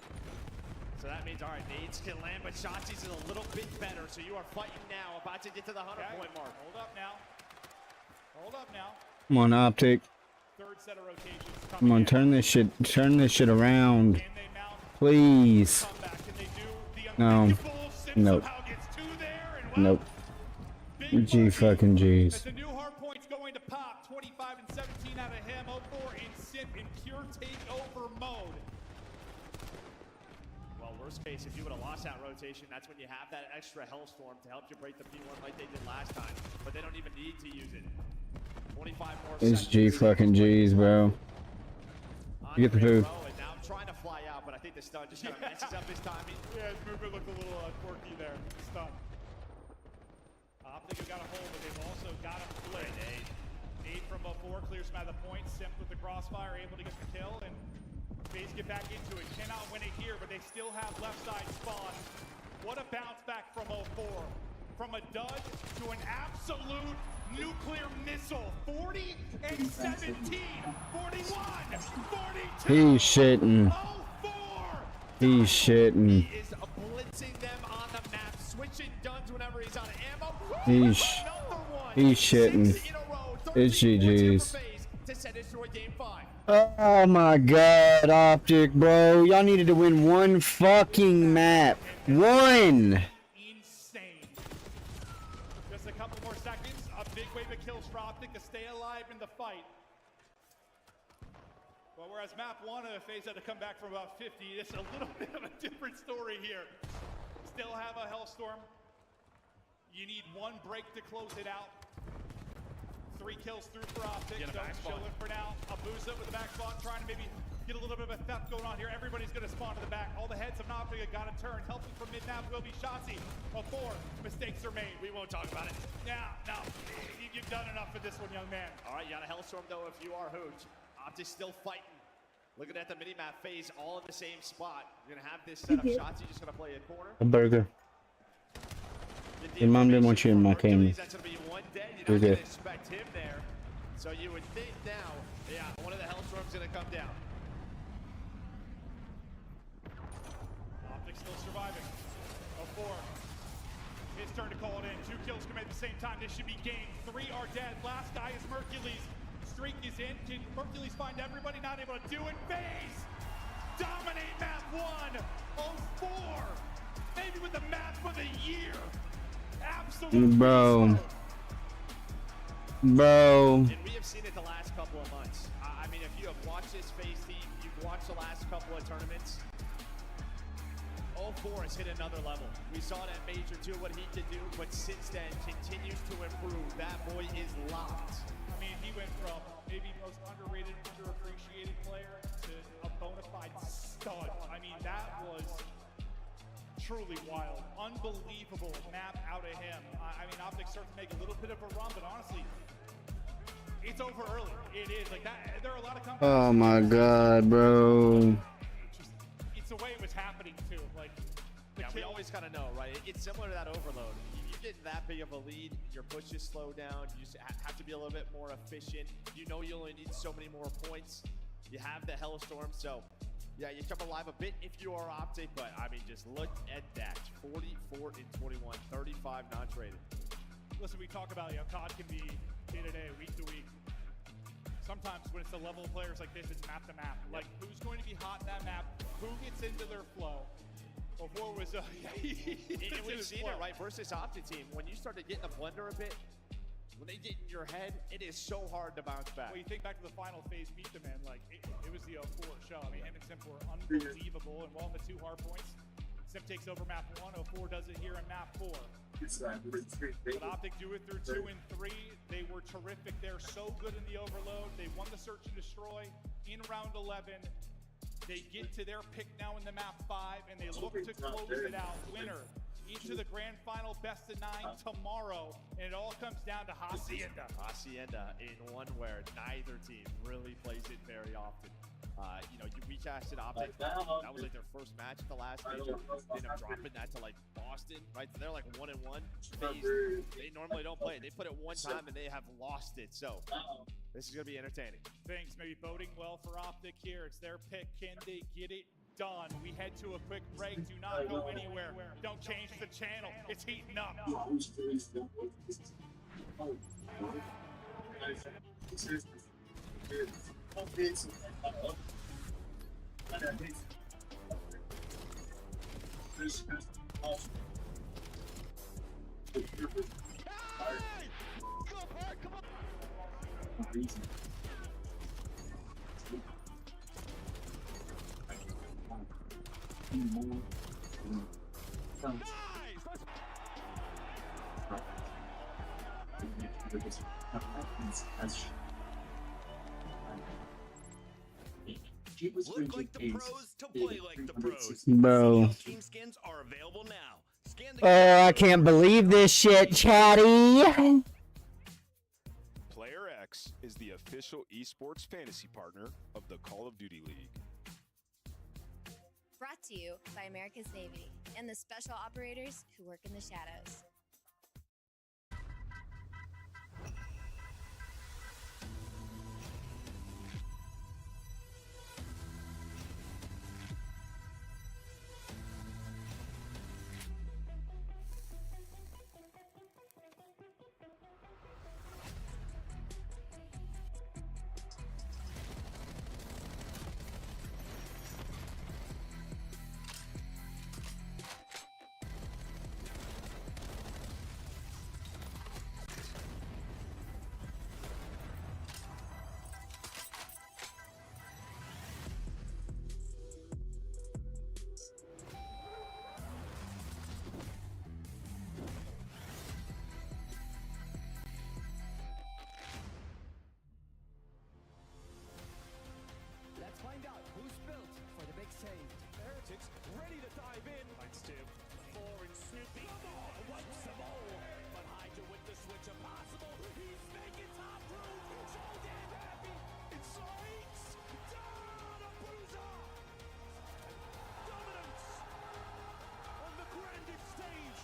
So that means, all right, nades can land, but Shotzi's is a little bit better. So you are fighting now, about to get to the 100-point mark. Hold up now. Hold up now. Come on, Optic. Third set of rotations. Come on, turn this shit around. Please. No. Nope. Nope. G fucking G's. The new hard points going to pop. 25 and 17 out of him. 04 in Simp in pure takeover mode. Well, worst case, if you would have lost that rotation, that's when you have that extra Hellstorm to help you break the P1 like they did last time. But they don't even need to use it. 25 more It's G fucking G's, bro. You get the food. And now I'm trying to fly out, but I think the stun just kind of messes up his timing. Yeah, his movement looked a little quirky there. Stun. Optic have got a hold, but they've also got him split. Nade from 04 clears him out of the point. Simp with the crossfire, able to get the kill, and FaZe get back into it. Cannot win it here, but they still have left side spawn. What a bounce back from 04. From a dud to an absolute nuclear missile. 40 and 17, 41, 42. He's shitting. He's shitting. He is blitzing them on the map, switching duns whenever he's on ammo. He's shitting. It's GG's. To set destroy game 5. Oh my god, Optic, bro. Y'all needed to win one fucking map. One! Insane. Just a couple more seconds. A big wave of kills for Optic to stay alive in the fight. Well, whereas map 1 FaZe had to come back from about 50, it's a little bit of a different story here. Still have a Hellstorm. You need one break to close it out. 3 kills through for Optic. Don't chill it for now. Abusa with the back spot, trying to maybe get a little bit of a theft going on here. Everybody's going to spawn to the back. All the heads of Optic have got to turn. Helping from mid-map will be Shotzi. 04 mistakes are made. We won't talk about it. Yeah, no. You've done enough for this one, young man. All right, you got a Hellstorm, though, if you are Hooch. Optic still fighting. Looking at the mini-map FaZe all in the same spot. You're going to have this setup. Shotzi just going to play a corner. A burger. Your mom didn't want you in my camera. That's going to be one dead. You're You're not going good. to expect him there. So you would think now, yeah, one of the Hellstorms going to come down. Optic still surviving. 04. His turn to call it in. 2 kills come at the same time. This should be game. 3 are dead. Last guy is Mercules. Streak is in. Can Mercules find everybody? Not able to do it. FaZe dominate map 1. 04. Maybe with the map of the year. Absolutely. Bro. Bro. And we have seen it the last couple of months. I mean, if you have watched this FaZe team, you've watched the last couple of tournaments, 04 has hit another level. We saw it at Major 2, what he could do, but since then continues to improve. That boy is locked. I mean, he went from maybe most underrated, underappreciated player to a bona fide stud. I mean, that was truly wild. Unbelievable map out of him. I mean, Optic starts to make a little bit of a run, but honestly, it's over early. It is like that. There are a lot of companies. Oh my god, bro. It's the way it was happening too. Like, yeah, we always gotta know, right? It's similar to that overload. You get that big of a lead, your pushes slow down. You just have to be a little bit more efficient. You know you only need so many more points. You have the Hellstorm, so yeah, you come alive a bit if you are Optic, but I mean, just look at that. 44 and 21, 35 non-traded. Listen, we talk about, COD can be day to day, week to week. Sometimes when it's the level of players like this, it's map to map. Like, who's going to be hot in that map? Who gets into their flow? Before was and we've seen it, right, versus Optic team. When you start to get in the blender a bit, when they get in your head, it is so hard to bounce back. Well, you think back to the final FaZe meet them in, like, it was the 04 show. I mean, him and Simp were unbelievable, and while the 2 hard points, Simp takes over map 1, 04 does it here in map 4. But Optic do it through 2 and 3. They were terrific. They're so good in the overload. They won the search and destroy in round 11. They get to their pick now in the map 5, and they look to close it out. Winner into the grand final best of 9 tomorrow, and it all comes down to Hacienda. Hacienda in one where neither team really plays it very often. You know, we casted Optic. That was like their first match at the last major. They ended up dropping that to like Boston, right? So they're like 1-1. They normally don't play it. They put it one time and they have lost it. So this is gonna be entertaining. Things may be boding well for Optic here. It's their pick. Can they get it done? We head to a quick break. Do not go anywhere. Don't change the channel. It's heating up. Look like the pros to play like the pros. Bro. CDL team skins are available now. Scan the Oh, I can't believe this shit, chatty. Player X is the official esports fantasy partner of the Call of Duty League. Brought to you by America's Navy and the special operators who work in the shadows. Let's find out who's built for the big save. Heretics ready to dive in. Thanks, Tim. 4 and Snoopy. Come on, once some more. But Hydra with the switch impossible. He's making top room. So damn happy. Insights. Down a bruiser. Dominance on the grandest stage.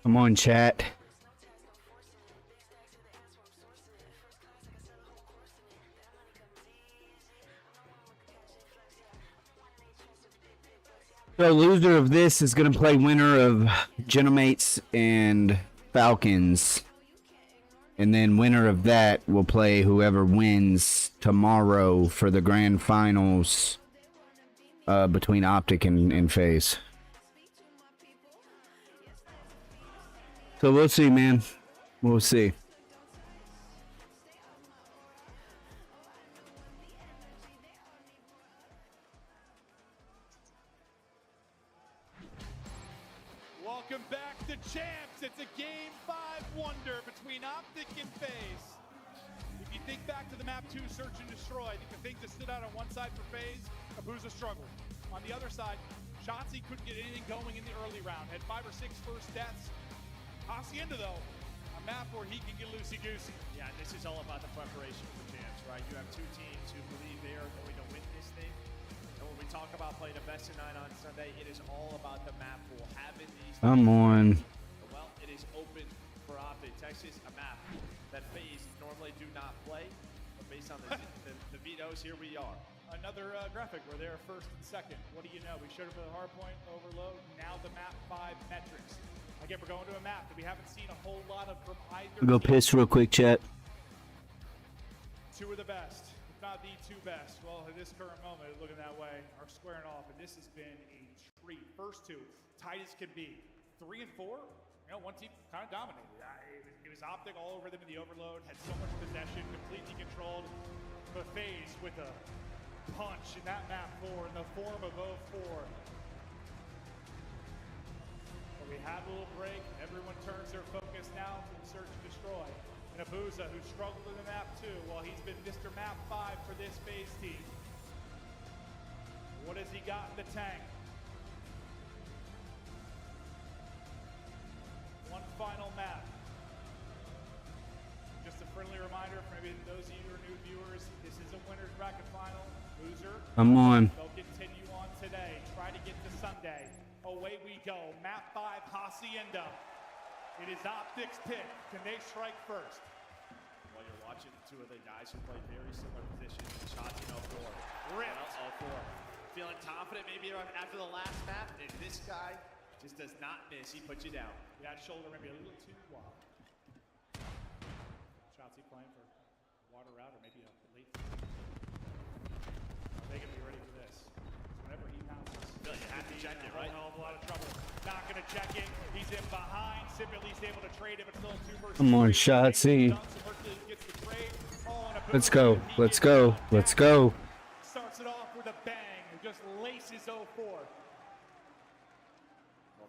Come on, chat. So loser of this is going to play winner of Genomates and Falcons. And then winner of that will play whoever wins tomorrow for the grand finals between Optic and FaZe. So we'll see, man. We'll see. Welcome back to Champs. It's a Game 5 wonder between Optic and FaZe. If you think back to the map 2 Search and Destroy, I think the thing that stood out on one side for FaZe, Abuza struggled. On the other side, Shotzi couldn't get anything going in the early round. Had 5 or 6 first deaths. Hacienda, though, a map where he can get loosey-goosey. Yeah, this is all about the preparation for Champs, right? You have two teams who believe they are going to win this thing. And when we talk about playing a best of 9 on Sunday, it is all about the map pool. Having these Come on. Well, it is open for Optic. Texas, a map that FaZe normally do not play. But based on the vetoes, here we are. Another graphic where they're first and second. What do you know? We showed up for the hardpoint, overload, now the map 5 metrics. Again, we're going to a map that we haven't seen a whole lot of from either. I'll go piss real quick, chat. 2 of the best, if not the 2 best. Well, at this current moment, looking that way, are squaring off, and this has been a treat. First 2, tight as can be. 3 and 4, You know, one team kind of dominated. It was Optic all over them in the overload, had so much possession, completely controlled. But FaZe with a punch in that map 4 in the form of 0-4. But we had a little break. Everyone turns their focus now to the search and destroy. And Abuza, who struggled in the map 2, while he's been Mr. Map 5 for this FaZe team. What has he got in the tank? One final map. Just a friendly reminder for maybe those of you who are new viewers, this is a winner's bracket final. Loser. Come on. They'll continue on today. Try to get to Sunday. Away we go. Map 5, Hacienda. It is Optic's pick. Can they strike first? While you're watching two of the guys who play very similar positions, shots in 0-4. Ripped. 0-4. Feeling confident maybe after the last map, and this guy just does not miss. He puts you down. That shoulder maybe a little too wide. Shotsy playing for water out or maybe a late. They can be ready for this. Whenever he pounces, you have to check it, right? A hell of a lot of trouble. Not going to check it. He's in behind. Sip at least able to trade it, but still 2 versus 3. Come on, Shotzi. Let's go. Let's go. Let's go. Starts it off with a bang. Just laces 0-4. Well,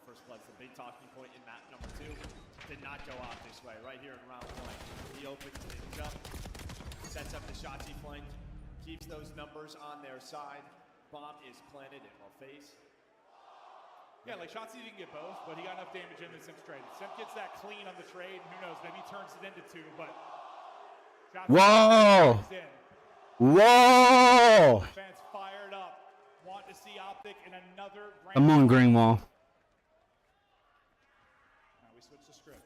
first blood's the big talking point in map number 2. Did not go out this way. Right here in round 1. He opens things up, sets up the Shotzi flank, keeps those numbers on their side. Bomb is planted in FaZe. Yeah, like Shotzi didn't get both, but he got enough damage in the Simp trade. Simp gets that clean on the trade, and who knows, maybe he turns it into 2, but Shotzi Whoa! Whoa! Fans fired up. Want to see Optic in another grand. Come on, Greenwall. Now we switch to script.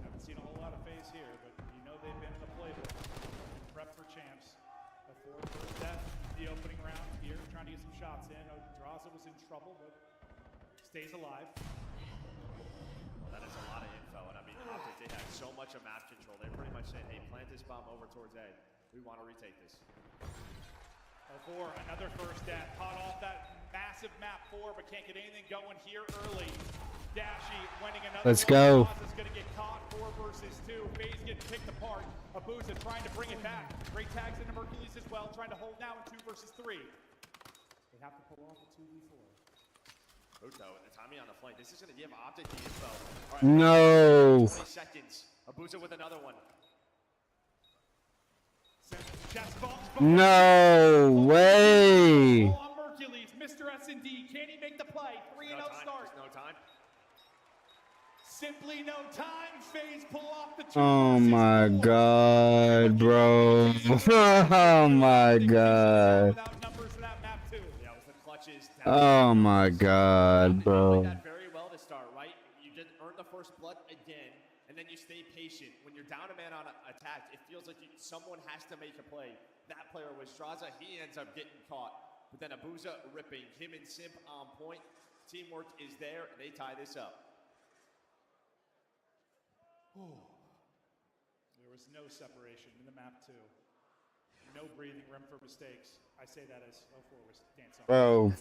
Haven't seen a whole lot of FaZe here, but you know they've been in the playbook. Prep for champs. A 4 first death. The opening round here, trying to get some shots in. Draza was in trouble, but stays alive. Well, that is a lot of info, and I mean, Optic, they have so much of map control. They're pretty much saying, hey, plant this bomb over towards A. We want to retake this. 0-4, another first death. Hot off that massive map 4, but can't get anything going here early. Dashy winning another. Let's go. Draza's going to get caught. 4 versus 2. FaZe getting picked apart. Abuza trying to bring it back. Great tags into Mercules as well, trying to hold now in 2 versus 3. They have to pull off a 2v4. Uto, and the timing on the flank. This is going to give Optic the info. All right, No. 20 seconds. Abuza with another one. No way. On Mercules, Mr. S&D, can he make the play? 3-0 start. No time. Simply no time. FaZe pull off the 2. Oh my God, bro. Oh my God. Oh my God, bro. That very well to start, right? You didn't earn the first blood again, and then you stay patient. When you're down a man on attack, it feels like someone has to make a play. That player was Draza. He ends up getting caught. But then Abuza ripping. Him and Simp on point. Teamwork is there, and they tie this up. There was no separation in the map 2. No breathing room for mistakes. I say that as 0-4 was dance on. Bro.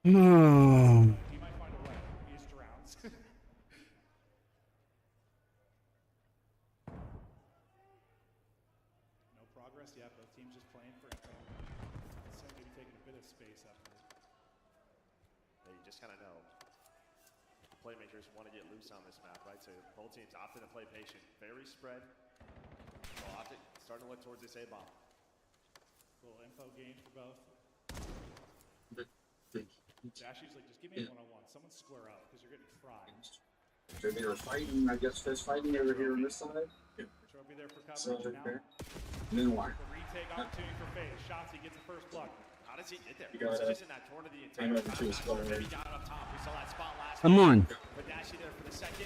No. He might find a way. He just drowns. No progress yet. Both teams just playing for info. So maybe taking a bit of space up here. Yeah, you just kind of know. Playmakers want to get loose on this map, right? So both teams opting to play patient. Very spread. Well, Optic starting to look towards this A-bomb. Little info gain for both. Dashy's like, just give me a one-on-one. Someone square up because you're getting fried. So they were fighting, I guess, fist fighting over here on this side. Yeah. Trophy there for coverage now. And then why? The retake opportunity for FaZe. Shotzi gets the first blood. How does he get there? You got just in that corner the entire time. He got it up top. We saw that spot last Come on. But Dashy there for the second.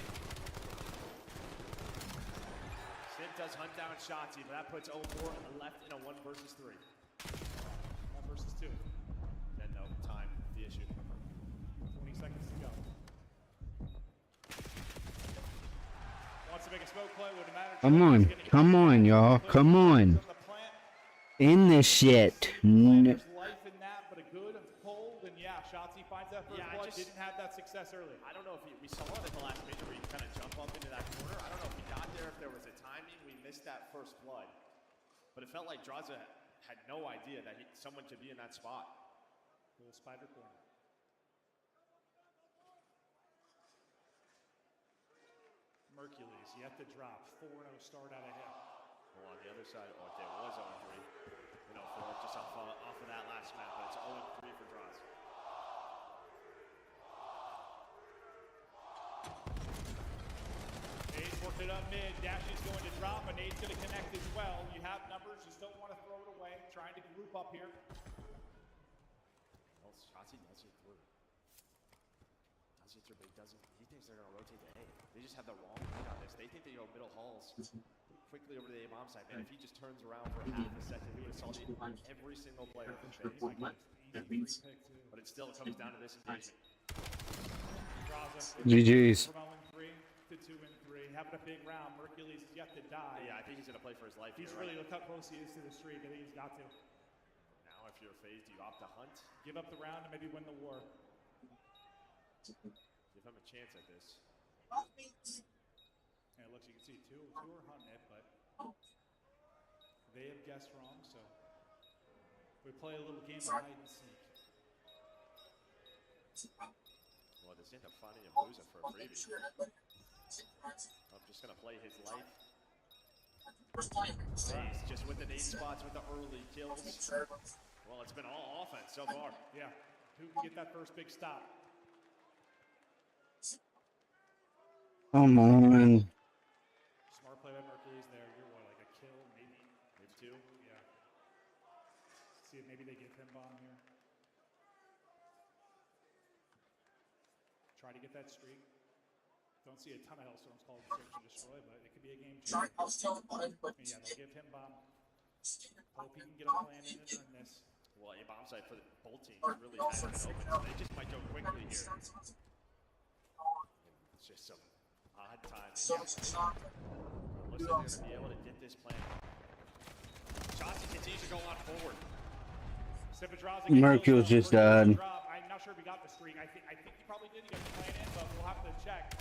Sim does hunt down Shotzi, but that puts 0-4 left in a 1 versus 3. 1 versus 2. Then no time, the issue. 20 seconds to go. Wants to make a smoke play, wouldn't matter. Come on. Come on, y'all. Come on. In this shit. There's life in that, but a good pull, then yeah, Shotzi finds that first blood. Didn't have that success early. I don't know if we saw it at the last major where you kind of jump up into that corner. I don't know if he got there, if there was a timing. We missed that first blood. But it felt like Draza had no idea that someone could be in that spot. Little spider corner. Mercules yet to drop. 4-0 start out of him. Well, on the other side, there was 0-3. Just off of that last map, but it's 0-3 for Draza. Nade's worked it up mid. Dashy's going to drop, and Nade's going to connect as well. You have numbers, just don't want to throw it away. Trying to group up here. Well, Shotzi does it through. But he thinks they're going to rotate to A. They just have the wrong read on this. They think they go middle halls quickly over to the A bomb side. Man, if he just turns around for half a second, he would have salted every single player from phase. But it still comes down to this engagement. GG's. From 0-3 to 2-3. Having a big round. Mercules is yet to die. Yeah, I think he's going to play for his life. He's really look how close he is to the streak. I think he's got to. Now, if you're phased, do you opt to hunt? Give up the round and maybe win the war. Give him a chance at this. And it looks, you can see two are hunting it, but they have guessed wrong, so we play a little game of hide and seek. Well, this end up finding a Booza for a freebie. I'm just going to play his life. He's just with the nade spots with the early kills. Well, it's been all offense so far. Yeah. Who can get that first big stop? Come on. Smart play by Mercules there. You're what, like a kill, maybe? Maybe two? Yeah. See if maybe they get them bomb here. Try to get that streak. Don't see a ton of Hellstorms called Search and Destroy, but it could be a game changer. Yeah, they'll give him bomb. Hope he can get a plan in and earn this. Well, a bomb site for both teams really has it open, so they just might go quickly here. It's just some odd time. Looks like they're going to be able to get this plan. Shotzi continues to go on forward. Mercules just died. I'm not sure if he got the streak. I think he probably did. He got the plan in, but we'll have to check.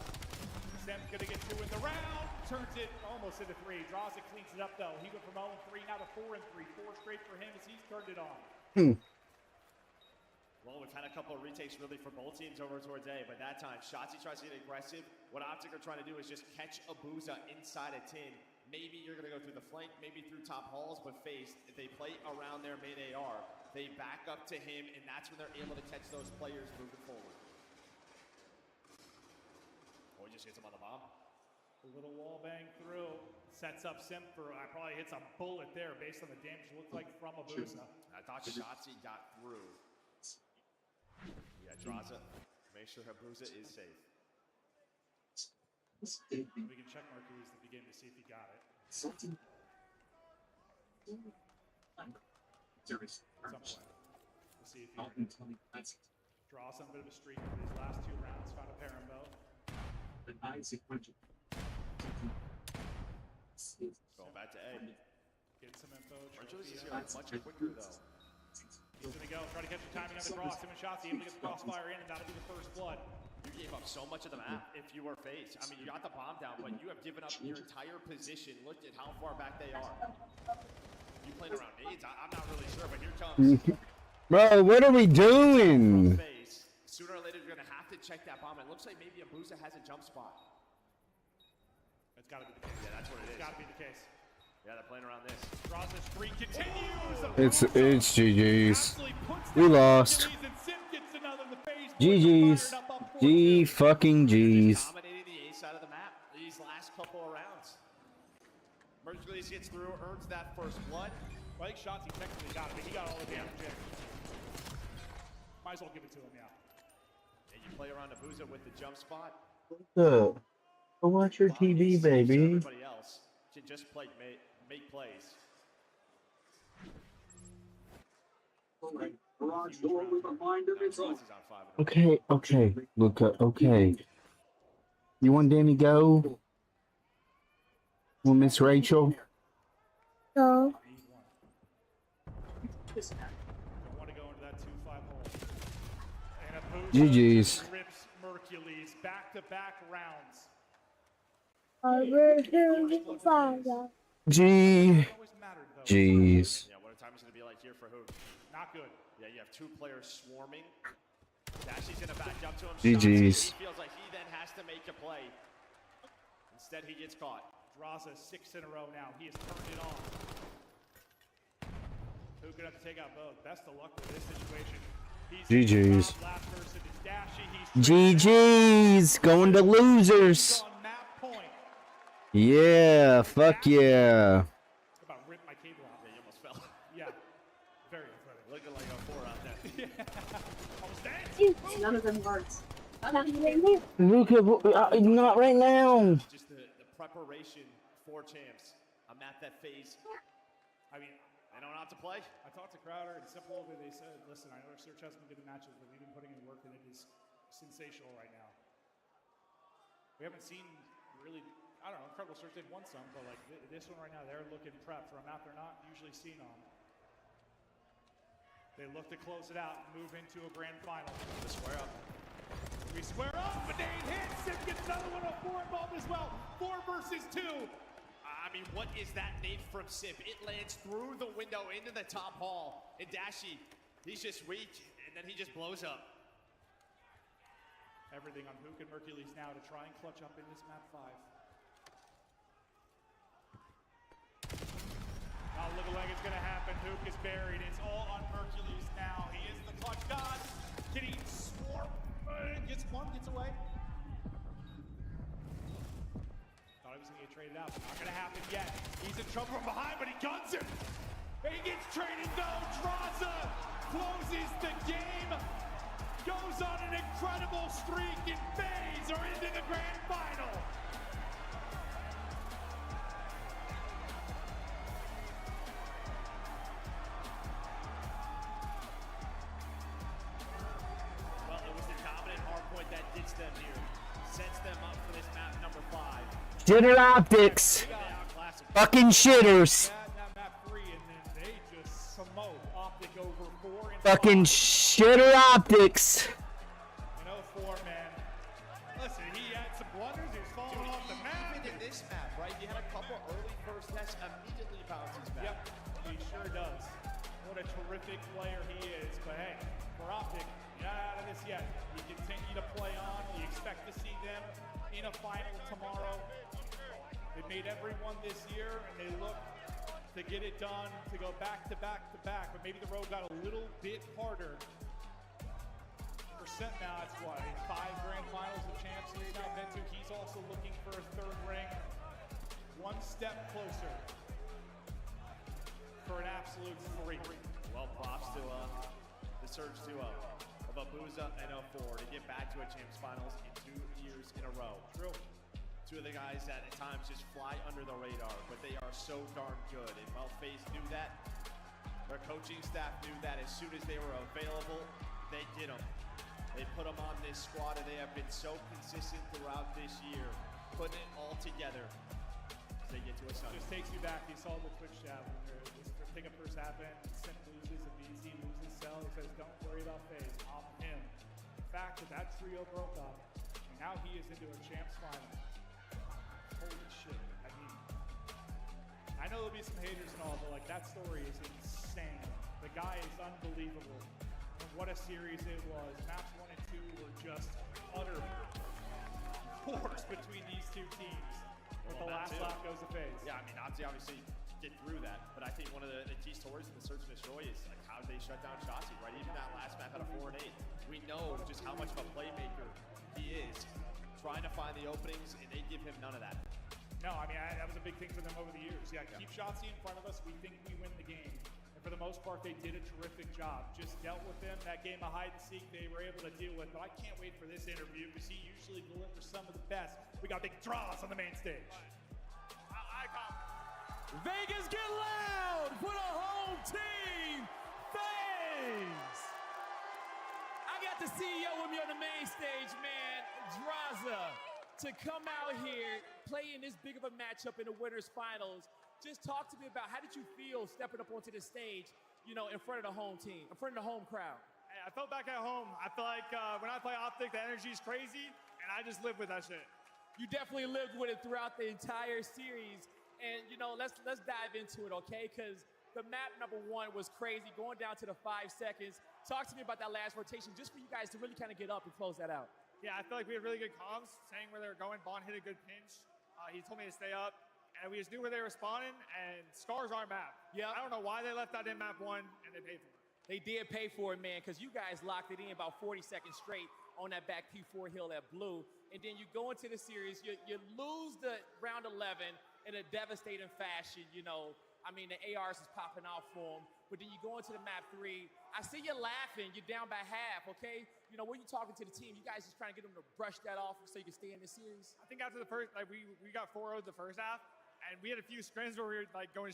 Sem's going to get 2 in the round. Turns it almost into 3. Draws it, cleans it up, though. He went from 0-3 now to 4-3. 4 straight for him as he's turned it on. Well, we've had a couple of retakes really for both teams over towards A, but that time, Shotzi tries to get aggressive. What Optic are trying to do is just catch a Booza inside a tin. Maybe you're going to go through the flank, maybe through top halls, but face, if they play around their main AR, they back up to him, and that's when they're able to catch those players moving forward. Oh, he just hits him on the bomb. A little wall bang through. Sets up Sim for, probably hits a bullet there based on the damage it looked like from a Booza. I thought Shotzi got through. Yeah, Draza, make sure her Booza is safe. We can check Mercules at the beginning to see if he got it. Somewhere. We'll see if he draws some bit of a streak for these last 2 rounds. Found a Parambo. Going back to A. Get some info. Mercules is here much quicker, though. He's going to go. Try to catch the timing on the cross. Him and Shotzi able to get the crossfire in, and that'll be the first blood. You gave up so much of the map if you were phased. I mean, you got the bomb down, but you have given up your entire position. Look at how far back they are. You playing around nades? I'm not really sure, but here comes. Bro, what are we doing? Sooner or later, you're going to have to check that bomb. It looks like maybe a Booza has a jump spot. That's got to be the case. Yeah, that's what it is. It's got to be the case. Yeah, they're playing around this. Draza's streak continues. It's GG's. We lost. GG's. G fucking G's. Dominating the A side of the map these last couple of rounds. Mercules gets through, earns that first blood. Well, I think Shotzi technically got it, but he got all the damage in. Might as well give it to him, yeah. And you play around a Booza with the jump spot. Go watch your TV, baby. Everybody else can just play, make plays. Okay, Luca, okay. You want Danny go? Want Miss Rachel? No. Don't want to go into that 2-5 hole And Abuja GG's. rips Mercules back-to-back rounds. GG's. Yeah, what a time is going to be like here for Hook. Not good. Yeah, you have two players swarming. Dashy's going to back up to him. GG's. He feels like he then has to make a play. Instead, he gets caught. Draza 6 in a row now. He has turned it on. Who could have to take out both? Best of luck with this situation. GG's. Last person is Dashy. He's GG's. Going to losers. on map point. Yeah. Fuck yeah. About ripped my cable out. Yeah, you almost fell. Yeah. Very athletic. Looking like a 4 out there. Almost dead. None of them worked. Luca, not right now. Just the preparation for champs. I'm at that phase. I mean, I don't know how to play. I talked to Crowder and Simple, and they said, listen, I know our search hasn't been good in matches, but we've been putting in work, and it is sensational right now. We haven't seen really, I don't know, Incredible Search, they've won some, but like this one right now, they're looking prepped for a map they're not usually seen on. They look to close it out and move into a grand final. The square up. We square up, but they hit. Sim gets another one on 4 involved as well. 4 versus 2. I mean, what is that nade from Sip? It lands through the window into the top hall. And Dashy, he's just weak, and then he just blows up. Everything on Hook and Mercules now to try and clutch up in this map 5. Now look like it's going to happen. Hook is buried. It's all on Mercules now. He is the clutch god. Can he swarm? Gets one, gets away. Thought he was going to get traded out, but not going to happen yet. He's in trouble from behind, but he guns him. He gets traded though. Draza closes the game. Goes on an incredible streak, and FaZe are into the grand final. Well, it was the dominant hardpoint that gets them here. Sets them up for this map number 5. Shitter optics. Fucking shitters. Map 3, and then they just smoke Optic over 4 and Fucking 5. shitter optics. And 04, man. Listen, he had some blunders. He was falling off the map. Even in this map, right? You had a couple early first tests, immediately bounces back. Yep, he sure does. What a terrific player he is. But hey, for Optic, you're not out of this yet. You continue to play on. You expect to see them in a final tomorrow. They've made everyone this year, and they look to get it done, to go back to back to back. But maybe the road got a little bit harder. For Sent now, it's what, 5 grand finals of champs he's now been to. He's also looking for a 3rd ring. One step closer for an absolute freak. Well, props to the Surge duo of Abuza and 04 to get back to a champs finals in 2 years in a row. True. 2 of the guys that at times just fly under the radar, but they are so darn good. And well, FaZe knew that. Their coaching staff knew that. As soon as they were available, they did them. They put them on this squad, and they have been so consistent throughout this year, putting it all together as they get to a Sunday. Just takes you back. You saw the Twitch chat when this pickup first happened. Sim loses, and BC loses Cell. He says, don't worry about FaZe. Off him. The fact that trio broke up, and now he is into a champs final. Holy shit. I mean, I know there'll be some haters and all, but like that story is insane. The guy is unbelievable. And what a series it was. Maps 1 and 2 were just utter wars between these 2 teams. But the last lap goes to FaZe. Yeah, I mean, obviously get through that, but I think one of the key stories in the Search and Destroy is like how they shut down Shotzi, right? Even that last map had a 4 and 8. We know just how much of a playmaker he is, trying to find the openings, and they give him none of that. No, I mean, that was a big thing for them over the years. Yeah, keep Shotzi in front of us. We think we win the game. And for the most part, they did a terrific job. Just dealt with them. That game of hide and seek they were able to deal with. But I can't wait for this interview because he usually delivers some of the best. We got big draws on the main stage. Vegas, get loud for the home team, FaZe! I got the CEO with me on the main stage, man, Draza, to come out here, play in this big of a matchup in the winners finals. Just talk to me about how did you feel stepping up onto the stage, you know, in front of the home team, in front of the home crowd? Hey, I felt back at home. I feel like when I play Optic, the energy is crazy, and I just live with that shit. You definitely lived with it throughout the entire series. And, you know, let's dive into it, okay? Because the map number 1 was crazy, going down to the 5 seconds. Talk to me about that last rotation, just for you guys to really kind of get up and close that out. Yeah, I feel like we had really good comms, saying where they were going. Bond hit a good pinch. He told me to stay up, and we just knew where they were spawning, and Scar's our map. Yeah. I don't know why they left that in map 1, and they paid for it. They did pay for it, man, because you guys locked it in about 40 seconds straight on that back P4 hill that blew. And then you go into the series, you lose the round 11 in a devastating fashion, you know. I mean, the ARs is popping off for them. But then you go into the map 3. I see you laughing. You're down by half, okay? You know, when you're talking to the team, you guys just trying to get them to brush that off so you can stay in the series? I think after the first, like we got 4-0'd the first half, and we had a few scrims where we were like going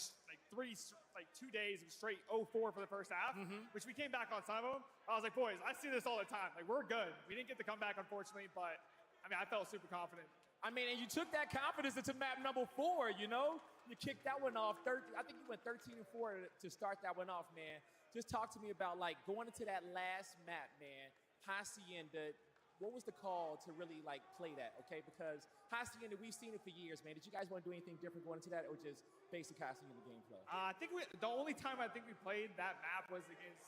like 2 days of straight 0-4 for the first half, which we came back on some of them. I was like, boys, I see this all the time. Like, we're good. We didn't get the comeback, unfortunately, but I mean, I felt super confident. I mean, and you took that confidence into map number 4, you know? You kicked that one off. I think you went 13-4 to start that one off, man. Just talk to me about, like, going into that last map, man. Hacienda, what was the call to really, like, play that, okay? Because Hacienda, we've seen it for years, man. Did you guys want to do anything different going into that, or just basic Hacienda gameplay? I think the only time I think we played that map was against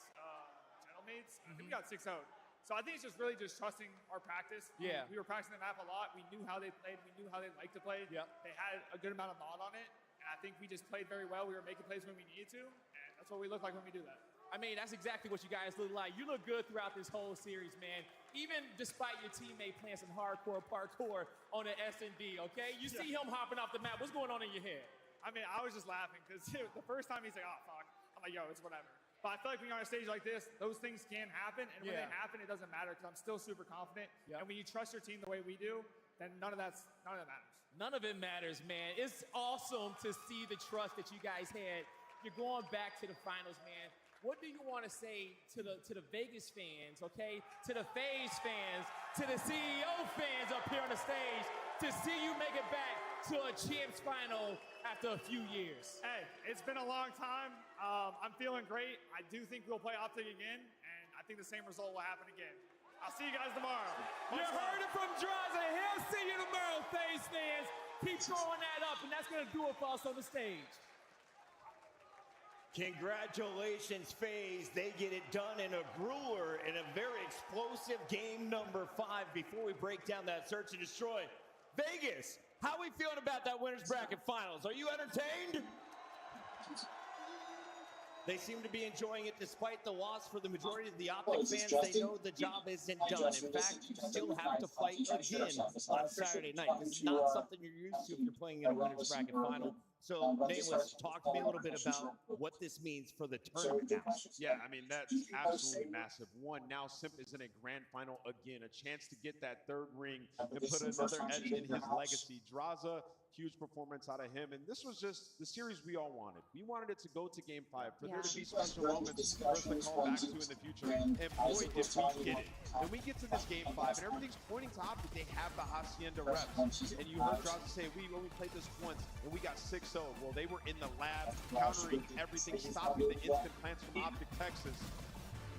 Gentlemates. I think we got 6-0. So I think it's just really just trusting our practice. Yeah. We were practicing the map a lot. We knew how they played. We knew how they liked to play. Yep. They had a good amount of mod on it. And I think we just played very well. We were making plays when we needed to. And that's what we look like when we do that. I mean, that's exactly what you guys look like. You look good throughout this whole series, man. Even despite your teammate playing some hardcore parkour on the S&D, okay? You see him hopping off the map. What's going on in your head? I mean, I was just laughing because the first time he's like, oh, fuck. I'm like, yo, it's whatever. But I feel like when you're on a stage like this, those things can happen. And when they happen, it doesn't matter because I'm still super confident. Yep. And when you trust your team the way we do, then none of that matters. None of it matters, man. It's awesome to see the trust that you guys had. You're going back to the finals, man. What do you want to say to the Vegas fans, okay? To the FaZe fans, to the CEO fans up here on the stage, to see you make it back to a champs final after a few years? Hey, it's been a long time. I'm feeling great. I do think we'll play Optic again, and I think the same result will happen again. I'll see you guys tomorrow. You heard it from Draza. He'll see you tomorrow, FaZe fans. Keep throwing that up, and that's going to do it for us on the stage. Congratulations, FaZe. They get it done in a grueler in a very explosive game number 5 before we break down that search and destroy. Vegas, how are we feeling about that winners bracket finals? Are you entertained? They seem to be enjoying it despite the loss for the majority of the Optic fans. They know the job isn't done. In fact, you still have to fight again on Saturday night. This is not something you're used to if you're playing in a winners bracket final. So, Nameless, talk to me a little bit about what this means for the tournament now. Yeah, I mean, that's absolutely massive. One, now Simp is in a grand final again, a chance to get that 3rd ring and put another edge in his legacy. Draza, huge performance out of him. And this was just the series we all wanted. We wanted it to go to game 5, for there to be special moments for us to call back to in the future. And boy, did we get it. Then we get to this game 5, and everything's pointing to Optic. They have the Hacienda reps. And you heard Draza say, we only played this once, and we got 6-0. Well, they were in the lab, countering everything, stopping the instant plants from Optic Texas.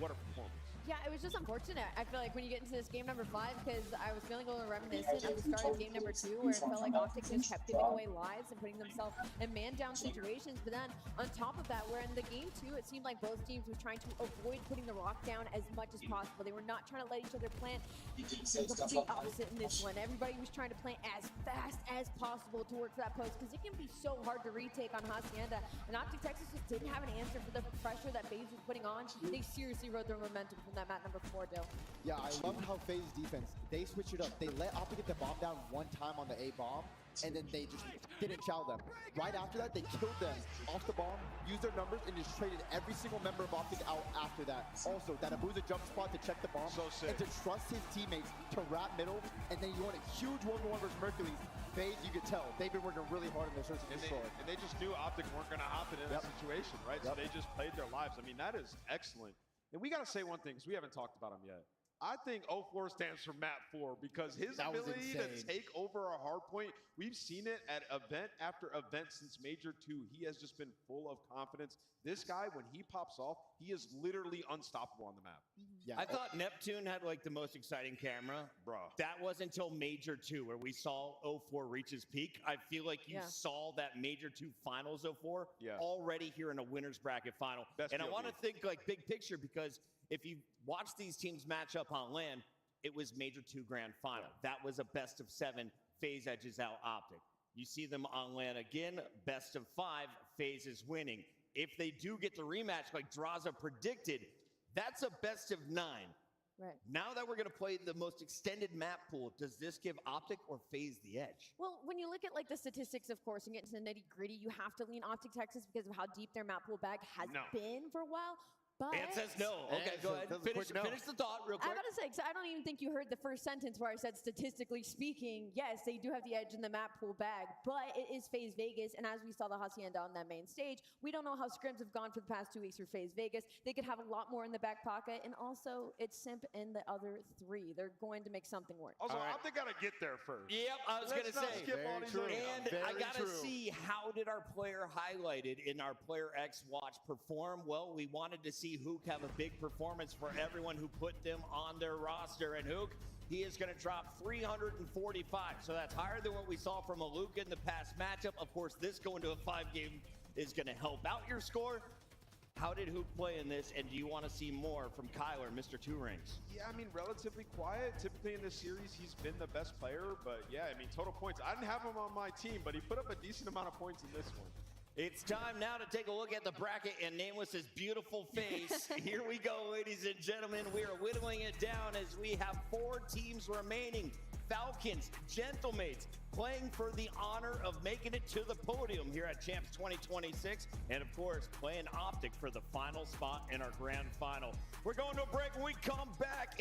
What a performance. Yeah, it was just unfortunate. I feel like when you get into this game number 5, because I was feeling a little reminiscent at the start of game number 2, where it felt like Optic just kept giving away lives and putting themselves in man-down situations. But then on top of that, where in the game 2, it seemed like both teams were trying to avoid putting the rock down as much as possible. They were not trying to let each other plant. The complete opposite in this one. Everybody was trying to plant as fast as possible to work for that post, because it can be so hard to retake on Hacienda. And Optic Texas just didn't have an answer for the pressure that FaZe was putting on. They seriously rode their momentum from that map number 4, Dill. Yeah, I loved how FaZe defense, they switched it up. They let Optic get the bomb down one time on the A bomb, and then they just didn't chow them. Right after that, they killed them off the bomb, used their numbers, and just traded every single member of Optic out after that. Also, that Abuza jump spot to check the bomb, and to trust his teammates to wrap middle, and then you want a huge 1v1 versus Mercules. FaZe, you could tell, they've been working really hard in their search and destroy. And they just knew Optic weren't going to hop it in that situation, right? So they just played their lives. I mean, that is excellent. And we got to say one thing, because we haven't talked about him yet. I think 04 stands for Map 4 because his ability to take over a hard point, we've seen it at event after event since Major 2. He has just been full of confidence. This guy, when he pops off, he is literally unstoppable on the map. Yeah. I thought Neptune had like the most exciting camera. Bro. That was until Major 2 where we saw 04 reach his peak. I feel like you saw that Major 2 finals 04 already here in a winner's bracket final. And I want to think like big picture because if you watch these teams match up on LAN, it was Major 2 grand final. That was a best of 7, FaZe edges out Optic. You see them on LAN again, best of 5, FaZe is winning. If they do get the rematch like Draza predicted, that's a best of 9. Right. Now that we're going to play the most extended map pool, does this give Optic or FaZe the edge? Well, when you look at like the statistics, of course, and get into the nitty gritty, you have to lean Optic Texas because of how deep their map pool bag has been for a while. But Ann says no. Okay, go ahead. Finish the thought real quick. I gotta say, 'cause I don't even think you heard the first sentence where I said, statistically speaking, yes, they do have the edge in the map pool bag, but it is FaZe Vegas, and as we saw the Hacienda on that main stage, we don't know how scrims have gone for the past 2 weeks for FaZe Vegas. They could have a lot more in the back pocket, and also it's Simp in the other 3. They're going to make something work. Also, Optic got to get there first. Yep, I was going to say. And I got to true. see how did our player highlighted in our Player X watch perform. Well, we wanted to see Hook have a big performance for everyone who put them on their roster. And Hook, he is going to drop 345. So that's higher than what we saw from Aluka in the past matchup. Of course, this going to a 5-game is going to help out your score. How did Hook play in this, and do you want to see more from Kyler, Mr. 2 Rings? Yeah, I mean, relatively quiet. Typically in this series, he's been the best player. But yeah, I mean, total points. I didn't have him on my team, but he put up a decent amount of points in this one. It's time now to take a look at the bracket and Nameless's beautiful face. Here we go, ladies and gentlemen. We are whittling it down as we have 4 teams remaining. Falcons, Gentlemates, playing for the honor of making it to the podium here at Champs 2026. And of course, playing Optic for the final spot in our grand final. We're going to a break. When we come back,